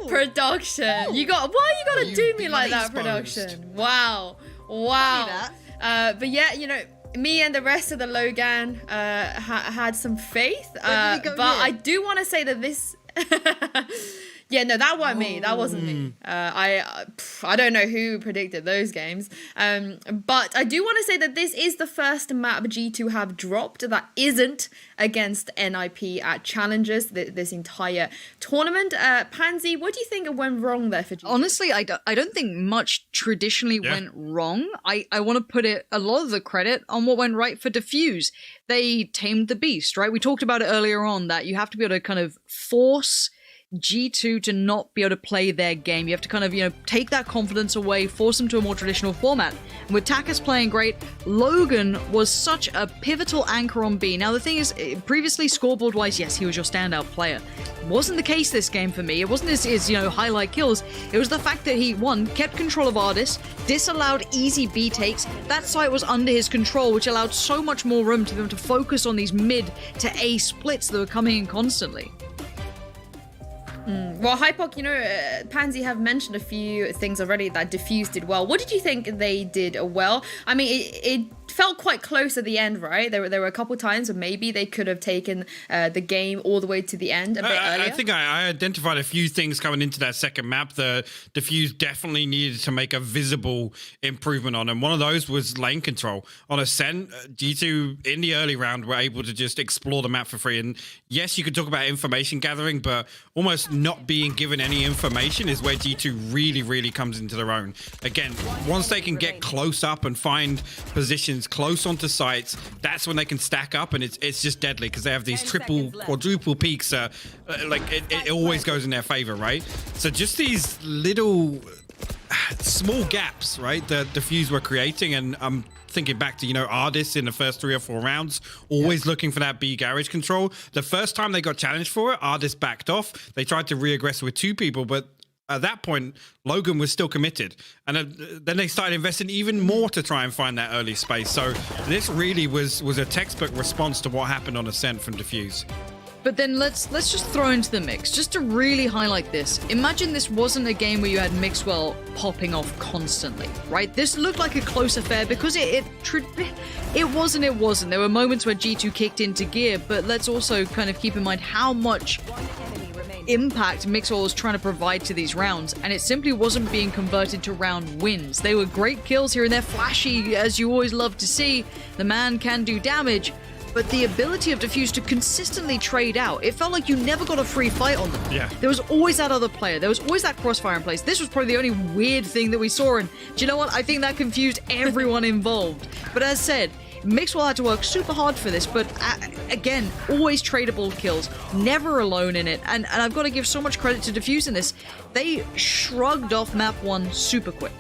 Production. You got. Why you gotta do me like that, exposed. production? Wow. But yeah, you know, me and the rest of the Logan had some faith. Where did we go But here? I do want to say that this. Yeah, no, that wasn't me. That wasn't me. I don't know who predicted those games. But I do want to say that this is the first map G2 have dropped that isn't against NIP at Challengers this entire tournament. Pansy, what do you think went wrong there for G2? Honestly, I don't think much traditionally went wrong. I want to put a lot of the credit on what went right for Diffuse. They tamed the beast, right? We talked about it earlier on, that you have to be able to kind of force G2 to not be able to play their game. You have to kind of, take that confidence away, force them to a more traditional format. And with Takis playing great, Logan was such a pivotal anchor on B. Now, the thing is, previously scoreboard-wise, yes, he was your standout player. Wasn't the case this game for me. It wasn't his highlight kills. It was the fact that he, one, kept control of Ardis, disallowed easy B takes. That site was under his control, which allowed so much more room to them to focus on these mid to A splits that were coming in constantly. Well, Hypok, Pansy have mentioned a few things already that Diffuse did well. What did you think they did well? I mean, it felt quite close at the end, right? There were a couple times where maybe they could have taken the game all the way to the end a bit earlier. I think I identified a few things coming into that second map that Diffuse definitely needed to make a visible improvement on, and one of those was lane control. On Ascent, G2 in the early round were able to just explore the map for free, and yes, you could talk about information gathering, but almost not being given any information is where G2 really, really comes into their own. Again, once they can get close up and find positions close onto sites, that's when they can stack up, and it's just deadly because they have these triple, quadruple peaks. It always goes in their favor, right? So just these little small gaps, right, that Diffuse were creating, and I'm thinking back to, Ardis in the first 3 or 4 rounds, always looking for that B garage control. The first time they got challenged for it, Ardis backed off. They tried to re-aggress with 2 people, but at that point, Logan was still committed. And then they started investing even more to try and find that early space. So this really was a textbook response to what happened on Ascent from Diffuse. But then let's just throw into the mix, just to really highlight this. Imagine this wasn't a game where you had Mixwell popping off constantly, right? This looked like a close affair because it wasn't. There were moments where G2 kicked into gear, but let's also kind of keep in mind how much impact Mixwell was trying to provide to these rounds, and it simply wasn't being converted to round wins. They were great kills here and there, flashy, as you always love to see. The man can do damage, but the ability of Diffuse to consistently trade out, it felt like you never got a free fight on them. Yeah. There was always that other player. There was always that crossfire in place. This was probably the only weird thing that we saw, and do you know what? I think that confused everyone involved. But as said, Mixwell had to work super hard for this, but again, always tradable kills, never alone in it, and I've got to give so much credit to Diffuse in this. They shrugged off map 1 super quick.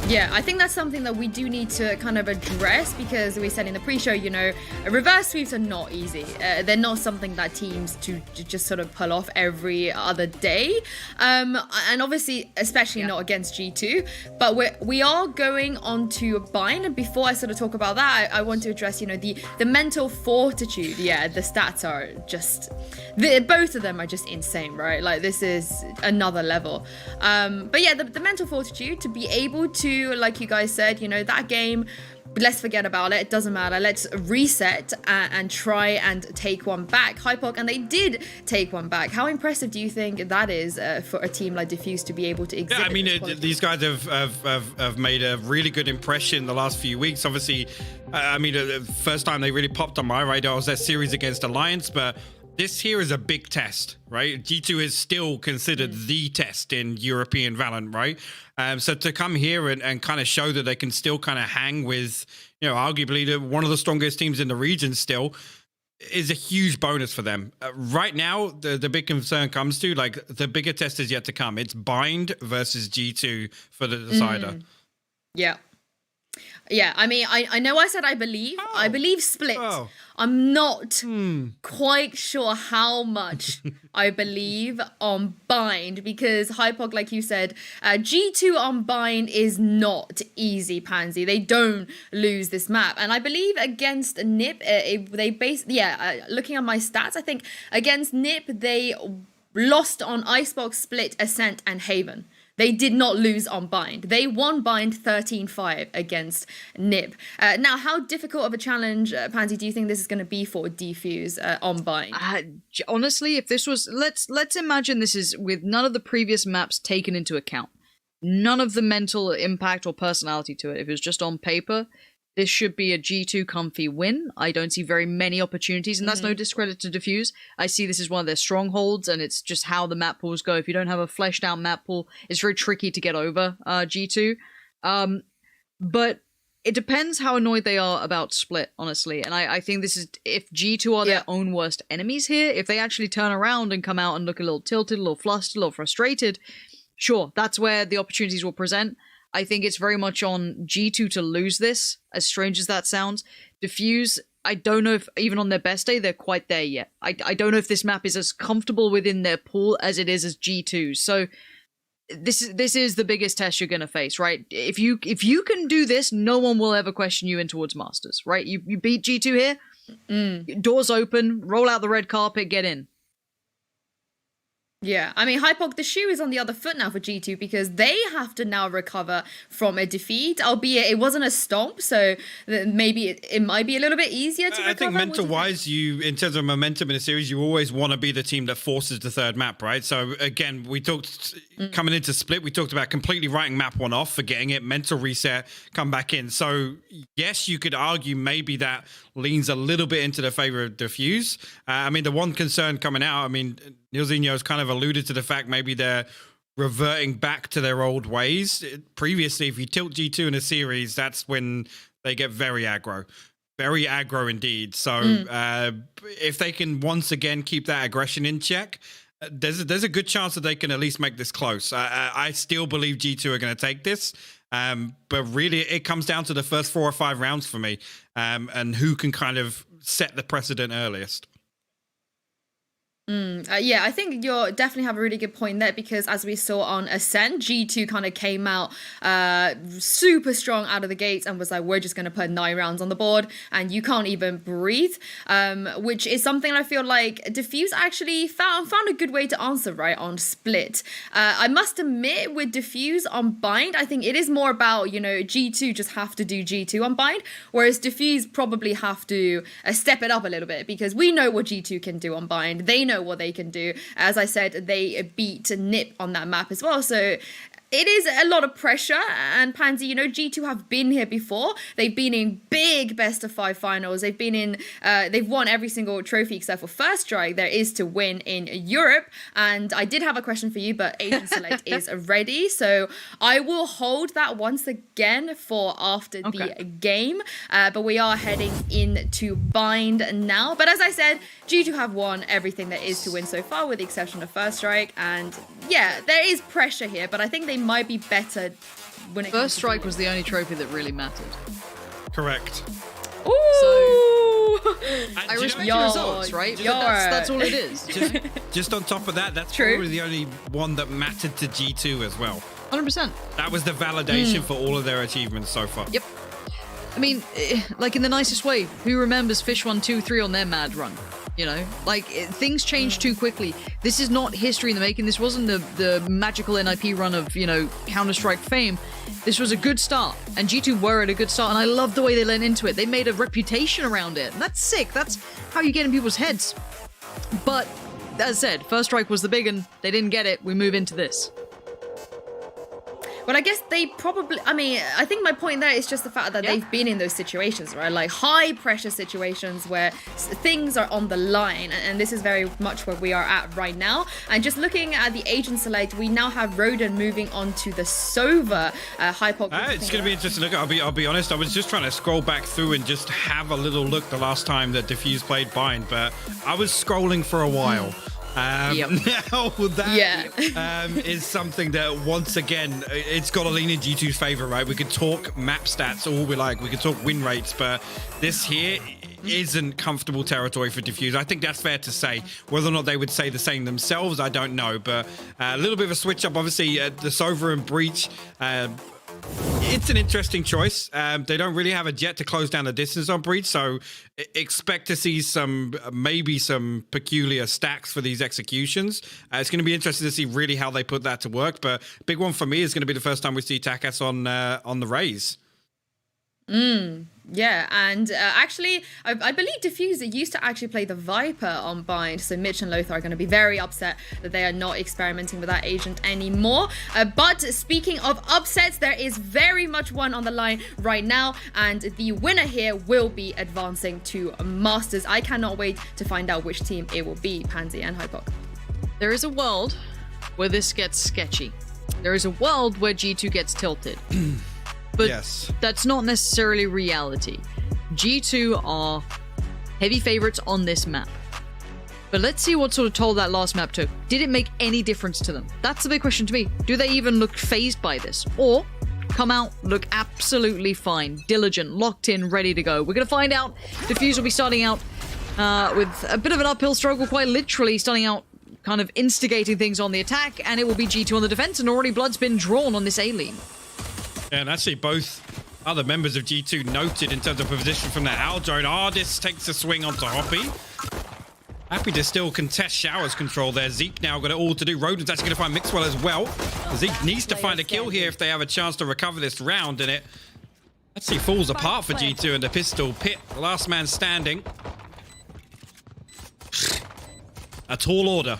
Yeah, I think that's something that we do need to kind of address, because we said in the pre-show, you know, reverse sweeps are not easy. They're not something that teams to just sort of pull off every other day. And obviously, especially not against G2. But we are going on to Bind. And before I sort of talk about that, I want to address, you know, the mental fortitude. Yeah, the stats are just... both of them are just insane, right? Like, this is another level. But yeah, the mental fortitude to be able to, like you guys said, you know, that game, let's forget about it. It doesn't matter. Let's reset and try and take one back. Hypoc, and they did take one back. How impressive do you think that is for a team like Diffuse to be able to exhibit? Yeah, I mean, these guys have made a really good impression the last few weeks. Obviously, I mean, the first time they really popped on my radar was that series against Alliance, but this here is a big test, right? G2 is still considered the test in European Valorant, right? So to come here and kind of show that they can still kind of hang with, you know, arguably one of the strongest teams in the region still is a huge bonus for them. Right now, the big concern comes to, like, the bigger test is yet to come. It's Bind versus G2 for the decider. Yeah. Yeah, I mean, I know I said I believe Split. I'm not quite sure how much I believe on Bind, because Hypoc, like you said, G2 on Bind is not easy, Pansy. They don't lose this map. And I believe against NIP, looking at my stats, I think against NIP, they lost on Icebox, Split, Ascent, and Haven. They did not lose on Bind. They won Bind 13-5 against NIP. Now, how difficult of a challenge, Pansy, do you think this is going to be for Diffuse on Bind? Honestly, if this was... Let's imagine this is with none of the previous maps taken into account. None of the mental impact or personality to it. If it was just on paper, this should be a G2 comfy win. I don't see very many opportunities, and that's no discredit to Diffuse. I see this as one of their strongholds, and it's just how the map pools go. If you don't have a fleshed out map pool, it's very tricky to get over G2. But it depends how annoyed they are about Split, honestly. And I think this is, if G2 are their own worst enemies here, if they actually turn around and come out and look a little tilted, a little flustered, a little frustrated, sure, that's where the opportunities will present. I think it's very much on G2 to lose this, as strange as that sounds. Diffuse, I don't know if even on their best day they're quite there yet. I don't know if this map is as comfortable within their pool as it is as G2. So this is the biggest test you're going to face, right? If you can do this, no one will ever question you in towards Masters, right? You beat G2 here, doors open, roll out the red carpet, get in. Yeah, I mean, Hypoc, the shoe is on the other foot now for G2, because they have to now recover from a defeat, albeit it wasn't a stomp, so maybe it might be a little bit easier to recover. I think mental-wise, in terms of momentum in a series, you always want to be the team that forces the third map, right? So again, we talked, coming into Split, we talked about completely writing map 1 off, forgetting it, mental reset, come back in. So yes, you could argue maybe that leans a little bit into the favor of Diffuse. I mean, the one concern coming out, I mean, Nilzinho's kind of alluded to the fact maybe they're reverting back to their old ways. Previously, if you tilt G2 in a series, that's when they get very aggro. Very aggro indeed. So if they can once again keep that aggression in check, there's a good chance that they can at least make this close. I still believe G2 are going to take this. But really, it comes down to the first 4 or 5 rounds for me, and who can kind of set the precedent earliest. Yeah, I think you definitely have a really good point there, because as we saw on Ascent, G2 kind of came out super strong out of the gates and was like, we're just going to put 9 rounds on the board and you can't even breathe, which is something I feel like Diffuse actually found a good way to answer right on Split. I must admit, with Diffuse on Bind, I think it is more about, you know, G2 just have to do G2 on Bind, whereas Diffuse probably have to step it up a little bit, because we know what G2 can do on Bind. They know what they can do. As I said, they beat NIP on that map as well. So it is a lot of pressure, and Pansy, you know, G2 have been here before. They've been in big best of 5 finals. They've been in, they've won every single trophy except for First Strike there is to win in Europe. And I did have a question for you, but Agent Select is ready, so I will hold that once again for after the game. But we are heading into Bind now. But as I said, G2 have won everything there is to win so far, with the exception of First Strike. And yeah, there is pressure here, but I think they might be better when it comes First Strike was the only trophy that really mattered. Correct. Ooh! I respect your results, right? But that's all it is. Just on top of that, that's True. probably the only one that mattered to G2 as well. 100%. That was the validation for all of their achievements so far. Yep. I mean, like in the nicest way, who remembers Fish 1, 2, 3 on their mad run? You know, like things change too quickly. This is not history in the making. This wasn't the magical NIP run of, you know, Counter-Strike fame. This was a good start, and G2 were at a good start, and I love the way they lent into it. They made a reputation around it, and that's sick. That's how you get in people's heads. But, as I said, First Strike was the big one. They didn't get it. We move into this. But I guess they probably, I mean, I think my point there is just the fact that they've been in those situations, right? Like high pressure situations where things are on the line. And this is very much where we are at right now. And just looking at the Agent Select, we now have Roden moving on to the Sova. Hypoc. It's going to be interesting. Look, I'll be honest. I was just trying to scroll back through and just have a little look the last time that Diffuse played Bind, but I was scrolling for a while. Now that is something that, once again, it's got to lean in G2's favor, right? We could talk map stats all we like, we could talk win rates, but this here isn't comfortable territory for Diffuse. I think that's fair to say. Whether or not they would say the same themselves, I don't know, but a little bit of a switch up. Obviously, the Sova and Breach, it's an interesting choice. They don't really have a jet to close down the distance on Breach, so expect to see maybe some peculiar stacks for these executions. It's going to be interesting to see really how they put that to work, but big one for me is going to be the first time we see Takas on the Raze. Yeah, and actually, I believe Diffuser used to actually play the Viper on Bind, so Mitch and Lothar are going to be very upset that they are not experimenting with that agent anymore. But speaking of upsets, there is very much one on the line right now, and the winner here will be advancing to Masters. I cannot wait to find out which team it will be, Pansy and Hypoc. There is a world where this gets sketchy. There is a world where G2 gets tilted. But that's not necessarily reality. G2 are heavy favorites on this map. But let's see what sort of toll that last map took. Did it make any difference to them? That's the big question to me. Do they even look phased by this? Or come out, look absolutely fine, diligent, locked in, ready to go? We're going to find out. Diffuse will be starting out with a bit of an uphill struggle, quite literally starting out kind of instigating things on the attack, and it will be G2 on the defense, and already blood's been drawn on this A-lane. Yeah, and actually both other members of G2 noted in terms of position from that Owl drone. Ardis takes a swing onto Hoppy. Happy to still contest Shower's control there. Zeke now got it all to do. Roden's actually going to find Mixwell as well. Zeke needs to find a kill here if they have a chance to recover this round, and it actually falls apart for G2 and the pistol pit. The last man standing. A tall order,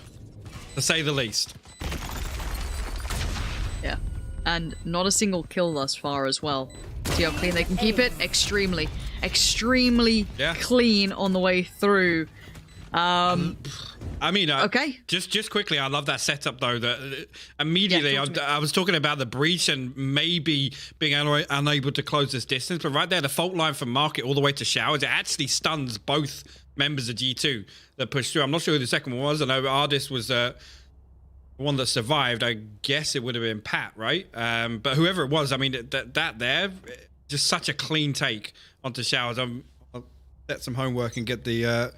to say the least. Yeah. And not a single kill thus far as well. See how clean they can keep it? Extremely clean on the way through. I mean, just quickly, I love that setup though. That immediately, I was talking about the breach and maybe being unable to close this distance, but right there, the fault line from Market all the way to Showers, it actually stuns both members of G2 that pushed through. I'm not sure who the second one was. I know Ardis was one that survived. I guess it would have been Pat, right? But whoever it was, I mean, that there, just such a clean take onto Showers. I'll set some homework and get the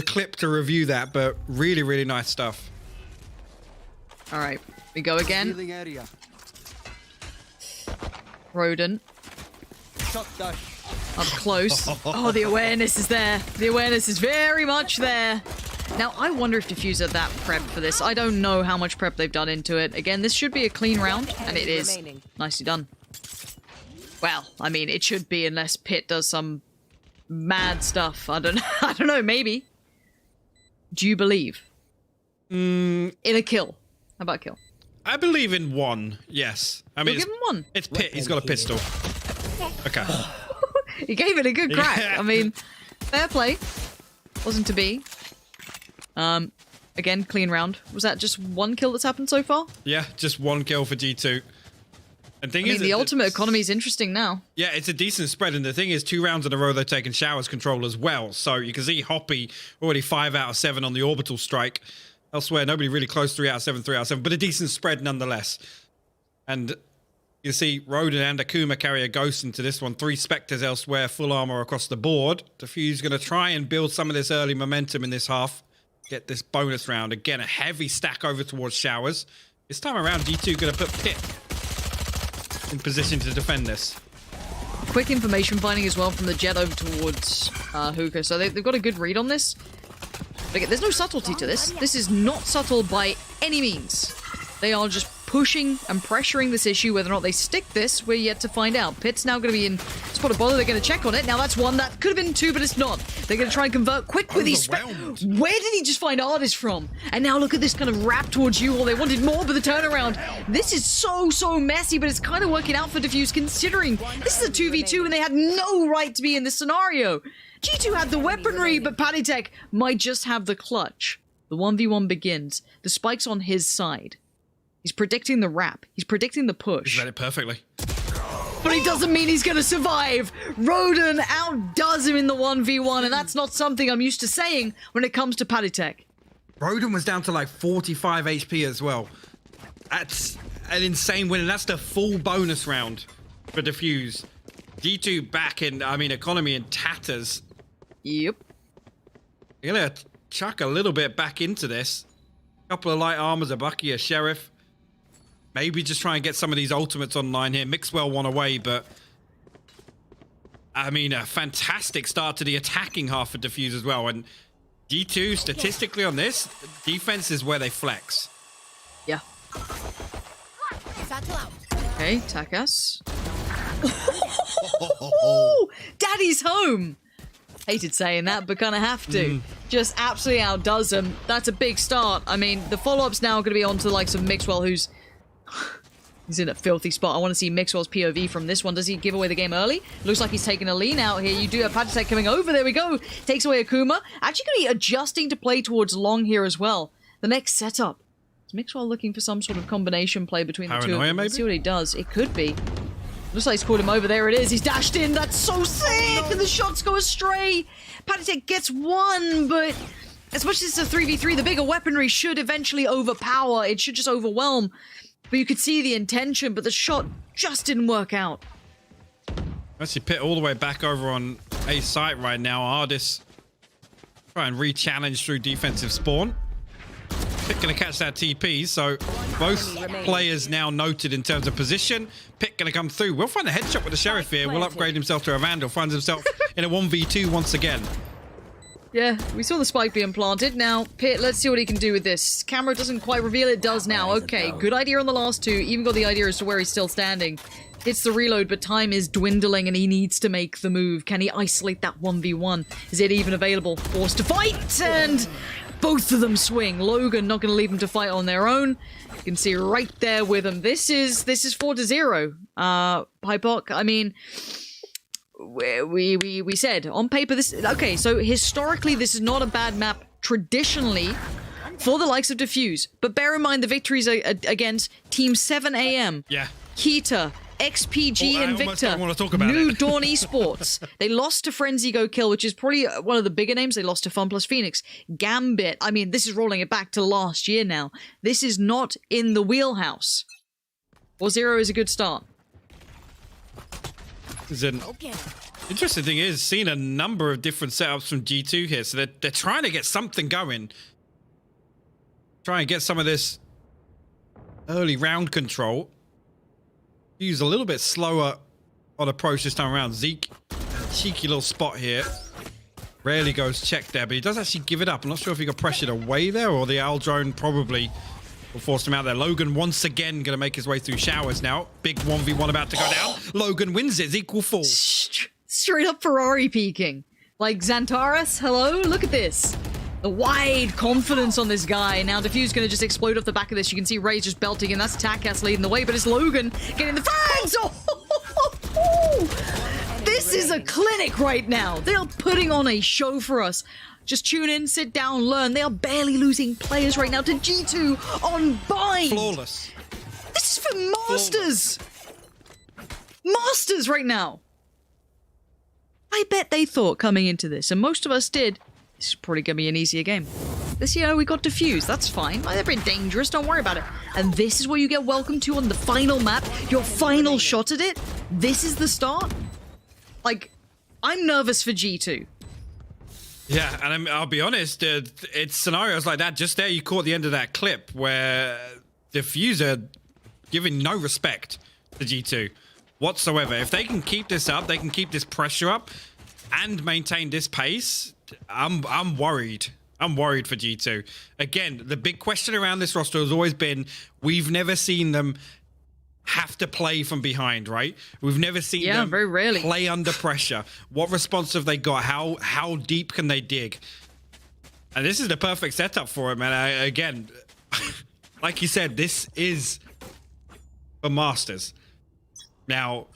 clip to review that, but really nice stuff. All right, we go again. Rodent. Up close. Oh, the awareness is there. The awareness is very much there. Now, I wonder if Diffuser that prepped for this. I don't know how much prep they've done into it. Again, this should be a clean round, and it is. Nicely done. Well, I mean, it should be unless Pit does some mad stuff. I don't know, maybe. Do you believe? In a kill. How about a kill? I believe in one. Yes. I mean, You'll give him one. It's Pit. He's got a pistol. Okay. He gave it a good crack. Yeah. I mean, fair play. Wasn't to be. Again, clean round. Was that just one kill that's happened so far? Yeah, just one kill for G2. And thing I mean, is, the ultimate economy is interesting now. Yeah, it's a decent spread, and the thing is, 2 rounds in a row they're taking Showers control as well. So you can see Hoppy already 5 out of 7 on the orbital strike. Elsewhere, nobody really close 3 out of 7, 3 out of 7, but a decent spread nonetheless. And you see Roden and Akuma carry a Ghost into this one. 3 Spectres elsewhere, full armor across the board. Diffuse going to try and build some of this early momentum in this half. Get this bonus round. Again, a heavy stack over towards Showers. This time around, G2 going to put Pit in position to defend this. Quick information finding as well from the Jet over towards Hookah. So they've got a good read on this. But again, there's no subtlety to this. This is not subtle by any means. They are just pushing and pressuring this issue. Whether or not they stick this, we're yet to find out. Pit's now going to be in spot of bother. They're going to check on it. Now that's one. That could have been 2, but it's not. They're going to try and convert quick with these. Where did he just find Artist from? And now look at this kind of wrap towards you. All they wanted more, but the turnaround. This is so messy, but it's kind of working out for Diffuse considering this is a 2v2 and they had no right to be in this scenario. G2 had the weaponry, but Patitech might just have the clutch. The 1v1 begins. The spike's on his side. He's predicting the wrap. He's predicting the push. He's read it perfectly. But he doesn't mean he's going to survive. Roden outdoes him in the 1v1, and that's not something I'm used to saying when it comes to Patitech. Roden was down to like 45 HP as well. That's an insane win, and that's the full bonus round for Diffuse. G2 back in, I mean, economy in tatters. Yep. You're going to chuck a little bit back into this. Couple of light armors, a Bucky, a Sheriff. Maybe just try and get some of these ultimates online here. Mixwell one away, but I mean, a fantastic start to the attacking half for Diffuse as well. And G2, statistically on this, defense is where they flex. Yeah. Okay, Takas. Daddy's home! Hated saying that, but kind of have to. Just absolutely outdoes him. That's a big start. I mean, the follow-up's now going to be on to the likes of Mixwell, who's... He's in a filthy spot. I want to see Mixwell's POV from this one. Does he give away the game early? Looks like he's taking a lean out here. You do have Patitech coming over. There we go. Takes away Akuma. Actually going to be adjusting to play towards Long here as well. The next setup. Is Mixwell looking for some sort of combination play between the two of them? Paranoia, maybe? Let's see what he does. It could be. Looks like he's called him over. There it is. He's dashed in. That's so sick. And the shots go astray. Patitech gets one, but as much as it's a 3v3, the bigger weaponry should eventually overpower. It should just overwhelm. But you could see the intention, but the shot just didn't work out. Actually, Pit all the way back over on A site right now. Ardis try and re-challenge through defensive spawn. Pit going to catch that TP, so both players now noted in terms of position. Pit going to come through. We'll find a headshot with the Sheriff here. Will upgrade himself to a Vandal. Finds himself in a 1v2 once again. Yeah, we saw the spike being planted. Now, Pit, let's see what he can do with this. Camera doesn't quite reveal it. Does now. Okay, good idea on the last 2. Even got the idea as to where he's still standing. Hits the reload, but time is dwindling and he needs to make the move. Can he isolate that 1v1? Is it even available? Forced to fight, and both of them swing. Logan not going to leave them to fight on their own. You can see right there with them. This is 4-0. Hypoc, I mean... We said on paper this okay, so historically this is not a bad map traditionally for the likes of Diffuse, but bear in mind the victories are against Team 7am, yeah, Kita, XPG, I Invicta, don't want to talk about New it. Dawn Esports. They lost to Frenzy Go Kill, which is probably one of the bigger names. They lost to Fun Plus Phoenix, Gambit. I mean, this is rolling it back to last year now. This is not in the wheelhouse. 4-0 is a good start. Interesting thing is, seeing a number of different setups from G2 here, so they're trying to get something going. Try and get some of this early round control. Use a little bit slower on approach this time around. Zeke, cheeky little spot here. Rarely goes check there, but he does actually give it up. I'm not sure if he got pressured away there or the owl drone probably will force him out there. Logan once again going to make his way through Showers now. Big 1v1 about to go down. Logan wins it. Zeke will fall. Straight up Ferrari peeking. Like Xantares, hello? Look at this. The wide confidence on this guy. Now Diffuse gonna just explode off the back of this. You can see Ray's just belting, and that's Takas leading the way, but it's Logan getting the frags! Oh! This is a clinic right now. They are putting on a show for us. Just tune in, sit down, learn. They are barely losing players right now to G2 on Bind. Flawless. This is for Masters. Masters right now. I bet they thought coming into this, and most of us did, this is probably going to be an easier game. This year we got Diffused, that's fine. They're a bit dangerous, don't worry about it. And this is what you get welcomed to on the final map, your final shot at it. This is the start. Like, I'm nervous for G2. Yeah, and I'll be honest, it's scenarios like that. Just there, you caught the end of that clip where Diffuser giving no respect to G2 whatsoever. If they can keep this up, they can keep this pressure up and maintain this pace, I'm worried. I'm worried for G2. Again, the big question around this roster has always been, we've never seen them have to play from behind, right? We've never seen them very rarely play under pressure. What response have they got? How deep can they dig? And this is the perfect setup for it, man. Again, like you said, this is for Masters. Now,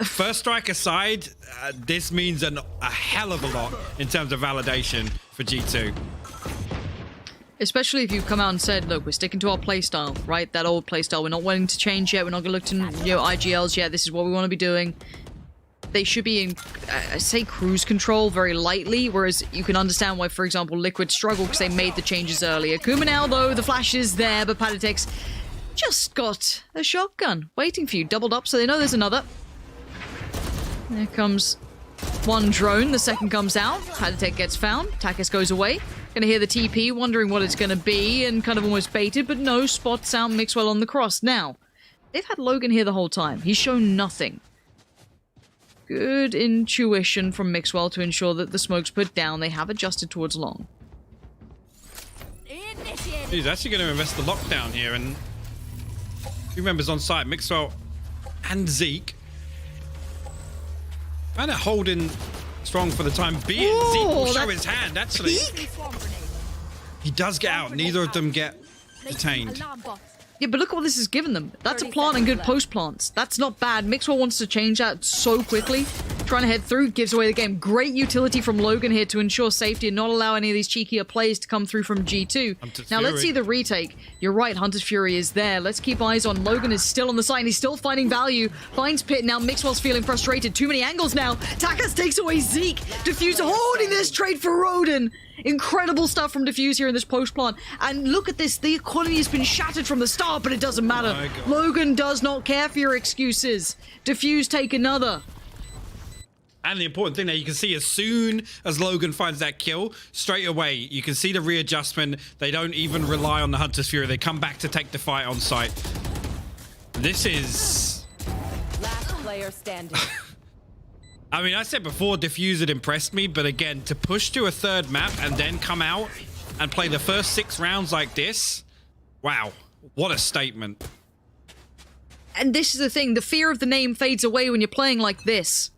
first strike aside, this means a hell of a lot in terms of validation for G2. Especially if you've come out and said, look, we're sticking to our playstyle, right? That old playstyle. We're not willing to change yet. We're not going to look to, IGLs yet. This is what we want to be doing. They should be in, I say, cruise control very lightly, whereas you can understand why, for example, Liquid struggled because they made the changes earlier. Kuma now, though, the flash is there, but Patatex just got a shotgun waiting for you. Doubled up, so they know there's another. There comes one drone. The second comes out. Patatek gets found. Takas goes away. Gonna hear the TP, wondering what it's gonna be, and kind of almost baited, but no, spots out Mixwell on the cross. Now, they've had Logan here the whole time. He's shown nothing. Good intuition from Mixwell to ensure that the smoke's put down. They have adjusted towards long. He's actually going to invest the lockdown here, and two members on site, Mixwell and Zeke. Kind of holding strong for the time being. Ooh, Zeke will show his hand, actually. He does get out. Neither of them get detained. Yeah, but look at what this has given them. That's a plant and good post plants. That's not bad. Mixwell wants to change that so quickly. Trying to head through, gives away the game. Great utility from Logan here to ensure safety and not allow any of these cheekier plays to come through from G2. Now let's see the retake. You're right, Hunter's Fury is there. Let's keep eyes on Logan is still on the side and he's still finding value. Finds Pit now. Mixwell's feeling frustrated. Too many angles now. Takas takes away Zeke. Diffuser holding this trade for Rodin. Incredible stuff from Diffuse here in this post plant. And look at this. The economy has been shattered from the start, but it doesn't matter. Logan does not care for your excuses. Diffuse take another. And the important thing there, you can see as soon as Logan finds that kill, straight away, you can see the readjustment. They don't even rely on the Hunter's Fury. They come back to take the fight on site. This is... Last player standing. I mean, I said before, Diffuse had impressed me, but again, to push to a third map and then come out and play the first 6 rounds like this, wow, what a statement. And this is the thing, the fear of the name fades away when you're playing like this.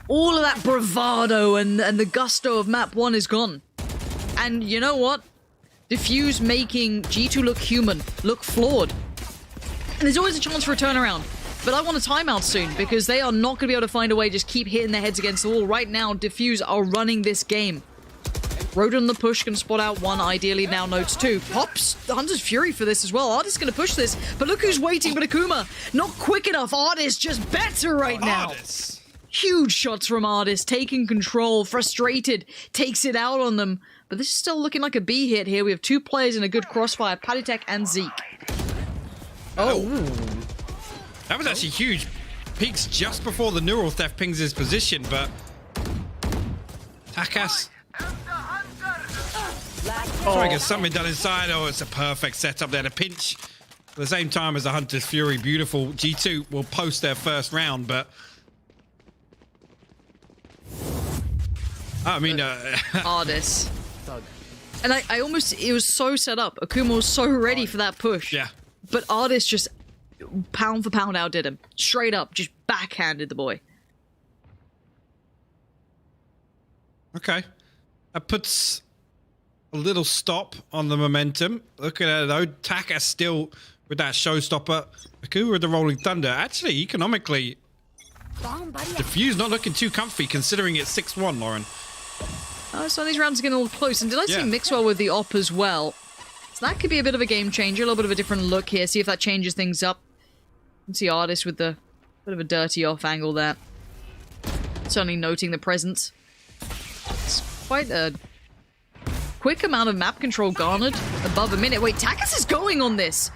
All of that bravado and the gusto of map 1 is gone. And you know what? Diffuse making G2 look human, look flawed. And there's always a chance for a turnaround. But I want a timeout soon, because they are not going to be able to find a way, just keep hitting their heads against the wall. Right now, Diffuse are running this game. Rodin on the push can spot out one, ideally now notes 2. Pops Hunter's Fury for this as well. Artist going to push this, but look who's waiting, but Akuma. Not quick enough. Artist just better right now. Artist. Huge shots from Artist, taking control, frustrated, takes it out on them. But this is still looking like a B hit here. We have 2 players in a good crossfire, Patatek and Zeke. Oh. That was actually huge. Peaks just before the neural theft pings his position, but Takas trying to get something done inside. Oh, it's a perfect setup there to pinch at the same time as the Hunter's Fury. Beautiful. G2 will post their first round, but I mean, Artist. And I almost, it was so set up. Akuma was so ready for that push. Yeah. But Artist just pound for pound outdid him. Straight up, just backhanded the boy. Okay. That puts a little stop on the momentum. Look at it though. Taka still with that showstopper. Aku with the Rolling Thunder. Actually, economically, Diffuse not looking too comfy considering it's 6-1, Lauren. Oh, so these rounds are getting a little close. And did I see Mixwell with the op as well? So that could be a bit of a game changer, a little bit of a different look here. See if that changes things up. You can see Artist with the bit of a dirty off angle there. Certainly noting the presence. It's quite a quick amount of map control garnered. Above a minute. Wait, Takis is going on this.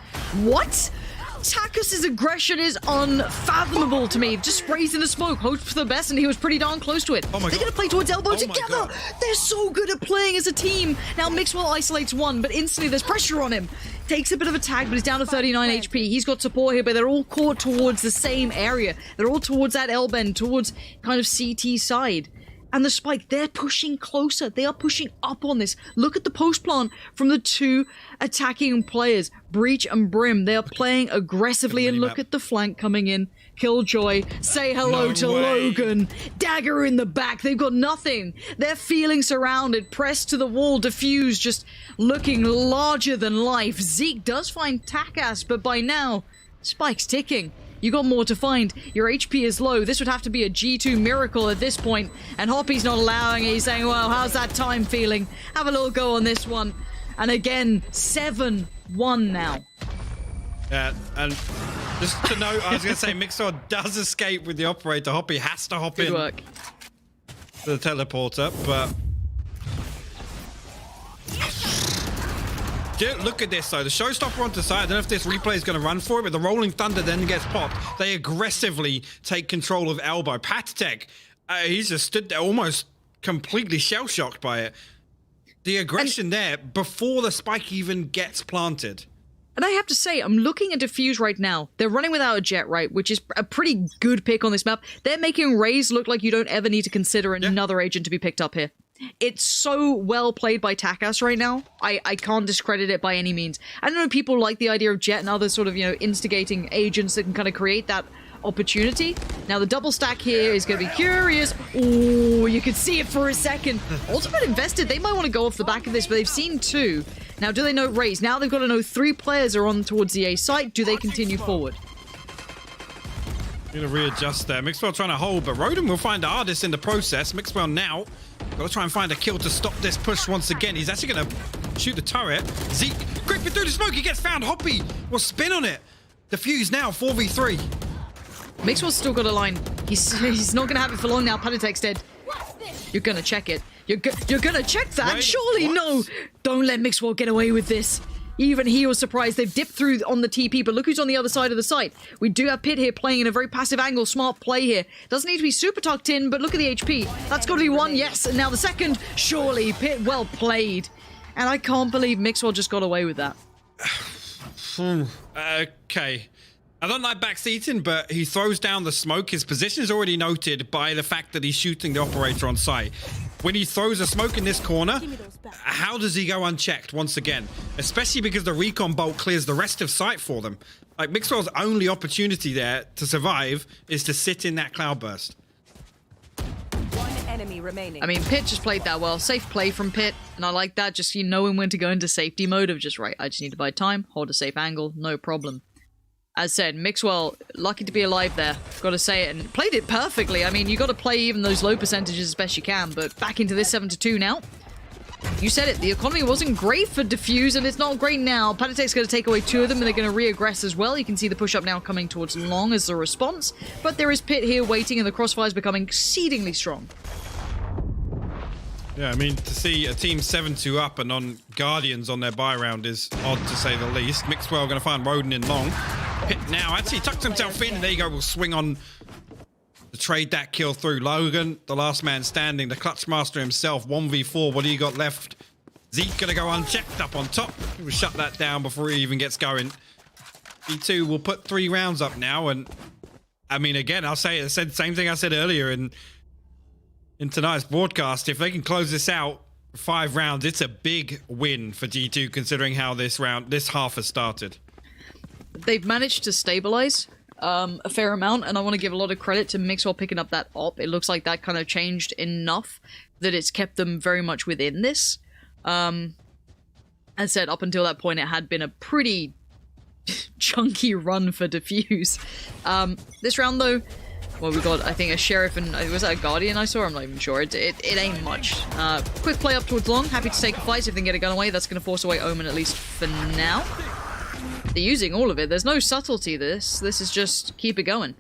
What? Takis' aggression is unfathomable to me. Just sprays in the smoke, hopes for the best, and he was pretty darn close to it. Oh my They're God. gonna play towards elbow Oh my together. God. They're so good at playing as a team. Now Mixwell isolates one, but instantly there's pressure on him. Takes a bit of a tag, but he's down to 39 HP. He's got support here, but they're all caught towards the same area. They're all towards that L bend, towards kind of CT side. And the spike, they're pushing closer. They are pushing up on this. Look at the post plant from the two attacking players, Breach and Brim. They are playing aggressively, and look at the flank coming in. Killjoy, say hello to Logan. Dagger in the back. They've got nothing. They're feeling surrounded, pressed to the wall. Diffuse just looking larger than life. Zeke does find Takas, but by now, Spike's ticking. You got more to find. Your HP is low. This would have to be a G2 miracle at this point. And Hoppy's not allowing it. He's saying, well, how's that time feeling? Have a little go on this one. And again, 7-1 now. Yeah, and just to note, I was going to say, Mixer does escape with the operator. Hoppy has to hop Good in work. to the teleporter, but... Look at this though, the showstopper onto the side. I don't know if this replay is going to run for it, but the Rolling Thunder then gets popped. They aggressively take control of Elbow. Patatek, he's just stood there almost completely shell-shocked by it. The aggression there before the spike even gets planted. And I have to say, I'm looking at Diffuse right now. They're running without a jet, right? Which is a pretty good pick on this map. They're making Raze look like you don't ever need to consider another agent to be picked up here. It's so well played by Takas right now. I can't discredit it by any means. I don't know, people like the idea of Jet and other sort of, instigating agents that can kind of create that opportunity. Now the double stack here is going to be curious. Oh, you could see it for a second. Ultimate invested. They might want to go off the back of this, but they've seen 2. Now, do they know Raze? Now they've got to know 3 players are on towards the A site. Do they continue forward? Gonna readjust there. Mixwell trying to hold, but Roden will find Artist in the process. Mixwell now got to try and find a kill to stop this push once again. He's actually going to shoot the turret. Zeke creeping through the smoke. He gets found. Hoppy will spin on it. Diffuse now, 4v3. Mixwell's still got a line. He's not going to have it for long now. Patatek's dead. You're going to check it. You're going to check that? Wait, surely what? no. Don't let Mixwell get away with this. Even he was surprised. They've dipped through on the TP, but look who's on the other side of the site. We do have Pit here playing in a very passive angle. Smart play here. Doesn't need to be super tucked in, but look at the HP. That's got to be 1, yes. And now the second, surely. Pit, well played. And I can't believe Mixwell just got away with that. Okay. I don't like backseating, but he throws down the smoke. His position is already noted by the fact that he's shooting the operator on site. When he throws a smoke in this corner, how does he go unchecked once again? Especially because the recon bolt clears the rest of site for them. Like, Mixwell's only opportunity there to survive is to sit in that cloudburst. One enemy remaining. I mean, Pit just played that well. Safe play from Pit, and I like that. Just knowing when to go into safety mode of just, right, I just need to buy time, hold a safe angle, no problem. As said, Mixwell, lucky to be alive there. Gotta say it, and played it perfectly. I mean, you gotta play even those low percentages as best you can, but back into this 7-2 now. You said it, the economy wasn't great for Diffuse, and it's not great now. Patatek's gonna take away 2 of them, and they're gonna re-aggress as well. You can see the push-up now coming towards Long as the response, but there is Pit here waiting, and the crossfire's becoming exceedingly strong. Yeah, I mean, to see a team 7-2 up and on Guardians on their buy round is odd to say the least. Mixwell going to find Roden in Long. Pit now actually tucks himself in, and there you go, we'll swing on to trade that kill through. Logan, the last man standing, the clutch master himself, 1v4. What do you got left? Zeke going to go unchecked up on top. We'll shut that down before he even gets going. B2 will put 3 rounds up now, and I mean, again, I said the same thing I said earlier in tonight's broadcast. If they can close this out 5 rounds, it's a big win for G2 considering how this half has started. They've managed to stabilize a fair amount, and I want to give a lot of credit to Mixwell picking up that op. It looks like that kind of changed enough that it's kept them very much within this. As said, up until that point, it had been a pretty chunky run for Diffuse. This round, though, well, we got, I think, a Sheriff and, was that a Guardian I saw? I'm not even sure. It ain't much. Quick play up towards long. Happy to take a fight if they can get a gun away. That's going to force away Omen, at least for now. They're using all of it. There's no subtlety this. This is just keep it going.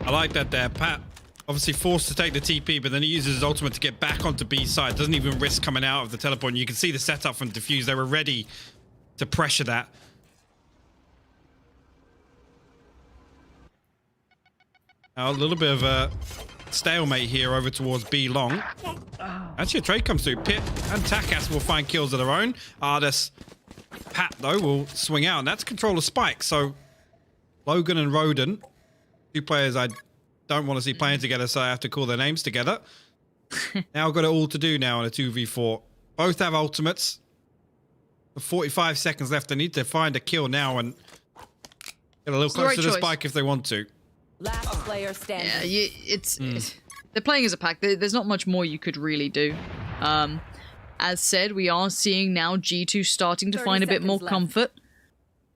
I like that there. Pat obviously forced to take the TP, but then he uses his ultimate to get back onto B side. Doesn't even risk coming out of the teleport. And you can see the setup from Diffuse. They were ready to pressure that. Now, a little bit of a stalemate here over towards B long. Actually, a trade comes through. Pit and Takas will find kills of their own. Ardas, Pat, though, will swing out. And that's control of Spike. So, Logan and Roden, two players I don't want to see playing together, so I have to call their names together. Now I've got it all to do now in a 2v4. Both have ultimates. 45 seconds left. They need to find a kill now and get a little closer to the Spike if they want to. Last player standing. Yeah, it's they're playing as a pack. There's not much more you could really do. As said, we are seeing now G2 starting to find a bit more comfort.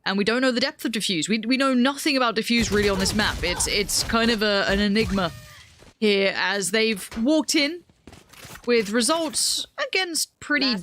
And we don't know the depth of Diffuse. We know nothing about Diffuse really on this map. It's kind of an enigma here as they've walked in with results against pretty,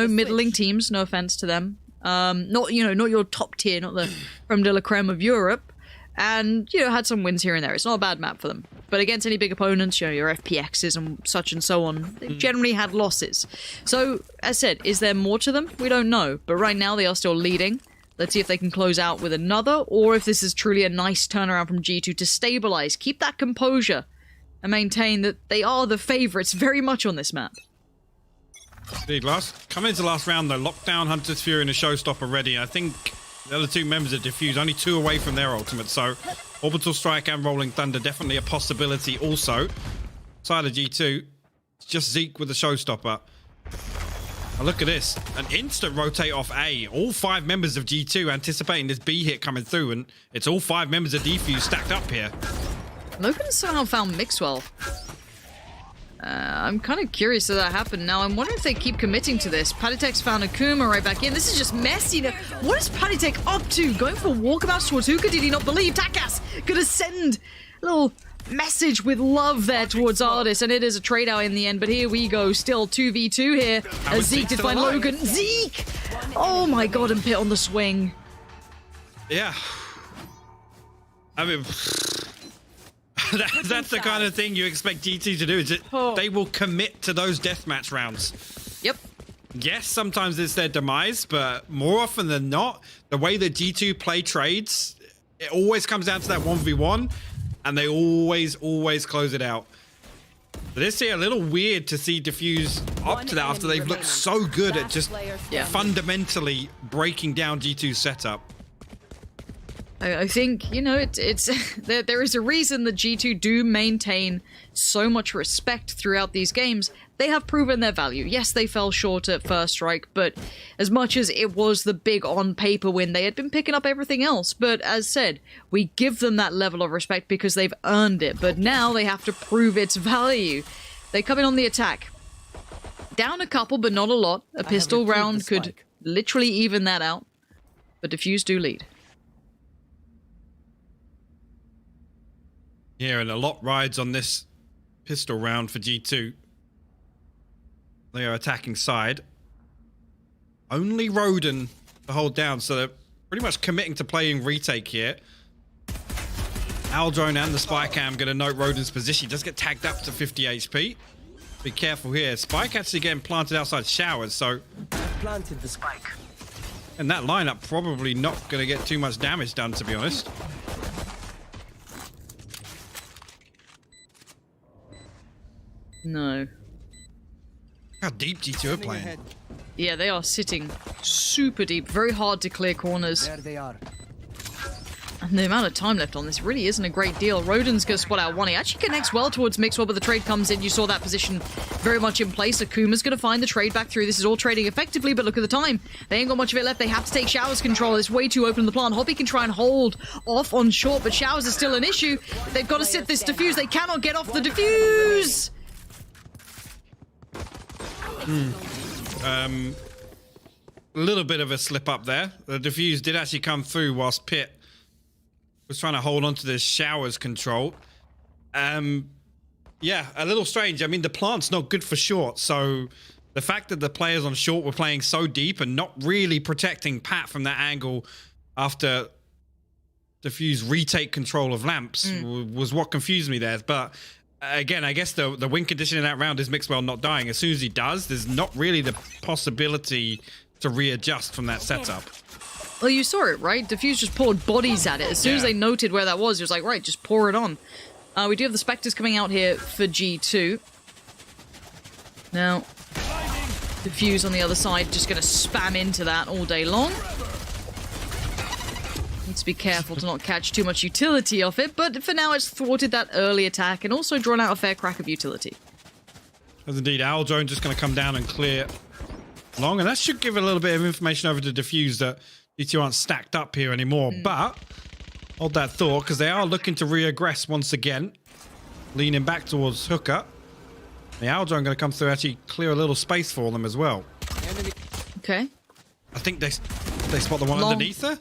middling teams. No offense to them. Not your top tier, not the creme de la creme of Europe. And, had some wins here and there. It's not a bad map for them. But against any big opponents, your FPXs and such and so on, they've generally had losses. So, as said, is there more to them? We don't know. But right now they are still leading. Let's see if they can close out with another, or if this is truly a nice turnaround from G2 to stabilize, keep that composure, and maintain that they are the favorites very much on this map. Indeed, coming into the last round, though, Lockdown, Hunter's Fury, and a Showstopper ready. I think the other two members of Diffuse, only 2 away from their ultimate, so Orbital Strike and Rolling Thunder definitely a possibility also. Side of G2, it's just Zeke with the Showstopper. Oh, look at this. An instant rotate off A. All 5 members of G2 anticipating this B hit coming through, and it's all 5 members of Diffuse stacked up here. Logan somehow found Mixwell. I'm kind of curious that that happened. Now, I'm wondering if they keep committing to this. Patitek's found Akuma right back in. This is just messy. Now, what is Patitek up to? Going for walkabouts towards Hookah? Did he not believe? Takas gonna send a little message with love there towards Ardis, and it is a trade out in the end. But here we go, still 2v2 here as Zeke did find Logan. Zeke! Oh my god, and Pit on the swing. Yeah. I mean, that's the kind of thing you expect G2 to do, is that they will commit to those deathmatch rounds. Yep. Yes, sometimes it's their demise, but more often than not, the way that G2 play trades, it always comes down to that 1v1. And they always close it out. But this here, a little weird to see Diffuse up to that after they've looked so good at just fundamentally breaking down G2's setup. I think, it's there is a reason that G2 do maintain so much respect throughout these games. They have proven their value. Yes, they fell short at First Strike, but as much as it was the big on-paper win, they had been picking up everything else. But as said, we give them that level of respect because they've earned it. But now they have to prove its value. They come in on the attack. Down a couple, but not a lot. A pistol round could literally even that out. But Diffuse do lead. Yeah, and a lot rides on this pistol round for G2. They are attacking side. Only Roden to hold down, so they're pretty much committing to playing retake here. Aldrone and the Spy Cam going to note Roden's position. He does get tagged up to 50 HP. Be careful here. Spike actually getting planted outside showers, so... Planted the spike. And that lineup probably not going to get too much damage done, to be honest. No. How deep G2 are playing. Yeah, they are sitting super deep. Very hard to clear corners. There they are. And the amount of time left on this really isn't a great deal. Roden's going to spot out one. He actually connects well towards Mixwell, but the trade comes in. You saw that position very much in place. Akuma's going to find the trade back through. This is all trading effectively, but look at the time. They ain't got much of it left. They have to take Showers control. It's way too open in the plant. Hoppy can try and hold off on short, but Showers is still an issue. They've got to sit this Diffuse. They cannot get off the Diffuse. little bit of a slip up there. The defuse did actually come through whilst Pit was trying to hold on to the shower's control. Yeah, a little strange. I mean, the plant's not good for short, so the fact that the players on short were playing so deep and not really protecting Pat from that angle after defuse retake control of lamps was what confused me there. But again, I guess the win condition in that round is Mixwell not dying. As soon as he does, there's not really the possibility to readjust from that setup. Well, you saw it, right? Diffuse just poured bodies at it. As soon as they noted where that was, he was like, right, just pour it on. We do have the Spectres coming out here for G2. Now, Diffuse on the other side, just going to spam into that all day long. Needs to be careful to not catch too much utility off it, but for now it's thwarted that early attack and also drawn out a fair crack of utility. As indeed, Owl Drone just going to come down and clear long, and that should give a little bit of information over to Diffuse that G2 aren't stacked up here anymore, but hold that thought, because they are looking to re-aggress once again, leaning back towards Hooker. The Owl Drone going to come through, actually clear a little space for them as well. Okay. I think they spot the one underneath her.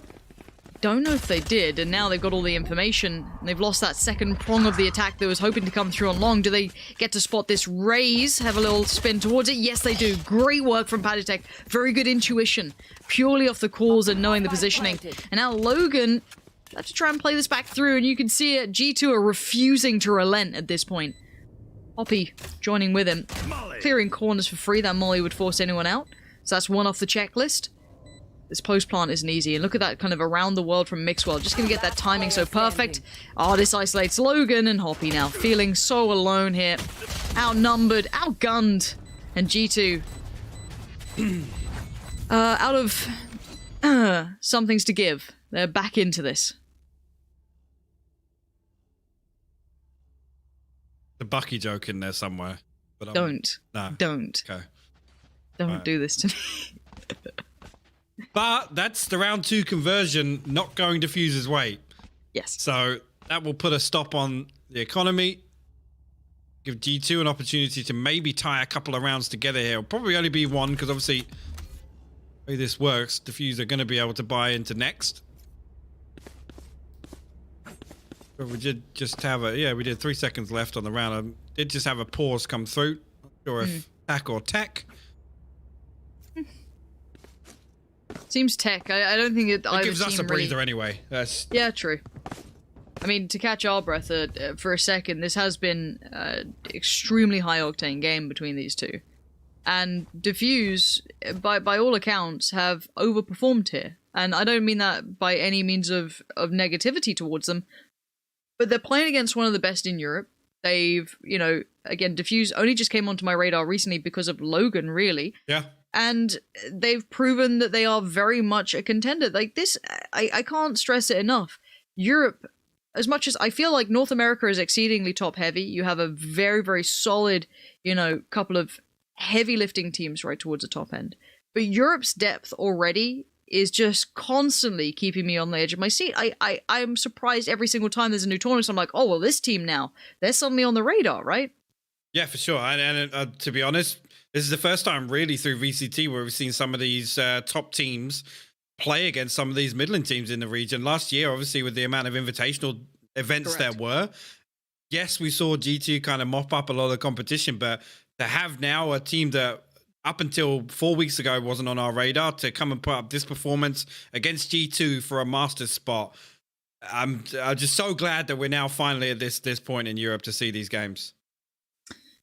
Don't know if they did, and now they've got all the information. They've lost that second prong of the attack that was hoping to come through on long. Do they get to spot this raise? Have a little spin towards it? Yes, they do. Great work from Paditech. Very good intuition. Purely off the calls and knowing the positioning. And now Logan have to try and play this back through, and you can see it. G2 are refusing to relent at this point. Hoppy joining with him. Clearing corners for free. That molly would force anyone out. So that's one off the checklist. This post plant isn't easy, and look at that kind of around the world from Mixwell. Just gonna get that timing so perfect. Oh, this isolates Logan and Hoppy now. Feeling so alone here. Outnumbered, outgunned. And G2 out of some things to give. They're back into this. The Bucky joke in there somewhere. But Don't. Nah. Don't. Okay. Don't do this to me. But that's the round 2 conversion not going Diffuse's way. Yes. So that will put a stop on the economy. Give G2 an opportunity to maybe tie a couple of rounds together here. It'll probably only be one, because obviously the way this works, Diffuse are going to be able to buy into next. But we did just have we did 3 seconds left on the round. I did just have a pause come through. Not sure if tack or tech. Seems tech. I don't think it gives us a breather anyway. Yeah, true. I mean, to catch our breath for a second, this has been an extremely high-octane game between these two. And Diffuse, by all accounts, have overperformed here. And I don't mean that by any means of negativity towards them, but they're playing against one of the best in Europe. They've, again, Diffuse only just came onto my radar recently because of Logan, really. Yeah. And they've proven that they are very much a contender. Like this, I can't stress it enough. Europe, as much as I feel like North America is exceedingly top heavy, you have a very, very solid, couple of heavy lifting teams right towards the top end. But Europe's depth already is just constantly keeping me on the edge of my seat. I'm surprised every single time there's a new tournament. So I'm like, oh, well, this team now, they're suddenly on the radar, right? Yeah, for sure. And to be honest, this is the first time really through VCT where we've seen some of these top teams play against some of these Midland teams in the region. Last year, obviously, with the amount of invitational events there were, yes, we saw G2 kind of mop up a lot of the competition, but to have now a team that up until 4 weeks ago wasn't on our radar to come and put up this performance against G2 for a Masters spot, I'm just so glad that we're now finally at this point in Europe to see these games.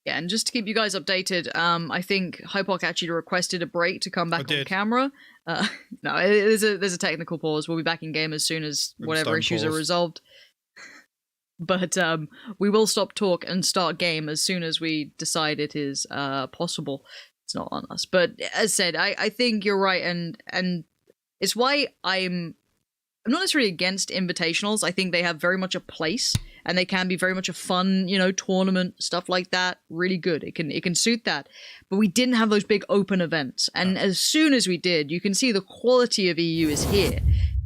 Yeah, and just to keep you guys updated, I think Hypoc actually requested a break to come back on camera. No, there's a technical pause. We'll be back in game as soon as whatever issues are resolved. But we will stop talk and start game as soon as we decide it is possible. It's not on us. But as said, I think you're right, and it's why I'm not necessarily against invitationals. I think they have very much a place, and they can be very much a fun, tournament, stuff like that. Really good. It can suit that. But we didn't have those big open events. And as soon as we did, you can see the quality of EU is here.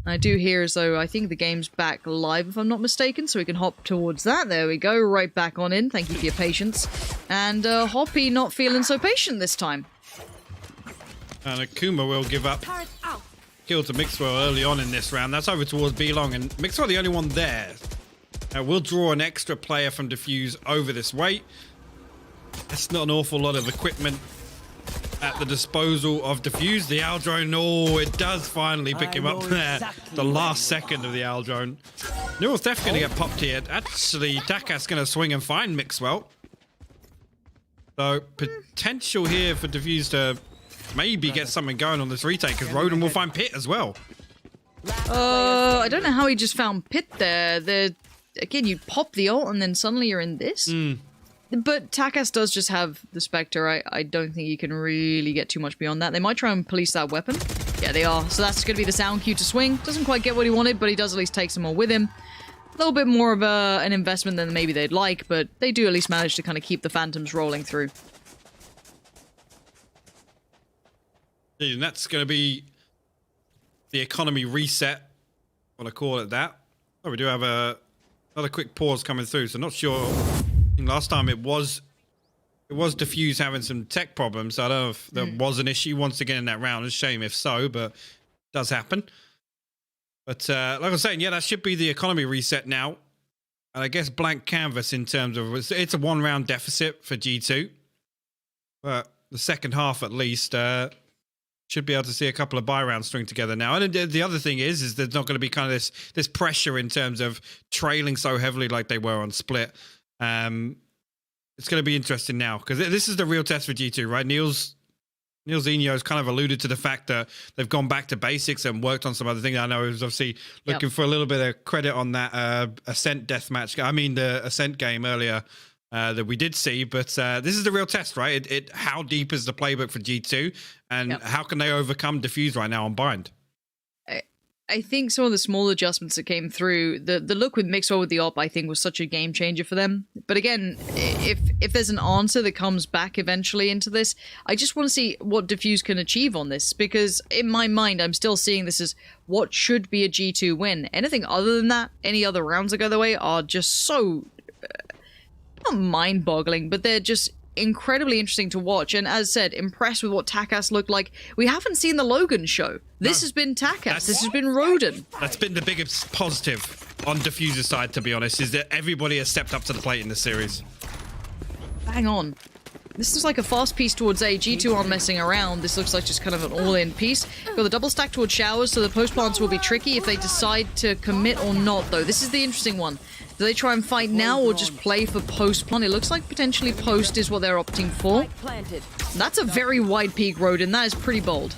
And I do hear as though I think the game's back live, if I'm not mistaken, so we can hop towards that. There we go, right back on in. Thank you for your patience. And Hoppy not feeling so patient this time. And Akuma will give up Turret out. kill to Mixwell early on in this round. That's over towards B-Long, and Mixwell the only one there. We'll draw an extra player from Diffuse over this way. That's not an awful lot of equipment at the disposal of Diffuse. The Owl Drone, oh, it does finally pick him up there. The last second of the Owl Drone. Neural's definitely going to get popped here. Actually, Takas going to swing and find Mixwell. So, potential here for Diffuse to maybe get something going on this retake, because Roden will find Pit as well. I don't know how he just found Pit there. Again, you pop the ult and then suddenly you're in this. But Takas does just have the Spectre. I don't think you can really get too much beyond that. They might try and police that weapon. Yeah, they are. So that's going to be the sound cue to swing. Doesn't quite get what he wanted, but he does at least take some more with him. A little bit more of an investment than maybe they'd like, but they do at least manage to kind of keep the Phantoms rolling through. And that's going to be the economy reset. I want to call it that. Oh, we do have another quick pause coming through, so not sure. I think last time it was Diffuse having some tech problems. So I don't know if there was an issue once again in that round. It's a shame if so, but it does happen. But like I was saying, yeah, that should be the economy reset now. And I guess blank canvas in terms of it's a 1 round deficit for G2. But the second half at least should be able to see a couple of buy rounds string together now. And the other thing is there's not going to be kind of this pressure in terms of trailing so heavily like they were on Split. It's going to be interesting now because this is the real test for G2, right? Niels Eno's kind of alluded to the fact that they've gone back to basics and worked on some other things. I know he was obviously looking for a little bit of credit on that Ascent deathmatch. I mean, the Ascent game earlier that we did see, but this is the real test, right? How deep is the playbook for G2 and how can they overcome Diffuse right now on Bind? I think some of the small adjustments that came through, the look with Mixwell with the op, I think was such a game changer for them. But again, if there's an answer that comes back eventually into this, I just want to see what Diffuse can achieve on this, because in my mind, I'm still seeing this as what should be a G2 win. Anything other than that, any other rounds that go their way are just so, not mind-boggling, but they're just incredibly interesting to watch. And as said, impressed with what Takas looked like. We haven't seen the Logan show. This has been Takas. This has been Roden. That's been the biggest positive on Diffuse's side, to be honest, is that everybody has stepped up to the plate in this series. Hang on. This looks like a fast piece towards A. G2 aren't messing around. This looks like just kind of an all-in piece. Got the double stack towards Showers, so the post plants will be tricky if they decide to commit or not, though. This is the interesting one. Do they try and fight now or just play for post plant? It looks like potentially post is what they're opting for. That's a very wide peak, Roden. That is pretty bold.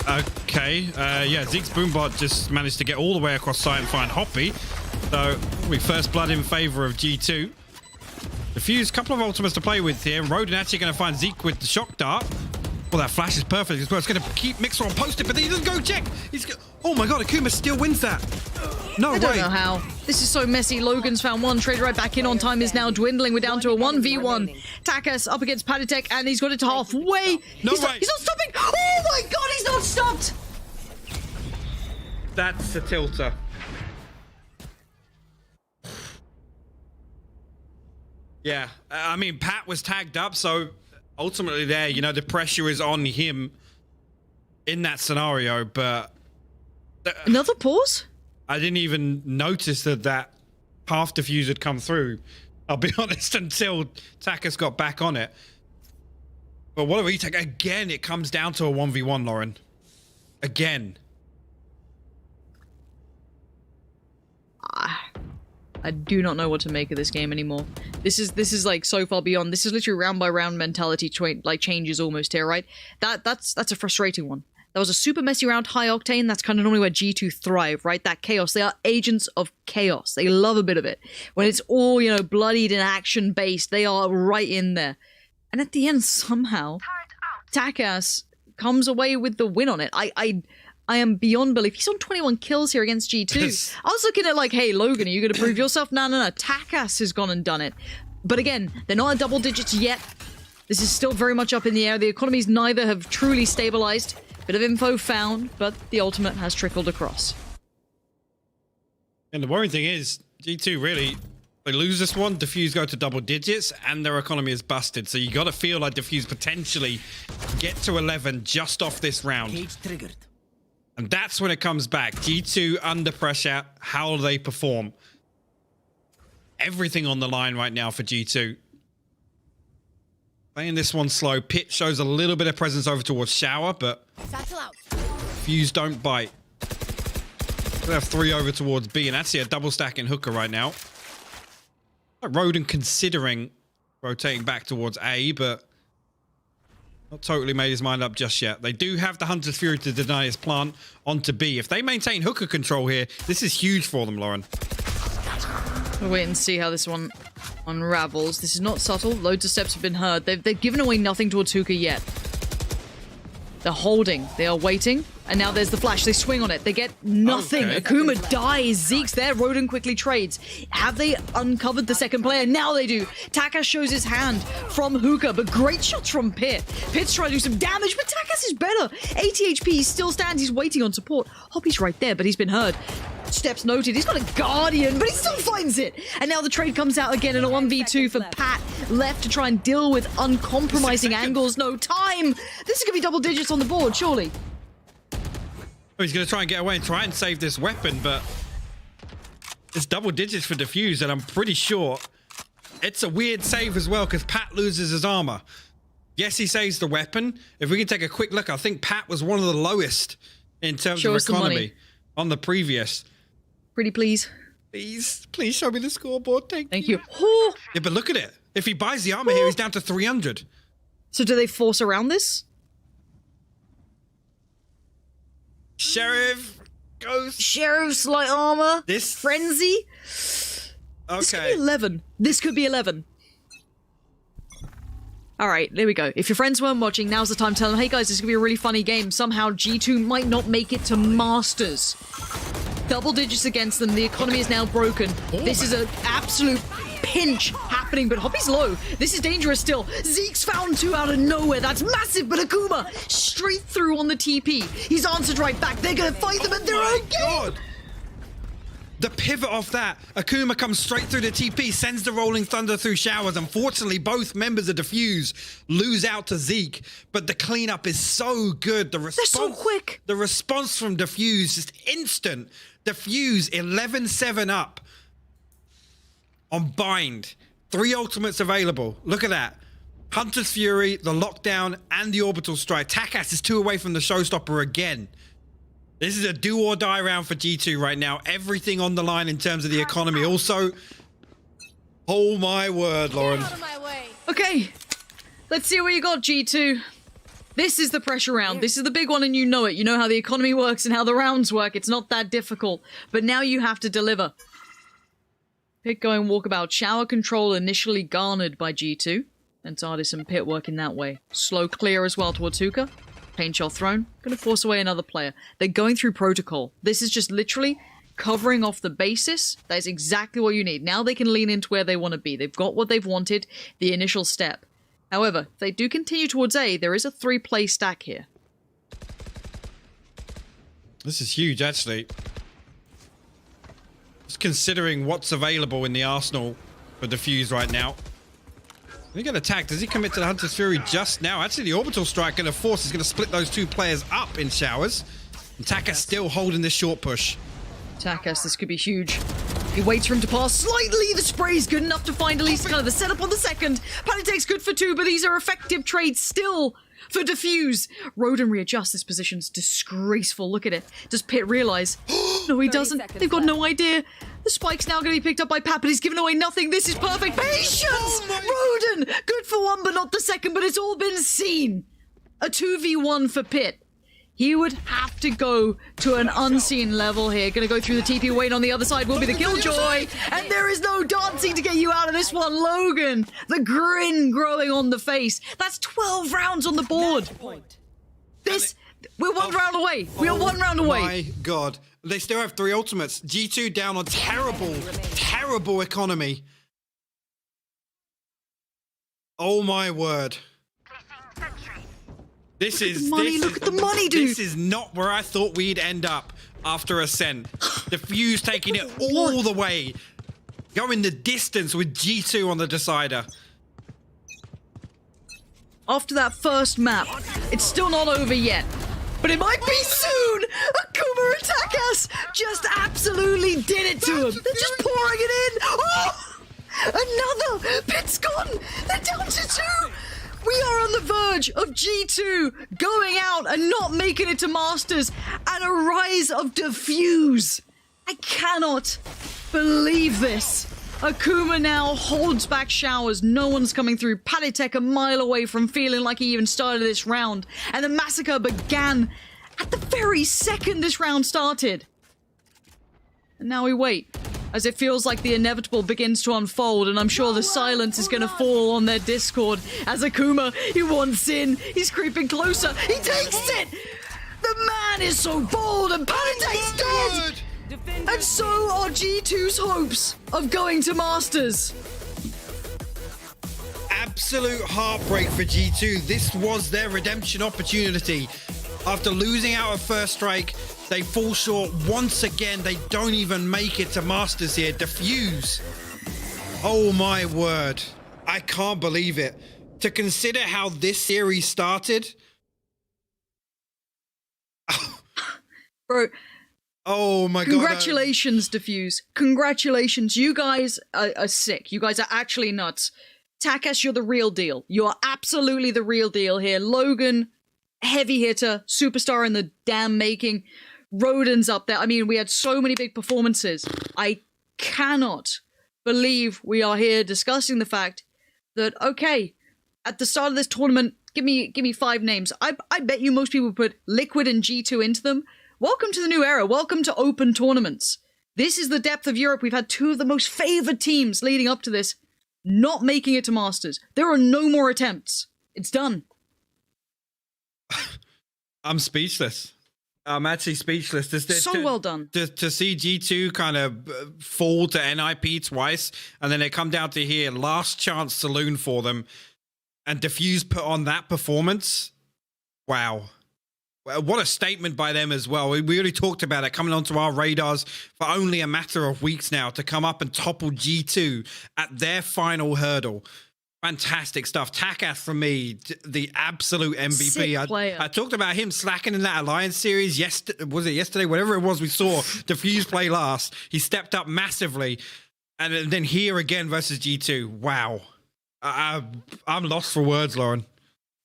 Okay, yeah, Zeke's Boombot just managed to get all the way across site and find Hoppy. So we first blood in favor of G2. Diffuse, couple of ultimates to play with here. Roden actually going to find Zeke with the shock dart. Well, that flash is perfect as well. It's going to keep Mixwell posted, but then he doesn't go check. Oh my god, Akuma still wins that. No way. I don't know how. This is so messy. Logan's found one. Trade right back in on time is now dwindling. We're down to a 1v1. Takas up against Patatek, and he's got it to halfway. No way. He's not stopping. Oh my god, he's not stopped. That's a tilter. Yeah, I mean, Pat was tagged up, so ultimately there, you know, the pressure is on him in that scenario, but... Another pause? I didn't even notice that half Diffuse had come through, I'll be honest, until Takas got back on it. But what a retake. Again, it comes down to a 1v1, Lauren. Again. I do not know what to make of this game anymore. This is like so far beyond. This is literally round by round mentality like changes almost here, right? That's a frustrating one. That was a super messy round, high octane. That's kind of normally where G2 thrive, right? That chaos. They are agents of chaos. They love a bit of it. When it's all, you know, bloodied and action based, they are right in there. And at the end, somehow, Takas comes away with the win on it. I am beyond belief. He's on 21 kills here against G2. I was looking at like, hey, Logan, are you going to prove yourself? No. Takas has gone and done it. But again, they're not at double digits yet. This is still very much up in the air. The economies neither have truly stabilized. Bit of info found, but the ultimate has trickled across. And the worrying thing is, G2 really, They lose this one, Diffuse go to double digits, and their economy is busted. So you got to feel like Diffuse potentially get to 11 just off this round. Cage triggered. And that's when it comes back. G2 under pressure. How do they perform? Everything on the line right now for G2. Playing this one slow. Pit shows a little bit of presence over towards Shower, but Satchel out. Fuse don't bite. They have 3 over towards B, and actually a double stack in Hooker right now. Roden considering rotating back towards A, but not totally made his mind up just yet. They do have the Hunter's Fury to deny his plant onto B. If they maintain Hooker control here, this is huge for them, Lauren. We'll wait and see how this one unravels. This is not subtle. Loads of steps have been heard. They've given away nothing towards Hooker yet. They're holding. They are waiting. And now there's the flash. They swing on it. They get nothing. Okay. Akuma dies. Zeke's there. Roden quickly trades. Have they uncovered the second player? Now they do. Takas shows his hand from Hookah, but great shots from Pit. Pit's trying to do some damage, but Takas is better. 80 HP. He still stands. He's waiting on support. Hoppy's right there, but he's been heard. Steps noted. He's got a Guardian, but he still finds it. And now the trade comes out again in a 1v2 for Pat. Left to try and deal with uncompromising angles. No time. This is going to be double digits on the board, surely. Oh, he's going to try and get away and try and save this weapon, but it's double digits for Diffuse, and I'm pretty sure it's a weird save as well because Pat loses his armor. Yes, he saves the weapon. If we can take a quick look, I think Pat was one of the lowest in terms of economy on the previous. Pretty please. Please show me the scoreboard. Thank you. Yeah, but look at it. If he buys the armor here, he's down to 300. So do they force around this? Sheriff goes. Sheriff's light armor. This frenzy. Okay. This could be 11. This could be 11. All right, there we go. If your friends weren't watching, now's the time to tell them, hey guys, this is gonna be a really funny game. Somehow G2 might not make it to Masters. Double digits against them. The economy is now broken. This is an absolute pinch happening, but Hoppy's low. This is dangerous still. Zeke's found 2 out of nowhere. That's massive, but Akuma straight through on the TP. He's answered right back. They're gonna fight them and they're okay. God. The pivot off that, Akuma comes straight through the TP, sends the Rolling Thunder through Showers. Unfortunately, both members of Diffuse lose out to Zeke, but the cleanup is so good. The response, they're so quick. The response from Diffuse just instant. Diffuse 11-7 up on Bind. 3 ultimates available. Look at that. Hunter's Fury, the Lockdown, and the Orbital Strike. Takas is 2 away from the Showstopper again. This is a do or die round for G2 right now. Everything on the line in terms of the economy. Also, oh my word, Lauren. Okay, let's see what you got, G2. This is the pressure round. This is the big one and you know it. You know how the economy works and how the rounds work. It's not that difficult. But now you have to deliver. Pit going walkabout. Shower control initially garnered by G2. And TARDIS and Pit working that way. Slow clear as well towards Hookah. Pain shot thrown. Gonna force away another player. They're going through protocol. This is just literally covering off the basis. That is exactly what you need. Now they can lean into where they want to be. They've got what they've wanted. The initial step. However, if they do continue towards A, there is a 3-play stack here. This is huge, actually. Just considering what's available in the arsenal for Diffuse right now. He get attacked. Does he commit to the Hunter's Fury just now? Actually, the Orbital Strike going to force is going to split those 2 players up in Showers. And Takas still holding this short push. Takas, this could be huge. He waits for him to pass slightly. The spray's good enough to find at least kind of the setup on the second. Panitek's good for 2, but these are effective trades still for Diffuse. Roden readjusts. This position's disgraceful. Look at it. Does Pit realize? No, he doesn't. They've got no idea. The spike's now going to be picked up by Pat, but he's given away nothing. This is perfect. Patience! Roden! Good for 1, but not the second, but it's all been seen. A 2v1 for Pit. He would have to go to an unseen level here. Gonna go through the TP. Wait on the other side will be the Killjoy. And there is no dancing to get you out of this one. Logan, the grin growing on the face. That's 12 rounds on the board. We're 1 round away. We are 1 round away. My God. They still have 3 ultimates. G2 down on terrible economy. Oh my word. Look at the money, dude. This is not where I thought we'd end up after Ascent. Diffuse taking it all the way. going the distance with G2 on the decider. After that first map, it's still not over yet. But it might be soon! Akuma and Takas just absolutely did it to him. They're just pouring it in. Oh! Another! Pit's gone! They're down to 2! We are on the verge of G2 going out and not making it to Masters, and a rise of Diffuse. I cannot believe this. Akuma now holds back showers. No one's coming through. Palitek a mile away from feeling like he even started this round. And the massacre began at the very second this round started. And now we wait, as it feels like the inevitable begins to unfold, and I'm sure the silence is going to fall on their Discord as Akuma, he wants in, he's creeping closer, he takes it! The man is so bold, and Palitek's dead! And so are G2's hopes of going to Masters. Absolute heartbreak for G2. This was their redemption opportunity. After losing out at first strike, they fall short once again. They don't even make it to Masters here. Diffuse. Oh my word. I can't believe it. To consider how this series started. Bro. Oh my god. Congratulations, Diffuse. Congratulations. You guys are sick. You guys are actually nuts. Takas, you're the real deal. You're absolutely the real deal here. Logan, heavy hitter, superstar in the damn making. Roden's up there. I mean, we had so many big performances. I cannot believe we are here discussing the fact that, okay, at the start of this tournament, give me 5 names. I bet you most people put Liquid and G2 into them. Welcome to the new era. Welcome to open tournaments. This is the depth of Europe. We've had 2 of the most favored teams leading up to this not making it to Masters. There are no more attempts. It's done. I'm speechless. I'm actually speechless. So well done. To see G2 kind of fall to NIP twice, and then they come down to here, last chance saloon for them, and Diffuse put on that performance. Wow. What a statement by them as well. We already talked about it coming onto our radars for only a matter of weeks now to come up and topple G2 at their final hurdle. Fantastic stuff. Takas, for me, the absolute MVP. I talked about him slacking in that Alliance series. Was it yesterday? Whatever it was we saw Diffuse play last. He stepped up massively. And then here again versus G2. Wow. I'm lost for words, Lauren.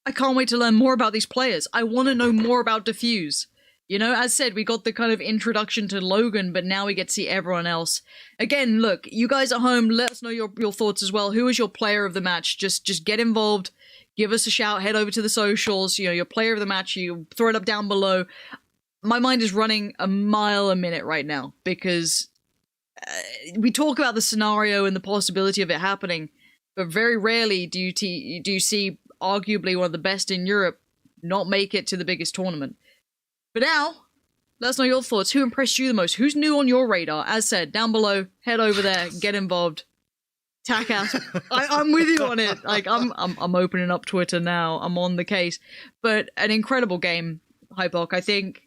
I can't wait to learn more about these players. I want to know more about Diffuse. You know, as said, we got the kind of introduction to Logan, but now we get to see everyone else. Again, look, you guys at home, let us know your thoughts as well. Who is your player of the match? Just get involved. Give us a shout. Head over to the socials. You know, your player of the match. You throw it up down below. My mind is running a mile a minute right now because we talk about the scenario and the possibility of it happening, but very rarely do you see arguably one of the best in Europe not make it to the biggest tournament. But now, let us know your thoughts. Who impressed you the most? Who's new on your radar? As said, down below, head over there, get involved. Takas, I'm with you on it. Like, I'm opening up Twitter now. I'm on the case. But an incredible game, Hypok. I think,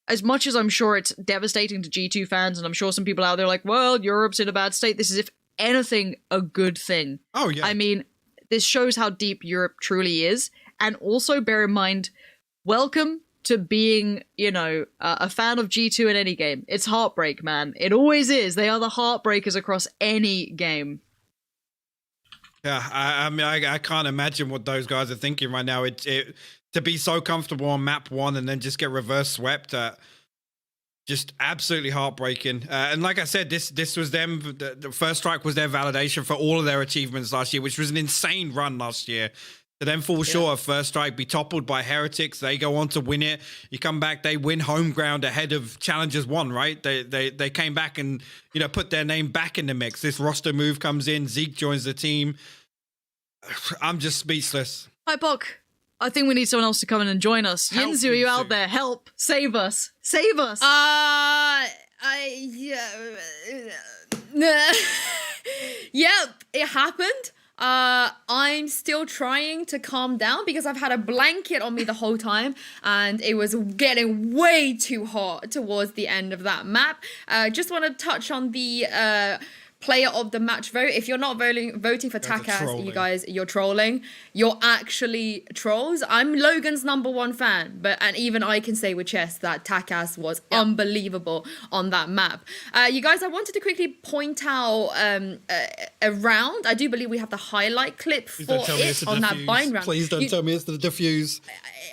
as much as I'm sure it's devastating to G2 fans, and I'm sure some people out there are like, well, Europe's in a bad state. This is, if anything, a good thing. Oh, yeah. I mean, this shows how deep Europe truly is. And also, bear in mind, welcome to being, you know, a fan of G2 in any game. It's heartbreak, man. It always is. They are the heartbreakers across any game. Yeah, I mean, I can't imagine what those guys are thinking right now. To be so comfortable on map 1 and then just get reverse swept, just absolutely heartbreaking. And like I said, this was them. The first strike was their validation for all of their achievements last year, which was an insane run last year. To then fall short of first strike, be toppled by Heretics. They go on to win it. You come back, they win home ground ahead of Challengers 1, right? They came back and, you know, put their name back in the mix. This roster move comes in. Zeke joins the team. I'm just speechless. Hypok, I think we need someone else to come in and join us. Yinzu, are you out there? Help! Save us! Save us! Yep, it happened. I'm still trying to calm down because I've had a blanket on me the whole time and it was getting way too hot towards the end of that map. Just want to touch on the player of the match vote. If you're not voting for Takas, you guys, you're trolling. You're actually trolls. I'm Logan's #1 fan, and even I can say with chest that Takas was unbelievable on that map. You guys, I wanted to quickly point out a round. I do believe we have the highlight clip for it on that bind round. Please don't tell me it's the defuse.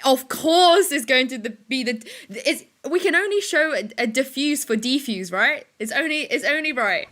Of course, it's going to be the. We can only show a diffuse for defuse, right? It's only right.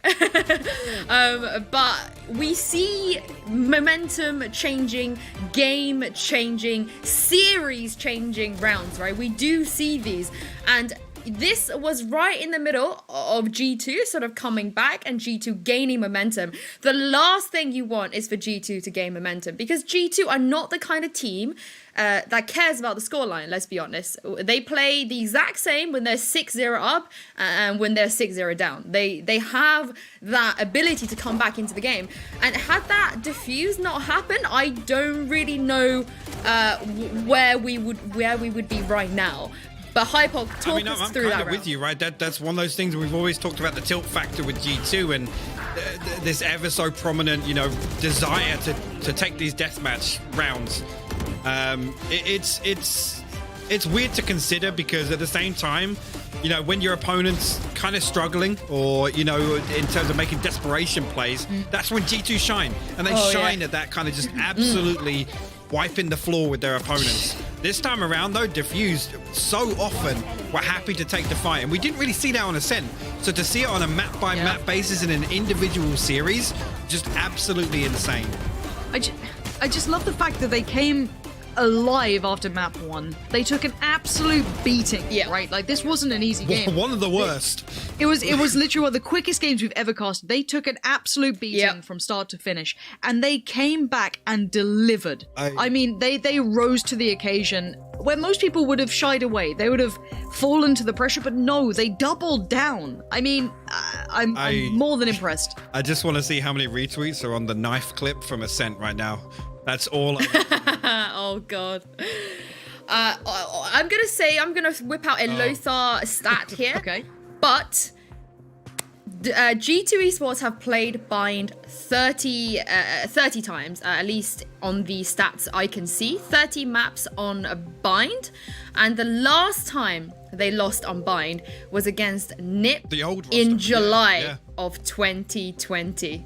But we see momentum changing, game changing, series changing rounds, right? We do see these, and this was right in the middle of G2 sort of coming back and G2 gaining momentum. The last thing you want is for G2 to gain momentum, because G2 are not the kind of team that cares about the scoreline, let's be honest. They play the exact same when they're 6-0 up and when they're 6-0 down. They have that ability to come back into the game. And had that diffuse not happened, I don't really know where we would be right now. But Hypok, talk us through that. I'm kind of with you, right? That's one of those things we've always talked about, the tilt factor with G2 and this ever so prominent, desire to take these deathmatch rounds. It's weird to consider, because at the same time, when your opponent's kind of struggling, or in terms of making desperation plays, that's when G2 shine, and they shine at that kind of just absolutely wiping the floor with their opponents. This time around, though, Diffuse so often were happy to take the fight, and we didn't really see that on Ascent. So to see it on a map-by-map basis in an individual series, just absolutely insane. I just love the fact that they came alive after map 1. They took an absolute beating, right? Like, this wasn't an easy game. One of the worst. It was literally one of the quickest games we've ever casted. They took an absolute beating from start to finish, and they came back and delivered. I mean, they rose to the occasion where most people would have shied away. They would have fallen to the pressure, but no, they doubled down. I mean, I'm more than impressed. I just want to see how many retweets are on the knife clip from Ascent right now. That's all. Oh god. I'm gonna whip out a Lothar stat here. Okay. But G2 Esports have played Bind 30 times, at least on the stats I can see. 30 maps on Bind, and the last time they lost on Bind was against NIP in July of 2020.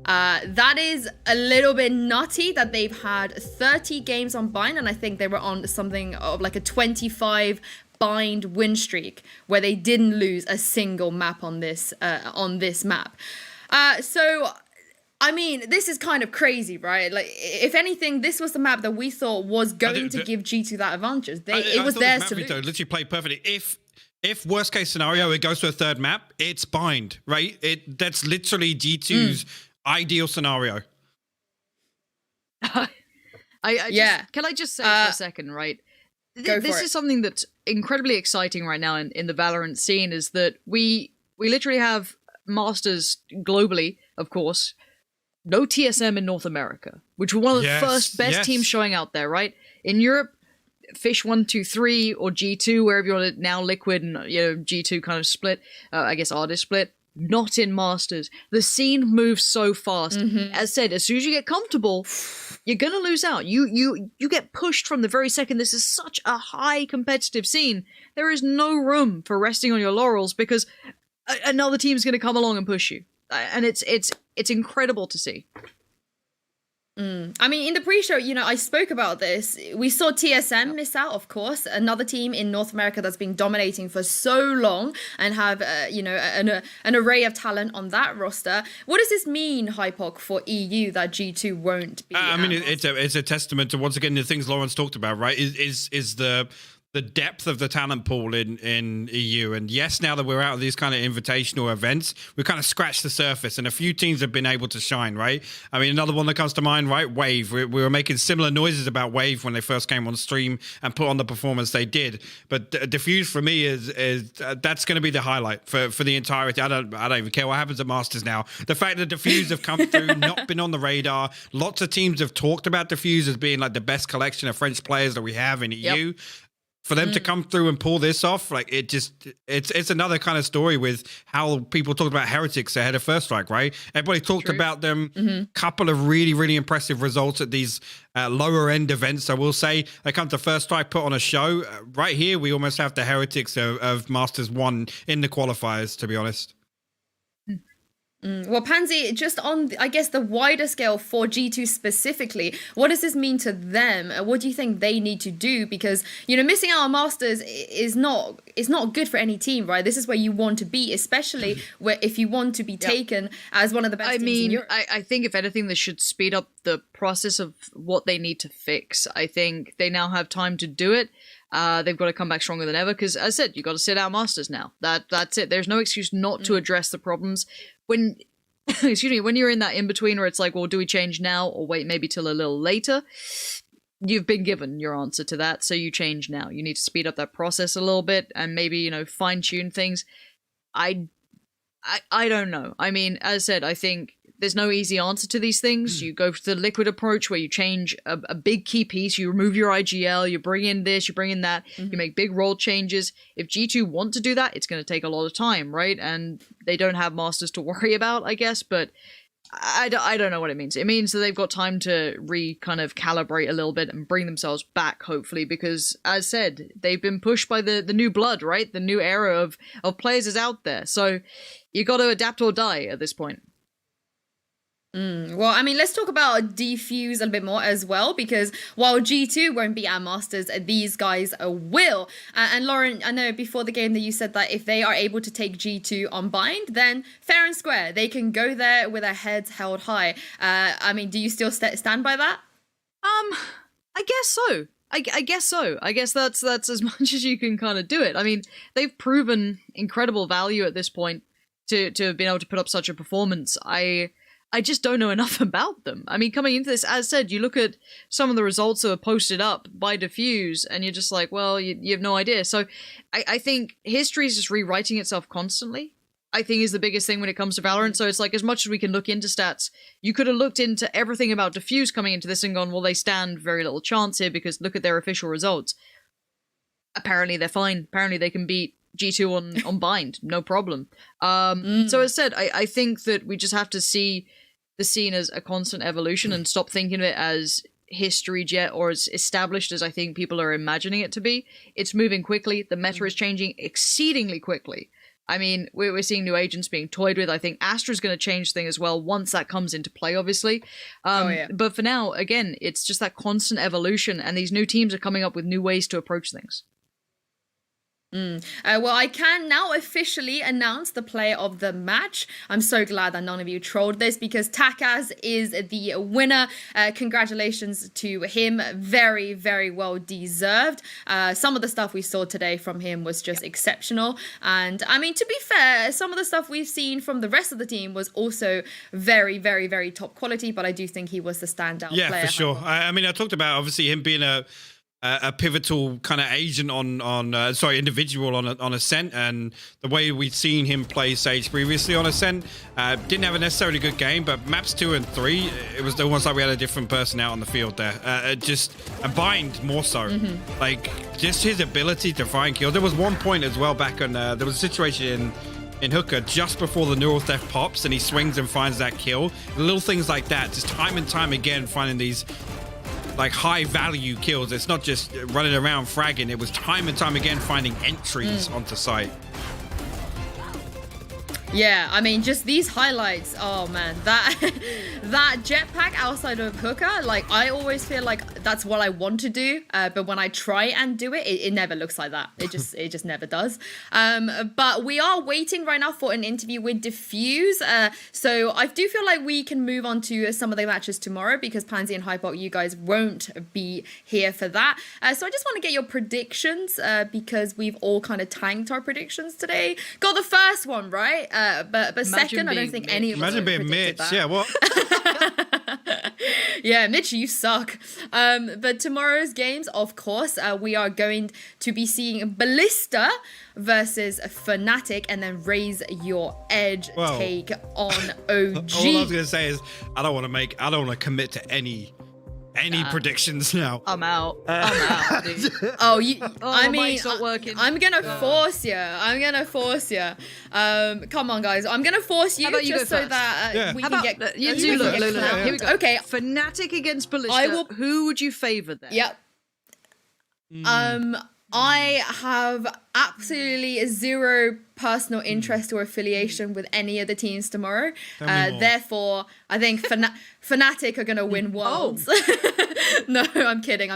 That is a little bit nutty that they've had 30 games on Bind, and I think they were on something of like a 25 Bind win streak where they didn't lose a single map on this map. So I mean, this is kind of crazy, right? Like, if anything, this was the map that we thought was going to give G2 that advantage. It was theirs to lose. Literally played perfectly. If worst case scenario it goes to a third map, it's Bind, right? That's literally G2's ideal scenario. Can I just say for a second, right? This is something that's incredibly exciting right now in the Valorant scene, is that we literally have Masters globally, of course, no TSM in North America, which were one of the first best teams showing out there, right? In Europe, Fish 1-2-3 or G2, wherever you want it now, Liquid and G2 kind of split. I guess Artist split. Not in Masters. The scene moves so fast. As said, as soon as you get comfortable, you're gonna lose out. You get pushed from the very second. This is such a high competitive scene. There is no room for resting on your laurels, because another team's gonna come along and push you, and it's incredible to see. I mean, in the pre-show, I spoke about this. We saw TSM miss out, of course, another team in North America that's been dominating for so long and have, an array of talent on that roster. What does this mean, Hypok, for EU that G2 won't be? I mean, it's a testament to, once again, the things Lawrence talked about, right? Is the depth of the talent pool in EU. And yes, now that we're out of these kind of invitational events, we've kind of scratched the surface, and a few teams have been able to shine, right? I mean, another one that comes to mind, right? Wave. We were making similar noises about Wave when they first came on stream and put on the performance they did. But Diffuse for me is that's going to be the highlight for the entirety. I don't even care what happens at Masters now. The fact that Diffuse have come through, not been on the radar. Lots of teams have talked about Diffuse as being like the best collection of French players that we have in EU. for them to come through and pull this off, like it's another kind of story with how people talked about Heretics ahead of First Strike, right? Everybody talked about them. Couple of really, really impressive results at these lower end events. I will say they come to First Strike, put on a show. Right here, we almost have the Heretics of Masters 1 in the qualifiers, to be honest. Well, Pansy, just on, I guess, the wider scale for G2 specifically, what does this mean to them? What do you think they need to do? Because, you know, missing out on Masters is not good for any team, right? This is where you want to be, especially where if you want to be taken as one of the best teams in Europe. I think if anything, this should speed up the process of what they need to fix. I think they now have time to do it. They've got to come back stronger than ever because, as I said, you've got to sit out Masters now. That's it. There's no excuse not to address the problems. When when you're in that in-between where it's like, well, do we change now or wait maybe till a little later? You've been given your answer to that, so you change now. You need to speed up that process a little bit and maybe, you know, fine-tune things. I don't know. I mean, as I said, I think there's no easy answer to these things. You go for the Liquid approach where you change a big key piece, you remove your IGL, you bring in this, you bring in that, you make big role changes. If G2 want to do that, it's going to take a lot of time, right? And they don't have Masters to worry about, I guess, but I don't know what it means. It means that they've got time to kind of calibrate a little bit and bring themselves back, hopefully, because, as said, they've been pushed by the new blood, right? The new era of players is out there. So you got to adapt or die at this point. Well, I mean, let's talk about Defuse a little bit more as well, because while G2 won't be at Masters, these guys will. And Lauren, I know before the game that you said that if they are able to take G2 on bind, then fair and square, they can go there with their heads held high. I mean, do you still stand by that? I guess so. I guess so. I guess that's as much as you can kind of do it. I mean, they've proven incredible value at this point to have been able to put up such a performance. I just don't know enough about them. I mean, coming into this, as said, you look at some of the results that were posted up by Defuse, and you're just like, well, you have no idea. So I think history is just rewriting itself constantly, I think is the biggest thing when it comes to Valorant. So it's like, as much as we can look into stats, you could have looked into everything about Defuse coming into this and gone, well, they stand very little chance here because look at their official results. Apparently they're fine. Apparently they can beat G2 on bind, no problem. So as said, I think that we just have to see the scene as a constant evolution and stop thinking of it as history yet or as established as I think people are imagining it to be. It's moving quickly. The meta is changing exceedingly quickly. I mean, we're seeing new agents being toyed with. I think Astra's going to change things as well once that comes into play, obviously. But for now, again, it's just that constant evolution, and these new teams are coming up with new ways to approach things. Well, I can now officially announce the player of the match. I'm so glad that none of you trolled this because Takaz is the winner. Congratulations to him. Very, very well deserved. Some of the stuff we saw today from him was just exceptional. And I mean, to be fair, some of the stuff we've seen from the rest of the team was also very, very, very top quality. But I do think he was the standout player. Yeah, for sure. I mean, I talked about obviously him being a pivotal kind of agent individual on Ascent, and the way we'd seen him play Sage previously on Ascent. Didn't have a necessarily good game, but maps 2 and 3, it was almost like we had a different person out on the field there. And Bind more so. Like, just his ability to find kills. There was one point as well back on, there was a situation in Hooker just before the neural theft pops, and he swings and finds that kill. Little things like that, just time and time again, finding these like high value kills. It's not just running around fragging. It was time and time again finding entries onto site. Yeah, I mean, just these highlights. Oh man, that jetpack outside of Hooker, like I always feel like that's what I want to do, but when I try and do it, it never looks like that. It just never does. But we are waiting right now for an interview with Defuse. So I do feel like we can move on to some of the matches tomorrow because Pansy and Hypop, you guys won't be here for that. So I just want to get your predictions because we've all kind of tanked our predictions today. Got the first one right. But second, I don't think any of us imagine being Mitch. That. Yeah, what? Yeah, Mitch, you suck. But tomorrow's games, of course, we are going to be seeing Ballista versus Fnatic, and then Raise Your Edge take on OG. All I was gonna say is I don't want to commit to any any predictions now. I'm out. I'm out, dude. Oh, you. I my mean, mic's not working. I'm gonna force you. I'm gonna force you. Come on, guys. I'm gonna force you, How about you just go so first? that we How can about get. you we do can look, get look, look, clowned. here we go. Okay. Fnatic against Ballista. I will- Who would you favor there? Yep. I have absolutely zero personal interest or affiliation with any of the teams tomorrow. Tell me more. Therefore, I think Fnatic are gonna win Worlds. No, I'm kidding.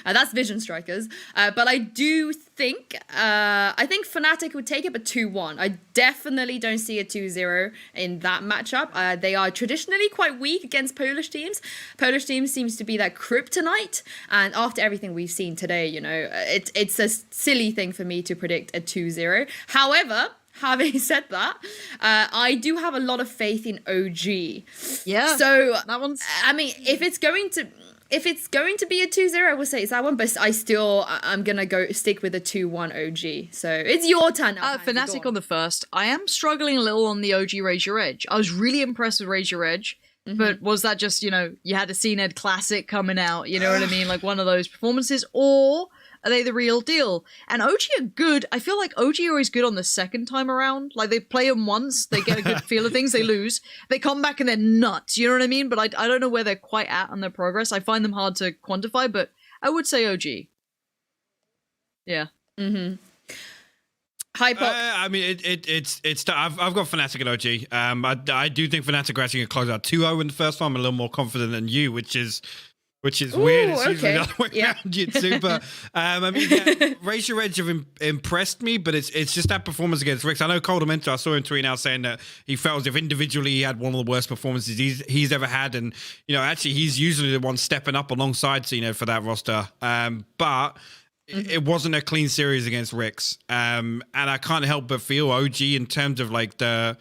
That's Vision Strikers. But I do think, I think Fnatic would take it, but 2-1. I definitely don't see a 2-0 in that matchup. They are traditionally quite weak against Polish teams. Polish teams seems to be their kryptonite. And after everything we've seen today, you know, it's a silly thing for me to predict a 2-0. However, having said that, I do have a lot of faith in OG. Yeah. So that one's. I mean, if it's going to be a 2-0, I would say it's that one. But I'm gonna stick with a 2-1 OG. So it's your turn now. Pansy, Fnatic go on the first. I am struggling a little on the OG Raise Your Edge. I was really impressed with Raise Your Edge. But was that just, you know, you had a CNED Classic coming out, you know what I mean? Like one of those performances, or are they the real deal? And OG are good. I feel like OG are always good on the second time around. Like they play them once, they get a good feel of things, they lose. They come back and they're nuts, you know what I mean? But I don't know where they're quite at on their progress. I find them hard to quantify, but I would say OG. Yeah. Hype up. I mean, it's. I've got Fnatic and OG. I do think Fnatic are actually going to close out 2-0 in the first one. I'm a little more confident than you, which is weird. It's usually the other way around, Jitsu. But I mean, yeah, Raise Your Edge have impressed me, but it's just that performance against Rix. I know Coldamento, I saw him tweeting out saying that he felt as if individually he had one of the worst performances he's ever had, and you know, actually he's usually the one stepping up alongside CNED for that roster. But it wasn't a clean series against Rix, and I can't help but feel OG in terms of like the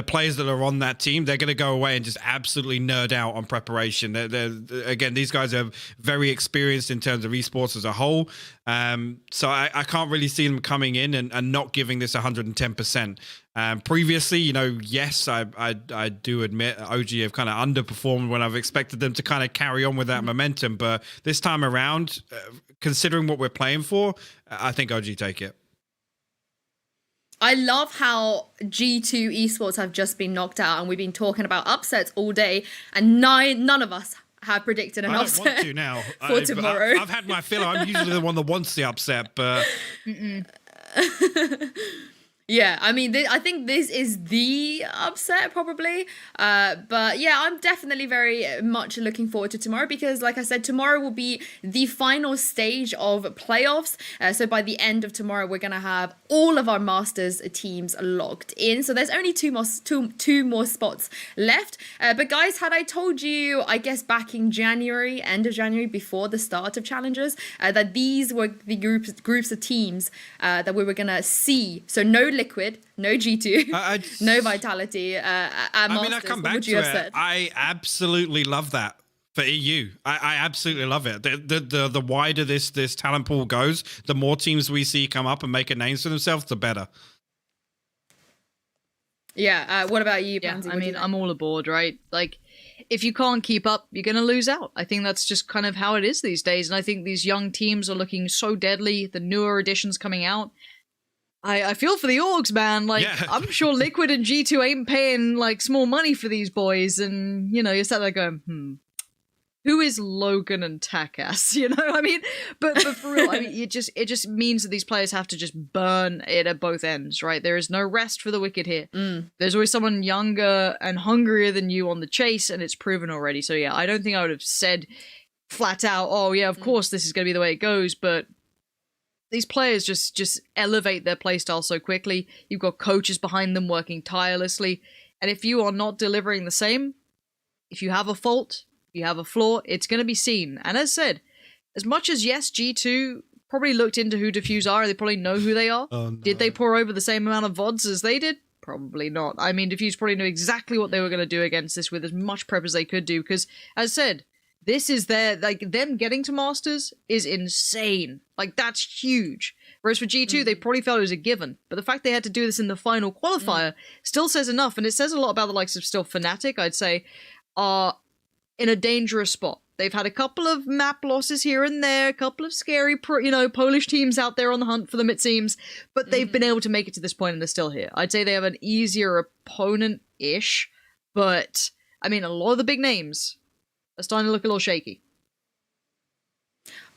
players that are on that team, they're going to go away and just absolutely nerd out on preparation. Again, these guys are very experienced in terms of esports as a whole. So I can't really see them coming in and not giving this 110%. Previously, you know, yes, I do admit OG have kind of underperformed when I've expected them to kind of carry on with that momentum. But this time around, considering what we're playing for, I think OG take it. I love how G2 esports have just been knocked out, and we've been talking about upsets all day, and none of us have predicted an upset. I don't want to now. For tomorrow. I've had my fill. I'm usually the one that wants the upset, but Yeah, I mean, I think this is the upset probably. But yeah, I'm definitely very much looking forward to tomorrow because, like I said, tomorrow will be the final stage of playoffs. So by the end of tomorrow, we're going to have all of our Masters teams locked in. So there's only two more spots left. But guys, had I told you, I guess back in January, end of January, before the start of Challengers, that these were the groups of teams that we were going to see. So no Liquid, no G2, no Vitality. I mean, I come back to it. I absolutely love that for EU. I absolutely love it. The wider this talent pool goes, the more teams we see come up and make a name for themselves, the better. Yeah. What about you, Pansy? I mean, I'm all aboard, right? Like, if you can't keep up, you're going to lose out. I think that's just kind of how it is these days. And I think these young teams are looking so deadly. The newer editions coming out. I feel for the orgs, man. Like, yeah. I'm sure Liquid and G2 ain't paying, like, small money for these boys. And, you know, you're sat there going, who is Logan and Takas? You know, I mean, but for real, I mean, it just means that these players have to just burn it at both ends, right? There is no rest for the wicked here. There's always someone younger and hungrier than you on the chase, and it's proven already. So yeah, I don't think I would have said flat out, oh yeah, of course this is going to be the way it goes, but these players just elevate their playstyle so quickly. You've got coaches behind them working tirelessly, and if you are not delivering the same, if you have a fault, you have a flaw, it's going to be seen. And as said, as much as yes, G2 probably looked into who Diffuse are, they probably know who they are. Oh, no. Did they pour over the same amount of VODs as they did? Probably not. I mean, Diffuse probably knew exactly what they were going to do against this with as much prep as they could do, because, as said, this is them getting to Masters is insane. Like, that's huge. Whereas for G2, they probably felt it was a given. But the fact they had to do this in the final qualifier still says enough, and it says a lot about the likes of still Fnatic, I'd say, are in a dangerous spot. They've had a couple of map losses here and there, a couple of scary, Polish teams out there on the hunt for them, it seems, but they've been able to make it to this point and they're still here. I'd say they have an easier opponent-ish, but, I mean, a lot of the big names are starting to look a little shaky.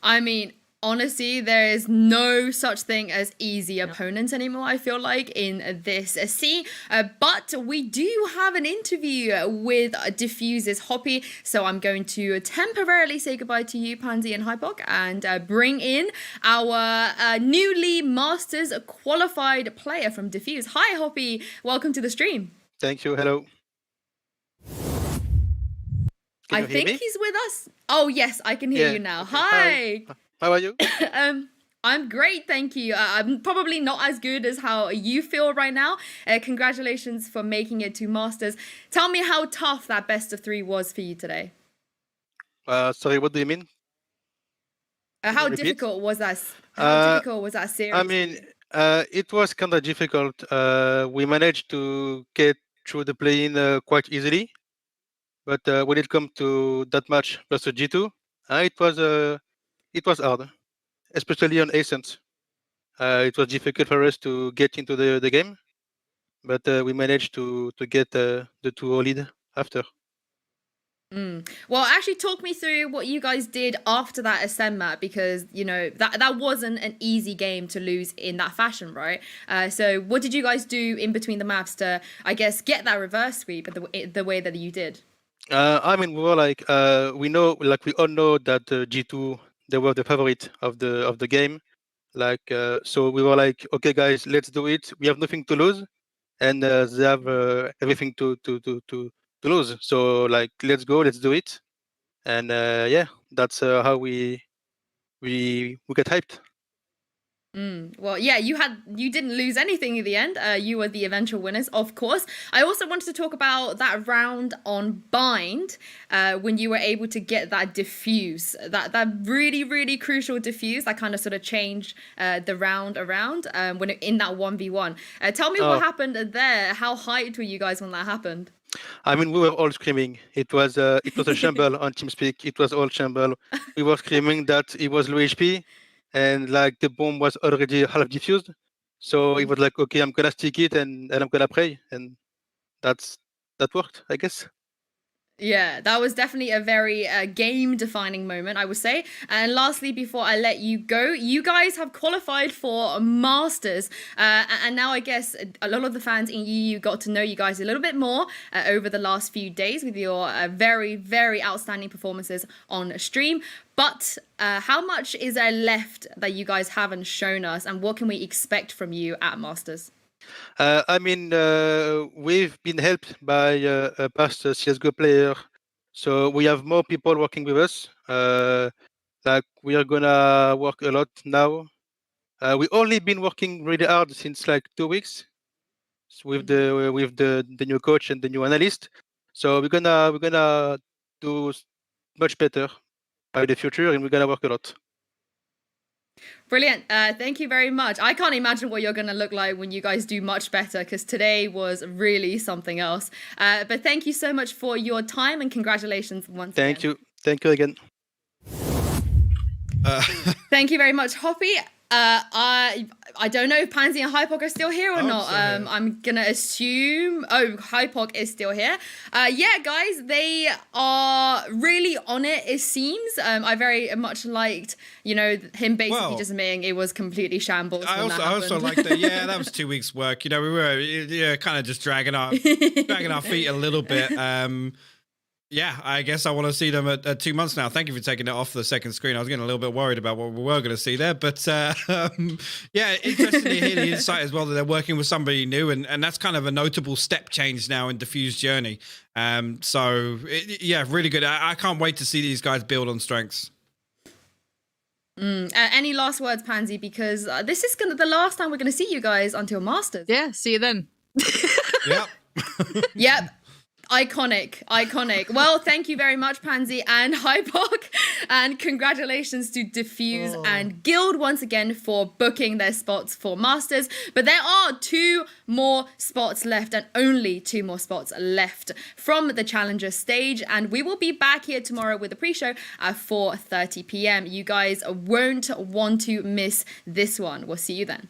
I mean, honestly, there is no such thing as easy opponents anymore, I feel like, in this scene. But we do have an interview with Diffuse's Hoppy, so I'm going to temporarily say goodbye to you, Pansy and Hypok, and bring in our newly Masters qualified player from Diffuse. Hi, Hoppy. Welcome to the stream. Thank you. Hello. I think he's with us. Oh, yes, I can hear you now. Hi. How are you? I'm great, thank you. I'm probably not as good as how you feel right now. Congratulations for making it to Masters. Tell me how tough that best of 3 was for you today. Sorry, what do you mean? How difficult was that? How difficult was that series? I mean, it was kind of difficult. We managed to get through the play-in quite easily, but when it comes to that match versus G2, it was hard, especially on Ascent. It was difficult for us to get into the game, but we managed to get the 2-0 lead after. Well, actually, talk me through what you guys did after that Ascend map, because that wasn't an easy game to lose in that fashion, right? So, what did you guys do in between the maps to, I guess, get that reverse sweep the way that you did? I mean, we were like, we all know that G2, they were the favorite of the game. So we were like, okay, guys, let's do it. We have nothing to lose, and they have everything to lose. So let's go, let's do it, and that's how we get hyped. Well, yeah, you didn't lose anything in the end. You were the eventual winners, of course. I also wanted to talk about that round on Bind, when you were able to get that diffuse, that really, really crucial diffuse that kind of sort of changed the round around when in that 1v1. Tell me what happened there. How hyped were you guys when that happened? I mean, we were all screaming. It was a shamble on TeamSpeak. It was all shamble. We were screaming that it was low HP. And the bomb was already half diffused, so it was like, okay, I'm gonna stick it and I'm gonna pray, and that worked, I guess. Yeah, that was definitely a very game-defining moment, I would say. And lastly, before I let you go, you guys have qualified for Masters. And now I guess a lot of the fans in EU got to know you guys a little bit more over the last few days with your very, very outstanding performances on stream. But how much is there left that you guys haven't shown us, and what can we expect from you at Masters? I mean, we've been helped by a past CSGO player, so we have more people working with us. We are gonna work a lot now. We only been working really hard since 2 weeks with the new coach and the new analyst. So we're gonna do much better by the future, and we're gonna work a lot. Brilliant. Thank you very much. I can't imagine what you're going to look like when you guys do much better, because today was really something else. But thank you so much for your time, and congratulations once again. Thank you. Thank you again. Thank you very much, Hoppy. I don't know if Pansy and Hypok are still here or not. I'm gonna assume. Oh, Hypok is still here. Yeah, guys, they are really on it. It seems. I very much liked, him basically just admitting it was completely shambles. I also liked that. Yeah, that was 2 weeks' work. We were kind of just dragging our feet a little bit. Yeah, I guess I want to see them at 2 months now. Thank you for taking it off the second screen. I was getting a little bit worried about what we were going to see there. But yeah, interesting to hear the insight as well that they're working with somebody new. And that's kind of a notable step change now in Diffuse's journey. Yeah, really good. I can't wait to see these guys build on strengths. Any last words, Pansy? Because this is the last time we're going to see you guys until Masters. Yeah, see you then. Yep. Yep. Iconic. Well, thank you very much, Pansy and Hypok. And congratulations to Diffuse and Guild once again for booking their spots for Masters. But there are 2 more spots left and only 2 more spots left from the Challenger stage. And we will be back here tomorrow with a pre-show at 4:30 p.m. You guys won't want to miss this one. We'll see you then.